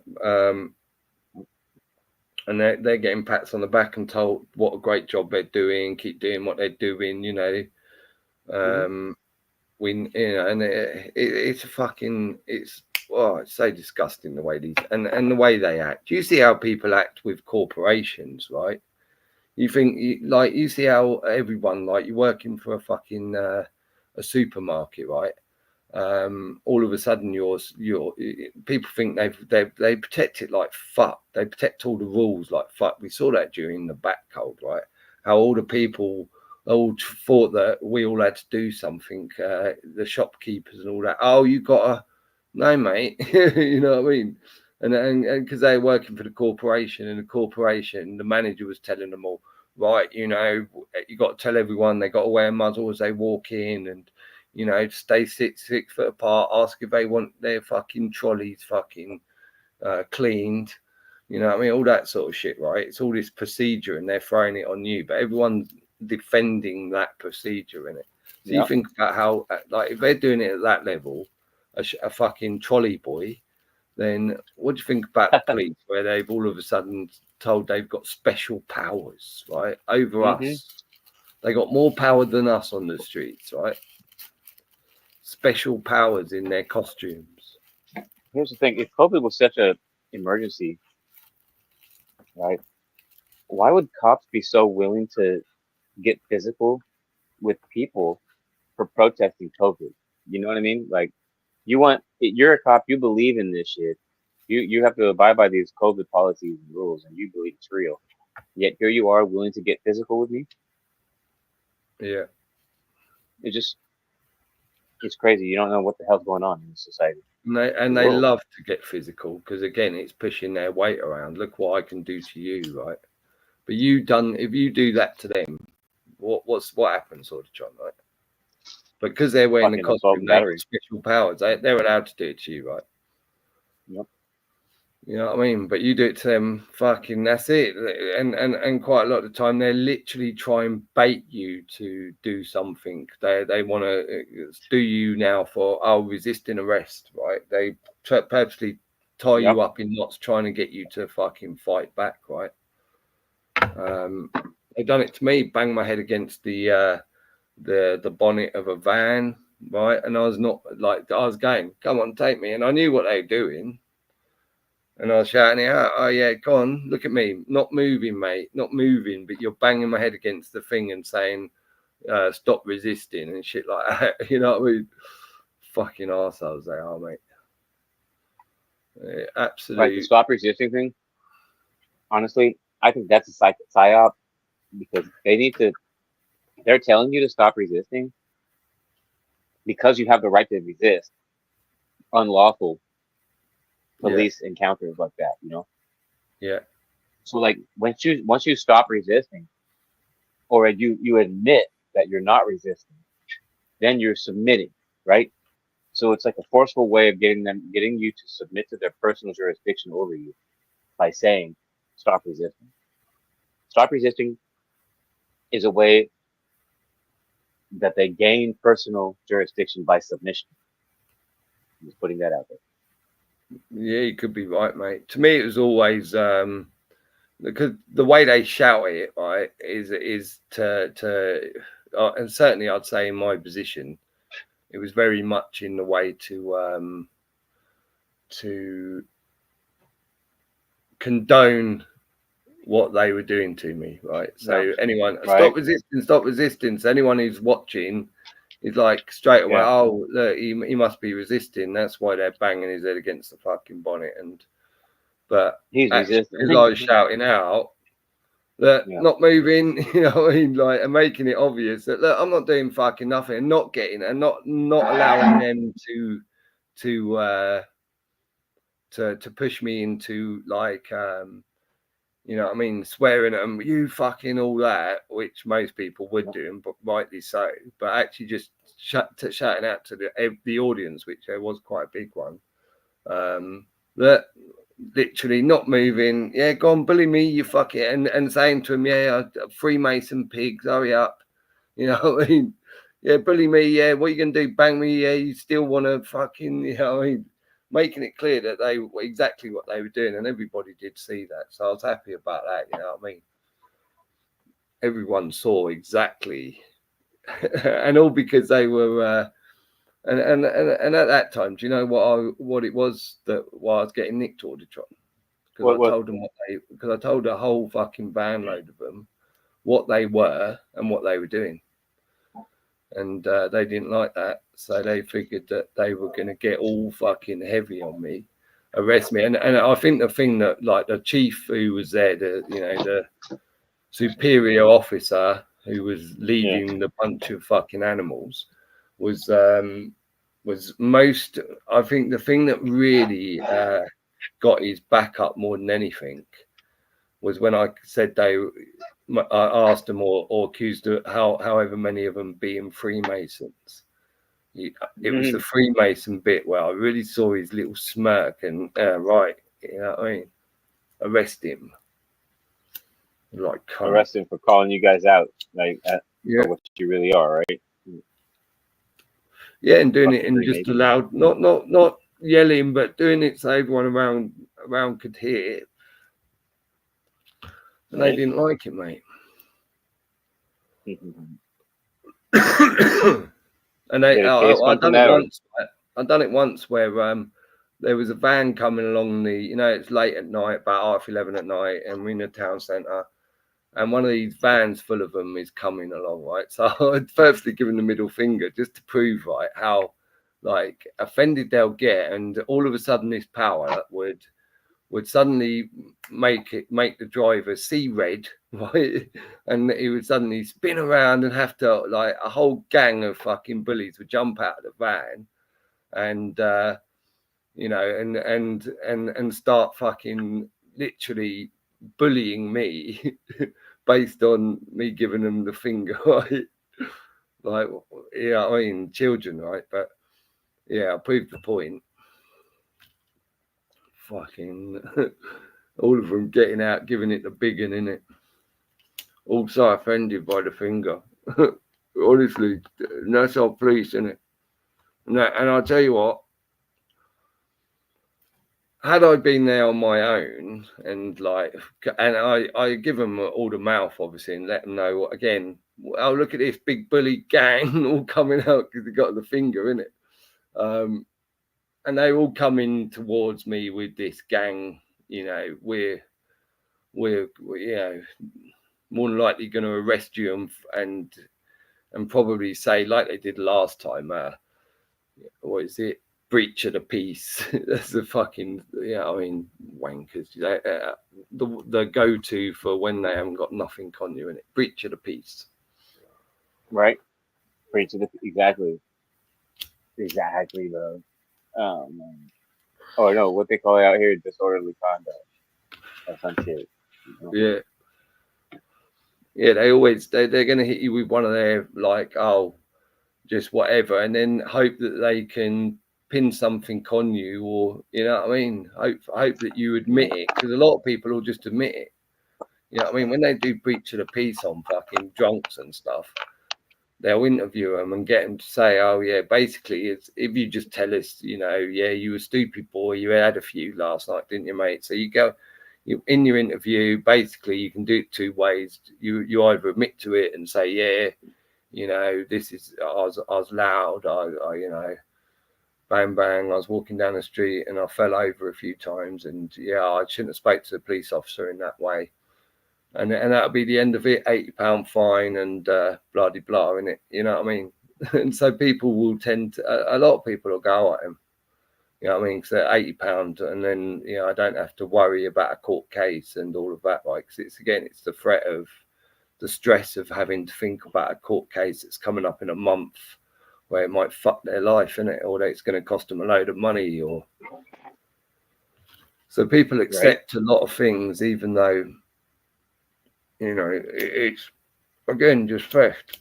and they're getting pats on the back and told what a great job they're doing, keep doing what they're doing, you know. And it's a fucking, it's so disgusting the way these and the way they act. You see how people act with corporations, right? You think you see how everyone, like, you're working for a fucking a supermarket, right? All of a sudden you're people think they protect it like fuck. They protect all the rules like fuck. We saw that during the back cold, right? How all the people all thought that we all had to do something, the shopkeepers and all that. Oh, you gotta, no mate. You know what I mean? And because they're working for the corporation, and the corporation, the manager was telling them all, right, you know, you got to tell everyone they got to wear muzzle as they walk in, and you know, stay 6 foot apart, ask if they want their fucking trolleys fucking cleaned, you know what I mean? All that sort of shit, right? It's all this procedure and they're throwing it on you, but everyone's defending that procedure in it. So you think about how, like, if they're doing it at that level, a fucking trolley boy, then what do you think about the police, where they've all of a sudden told they've got special powers, right, over us? They got more power than us on the streets, right? Special powers in their costumes. Here's the thing: if COVID was such a emergency, right? Why would cops be so willing to get physical with people for protesting COVID? You know what I mean? Like, you're a cop, you believe in this shit. You have to abide by these COVID policies and rules, and you believe it's real. Yet here you are willing to get physical with me. Yeah. It's crazy. You don't know what the hell's going on in society. And they love to get physical because, again, it's pushing their weight around. Look what I can do to you, right? But if you do that to them, what happens, sort of, John, right? Because they're wearing the costume, they have special powers. They're allowed to do it to you, right? Yep. You know what I mean? But you do it to them, fucking, that's it. And quite a lot of the time, they literally try and bait you to do something. They want to do you now for resisting arrest, right? They purposely tie you up in knots, trying to get you to fucking fight back, right? They've done it to me. Banged my head against the bonnet of a van, right? And I was going, come on, take me. And I knew what they were doing. And I was shouting it out, oh yeah, go on, look at me, not moving, mate, not moving, but you're banging my head against the thing and saying, stop resisting and shit like that. You know what I mean? Fucking arseholes they are, mate. Absolutely. Right, the stop resisting thing, honestly, I think that's a psyop, because they're telling you to stop resisting because you have the right to resist unlawful police encounters like that, you know? Yeah. So, like, once you stop resisting, or you admit that you're not resisting, then you're submitting, right? So it's like a forceful way of getting you to submit to their personal jurisdiction over you by saying, stop resisting. Stop resisting is a way that they gain personal jurisdiction by submission. I'm just putting that out there. Yeah, you could be right, mate. To me, it was always because the way they shout it, right, is to and certainly I'd say in my position, it was very much in the way to condone what they were doing to me, right? So anyone stop resistance. Anyone who's watching is like straight away, oh look, he must be resisting. That's why they're banging his head against the fucking bonnet. But he's resisting. As I was shouting out that not moving, you know what I mean, like, and making it obvious that look, I'm not doing fucking nothing, and not getting and not allowing them to push me into, like, you know what I mean, swearing at them, you fucking all that, which most people would do, and rightly so. But actually just shouting out to the audience, which there was quite a big one, that literally not moving, go on, bully me, you fuck it, and saying to him, Freemason pigs, hurry up, you know what I mean, bully me, what are you gonna do, bang me, you still want to fucking, you know what I mean, making it clear that they were exactly what they were doing, and everybody did see that. So I was happy about that. You know what I mean? Everyone saw exactly, and all because they were. And at that time, do you know what it was that why I was getting nicked Auditron? Because I told them because I told a whole fucking van load of them what they were and what they were doing, and they didn't like that, so they figured that they were going to get all fucking heavy on me, arrest me, and I think the thing that like the chief who was there, the superior officer who was leading the bunch of fucking animals was most. I think the thing that really got his back up more than anything was when I said I asked them or accused of however many of them being Freemasons. It was the Freemason bit where I really saw his little smirk and right, you know what I mean? Arrest him. Like arrest him for calling you guys out, like for what you really are, right? Yeah, and doing it in just loud, not yelling, but doing it so everyone around could hear it. And they didn't like it, mate. And I've done it once. I've done it once where there was a van coming along it's late at night, about 11:30 at night, and we're in the town centre. And one of these vans full of them is coming along, right? So I'd firstly given the middle finger just to prove, right, how like offended they'll get, and all of a sudden this power would suddenly make the driver see red, right? And he would suddenly spin around and have to, like, a whole gang of fucking bullies would jump out of the van and and start fucking literally bullying me based on me giving them the finger, right? Like, yeah, I mean, children, right? But yeah, I proved the point. Fucking all of them getting out, giving it the big one, innit? Also offended by the finger. Honestly, that's our police, innit? And I'll tell you what, had I been there on my own and I give them all the mouth, obviously, and let them know what, again, oh, look at this big bully gang all coming out because they got the finger in it. And they all coming towards me with this gang, we're more than likely going to arrest you and probably say, like they did last time, what is it? Breach of the peace. That's the fucking, wankers. The go-to for when they haven't got nothing on you in it. Breach of the peace. Right. Breach of the exactly, bro. Oh man. Oh no, what they call it out here, disorderly conduct. Or some shit. Yeah. Yeah, they're gonna hit you with one of their just whatever, and then hope that they can pin something on you, or hope that you admit it, because a lot of people will just admit it. When they do breach of the peace on fucking drunks and stuff, they'll interview them and get them to say, oh yeah, basically it's, if you just tell us, yeah, you were a stupid boy, you had a few last night, didn't you, mate? So you in your interview, basically you can do it two ways. You either admit to it and say, yeah, this is, I was loud, I bang, bang, I was walking down the street and I fell over a few times, and yeah, I shouldn't have spoke to the police officer in that way. And that'll be the end of it, £80 fine and blah, de blah, innit? You know what I mean? And so people will tend to, a lot of people will go at him, you know what I mean? Because they're £80, and then, I don't have to worry about a court case and all of that, right? Because it's the threat of the stress of having to think about a court case that's coming up in a month, where it might fuck their life, innit? Or that it's going to cost them a load of money, or so people accept a lot of things, even though, it's again just theft.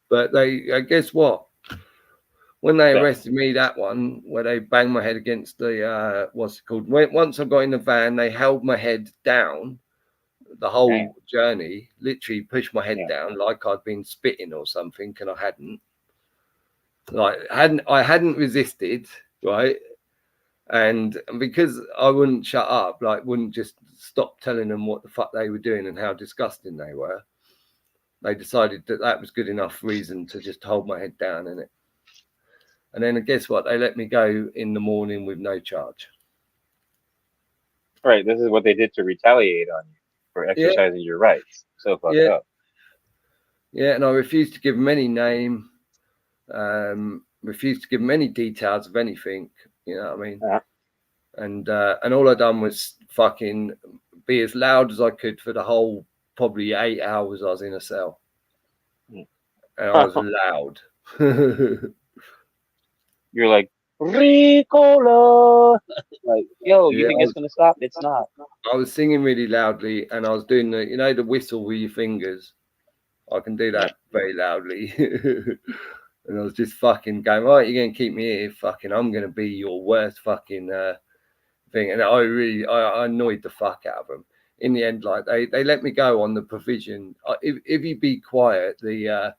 But they, guess what? When they arrested me, that one where they banged my head against the what's it called? Once I got in the van, they held my head down the whole journey, literally pushed my head down like I'd been spitting or something, and I hadn't. Like I hadn't resisted, right? And because I wouldn't shut up, like wouldn't just stop telling them what the fuck they were doing and how disgusting they were, they decided that that was good enough reason to just hold my head down in it. And then guess what? They let me go in the morning with no charge. Right. This is what they did to retaliate on you for exercising your rights. So fucked up. Yeah, and I refused to give them any name, refused to give them any details of anything. You know what I mean? And all I done was fucking be as loud as I could for the whole probably 8 hours I was in a cell. And I was loud. You're like, Ricola! Like, yo, you think it's going to stop? It's not. I was singing really loudly and I was doing the, you know, the whistle with your fingers. I can do that very loudly. And I was just fucking going, right, you're going to keep me here. Fucking, I'm going to be your worst fucking thing. And I annoyed the fuck out of them. In the end, like they let me go on the provision. If you be quiet, the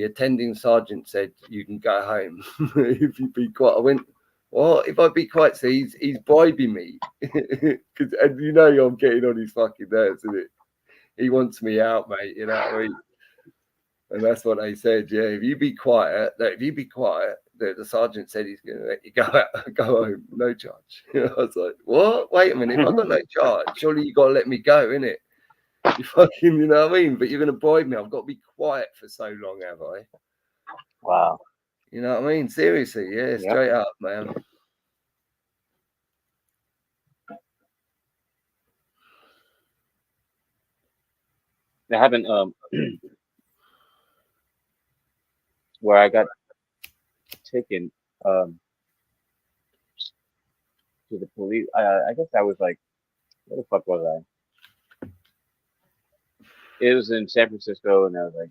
attending sergeant said you can go home. If you be quiet, I went, well, if I be quiet, so he's bribing me. And you know I'm getting on his fucking nerves, isn't it? He wants me out, mate. You know what I mean? And that's what they said. Yeah, if you be quiet, the sergeant said he's going to let you go out, go home, no charge. I was like, what? Wait a minute, if I've got no charge, surely you got to let me go, innit? You fucking, you know what I mean? But you're going to bribe me. I've got to be quiet for so long, have I? Wow. You know what I mean? Seriously, yeah, straight up, man. That happened where I got taken to the police. I guess I was like, where the fuck was I? It was in San Francisco, and I was like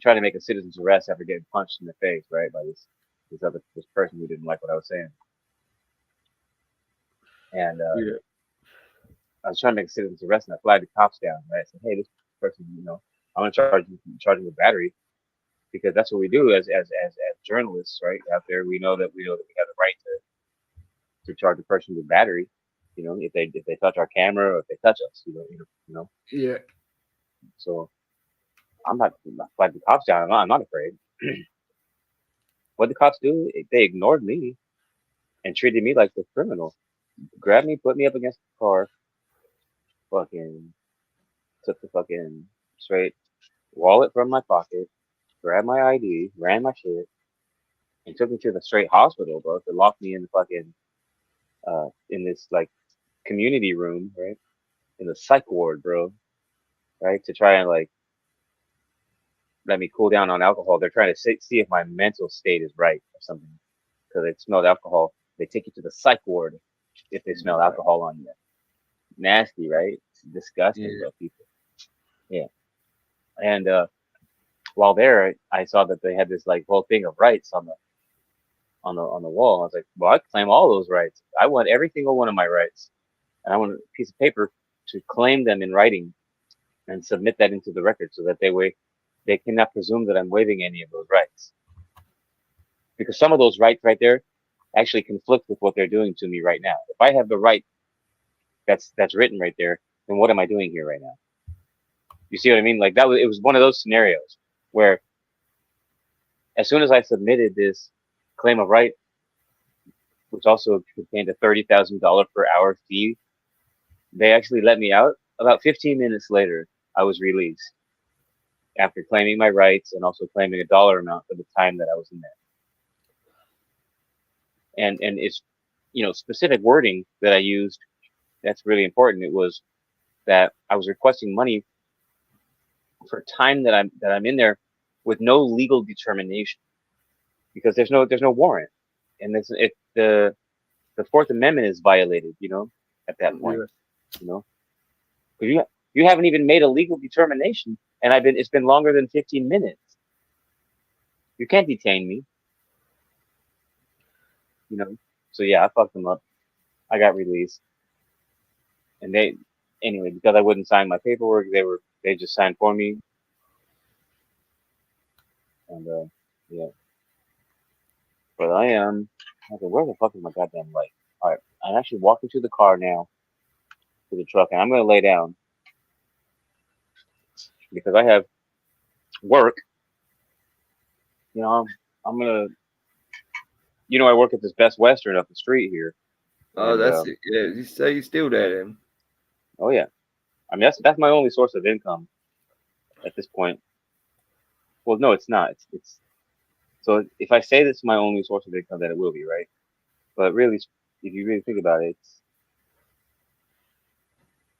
trying to make a citizen's arrest after getting punched in the face, right, by this person who didn't like what I was saying. And I was trying to make a citizen's arrest, and I flagged the cops down. Right, I said, hey, this person, you know, I'm gonna charge him with battery, because that's what we do as journalists, right? Out there, we know that we have the right to charge a person with battery. You know, if they touch our camera or if they touch us, you know. Yeah. So I'm not like the cops down. I'm not afraid. What the cops do? They ignored me and treated me like the criminal. Grabbed me, put me up against the car, fucking took the fucking straight wallet from my pocket, grabbed my ID, ran my shit, and took me to the straight hospital, bro. They locked me in the fucking in this like community room, right? In the psych ward, bro. Right? To try and like let me cool down on alcohol. They're trying to see if my mental state is right or something. Because they smelled alcohol. They take you to the psych ward if they smell alcohol on you. Nasty, right? It's disgusting, bro, people. Yeah. And while there, I saw that they had this like whole thing of rights on the wall. I was like, well, I claim all those rights. I want every single one of my rights, and I want a piece of paper to claim them in writing and submit that into the record so that they cannot presume that I'm waiving any of those rights. Because some of those rights right there actually conflict with what they're doing to me right now. If I have the right that's written right there, then what am I doing here right now? You see what I mean? Like it was one of those scenarios where as soon as I submitted this claim of right, which also contained a $30,000 per hour fee, they actually let me out. About 15 minutes later, I was released after claiming my rights and also claiming a dollar amount for the time that I was in there. And it's, you know, specific wording that I used that's really important. It was that I was requesting money for time that I'm in there with no legal determination, because there's no warrant, and the Fourth Amendment is violated, you know, at that point, you know, because you haven't even made a legal determination, and it's been longer than 15 minutes. You can't detain me, you know. So yeah, I fucked them up. I got released, and anyway, because I wouldn't sign my paperwork, they just signed for me, and But I am. Okay, where the fuck is my goddamn light? All right, I'm actually walking to the car now, to the truck, and I'm gonna lay down because I have work. You know, I'm gonna. I work at this Best Western up the street here, Oh, and that's it. Yeah, so you're still there then? oh yeah, I mean that's my only source of income at this point. Well, no, it's not. It's so if I say this is my only source of income, then it will be right. But really, if you really think about it,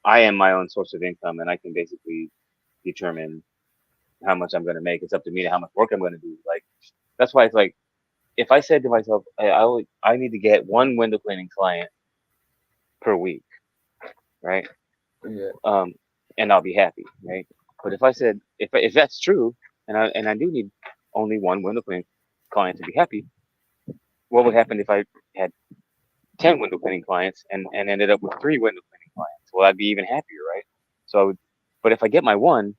I am my own source of income, and I can basically determine how much I'm going to make. It's up to me to how much work I'm going to do. Like that's why it's like if I said to myself, I need to get one window cleaning client per week, right? Yeah. And I'll be happy, right? But if I said if that's true, and I do need only one window cleaning client to be happy, what would happen if I had 10 window cleaning clients and ended up with 3 window cleaning clients? Well, I'd be even happier, right? So I would, but if I get my one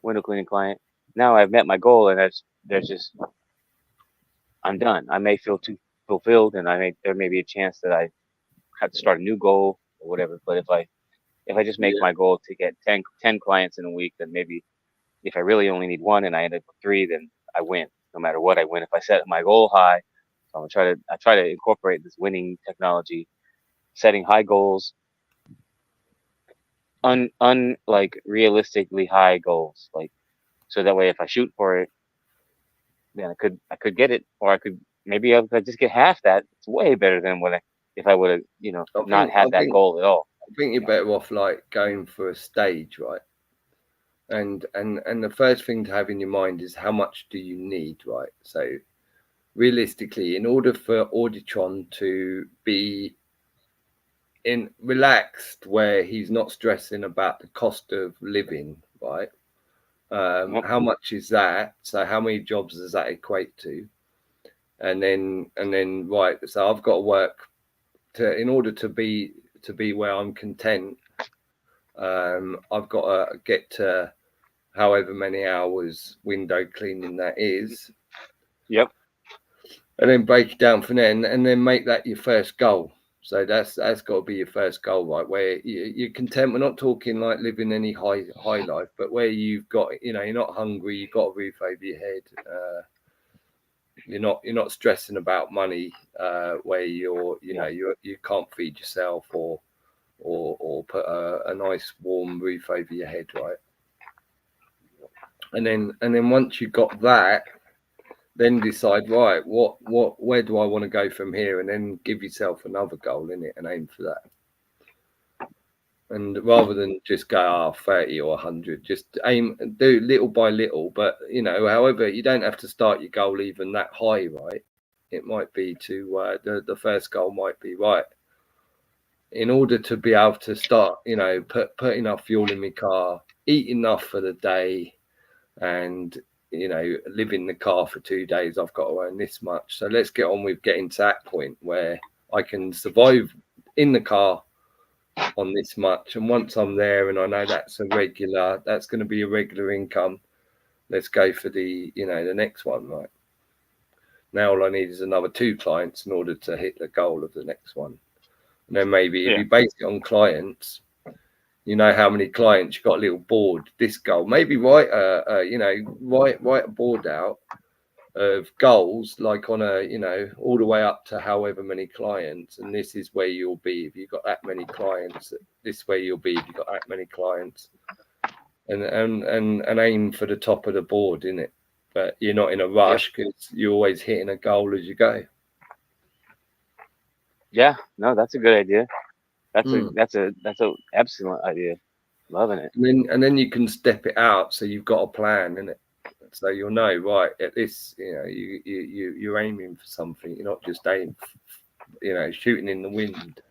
window cleaning client, now I've met my goal, and there's just I'm done. I may feel too fulfilled, and there may be a chance that I have to start a new goal or whatever. But if I just make Yeah. my goal to get 10 clients in a week, then maybe if I really only need one and I end up with 3, then I win. No matter what, I win. If I set my goal high, so I try to incorporate this winning technology, setting high goals, like realistically high goals, like so that way if I shoot for it, then I could get it, or I could maybe if I just get half that, it's way better than if I would have not I had that think goal at all. I think you're better off like going for a stage, right? And the first thing to have in your mind is how much do you need, right? So realistically, in order for Auditron to be in relaxed where he's not stressing about the cost of living, right? Yep. How much is that? So how many jobs does that equate to? And then right, so I've got to work in order to be where I'm content. I've got to get to however many hours window cleaning that is. Yep. And then break it down from then, and then make that your first goal. So that's got to be your first goal, right? Where you're content. We're not talking like living any high life, but where you've got, you're not hungry. You've got a roof over your head. You're not stressing about money. Where you can't feed yourself or put a nice warm roof over your head, right? And then once you've got that, then decide, right, where do I want to go from here, and then give yourself another goal in it and aim for that. And rather than just go 30 or 100, just aim and do little by little. But however, you don't have to start your goal even that high, right? It might be to the first goal might be right. In order to be able to start, put enough fuel in my car, eat enough for the day, and live in the car for 2 days, I've got to earn this much. So let's get on with getting to that point where I can survive in the car on this much. And once I'm there and I know that's going to be a regular income, let's go for the next one, right? Now all I need is another 2 clients in order to hit the goal of the next one. And then maybe if you base it on clients, how many clients you got, a little board, this goal, maybe write a board out of goals, like on all the way up to however many clients, and this is where you'll be if you've got that many clients, this way you'll be if you've got that many clients, and aim for the top of the board, innit? But you're not in a rush because you're always hitting a goal as you go. Yeah, no, that's a good idea. That's a excellent idea. Loving it. And then you can step it out, so you've got a plan, innit? So you'll know, right, at this, you're aiming for something. You're not just aiming, shooting in the wind.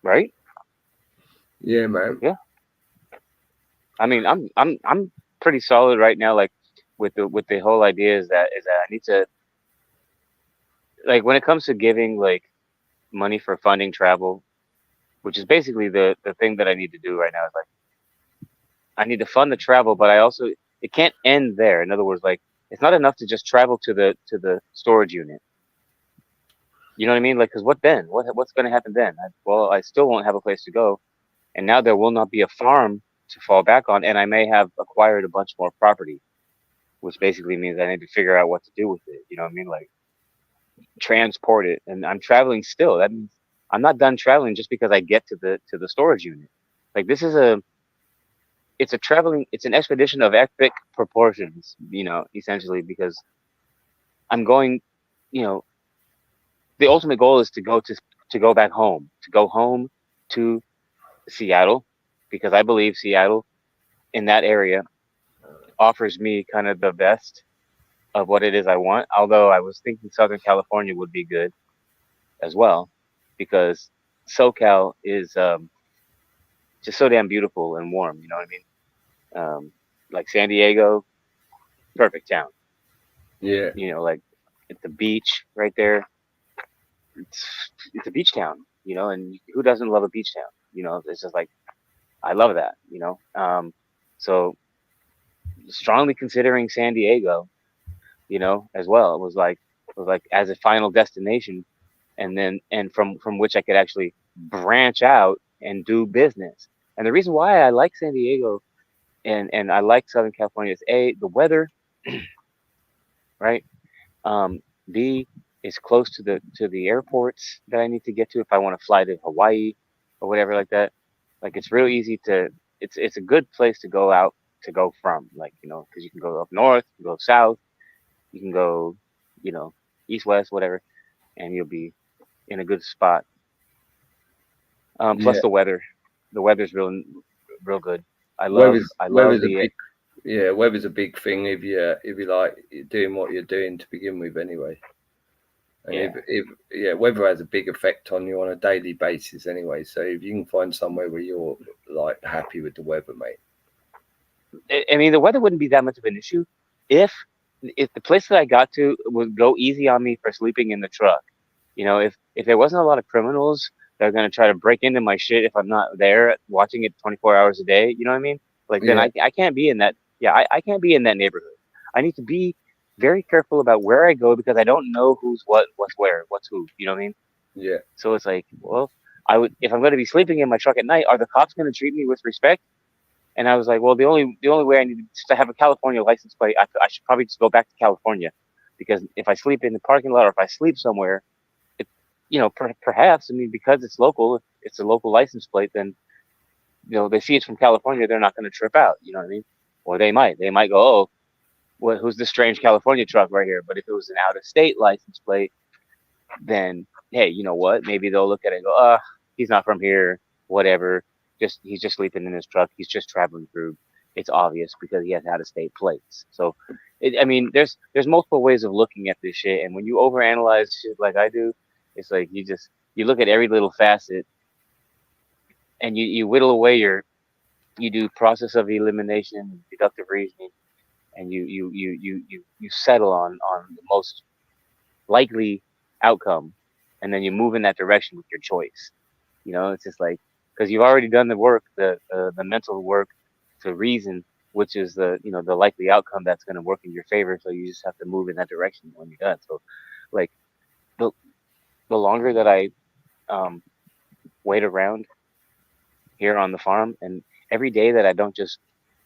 Right? Yeah, man. Yeah. I mean, I'm pretty solid right now. Like with the whole idea is that I need to, like, when it comes to giving like money for funding travel, which is basically the thing that I need to do right now, is like I need to fund the travel, but it can't end there. In other words, like it's not enough to just travel to the storage unit. You know what I mean? Like, because what then? What's going to happen then? I still won't have a place to go, and now there will not be a farm to fall back on, and I may have acquired a bunch more property, which basically means I need to figure out what to do with it. You know what I mean? Like, transport it, and I'm traveling still. That means I'm not done traveling just because I get to the storage unit. Like, this is it's an expedition of epic proportions, essentially, because I'm going, you know, the ultimate goal is to go back home, to go home to Seattle, because I believe Seattle in that area offers me kind of the best of what it is I want. Although I was thinking Southern California would be good as well, because SoCal is just so damn beautiful and warm. You know what I mean? Like San Diego, perfect town. Yeah. Like at the beach right there. It's a beach town, and who doesn't love a beach town? It's just like, I love that, so strongly considering San Diego, as well. It was like as a final destination, and from which I could actually branch out and do business. And the reason why I like San Diego and I like Southern California is the weather, right? B, is close to the airports that I need to get to if I want to fly to Hawaii or whatever like that. Like, it's real easy it's a good place to go from, like, because you can go up north, you can go south, you can go, east, west, whatever, and you'll be in a good spot. Plus Yeah. the weather's real good. I love Weather's the weather's a big thing if you like doing what you're doing to begin with anyway. And if weather has a big effect on you on a daily basis anyway. So if you can find somewhere where you're like happy with the weather, mate. I mean, the weather wouldn't be that much of an issue if the place that I got to would go easy on me for sleeping in the truck. If there wasn't a lot of criminals that are going to try to break into my shit if I'm not there watching it 24 hours a day, you know what I mean? Like, then I can't be in that. Yeah, I can't be in that neighborhood. I need to be very careful about where I go, because I don't know who's what's where, what's who. You know what I mean? Yeah. So it's like, well, if I'm going to be sleeping in my truck at night, are the cops going to treat me with respect? And I was like, well, the only way I need to have a California license plate, I should probably just go back to California, because if I sleep in the parking lot or if I sleep somewhere, perhaps, I mean, because it's local, if it's a local license plate, then, they see it's from California, they're not going to trip out. You know what I mean? Or they might go, oh, well, who's this strange California truck right here? But if it was an out of state license plate, then, hey, you know what? Maybe they'll look at it and go, he's not from here, whatever. He's just sleeping in his truck. He's just traveling through. It's obvious because he has out of state plates. So, I mean, there's multiple ways of looking at this shit. And when you overanalyze shit like I do, it's like you look at every little facet, and you whittle away you do process of elimination, deductive reasoning, and you settle on the most likely outcome, and then you move in that direction with your choice. It's just like, because you've already done the work, the mental work to reason, which is the likely outcome that's going to work in your favor. So you just have to move in that direction when you're done. So, like, the longer that I wait around here on the farm, and every day that I don't just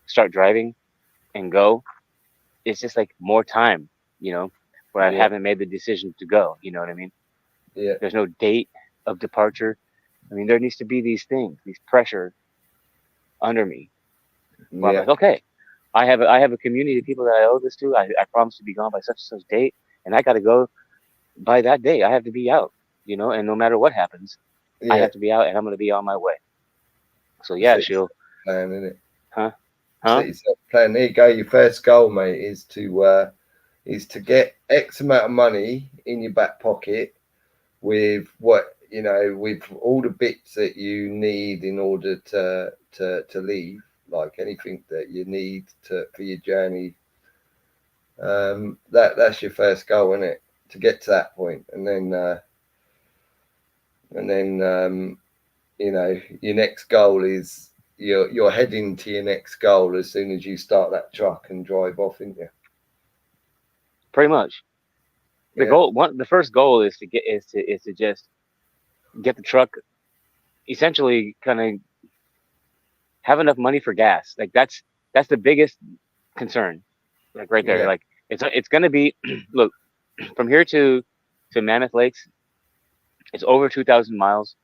start driving and go, it's just like more time, where I haven't made the decision to go. You know what I mean? Yeah. There's no date of departure. I mean, there needs to be these things, these pressure under me. Where I'm like, okay, I have a community of people that I owe this to. I promised to be gone by such and such date, and I got to go by that day. I have to be out, and no matter what happens, I have to be out, and I'm going to be on my way. So yeah, she'll plan, isn't it? Huh? Set yourself a plan. There you go. Your first goal, mate, is to get X amount of money in your back pocket with with all the bits that you need in order to leave, like anything that you need for your journey. That's your first goal, isn't it? To get to that point, and then your next goal is you're heading to your next goal as soon as you start that truck and drive off, isn't you? pretty much. The Yeah. the first goal is to just get the truck, essentially kind of have enough money for gas. Like that's the biggest concern. Like right there. Yeah. Like it's gonna be look, from here to Mammoth Lakes, it's over 2,000 miles.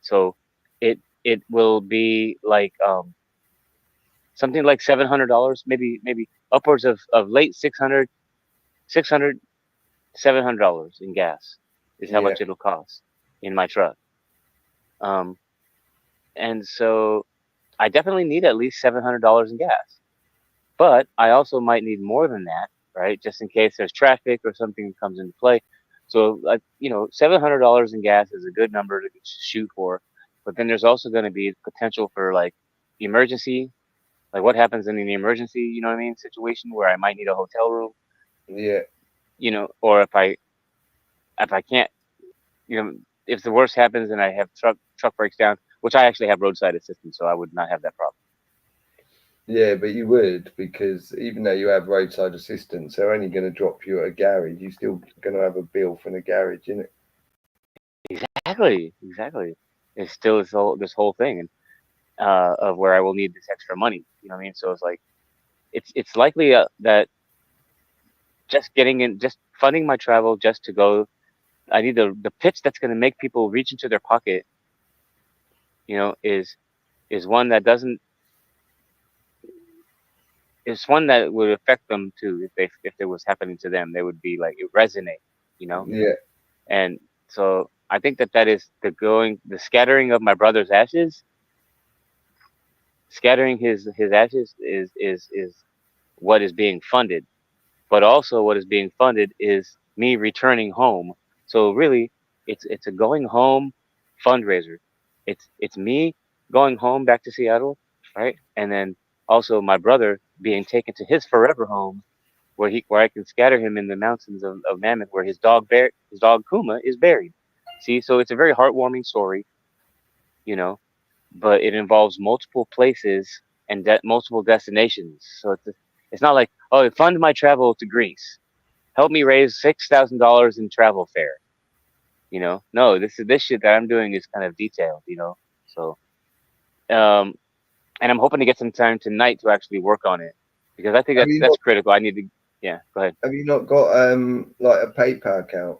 So it will be like something like $700, maybe upwards of late 600 $700 in gas is how Yeah. much it'll cost in my truck. Um, and so I definitely need at least $700 in gas, but I also might need more than that, right? Just in case there's traffic or something comes into play. So, $700 in gas is a good number to shoot for, but then there's also going to be potential for like emergency, like what happens in an emergency, you know what I mean, situation where I might need a hotel room, Yeah. or if I can't, if the worst happens and I have truck breaks down, which I actually have roadside assistance, so I would not have that problem. Yeah, but you would, because even though you have roadside assistance, they're only going to drop you at a garage. You're still going to have a bill from the garage, isn't it? Exactly. It's still this whole thing, and of where I will need this extra money. You know what I mean? So it's like it's likely that just funding my travel just to go. I need the pitch that's going to make people reach into their pocket. Is one that doesn't is one that would affect them too. If it was happening to them, they would be like it resonate. You know, Yeah. and so I think that is the scattering of my brother's ashes. Scattering his ashes is what is being funded, but also what is being funded is me returning home. So really, it's a going home fundraiser. It's me going home back to Seattle, right? And then also my brother being taken to his forever home, where I can scatter him in the mountains of Mammoth, where his dog Kuma is buried. See, so it's a very heartwarming story, you know, but it involves multiple places and multiple destinations. So it's not like, oh, fund my travel to Greece, help me raise $6,000 in travel fare. No, this shit that I'm doing is kind of detailed. So um, and I'm hoping to get some time tonight to actually work on it because I think Have that's you that's not? critical. I need to. Yeah, go ahead. Have you not got like a PayPal account?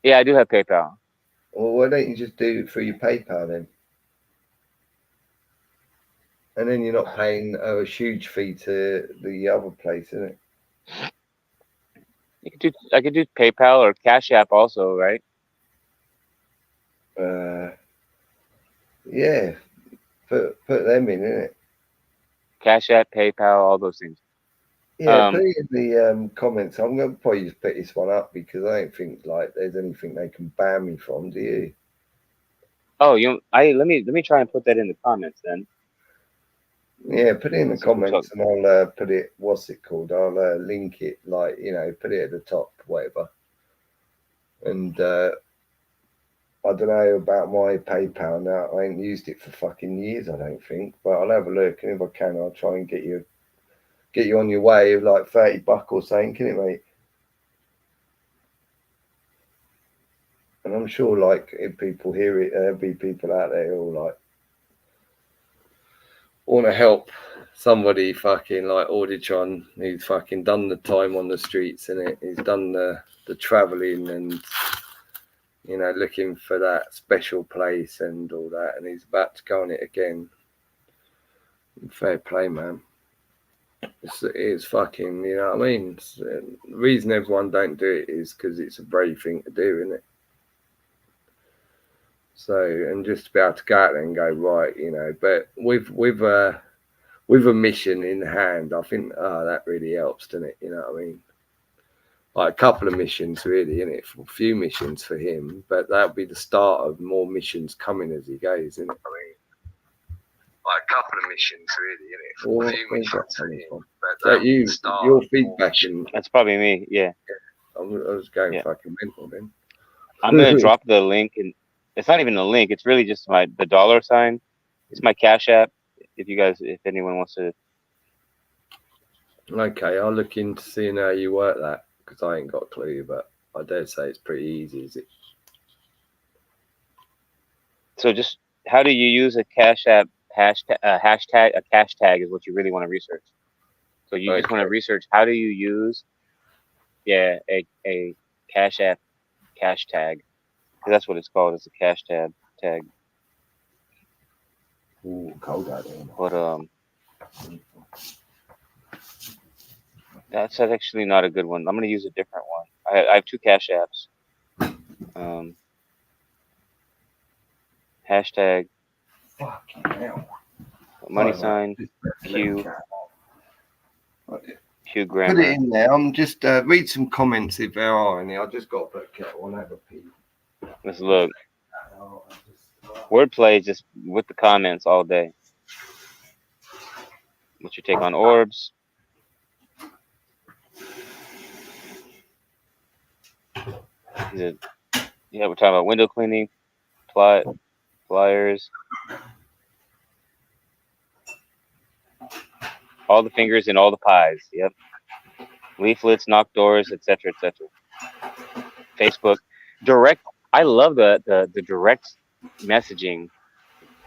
Yeah, I do have PayPal. Or why don't you just do it through your PayPal then? And then you're not paying a huge fee to the other place, isn't it? I could do PayPal or Cash App also, right? Uh, yeah, put them in, innit? Cash App, PayPal, all those things. Yeah, put it in the comments. I'm going to probably just pick this one up because I don't think like there's anything they can ban me from, do you? Oh, let me try and put that in the comments then. Yeah, put it in the Let's see if we talk. comments and I'll put it, what's it called? I'll link it, like, put it at the top, whatever. And I don't know about my PayPal now. I ain't used it for fucking years, I don't think. But I'll have a look, and if I can, I'll try and get you on your way of like $30 or something, can it, mate? And I'm sure, like, if people hear it, there'll be people out there who like want to help somebody fucking like Auditron, who's fucking done the time on the streets, and he's done the traveling and looking for that special place and all that, and he's about to go on it again. Fair play, man. It's fucking, you know what I mean? The reason everyone don't do it is because it's a brave thing to do, isn't it? So, and just to be able to go out there and go, right, but with a mission in hand, I think that really helps, doesn't it? You know what I mean? Like a couple of missions, really, isn't it? A few missions for him, but that'll be the start of more missions coming as he goes, isn't it? I mean, like a couple of missions, really, isn't it? A few missions for him, but that'll be the start. Your feedback, and That's probably me. Yeah. I was going fucking mental then. I'm gonna drop the link, and it's not even a link. It's really just the dollar sign. It's my Cash App. If anyone wants to Okay, I'll look into seeing how you work that because I ain't got a clue, but I dare say it's pretty easy, is it? So just how do you use a Cash App hashtag? A cash tag is what you really want to research. So you just want to Okay. research how do you use a Cash App cash tag, because that's what it's called. It's a cash tag. Ooh, cold out there. But that's actually not a good one. I'm gonna use a different one. I have two Cash Apps. Um, hashtag Fucking hell. money Sorry, mate. sign Q Put it grammar. in there. I'm just read some comments if there are any. I just got to put a kettle on, have a pee. Let's look. Wordplay just with the comments all day. What's your take on orbs? Yeah, we're talking about window cleaning, flyers, all the fingers in all the pies. Yep. Leaflets, knock doors, etc., etc. Facebook, direct. I love the direct messaging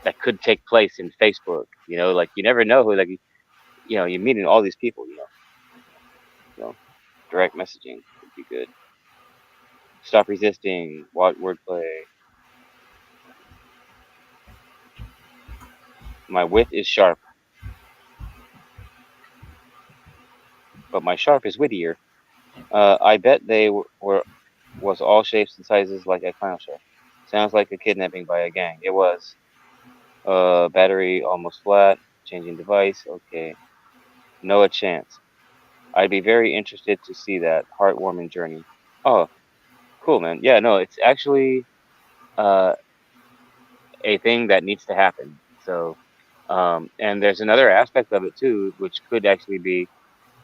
that could take place in Facebook. Like you never know who, like, you're meeting all these people. So direct messaging would be good. Stop resisting. Wordplay. My wit is sharp, but my sharp is wittier. I bet they was all shapes and sizes like a clown show. Sounds like a kidnapping by a gang. It was. Battery almost flat. Changing device. Okay. No a chance. I'd be very interested to see that heartwarming journey. Oh, cool, man. Yeah, no, it's actually uh, a thing that needs to happen. So, and there's another aspect of it too, which could actually be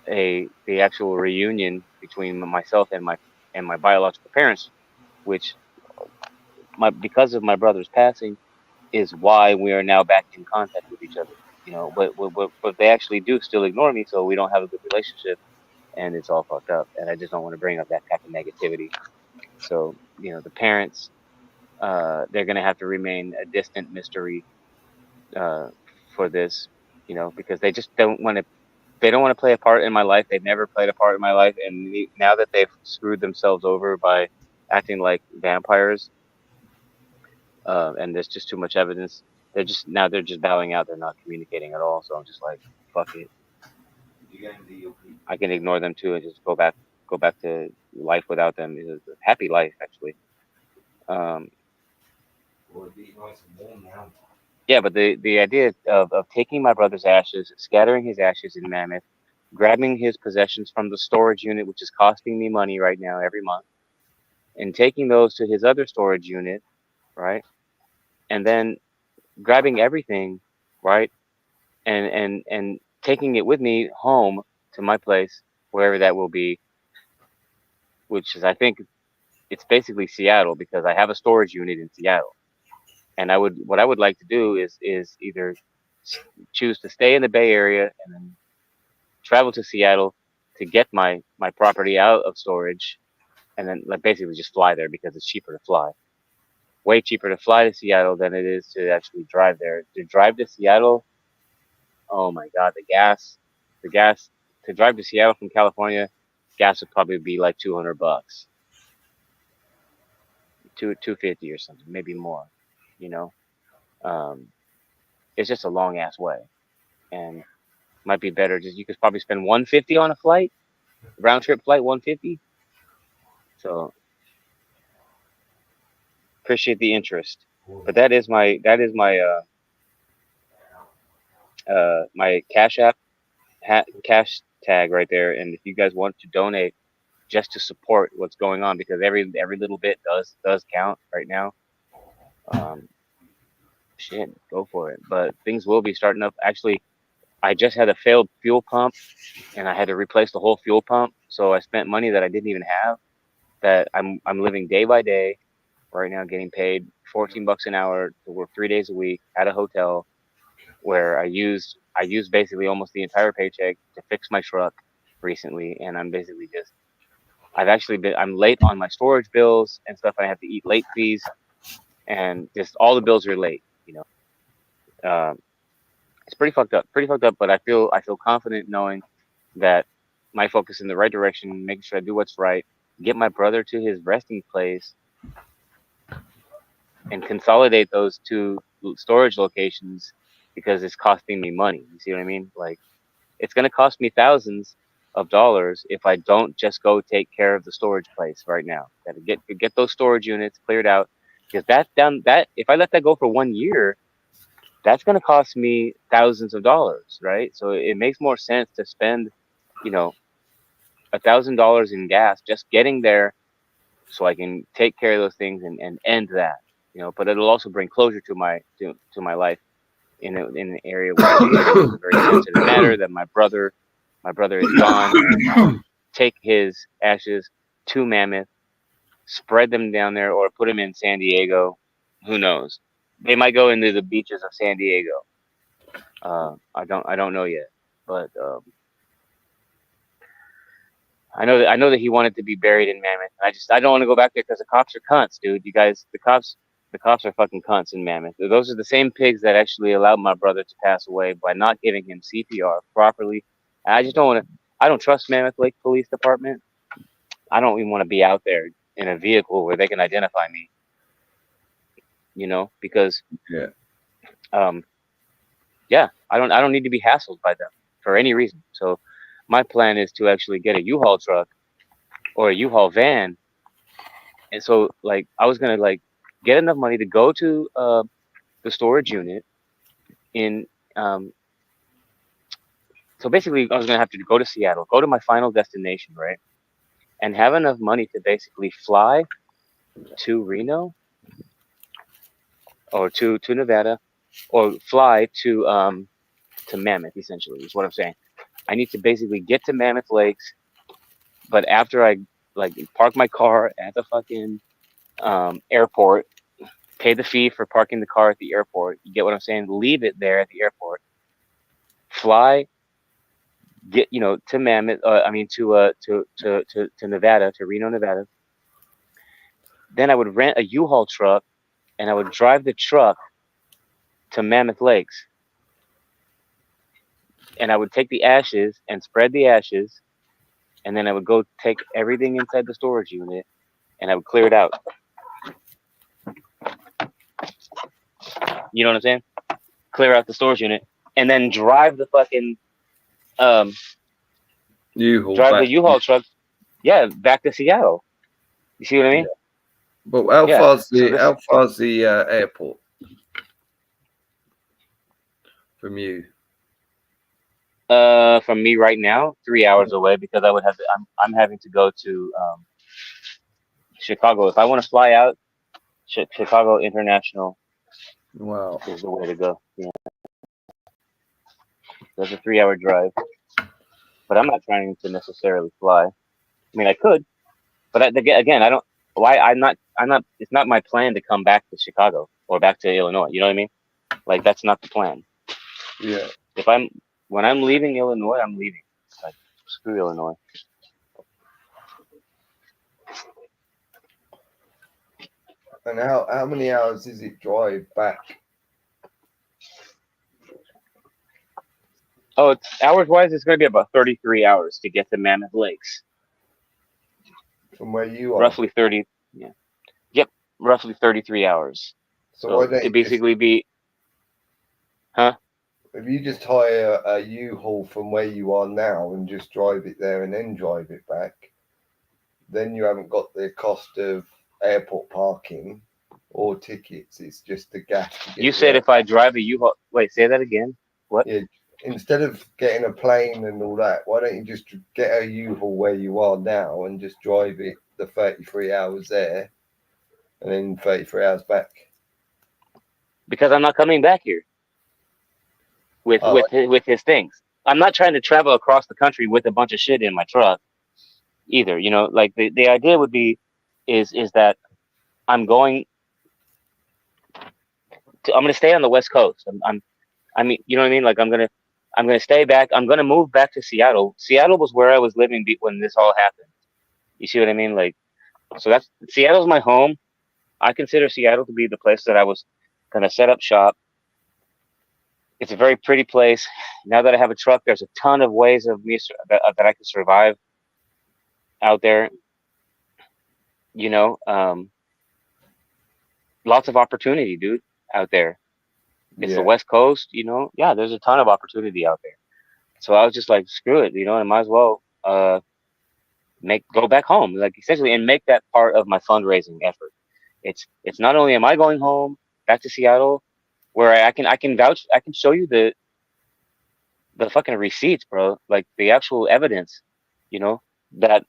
the actual reunion between myself and my biological parents, which because of my brother's passing is why we are now back in contact with each other. But they actually do still ignore me, so we don't have a good relationship, and it's all fucked up. And I just don't want to bring up that type of negativity. So the parents, they're gonna have to remain a distant mystery uh, for this, because they just don't want to. They don't want to play a part in my life. They've never played a part in my life, and now that they've screwed themselves over by acting like vampires, and there's just too much evidence. They're just bowing out. They're not communicating at all. So I'm just like, fuck it. I can ignore them too and just go back to life without them. It's a happy life actually. Um, yeah, but the idea of taking my brother's ashes, scattering his ashes in Mammoth, grabbing his possessions from the storage unit, which is costing me money right now every month, and taking those to his other storage unit, right, and then grabbing everything, right, and taking it with me home to my place, wherever that will be, which is, I think, it's basically Seattle because I have a storage unit in Seattle, and what I would like to do is either choose to stay in the Bay Area and then travel to Seattle to get my property out of storage, and then like basically just fly there because it's cheaper to fly. Way cheaper to fly to Seattle than it is to actually drive there. To drive to Seattle, oh my God, the gas to drive to Seattle from California, gas would probably be like $200, 250 or something, maybe more. You know, um, it's just a long ass way, and might be better. Just you could probably spend 150 on a flight, round trip flight 150. So appreciate the interest, but that is my Cash App cash tag right there. And if you guys want to donate just to support what's going on, because every little bit does count right now. Um, shit, go for it. But things will be starting up. Actually, I just had a failed fuel pump, and I had to replace the whole fuel pump. So I spent money that I didn't even have. That I'm living day by day right now, getting paid $14 an hour to work 3 days a week at a hotel, where I used basically almost the entire paycheck to fix my truck recently, and I'm basically just I'm late on my storage bills and stuff. I have to eat late fees, and just all the bills are late. It's pretty fucked up. Pretty fucked up. But I feel confident knowing that my focus in the right direction, making sure I do what's right, get my brother to his resting place, and consolidate those two storage locations because it's costing me money. You see what I mean? Like, it's going to cost me thousands of dollars if I don't just go take care of the storage place right now. Got to get those storage units cleared out, because that if I let that go for 1 year, that's going to cost me thousands of dollars, right? So it makes more sense to spend, $1,000 in gas just getting there, so I can take care of those things and end that. But it'll also bring closure to my life in an area where it's a very sensitive matter, that my brother is gone, and I would take his ashes to Mammoth, spread them down there, or put them in San Diego. Who knows? They might go into the beaches of San Diego. I don't know yet, but I know that he wanted to be buried in Mammoth. I don't want to go back there because the cops are cunts, dude. You guys, the cops are fucking cunts in Mammoth. Those are the same pigs that actually allowed my brother to pass away by not giving him CPR properly. And I just don't want to. I don't trust Mammoth Lake Police Department. I don't even want to be out there in a vehicle where they can identify me. Because I don't need to be hassled by them for any reason. So my plan is to actually get a U-Haul truck or a U-Haul van. And so, like, I was gonna get enough money to go to the storage unit in so basically I was gonna have to go to Seattle, go to my final destination, right? And have enough money to basically fly to Reno or to Nevada, or fly to Mammoth, essentially, is what I'm saying. I need to basically get to Mammoth Lakes, but after I park my car at the fucking airport, pay the fee for parking the car at the airport. You get what I'm saying? Leave it there at the airport. Fly, get to Mammoth. To Nevada, to Reno, Nevada. Then I would rent a U-Haul truck, and I would drive the truck to Mammoth Lakes. And I would take the ashes and spread the ashes, and then I would go take everything inside the storage unit, and I would clear it out. You know what I'm saying? Clear out the storage unit, and then drive the fucking U-Haul U-Haul truck, back to Seattle. You see what I mean? Yeah. But how far's the airport from you? From me right now, 3 hours away, because I would have to. I'm having to go to Chicago if I want to fly out. Chicago International. Wow, is the way to go. Yeah, that's a 3-hour drive, but I'm not trying to necessarily fly. I mean, I could, but again, I don't. Why I'm not. It's not my plan to come back to Chicago or back to Illinois. You know what I mean? Like, that's not the plan. yeah. When I'm leaving Illinois, I'm leaving. Like, screw Illinois. And how many hours does it drive back? Oh, it's hours wise, it's going to be about 33 hours to get to Mammoth Lakes. From where you are? Roughly 30. Yeah. Yep. Roughly 33 hours. So it basically be. Huh? If you just hire a U-Haul from where you are now and just drive it there and then drive it back, then you haven't got the cost of airport parking or tickets. It's just the gas. You said if I drive a U-Haul. Wait, say that again. What? Yeah. Instead of getting a plane and all that, why don't you just get a U-Haul where you are now and just drive it the 33 hours there and then 33 hours back? Because I'm not coming back here with his things. I'm not trying to travel across the country with a bunch of shit in my truck either. Like the idea would be is that I'm going to stay on the West Coast. I mean, you know what I mean? Like, I'm going to I'm going to stay back. I'm going to move back to Seattle. Seattle was where I was living when this all happened. You see what I mean? Like, so Seattle's my home. I consider Seattle to be the place that I was going to set up shop. It's a very pretty place. Now that I have a truck, there's a ton of ways of me that I can survive out there. You know, lots of opportunity, dude, out there. It's the West Coast, you know. Yeah, there's a ton of opportunity out there. So I was just like, screw it, you know, I might as well go back home, like essentially, and make that part of my fundraising effort. It's not only am I going home back to Seattle, where I can vouch, I can show you the fucking receipts, bro, like the actual evidence, you know, that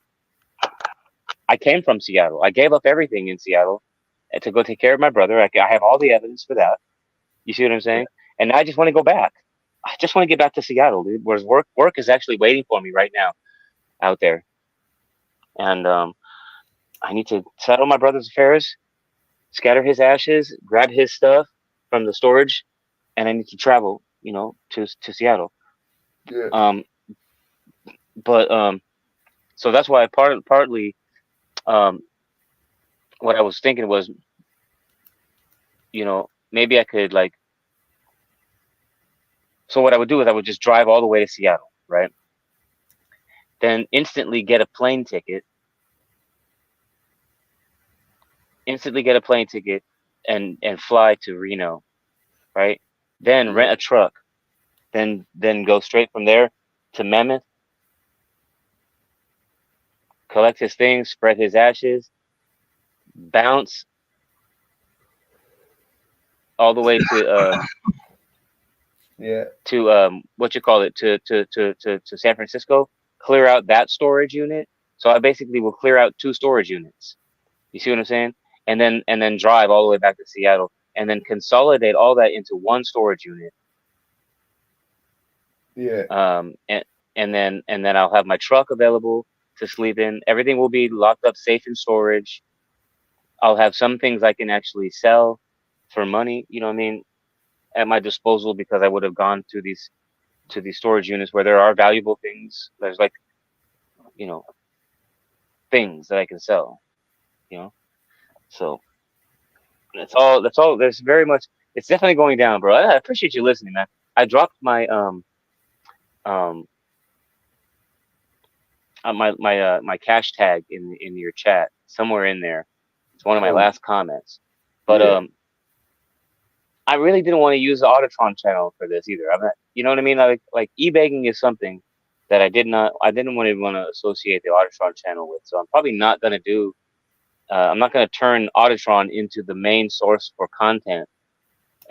I came from Seattle. I gave up everything in Seattle to go take care of my brother. I have all the evidence for that. You see what I'm saying? And I just want to go back. I just want to get back to Seattle, dude. Whereas work is actually waiting for me right now out there. And I need to settle my brother's affairs, scatter his ashes, grab his stuff from the storage, and I need to travel, you know, to Seattle. Yeah. So that's why partly what I was thinking was, you know, maybe I could like. So what I would do is I would just drive all the way to Seattle, right? Then instantly get a plane ticket. And fly to Reno, right? Then rent a truck. Then go straight from there to Mammoth. Collect his things, spread his ashes, bounce all the way to what you call it, to San Francisco, clear out that storage unit. So I basically will clear out 2 storage units. You see what I'm saying? And then drive all the way back to Seattle and then consolidate all that into 1 storage unit. Yeah. And then I'll have my truck available to sleep in. Everything will be locked up safe in storage. I'll have some things I can actually sell for money, you know what I mean, at my disposal, because I would have gone to these storage units where there are valuable things. There's like, you know, things that I can sell, you know. So that's all. There's very much. It's definitely going down, bro. I appreciate you listening, man. I dropped my my cash tag in your chat somewhere in there. It's one of my last comments, but I really didn't want to use the Autotron channel for this either. I'm not, you know what I mean? Like e-begging is something that I didn't want to associate the Autotron channel with. So I'm probably not going to do. I'm not going to turn Autotron into the main source for content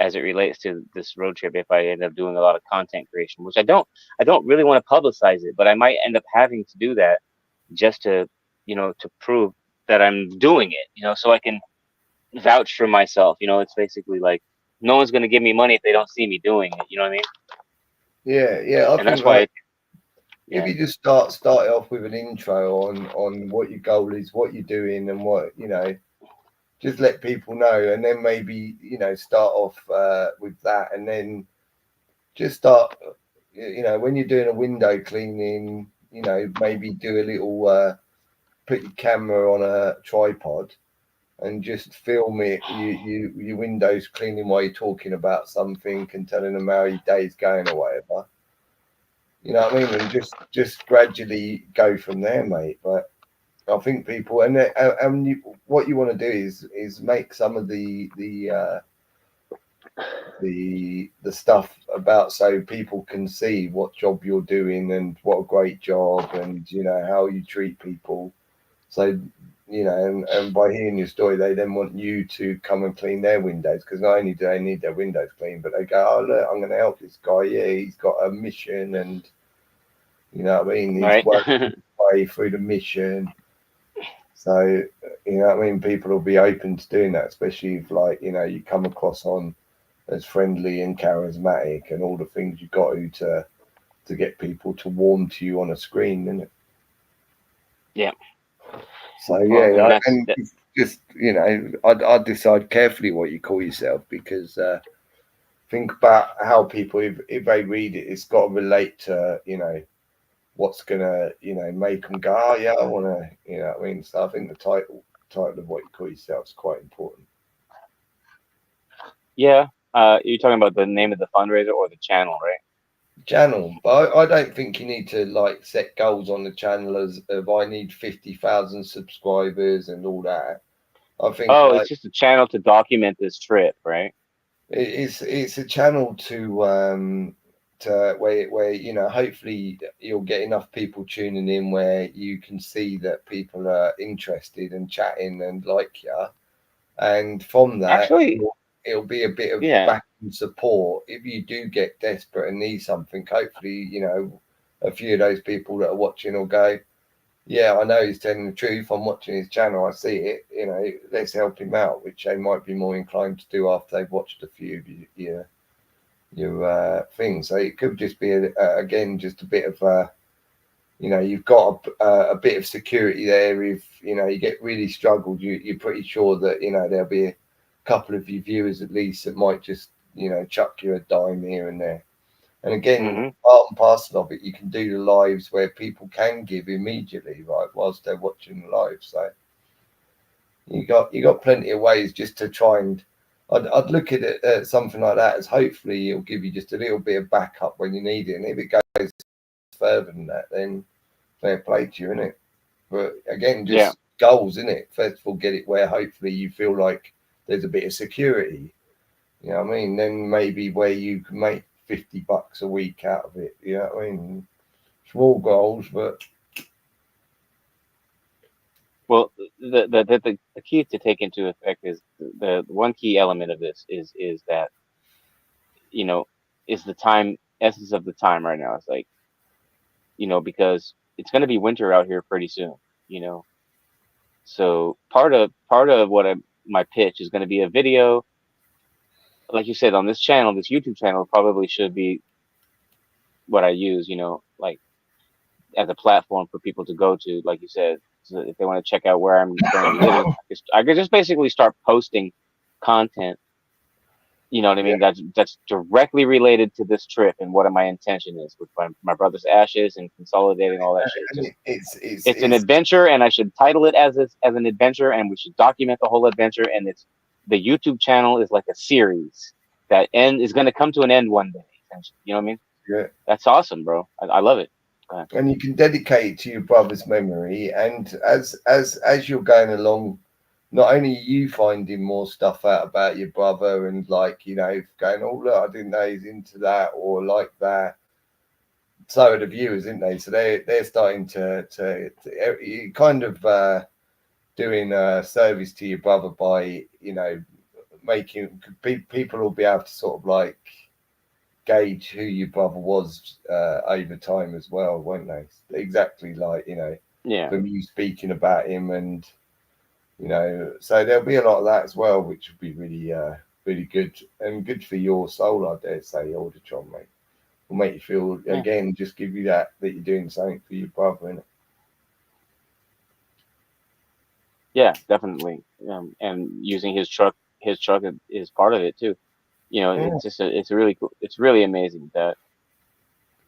as it relates to this road trip. If I end up doing a lot of content creation, which I don't really want to publicize it, but I might end up having to do that just to, you know, to prove that I'm doing it, you know, so I can vouch for myself. You know, it's basically like no one's going to give me money if they don't see me doing it. You know what I mean? Yeah. I and think that's why. If you just start it off with an intro on what your goal is, what you're doing, and what, you know, just let people know, and then maybe, you know, start off with that, and then just start, you know, when you're doing a window cleaning, you know, maybe do a little put your camera on a tripod and just film it, your windows cleaning while you're talking about something and telling them how your day's going or whatever. You know what I mean? And just gradually go from there, mate. But I think people, what you want to do is make some of the stuff about, so people can see what job you're doing and what a great job, and, you know, how you treat people. So, you know, and by hearing your story, they then want you to come and clean their windows, because not only do they need their windows cleaned, but they go, oh, look, I'm going to help this guy. Yeah, he's got a mission, and, you know what I mean, he's working his way through the mission. So, you know what I mean, people will be open to doing that, especially if, like, you know, you come across on as friendly and charismatic and all the things you got to get people to warm to you on a screen, isn't it? Yeah. So yeah, and just, you know, I'd decide carefully what you call yourself, because think about how people, if they read it, it's got to relate to, you know, what's gonna, you know, make them go, oh yeah, I want to, you know what I mean? So I think the title of what you call yourself is quite important. Yeah. You're talking about the name of the fundraiser or the channel, right? Channel, but I don't think you need to like set goals on the channel as if I need 50,000 subscribers and all that. I think Oh, like it's just a channel to document this trip, right? it's a channel to where you know, hopefully you'll get enough people tuning in where you can see that people are interested and chatting and like you, and from that Actually, it'll be a bit of yeah. back and support if you do get desperate and need something. Hopefully, you know, a few of those people that are watching will go, yeah, I know he's telling the truth. I'm watching his channel. I see it. You know, let's help him out, which they might be more inclined to do after they've watched a few of your things. So it could just be again just a bit of you know, you've got a bit of security there. If you know you get really struggled, you're pretty sure that you know there'll be a couple of your viewers at least that might just, you know, chuck you a dime here and there. And again, part and parcel of it, you can do the lives where people can give immediately, right, whilst they're watching the live. So you got plenty of ways just to try and. I'd look at it something like that as hopefully it'll give you just a little bit of backup when you need it. And if it goes further than that, then fair play to you, innit? But again, just goals, innit? First of all, get it where hopefully you feel like there's a bit of security. You know what I mean? Then maybe where you can make $50 a week out of it. You know what I mean? Small goals, but Well, the key to take into effect is the one key element of this is that, you know, is the time essence of the time right now. It's like, you know, because it's going to be winter out here pretty soon, you know. So part of my pitch is going to be a video, like you said, on this channel, this YouTube channel probably should be what I use, you know, like as a platform for people to go to, like you said, so if they want to check out where I'm going to be living, I could just basically start posting content. You know what I mean? That's directly related to this trip and what my intention is with my brother's ashes and consolidating all that shit. Just it's an adventure, and I should title it as an adventure, and we should document the whole adventure. And it's the YouTube channel is like a series that is going to come to an end one day. You know what I mean? yeah. That's awesome, bro. I love it. And you can dedicate it to your brother's memory. And as you're going along, not only you finding more stuff out about your brother and like, you know, going, oh look, I didn't know he's into that or like that. So are the viewers, isn't they? So they're starting to you kind of doing a service to your brother by, you know, making people will be able to sort of like gauge who your brother was over time as well, won't they? Exactly like, you know, from you speaking about him, and you know, so there'll be a lot of that as well, which will be really really good and good for your soul, I dare say, Aldertron, mate. Will make you feel again, just give you that you're doing something for your brother, innit? Yeah, definitely. And using his truck is part of it too. You know, it's just it's really cool. It's really amazing that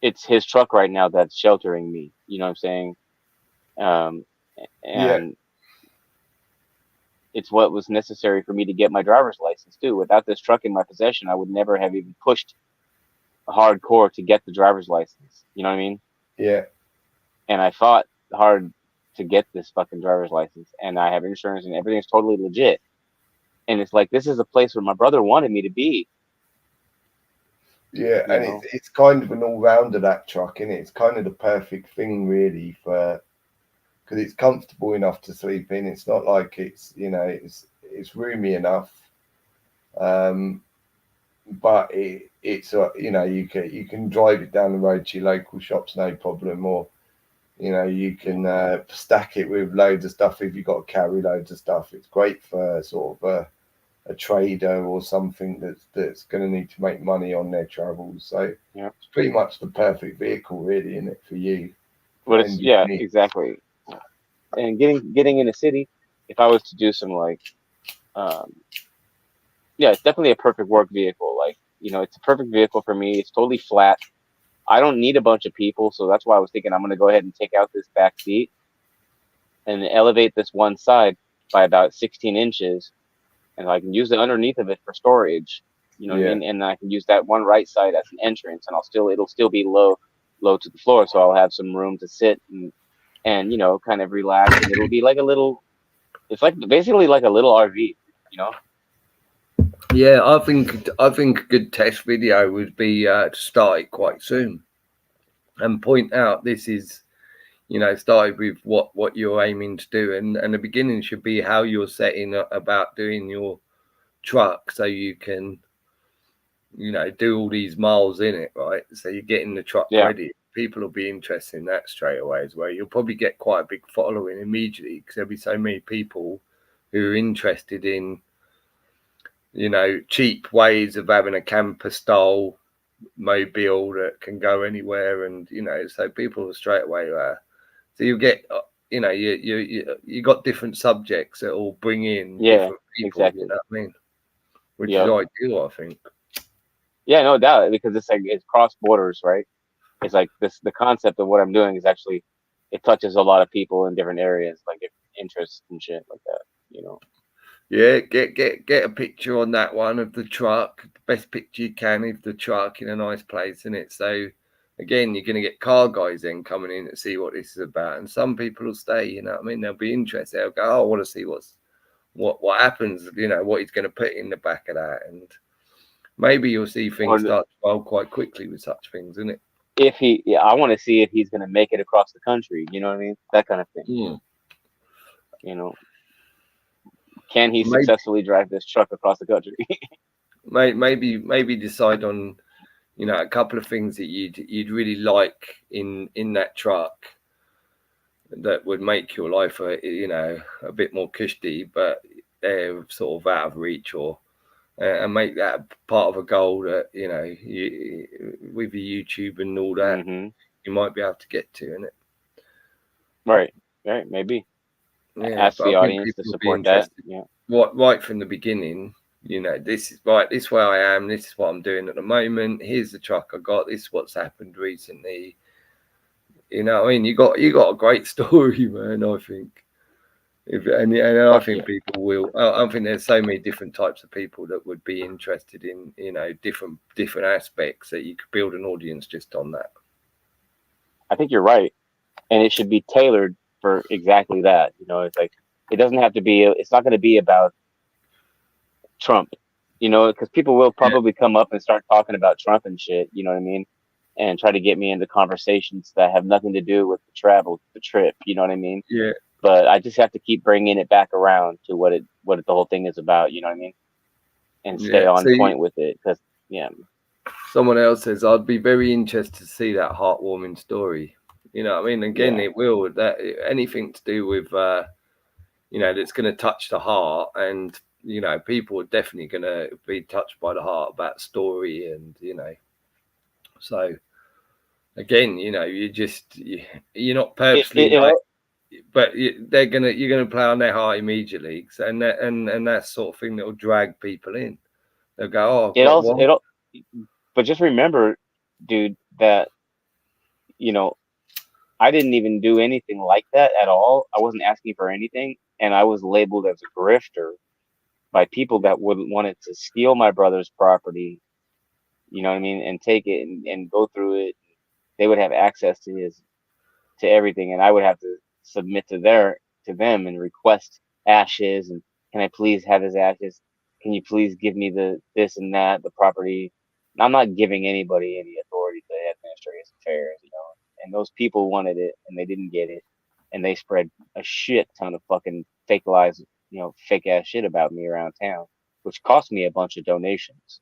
it's his truck right now that's sheltering me. You know what I'm saying? And it's what was necessary for me to get my driver's license too. Without this truck in my possession, I would never have even pushed hardcore to get the driver's license. You know what I mean? Yeah. And I fought hard to get this fucking driver's license, and I have insurance and everything's totally legit. And it's like, this is a place where my brother wanted me to be. Yeah, and it's kind of an all-rounder, that truck, isn't it? It's kind of the perfect thing really for, because it's comfortable enough to sleep in. It's not like it's, you know, it's roomy enough, but it's you know, you can drive it down the road to your local shops no problem, or you know, you can stack it with loads of stuff if you've got to carry loads of stuff. It's great for sort of a trader or something that's going to need to make money on their travels. So it's pretty much the perfect vehicle, really, isn't it, for you? But it's exactly. And getting in a city, if I was to do some like, it's definitely a perfect work vehicle. Like You know, it's a perfect vehicle for me. It's totally flat. I don't need a bunch of people, so that's why I was thinking I'm gonna go ahead and take out this back seat and elevate this one side by about 16 inches, and I can use the underneath of it for storage. You know what I Yeah. mean? And I can use that one right side as an entrance, and it'll still be low to the floor, so I'll have some room to sit and you know, kind of relax, and it'll be like a little. It's like basically like a little RV. You know? Yeah, I think a good test video would be to start it quite soon and point out this is, you know, started with what you're aiming to do, and the beginning should be how you're setting about doing your truck so you can, you know, do all these miles in it, right? So you're getting the truck Yeah. ready. People will be interested in that straight away as well. You'll probably get quite a big following immediately because there'll be so many people who are interested in, you know, cheap ways of having a camper style mobile that can go anywhere, and you know, so people will straight away. So you get, you know, you got different subjects that will bring in Yeah. different people. Exactly. You know what I mean? Which is Yep. ideal, I think. Yeah, no doubt, because it's like it's cross borders, right? It's like this. The concept of what I'm doing is actually it touches a lot of people in different areas, like different interests and shit like that. You know. Yeah, get a picture on that one of the truck. The best picture you can of the truck in a nice place, in it. So again, you're gonna get car guys then coming in to see what this is about. And some people will stay, you know what I mean? They'll be interested. They'll go, oh, I want to see what happens, you know, what he's gonna put in the back of that. And maybe you'll see Or things start to roll quite quickly with such things, isn't it? yeah, I want to see if he's gonna make it across the country. You know what I mean? That kind of thing. Mm. You know, can he Maybe successfully drive this truck across the country? maybe decide on, you know, a couple of things that you'd really like in that truck that would make your life, you know, a bit more cushy, but they're sort of out of reach, or and make that part of a goal that, you know, with your YouTube and all that, hmm you might be able to get to, innit? Right. Right. Maybe Yeah, ask but the I think audience to people will be support that. interested. Yeah. What right from the beginning, you know, this is right. This is where I am. This is what I'm doing at the moment. Here's the truck I got. This is what's happened recently. You know what I mean? You got a great story, man. I think. And I Fuck think yeah. people will. I think there's so many different types of people that would be interested in, you know, different aspects that you could build an audience just on that. I think you're right, and it should be tailored for exactly that. You know, it's like it doesn't have to be. It's not going to be about Trump. You know, because people will Yeah, probably come up and start talking about Trump and shit. You know what I mean? And try to get me into conversations that have nothing to do with the travel, the trip. You know what I mean? yeah, But I just have to keep bringing it back around to what the whole thing is about. You know what I mean? And stay yeah. on See, point with it. Because yeah, someone else says I'd be very interested to see that heartwarming story. You know what I mean? Again, yeah, it will, that anything to do with you know, that's going to touch the heart, and you know, people are definitely going to be touched by the heart about story, and you know, so again, you know, you're not purposely like, it but you're gonna play on their heart immediately, and and that sort of thing that will drag people in. They'll go, oh, it also what? it. But just remember, dude, that you know I didn't even do anything like that at all. I wasn't asking for anything, and I was labeled as a grifter by people that would wanted to steal my brother's property. You know what I mean, and take it and go through it. They would have access to his to everything, and I would have to submit to them and request ashes and can I please have his ashes? Can you please give me the this and that the property? And I'm not giving anybody any authority to administer his affairs, you know. And those people wanted it and they didn't get it, and they spread a shit ton of fucking fake lies, you know, fake ass shit about me around town, which cost me a bunch of donations.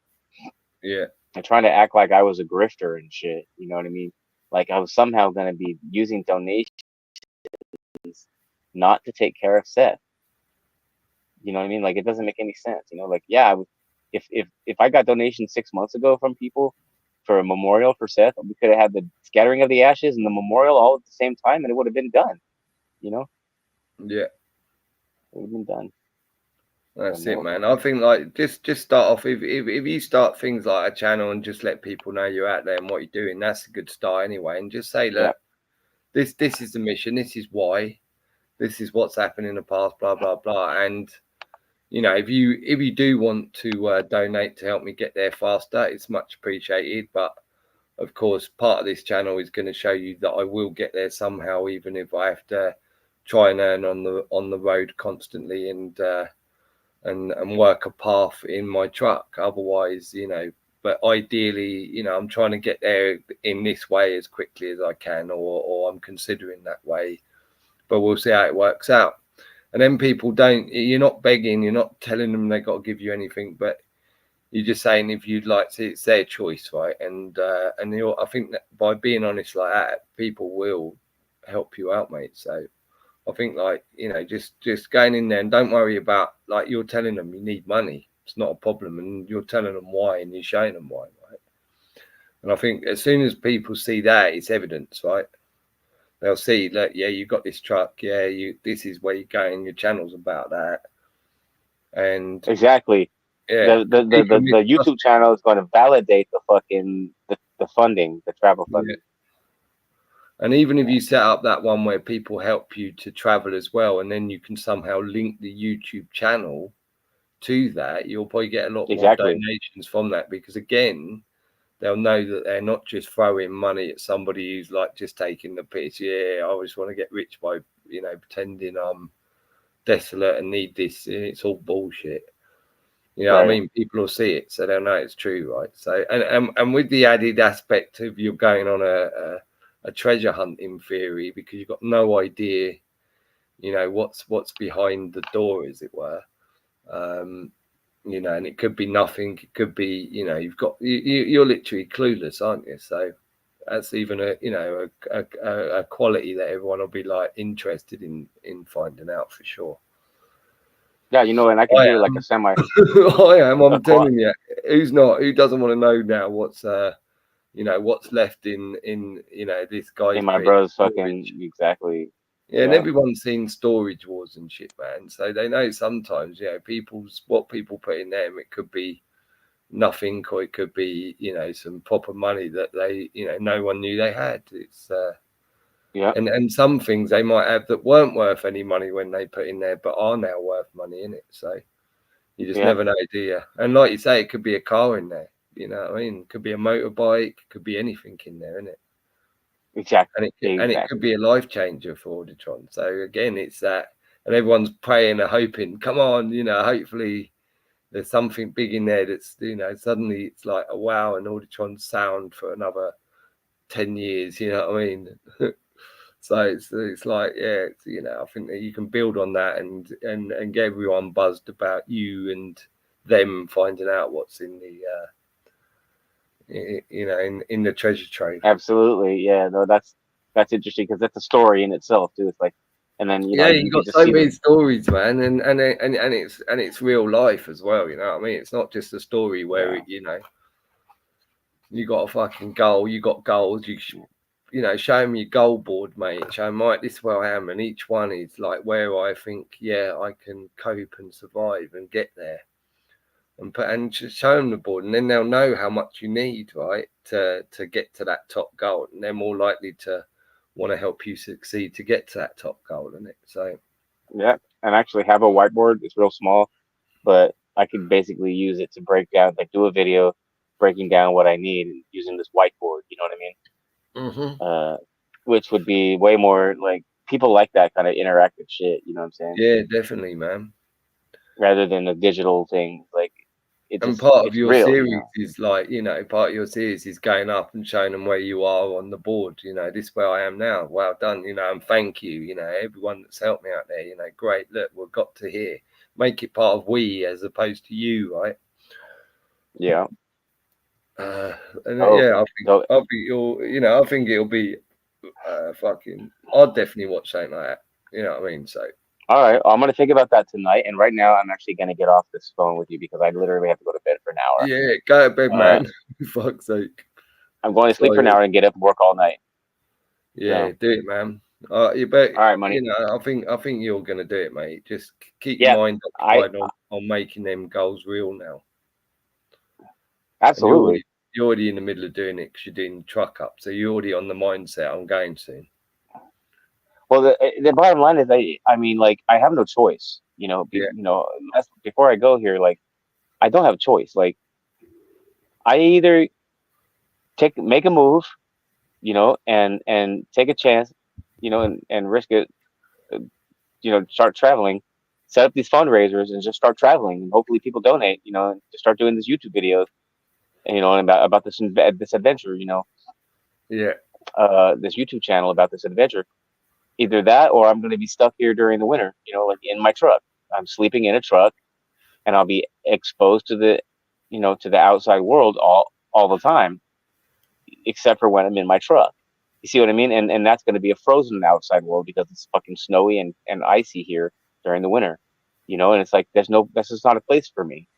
Yeah, And trying to act like I was a grifter and shit, you know what I mean? Like I was somehow gonna be using donations not to take care of Seth. You know what I mean? Like it doesn't make any sense. You know, like yeah, if I got donations 6 months ago from people for a memorial for Seth, we could have had the scattering of the ashes and the memorial all at the same time, and it would have been done. You know, yeah. it would have been done. That's it, man. I think like just start off if you start things like a channel and just let people know you're out there and what you're doing, that's a good start anyway. And just say, look, this is the mission, this is why, this is what's happened in the past, blah blah blah. And you know, if you do want to donate to help me get there faster, it's much appreciated. But of course, part of this channel is going to show you that I will get there somehow, even if I have to try and earn on the road constantly and work a path in my truck. Otherwise, you know, but ideally, you know, I'm trying to get there in this way as quickly as I can, or I'm considering that way. But we'll see how it works out. And then people don't, you're not begging, you're not telling them they got to give you anything, but you're just saying if you'd like to, it's their choice, right? And I think that by being honest like that, people will help you out, mate. So I think, like, you know, just going in there and don't worry about, like, you're telling them you need money. It's not a problem, and you're telling them why, and you're showing them why, right? And I think as soon as people see that, it's evidence, right? They'll see that, yeah, you got this truck, yeah, this is where you're going, your channel's about that, and exactly. Yeah, the YouTube channel is going to validate the fucking the funding, the travel funding. Yeah. And even if you set up that one where people help you to travel as well, and then you can somehow link the YouTube channel to that, you'll probably get a lot more donations from that, because again, they'll know that they're not just throwing money at somebody who's like just taking the piss. Yeah, I just want to get rich by, you know, pretending I'm desolate and need this, and it's all bullshit. You know what I mean? People will see it, so they'll know it's true, right? So, and with the added aspect of you're going on a treasure hunt in theory, because you've got no idea, you know, what's behind the door, as it were. You know, and it could be nothing. It could be, you know, you're literally clueless, aren't you? So that's even a quality that everyone will be like interested in finding out for sure. Yeah, you know, and I can do like a semi. I am. I'm telling you, who doesn't want to know now what's you know, what's left in you know, this guy's in my brother's fucking exactly. Yeah, and everyone's seen storage wars and shit, man. So they know sometimes, you know, what people put in them, it could be nothing, or it could be, you know, some proper money that they, you know, no one knew they had. It's and some things they might have that weren't worth any money when they put in there, but are now worth money in it. So you just never know, do you? And like you say, it could be a car in there. You know what I mean? It could be a motorbike, it could be anything in there, isn't it? Exactly. And it could be a life changer for Auditron. So again, it's that, and everyone's praying and hoping, come on, you know, hopefully there's something big in there that's, you know, suddenly it's like a wow, and Auditron sound for another 10 years, you know what I mean? So it's like, yeah, it's, you know, I think that you can build on that and get everyone buzzed about you and them finding out what's in the you know, in the treasure trove. Absolutely, yeah. No, that's interesting, because that's a story in itself too. It's like, and then you know, you got so many stories, man, and it's real life as well. You know what I mean? It's not just a story where you know, you got a fucking goal, you got goals, you know, show me your goal board, mate. Show me, right, this is where I am, and each one is like where I think, yeah, I can cope and survive and get there. And just show them the board, and then they'll know how much you need, right, to get to that top goal, and they're more likely to want to help you succeed to get to that top goal, isn't it? So yeah, and actually have a whiteboard. It's real small, but I could basically use it to break down, like do a video breaking down what I need using this whiteboard. You know what I mean? Which would be way more like, people like that kind of interactive shit. You know what I'm saying? Yeah, definitely, man. Rather than a digital thing, like. And part of your series is like, you know, part of your series is going up and showing them where you are on the board. You know, this is where I am now. Well done, you know, and thank you. You know, everyone that's helped me out there. You know, great. Look, we've got to here. Make it part of we as opposed to you, right? Yeah. And yeah, I think you'll, you know, I think it'll be fucking. I'll definitely watch something like that. You know what I mean? So. All right, I'm gonna think about that tonight. And right now, I'm actually gonna get off this phone with you, because I literally have to go to bed for an hour. Yeah, go to bed, man. For fuck's sake. I'm going to sleep for an hour and get up and work all night. Yeah, do it, man. You bet. All right, money. You know, I think you're going to do it, mate. Just keep Yeah, your mind occupied on making them goals real now. And absolutely. you're already in the middle of doing it because you're doing truck up, so you're already on the mindset. I'm going soon. Well, the bottom line is, I mean, like, I have no choice. Yeah. Before I go here, like, I don't have a choice. Like, I either make a move, and take a chance, and risk it, uh, start traveling, set up these fundraisers, and just start traveling, and hopefully people donate, and just start doing this YouTube videos, and about this adventure, Yeah. this YouTube channel about this adventure. Either that, or I'm going to be stuck here during the winter, like in my truck. I'm sleeping in a truck, and I'll be exposed to the outside world all the time, except for when I'm in my truck. You see what I mean? And that's going to be a frozen outside world because it's fucking snowy and icy here during the winter. And it's like this is not a place for me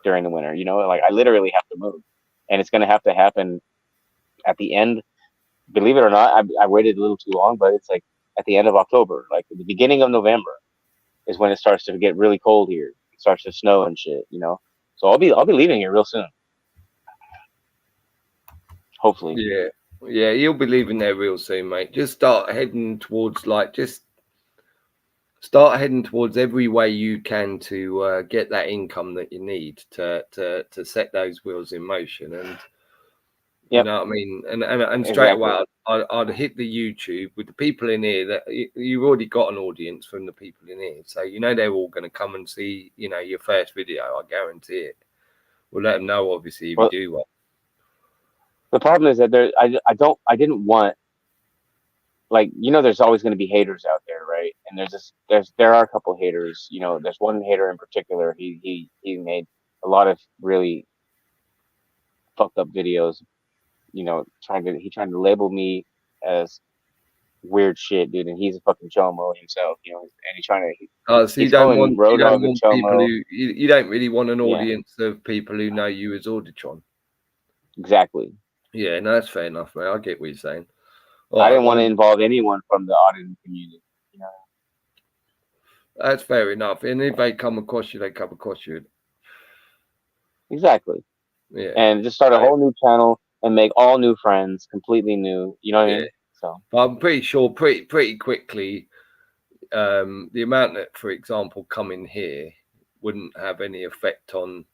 during the winter. Like, I literally have to move, and it's going to have to happen at the end. Believe it or not, I waited a little too long, but it's like at the end of October, like at the beginning of November, is when it starts to get really cold here. It starts to snow and shit. So I'll be leaving here real soon. Hopefully. Yeah. Yeah, you'll be leaving there real soon, mate. Just start heading towards every way you can to get that income that you need to set those wheels in motion. And you Yep. know what I mean? And straight Exactly. away, I'd hit the YouTube with the people in here that you've already got an audience from the people in here. So, they're all going to come and see, your first video. I guarantee it. We'll let them know, obviously, if Well, you do one. the problem is that I didn't want, like, there's always going to be haters out there, right? And there are a couple of haters. There's one hater in particular. He made a lot of really fucked up videos. Trying to label me as weird shit, dude. And he's a fucking chomo himself. And So he's calling Road you don't Dogg a want people chomo. you don't really want an Yeah, audience of people who know you as Auditron. exactly. Yeah, no, that's fair enough, mate. I get what you're saying. All I right, didn't want to well, involve anyone from the auditing community. that's fair enough. And if they come across you, they come across you. Exactly. Yeah. And just start a whole new channel and make all new friends, completely new. You know what I Yeah. mean? So But I'm pretty sure pretty quickly, the amount that, for example, come in here wouldn't have any effect on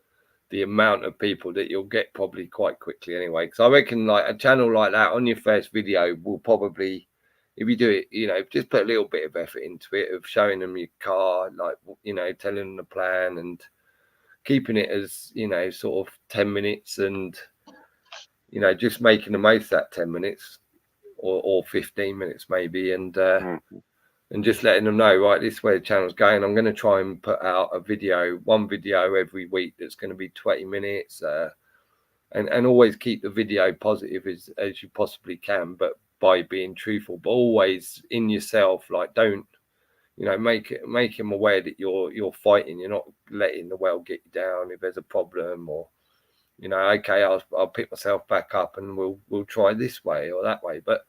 the amount of people that you'll get probably quite quickly anyway. Because I reckon like a channel like that on your first video will probably, if you do it, just put a little bit of effort into it of showing them your car, like, telling them the plan and keeping it as, sort of 10 minutes and, just making the most of that 10 minutes or 15 minutes maybe. And just letting them know, right, this is where the channel's going. I'm going to try and put out one video every week that's going to be 20 minutes, and always keep the video positive as you possibly can, but by being truthful, but always in yourself. Like, don't, make them aware that you're fighting. You're not letting the world get you down if there's a problem, or, okay, I'll pick myself back up and we'll try this way or that way. But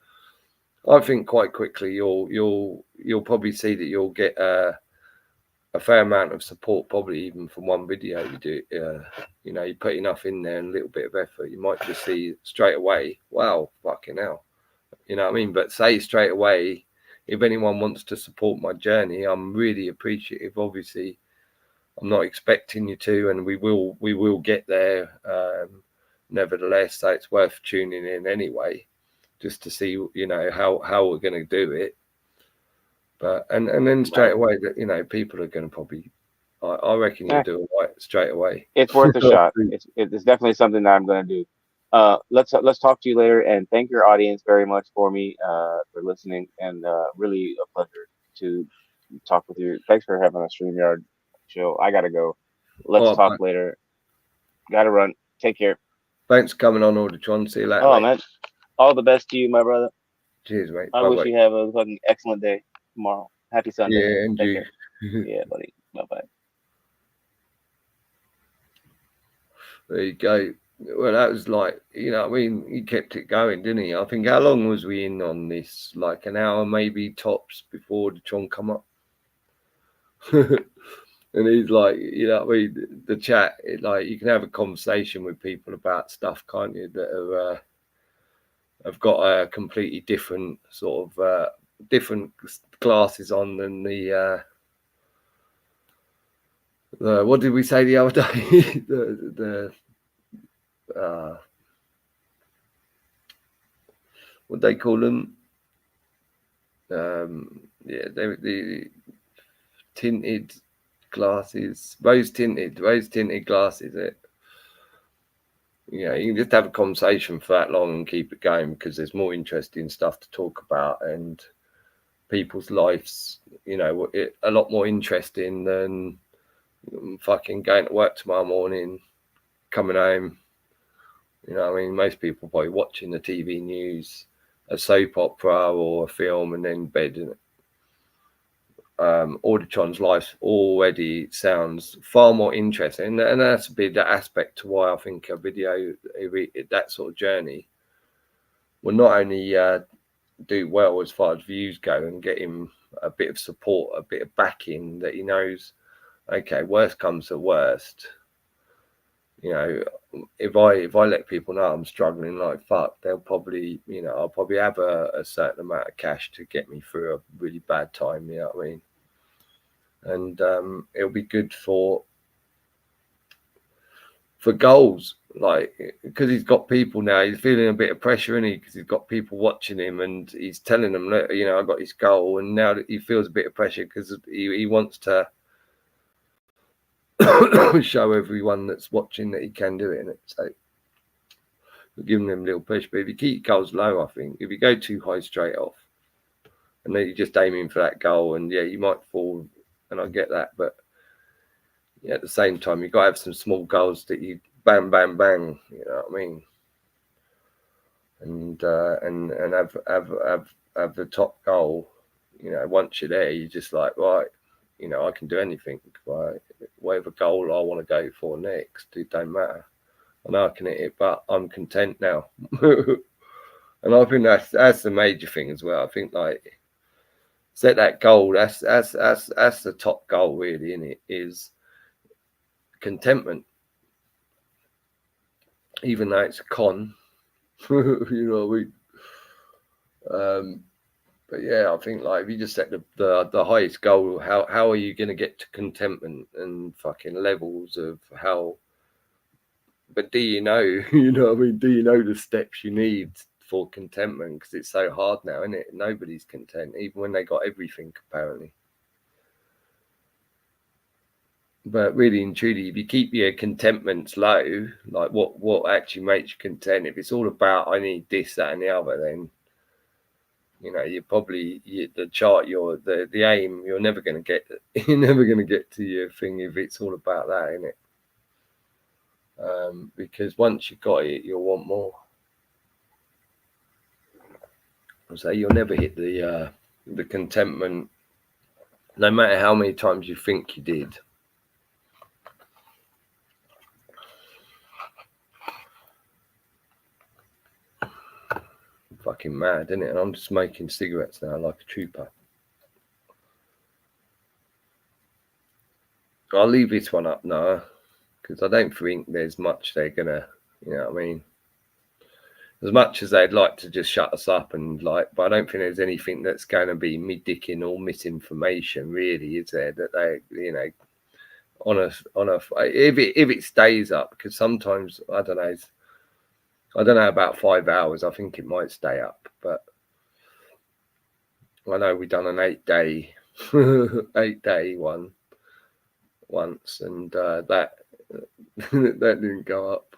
I think quite quickly you'll probably see that you'll get a fair amount of support, probably even from one video you do. You put enough in there and a little bit of effort, you might just see straight away, wow, fucking hell. You know what I mean? But say straight away, if anyone wants to support my journey, I'm really appreciative. Obviously, I'm not expecting you to, and we will get there. Nevertheless, so it's worth tuning in anyway, just to see, how we're going to do it. But and then straight away that people are going to probably, I reckon you'll do it right straight away. it's worth a shot. It's definitely something that I'm going to do. Let's talk to you later, and thank your audience very much for for listening, and really a pleasure to talk with you. Thanks for having a StreamYard show. I gotta go. Let's All talk right, later. Gotta run. Take care. thanks for coming on, Auditron. See you later, Oh mate. man, all the best to you, my brother. Cheers, mate. I Bye wish bye. you have a fucking excellent day tomorrow. Happy Sunday. Yeah, and Take you. care. Yeah, buddy. Bye bye. There you go. Well, that was like, you know, I mean, he kept it going, didn't he? I think, how long was we in on this? Like an hour, maybe tops, before the Tron come up. And he's like, you know, I mean, the chat, like, you can have a conversation with people about stuff, can't you? That have got a completely different sort of different glasses on than the what did we say the other day? What they call them? Yeah, the tinted glasses, rose tinted glasses. You can just have a conversation for that long and keep it going, because there's more interesting stuff to talk about, and people's lives, a lot more interesting than fucking going to work tomorrow morning, coming home. I mean, most people probably watching the TV news, a soap opera or a film, and then bed. Auditron's life already sounds far more interesting, and that's a big aspect to why I think a video, that sort of journey, will not only do well as far as views go and get him a bit of support, a bit of backing, that he knows, okay, worst comes to worst, if I let people know I'm struggling like fuck, they'll probably, I'll probably have a certain amount of cash to get me through a really bad time, you know what I mean? And it'll be good for goals, like, because he's got people now, he's feeling a bit of pressure, isn't he? Because he's got people watching him, and he's telling them that, I got his goal, and now that he feels a bit of pressure because he wants to show everyone that's watching that he can do it, innit? So we're giving them a little push. But if you keep goals low, I think if you go too high straight off, and then you're just aiming for that goal, and yeah, you might fall, and I get that, but at the same time, you've got to have some small goals that you bang, bang, bang. You know what I mean? And have the top goal. Once you're there, you're just like, right, I can do anything. Right? Whatever goal I want to go for next, it don't matter. I know I can hit it, but I'm content now. And I think that's the major thing as well. I think, like, set that goal. That's the top goal, really, isn't it? Is contentment, even though it's a con. You know what I mean? But yeah, I think, like, if you just set the highest goal, how are you going to get to contentment and fucking levels of how? But do you know? You know what I mean? Do you know the steps you need for contentment? Because it's so hard now, isn't it? Nobody's content, even when they got everything, apparently. But really and truly, if you keep your contentments low, like what actually makes you content, if it's all about I need this, that, and the other, then you're probably the aim. You're never going to get. You're never going to get to your thing if it's all about that, isn't it? Because once you've got it, you'll want more. So you'll never hit the contentment, no matter how many times you think you did. Fucking mad, isn't it? And I'm just smoking cigarettes now like a trooper. I'll leave this one up now, because I don't think there's much they're gonna, you know what I mean? As much as they'd like to just shut us up and but I don't think there's anything that's going to be me-dicking or misinformation, really, is there? That they, if it stays up, because sometimes I don't know about 5 hours. I think it might stay up, but I know we've done an 8-day 8-day one once, and that that didn't go up.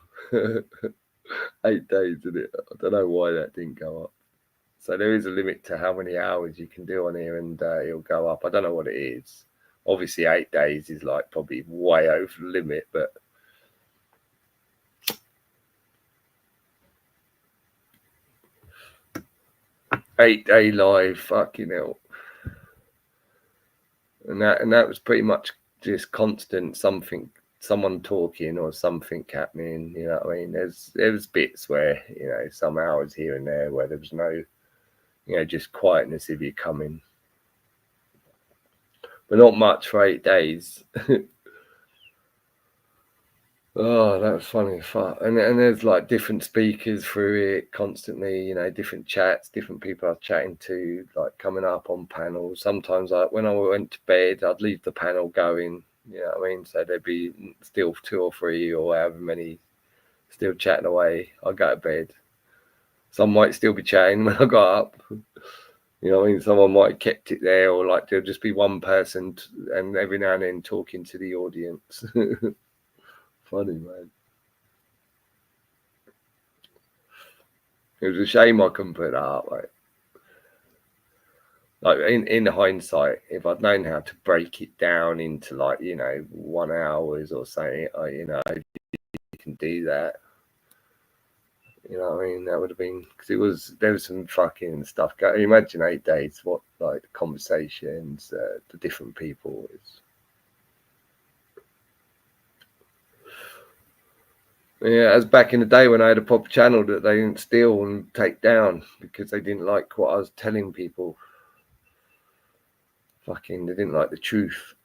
8 days, did it? I don't know why that didn't go up. So there is a limit to how many hours you can do on here, and it'll go up. I don't know what it is. Obviously 8 days is like probably way over the limit, but eight-day live, fucking hell. And that was pretty much just constant something someone talking or something happening. You know what I mean? There's bits where, you know, some hours here and there where there was no, you know, just quietness if you come in, but not much for 8 days. Oh, that was funny as fuck. And there's like different speakers through it constantly, you know, different chats, different people I was chatting to, like coming up on panels. Sometimes when I went to bed, I'd leave the panel going, you know what I mean? So there'd be still 2 or 3 or however many still chatting away. I'd go to bed. Some might still be chatting when I got up. You know what I mean? Someone might have kept it there, or like there'll just be one person and every now and then talking to the audience. Funny, man. It was a shame I couldn't put that up, like in hindsight, if I'd known how to break it down into like, you know, 1 hours or something, you know, you can do that. You know what I mean? That would have been, because there was some fucking stuff going. Imagine 8 days, what, like the conversations, the different people. Yeah, as back in the day when I had a proper channel that they didn't steal and take down because they didn't like what I was telling people. Fucking, they didn't like the truth.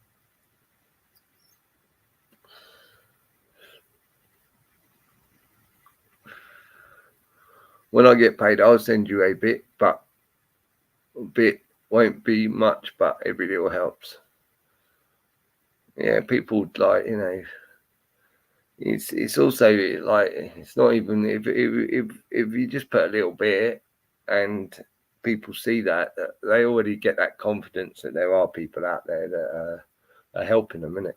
When I get paid, I'll send you a bit, but a bit won't be much, but every little helps. Yeah, people like, you know, it's also like, it's not even if you just put a little bit and people see that they already get that confidence that there are people out there that are helping them, innit?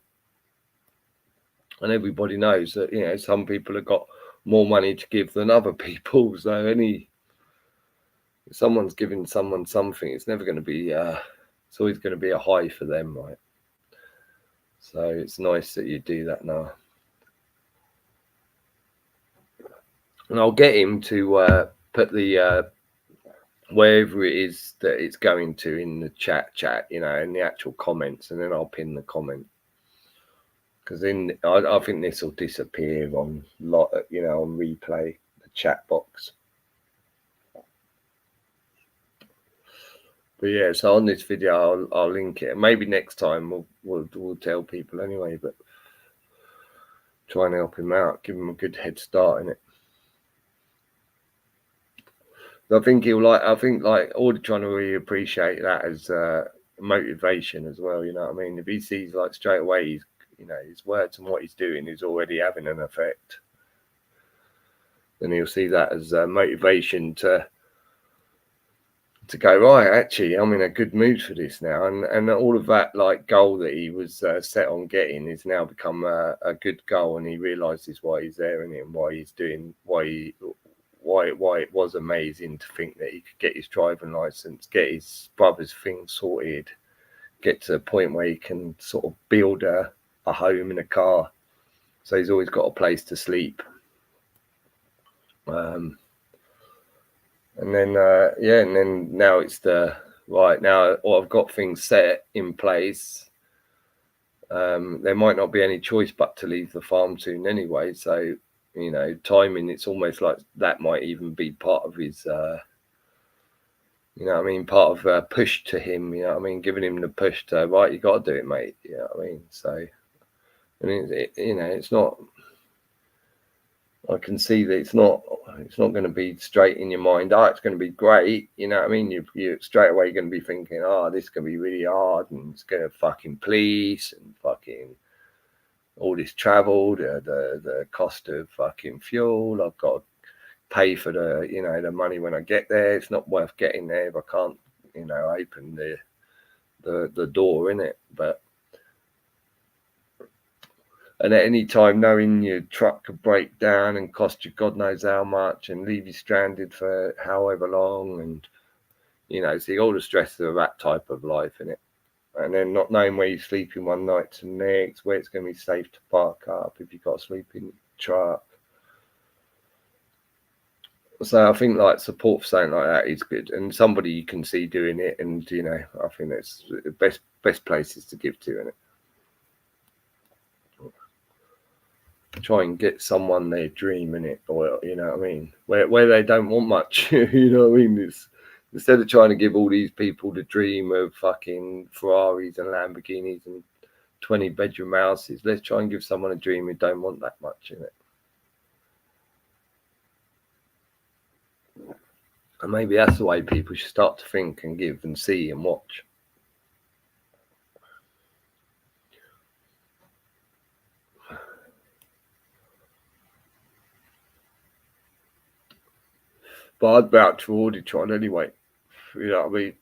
And everybody knows that, you know, some people have got more money to give than other people. So if someone's giving someone something, it's never going to be, it's always going to be a high for them, right? So it's nice that you do that now. And I'll get him to put the wherever it is that it's going to in the chat, you know, in the actual comments, and then I'll pin the comment. Because then I think this will disappear on you know, on replay, the chat box. But yeah, so on this video I'll link it. Maybe next time we'll tell people anyway, but try and help him out, give him a good head start in it. I think like Audie trying to really appreciate that as motivation as well. You know what I mean? If he sees like straight away, he's, you know, his words and what he's doing is already having an effect, then he'll see that as motivation to go, right, actually I'm in a good mood for this now, and all of that like goal that he was set on getting is now become a good goal, and he realizes why he's there and why he's doing why it was amazing to think that he could get his driving license, get his brother's thing sorted, get to a point where he can sort of build a home and a car, so he's always got a place to sleep. And then yeah, and then now it's right now I've got things set in place. There might not be any choice but to leave the farm soon anyway, so you know, timing, it's almost like that might even be part of his you know what I mean, part of a push to him, you know what I mean, giving him the push to, right, you got to do it, mate, you know what I mean. So I mean, you know, it's not, I can see that it's not going to be straight in your mind, oh, it's going to be great, you know what I mean. You straight away going to be thinking, oh, this is going to be really hard, and it's going to fucking police and fucking all this travel, the cost of fucking fuel, I've got to pay for the, you know, the money when I get there. It's not worth getting there if I can't, you know, open the door in it. But and at any time, knowing your truck could break down and cost you God knows how much and leave you stranded for however long, and you know, see all the stress of that type of life in it. And then not knowing where you're sleeping one night to the next, where it's going to be safe to park up if you've got to sleep in the truck. So I think like support for something like that is good, and somebody you can see doing it, and you know, I think that's the best places to give to in it. try and get someone their dream in it, or you know what I mean, where they don't want much. You know what I mean? Instead of trying to give all these people the dream of fucking Ferraris and Lamborghinis and 20-bedroom houses, let's try and give someone a dream who don't want that much in it. And maybe that's the way people should start to think and give and see and watch. But I'd vouch for Auditron anyway. You know what I mean?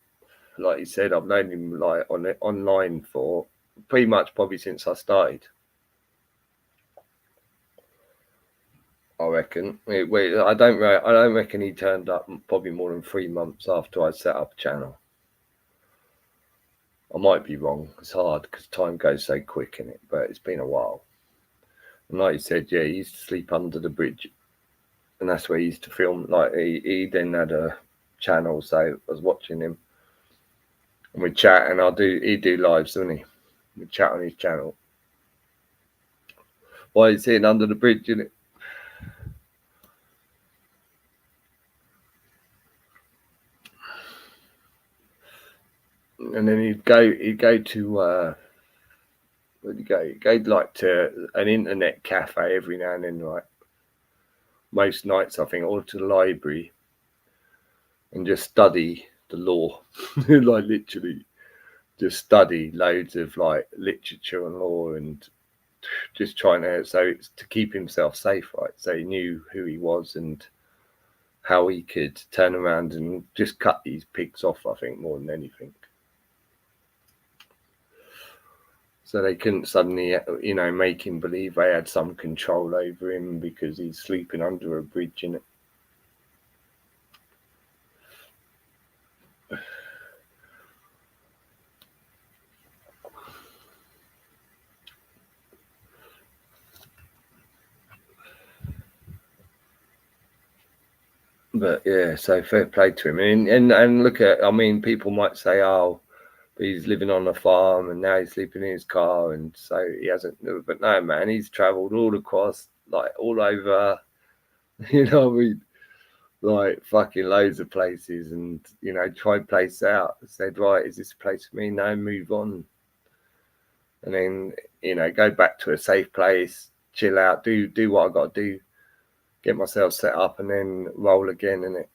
Like you said, I've known him like online for pretty much probably since I started. I reckon. I don't reckon he turned up probably more than 3 months after I set up a channel. I might be wrong. It's hard because time goes so quick in it, but it's been a while. And like you said, yeah, he used to sleep under the bridge, and that's where he used to film. Like he then had a channel, so I was watching him, and we'd chat, and he'd do lives, wouldn't he? We'd chat on his channel. Why he's sitting under the bridge, isn't it? And then he'd go to where'd he go? He'd go like to an internet cafe every now and then, right? Most nights, I think, or to the library, and just study the law. Like literally just study loads of like literature and law, and just trying to keep himself safe, right? So he knew who he was and how he could turn around and just cut these pigs off, I think, more than anything. So they couldn't suddenly, you know, make him believe they had some control over him because he's sleeping under a bridge, in it. But yeah, so fair play to him. And look at, I mean, people might say, oh, he's living on a farm and now he's sleeping in his car, and so he hasn't. But no, man, he's travelled all across, like all over, you know, like fucking loads of places, and you know, tried place out. Said, right, is this a place for me? No, move on. And then, you know, go back to a safe place, chill out, do what I got to do, get myself set up, and then roll again in it.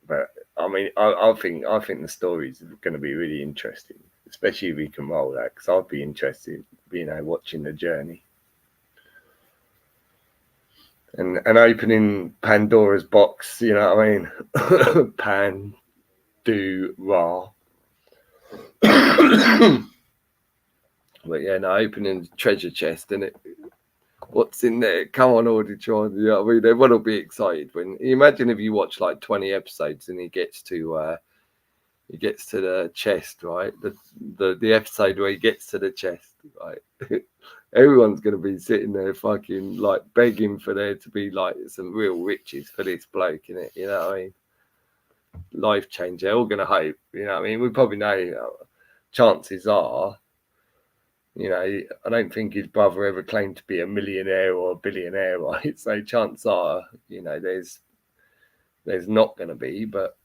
But I mean, I think the stories are going to be really interesting, especially if we can roll that, because I'd be interested, you know, watching the journey and opening Pandora's box. You know what I mean? Pandora. But yeah, no, opening the treasure chest, innit? What's in there? Come on, Auditron. You know what I mean? Everyone will be excited when imagine if you watch like 20 episodes and he gets to the chest, right? The episode where he gets to the chest, right? Everyone's gonna be sitting there fucking like begging for there to be like some real riches for this bloke, innit? You know what I mean? Life changer. All gonna hope, you know what I mean? We probably know chances are, you know, I don't think his brother ever claimed to be a millionaire or a billionaire, right? So chances are, you know, there's not going to be, but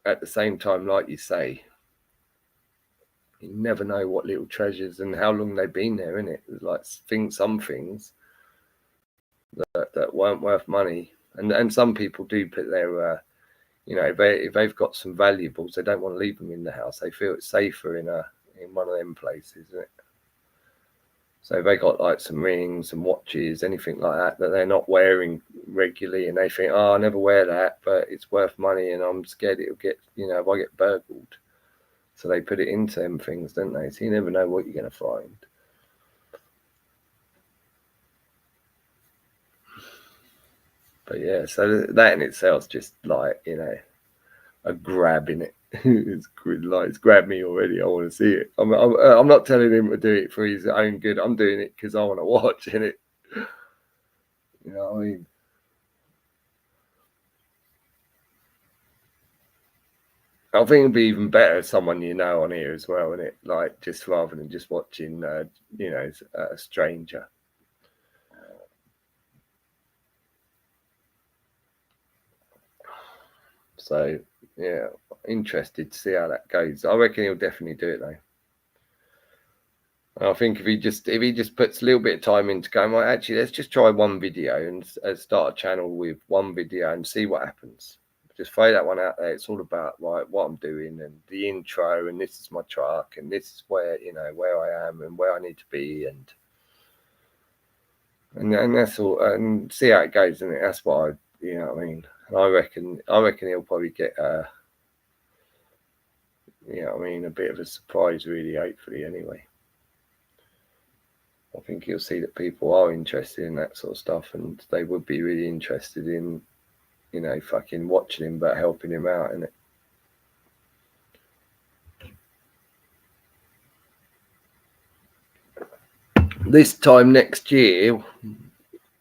at the same time, like you say, you never know what little treasures and how long they've been there, innit? Like some things that weren't worth money, and some people do put their, you know, if they've got some valuables, they don't want to leave them in the house. They feel it's safer in one of them places, isn't it? So they got like some rings and watches, anything like that they're not wearing regularly, and they think, oh, I never wear that, but it's worth money, and I'm scared it'll get, you know, if I get burgled. So they put it into them things, don't they? So you never know what you're going to find. But yeah, so that in itself is just like, you know, a grab in it. It's grabbed me already. I want to see it. I'm not telling him to do it for his own good. I'm doing it because I want to watch it. You know what I mean? I think it'd be even better if someone you know on here as well, isn't it? Like just rather than just watching, you know, a stranger. So yeah, interested to see how that goes. I reckon he'll definitely do it though. I think if he just puts a little bit of time into going, well, actually, let's just try one video and start a channel with one video and see what happens. Just throw that one out there. It's all about like what I'm doing and the intro, and this is my truck, and this is where where I am and where I need to be, and that's all. And see how it goes, and that's what I what I mean. And I reckon he'll probably get a bit of a surprise, really. Hopefully, anyway. I think you'll see that people are interested in that sort of stuff, and they would be really interested in, fucking watching him, but helping him out in it. This time next year,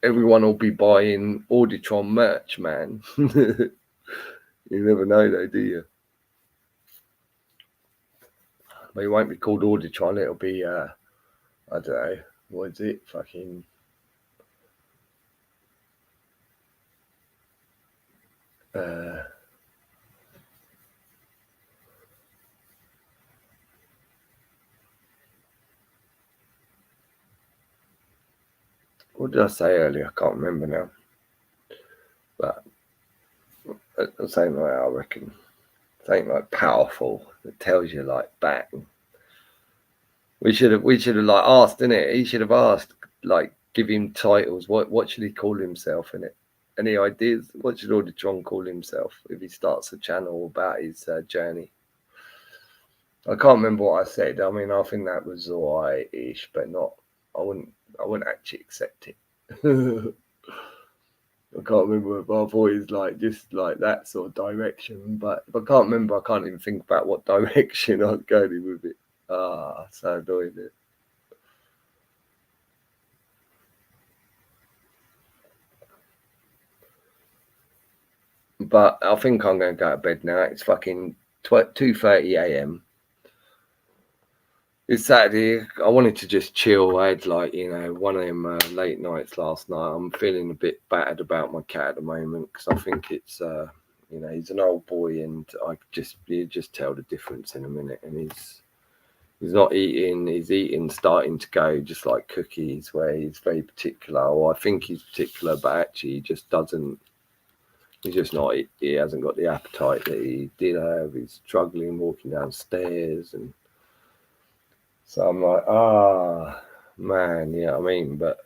everyone will be buying Auditron merch, man. You never know, though, do you? But it won't be called Auditron. It'll be, I don't know. What is it? Fucking. What did I say earlier? I can't remember now. But something like I reckon. Something like powerful that tells you like bang. We should have like asked, innit? He should have asked, like, give him titles. What should he call himself in it? Any ideas? What should Auditron call himself if he starts a channel about his journey? I can't remember what I said. I mean, I think that was alright-ish, but not. I wouldn't actually accept it. I can't remember, but I thought it was like just like that sort of direction. But if I can't remember, I can't even think about what direction I was going with it. So annoying it. But I think I'm going to go to bed now. It's fucking 2:30 a.m. It's Saturday. I wanted to just chill. I had one of them late nights last night. I'm feeling a bit battered about my cat at the moment because I think it's he's an old boy, and you just tell the difference in a minute. And he's not eating. He's eating, starting to go just like cookies, where he's very particular. Or I think he's particular, but actually he just doesn't. He's just not. He hasn't got the appetite that he did have. He's struggling walking downstairs and. So I'm like, man, I mean, but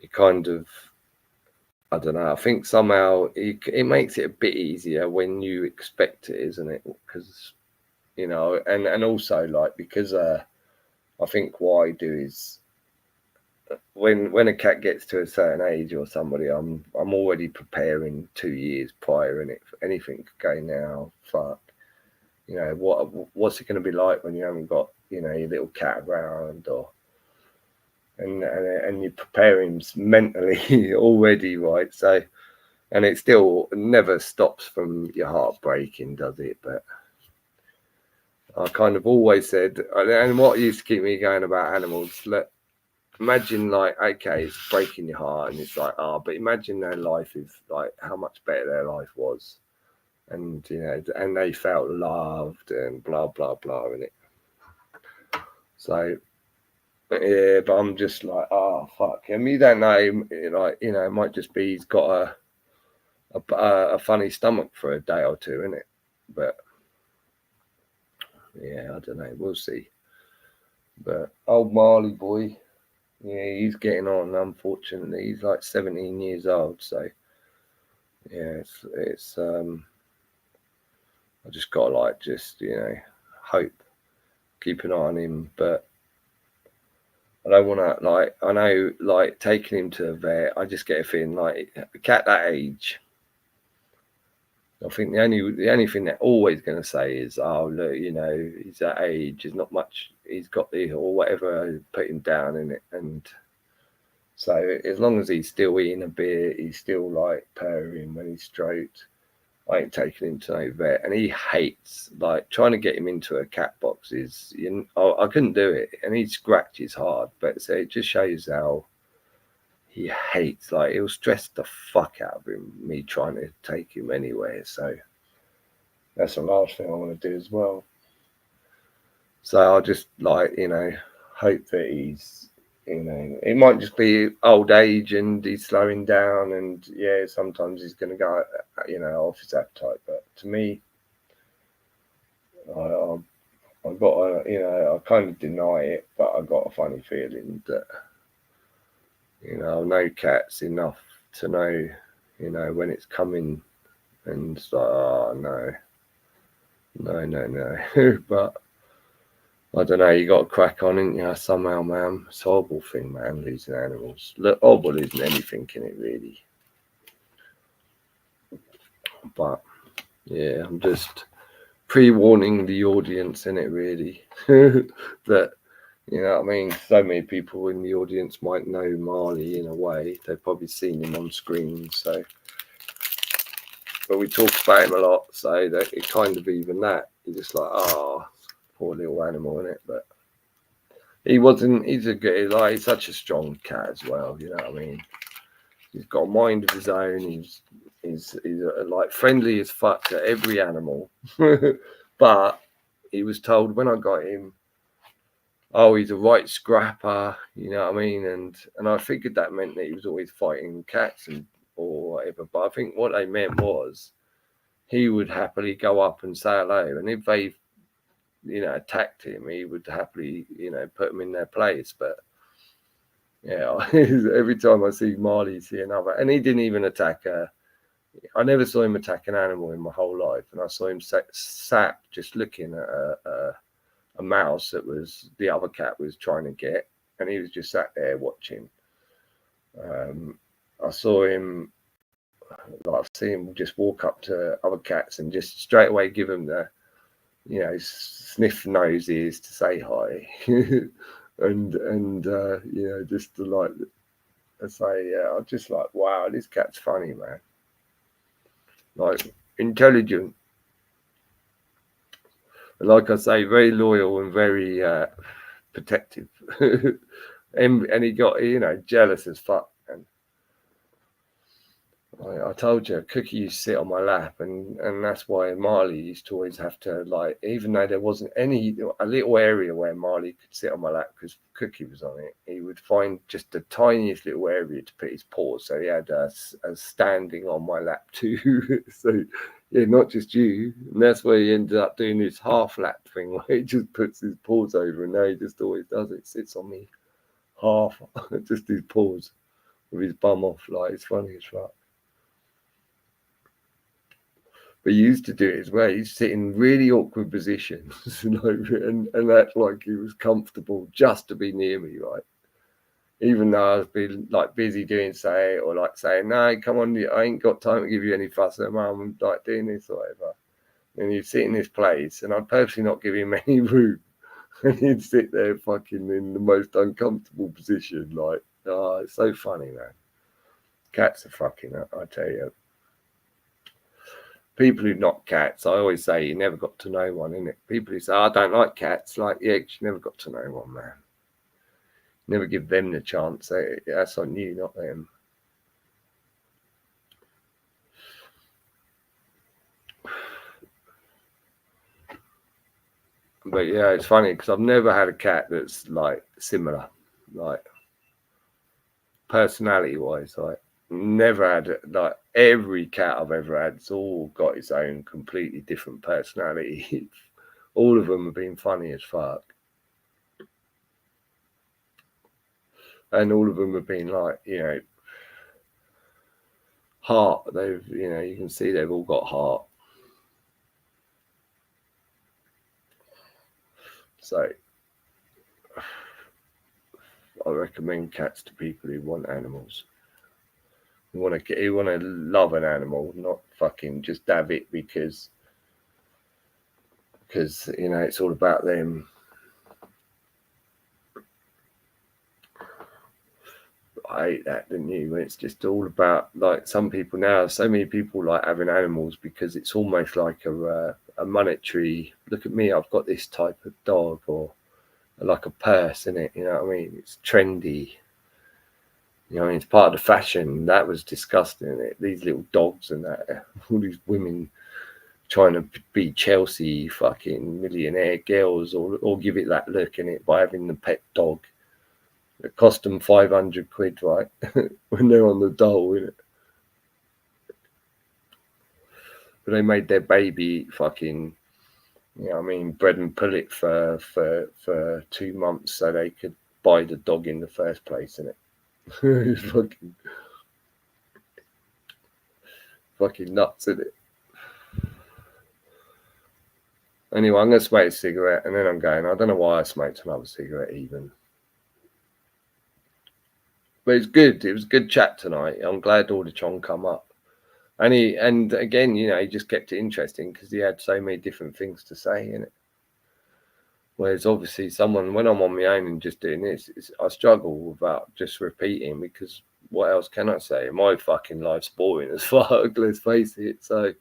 it kind of, I don't know. I think somehow it makes it a bit easier when you expect it, isn't it? Because, and also like, because I think what I do is when a cat gets to a certain age or somebody, I'm already preparing 2 years prior, and if anything could go now, fuck. What's it going to be like when you haven't got your little cat around, and you're preparing mentally already, right? So, and it still never stops from your heart breaking, does it? But I kind of always said, and what used to keep me going about animals, imagine like, okay, it's breaking your heart, and it's like, but imagine their life is like how much better their life was. And and they felt loved and blah blah blah in it. So yeah, but I'm just like, fuck him. You don't know, like it might just be he's got a funny stomach for a day or two, innit? But yeah, I don't know. We'll see. But old Marley boy, yeah, he's getting on. Unfortunately, he's like 17 years old. So yeah, it's I just got to hope, keep an eye on him. But I don't want to, I know, taking him to a vet, I just get a feeling like a cat that age, I think the only thing they're always going to say is, look, he's that age, there's not much, he's got the, or whatever, put him down in it. And so as long as he's still eating a beer, he's still like purring when he's stroked, I ain't taking him to no vet. And he hates, like, trying to get him into a cat box is, I couldn't do it. And he scratches hard, but so it just shows how he hates, like, he'll stress the fuck out of him, me trying to take him anywhere. So that's the last thing I want to do as well. So I'll just, like, you know, hope that he's, you know, it might just be old age and he's slowing down, and yeah, sometimes he's going to go, you know, off his appetite. But to me, I've got a, you know, I kind of deny it, but I got a funny feeling that, you know, I know cats enough to know, you know, when it's coming, and it's like, oh no. But I don't know, you got to crack on, ain't you? Somehow, man. It's a horrible thing, man, losing animals. Look, horrible isn't anything in it, really. But yeah, I'm just pre-warning the audience in it, really, that, you know what I mean, so many people in the audience might know Marley in a way. They've probably seen him on screen, so, but we talk about him a lot, so that it kind of, even that, you're just like, oh, poor little animal, innit? But he wasn't, he's a good, like, he's such a strong cat as well, you know what I mean? He's got a mind of his own. He's like friendly as fuck to every animal. But he was told when I got him, oh, he's a right scrapper, you know what I mean? And I figured that meant that he was always fighting cats and or whatever. But I think what they meant was he would happily go up and say hello. And if they, you know, attacked him, he would happily, you know, put them in their place. But yeah, every time I see Marley, see another, and he didn't even attack her. I never saw him attack an animal in my whole life, and I saw him sat just looking at a mouse that was the other cat was trying to get, and he was just sat there watching. I saw him, like I've seen him just walk up to other cats and just straight away give them the, you know, sniff noses to say hi. and you know, just to like say, yeah, I'm just like, wow, this cat's funny, man. Like, intelligent, and like I say, very loyal and very protective. And he got, you know, jealous as fuck. And I told you, Cookie used to sit on my lap, and that's why Marley used to always have to, like, even though there wasn't a little area where Marley could sit on my lap because Cookie was on it, he would find just the tiniest little area to put his paws. So he had us standing on my lap too. So yeah, not just you. And that's where he ended up doing this half lap thing where he just puts his paws over, and now he just always does it. Sits on me half, just his paws with his bum off. Like, it's funny as fuck. But he used to do it as well. He'd sit in really awkward positions, and act like he was comfortable just to be near me, right? Even though I was being like busy doing say, or like saying, no, come on, I ain't got time to give you any fuss at mum, I'm like doing this or whatever. And he'd sit in this place, and I'd purposely not give him any room. And he'd sit there fucking in the most uncomfortable position. Like, oh, it's so funny, man. Cats are fucking up, I tell you. People who not cats, I always say you never got to know one, innit? People who say, I don't like cats, like, yeah, you never got to know one, man. Never give them the chance. That's on you, not them. But yeah, it's funny because I've never had a cat that's like similar, like personality-wise, like. Never had, like, every cat I've ever had, it's all got its own completely different personality. All of them have been funny as fuck, and all of them have been like, you know, heart. They've, you know, you can see they've all got heart. So I recommend cats to people who want animals. You want to love an animal, not fucking just have it because you know it's all about them. I hate that, didn't you? When it's just all about, like, some people now, so many people like having animals because it's almost like a monetary. Look at me, I've got this type of dog, or like a purse in it. You know what I mean? It's trendy. You know, it's part of the fashion. That was disgusting. These little dogs and that, all these women trying to be Chelsea fucking millionaire girls, or give it that look in it by having the pet dog. It cost them 500 quid, right? When they're on the dole, innit? But they made their baby fucking, you know what I mean, bread and pull it for 2 months so they could buy the dog in the first place, innit? It's fucking nuts, isn't it? Anyway, I'm going to smoke a cigarette and then I'm going. I don't know why I smoked another cigarette even. But it's good. It was a good chat tonight. I'm glad Audichon come up. And again, you know, he just kept it interesting because he had so many different things to say in it. Whereas obviously someone, when I'm on my own and just doing this, I struggle without just repeating, because what else can I say? My fucking life's boring as fuck, let's face it. So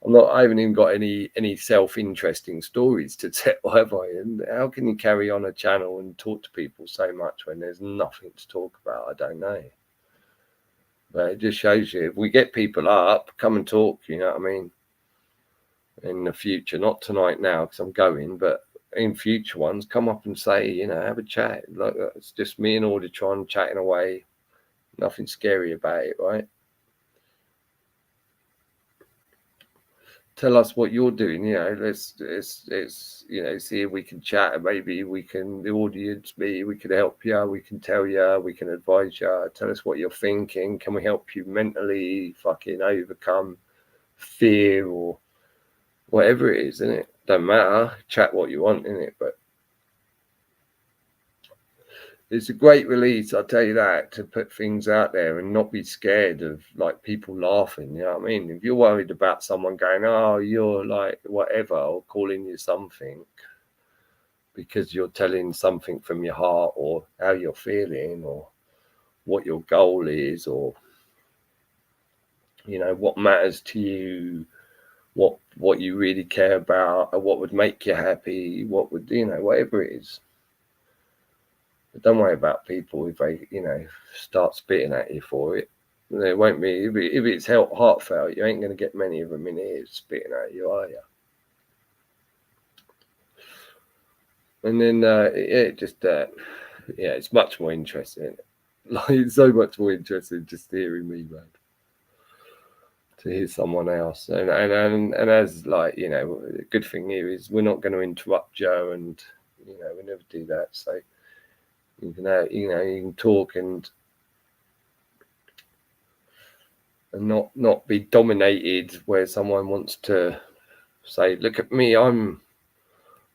I haven't even got any self-interesting stories to tell, have I? And how can you carry on a channel and talk to people so much when there's nothing to talk about? I don't know. But it just shows you, if we get people up, come and talk, you know what I mean? In the future, not tonight now because I'm going, but in future ones, come up and say, you know, have a chat. Like, it's just me and Auditron chatting away. Nothing scary about it, right? Tell us what you're doing, you know. Let's you know, see if we can chat, and maybe we can, the audience, we can help you, we can tell you, we can advise you. Tell us what you're thinking. Can we help you mentally fucking overcome fear or whatever it is, innit? Don't matter. Chat what you want, innit? But it's a great release, I'll tell you that, to put things out there and not be scared of like people laughing. You know what I mean? If you're worried about someone going, oh, you're like whatever, or calling you something because you're telling something from your heart or how you're feeling or what your goal is, or, you know, what matters to you, what you really care about, or what would make you happy, what would, you know, whatever it is. But don't worry about people if they, you know, start spitting at you for it. There won't be, if it's heartfelt, you ain't going to get many of them in here spitting at you, are you? And then, yeah, it's much more interesting. Like, it's so much more interesting just hearing me, man. To hear someone else, and as, like, you know, the good thing here is we're not going to interrupt Joe, and, you know, we never do that. So you can, you know, you can talk and not be dominated where someone wants to say, look at me, I'm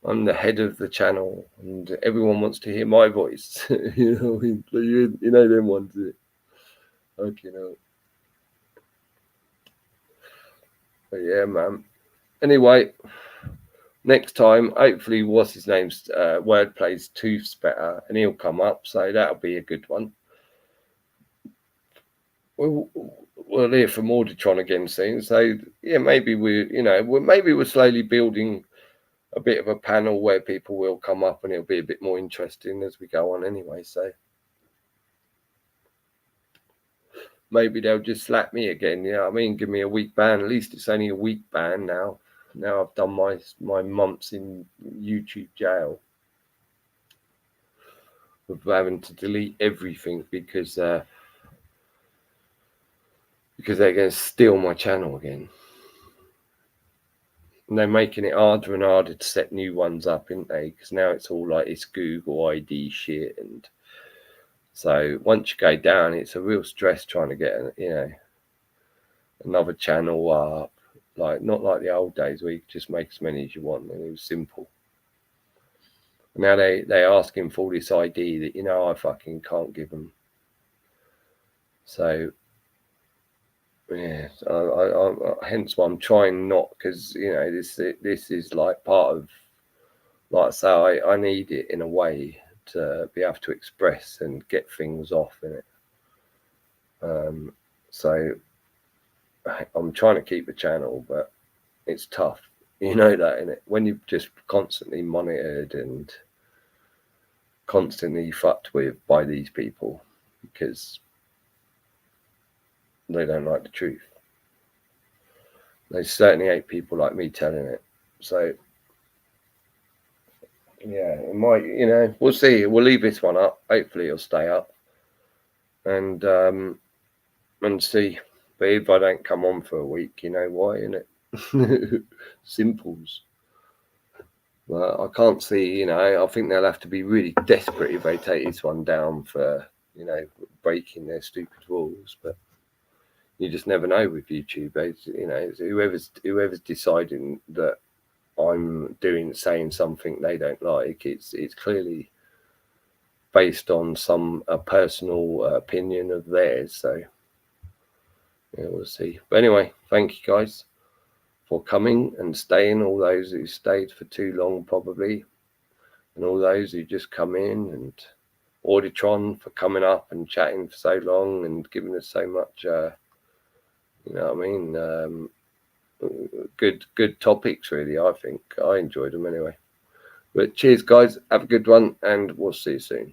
the head of the channel and everyone wants to hear my voice. You know, you know them ones. Okay, no. But yeah, man. Anyway, next time, hopefully, what's his name's Wordplay's Tooth's better, and he'll come up, so that'll be a good one. We'll hear from Auditron again soon. So yeah, maybe we're slowly building a bit of a panel where people will come up, and it'll be a bit more interesting as we go on anyway. So maybe they'll just slap me again. You know what I mean? Give me a week ban. At least it's only a week ban now. Now I've done my months in YouTube jail of having to delete everything because they're going to steal my channel again. And they're making it harder and harder to set new ones up, aren't they? Because now it's all like it's Google ID shit, and so once you go down, it's a real stress trying to get, you know, another channel up. Like, not like the old days where you could just make as many as you want and it was simple. Now they're asking for this ID that, you know, I fucking can't give them. So yeah, hence why I'm trying not, because, you know, this is like part of, like I say, I need it in a way to be able to express and get things off in it. So I'm trying to keep the channel, but it's tough. You know that, innit? When you're just constantly monitored and constantly fucked with by these people, because they don't like the truth. They certainly hate people like me telling it. So, yeah, it might, you know, we'll see. We'll leave this one up. Hopefully it'll stay up. And see. But if I don't come on for a week, you know why, innit? Simples. But I can't see, you know, I think they'll have to be really desperate if they take this one down for, you know, breaking their stupid rules. But you just never know with YouTube. It's, you know, it's whoever's deciding that I'm saying something they don't like, it's clearly based on a personal opinion of theirs. So yeah, we'll see. But anyway, thank you guys for coming and staying, all those who stayed for too long probably, and all those who just come in, and Auditron for coming up and chatting for so long and giving us so much, you know what I mean, good topics really. I think I enjoyed them anyway. But cheers guys, have a good one, and we'll see you soon.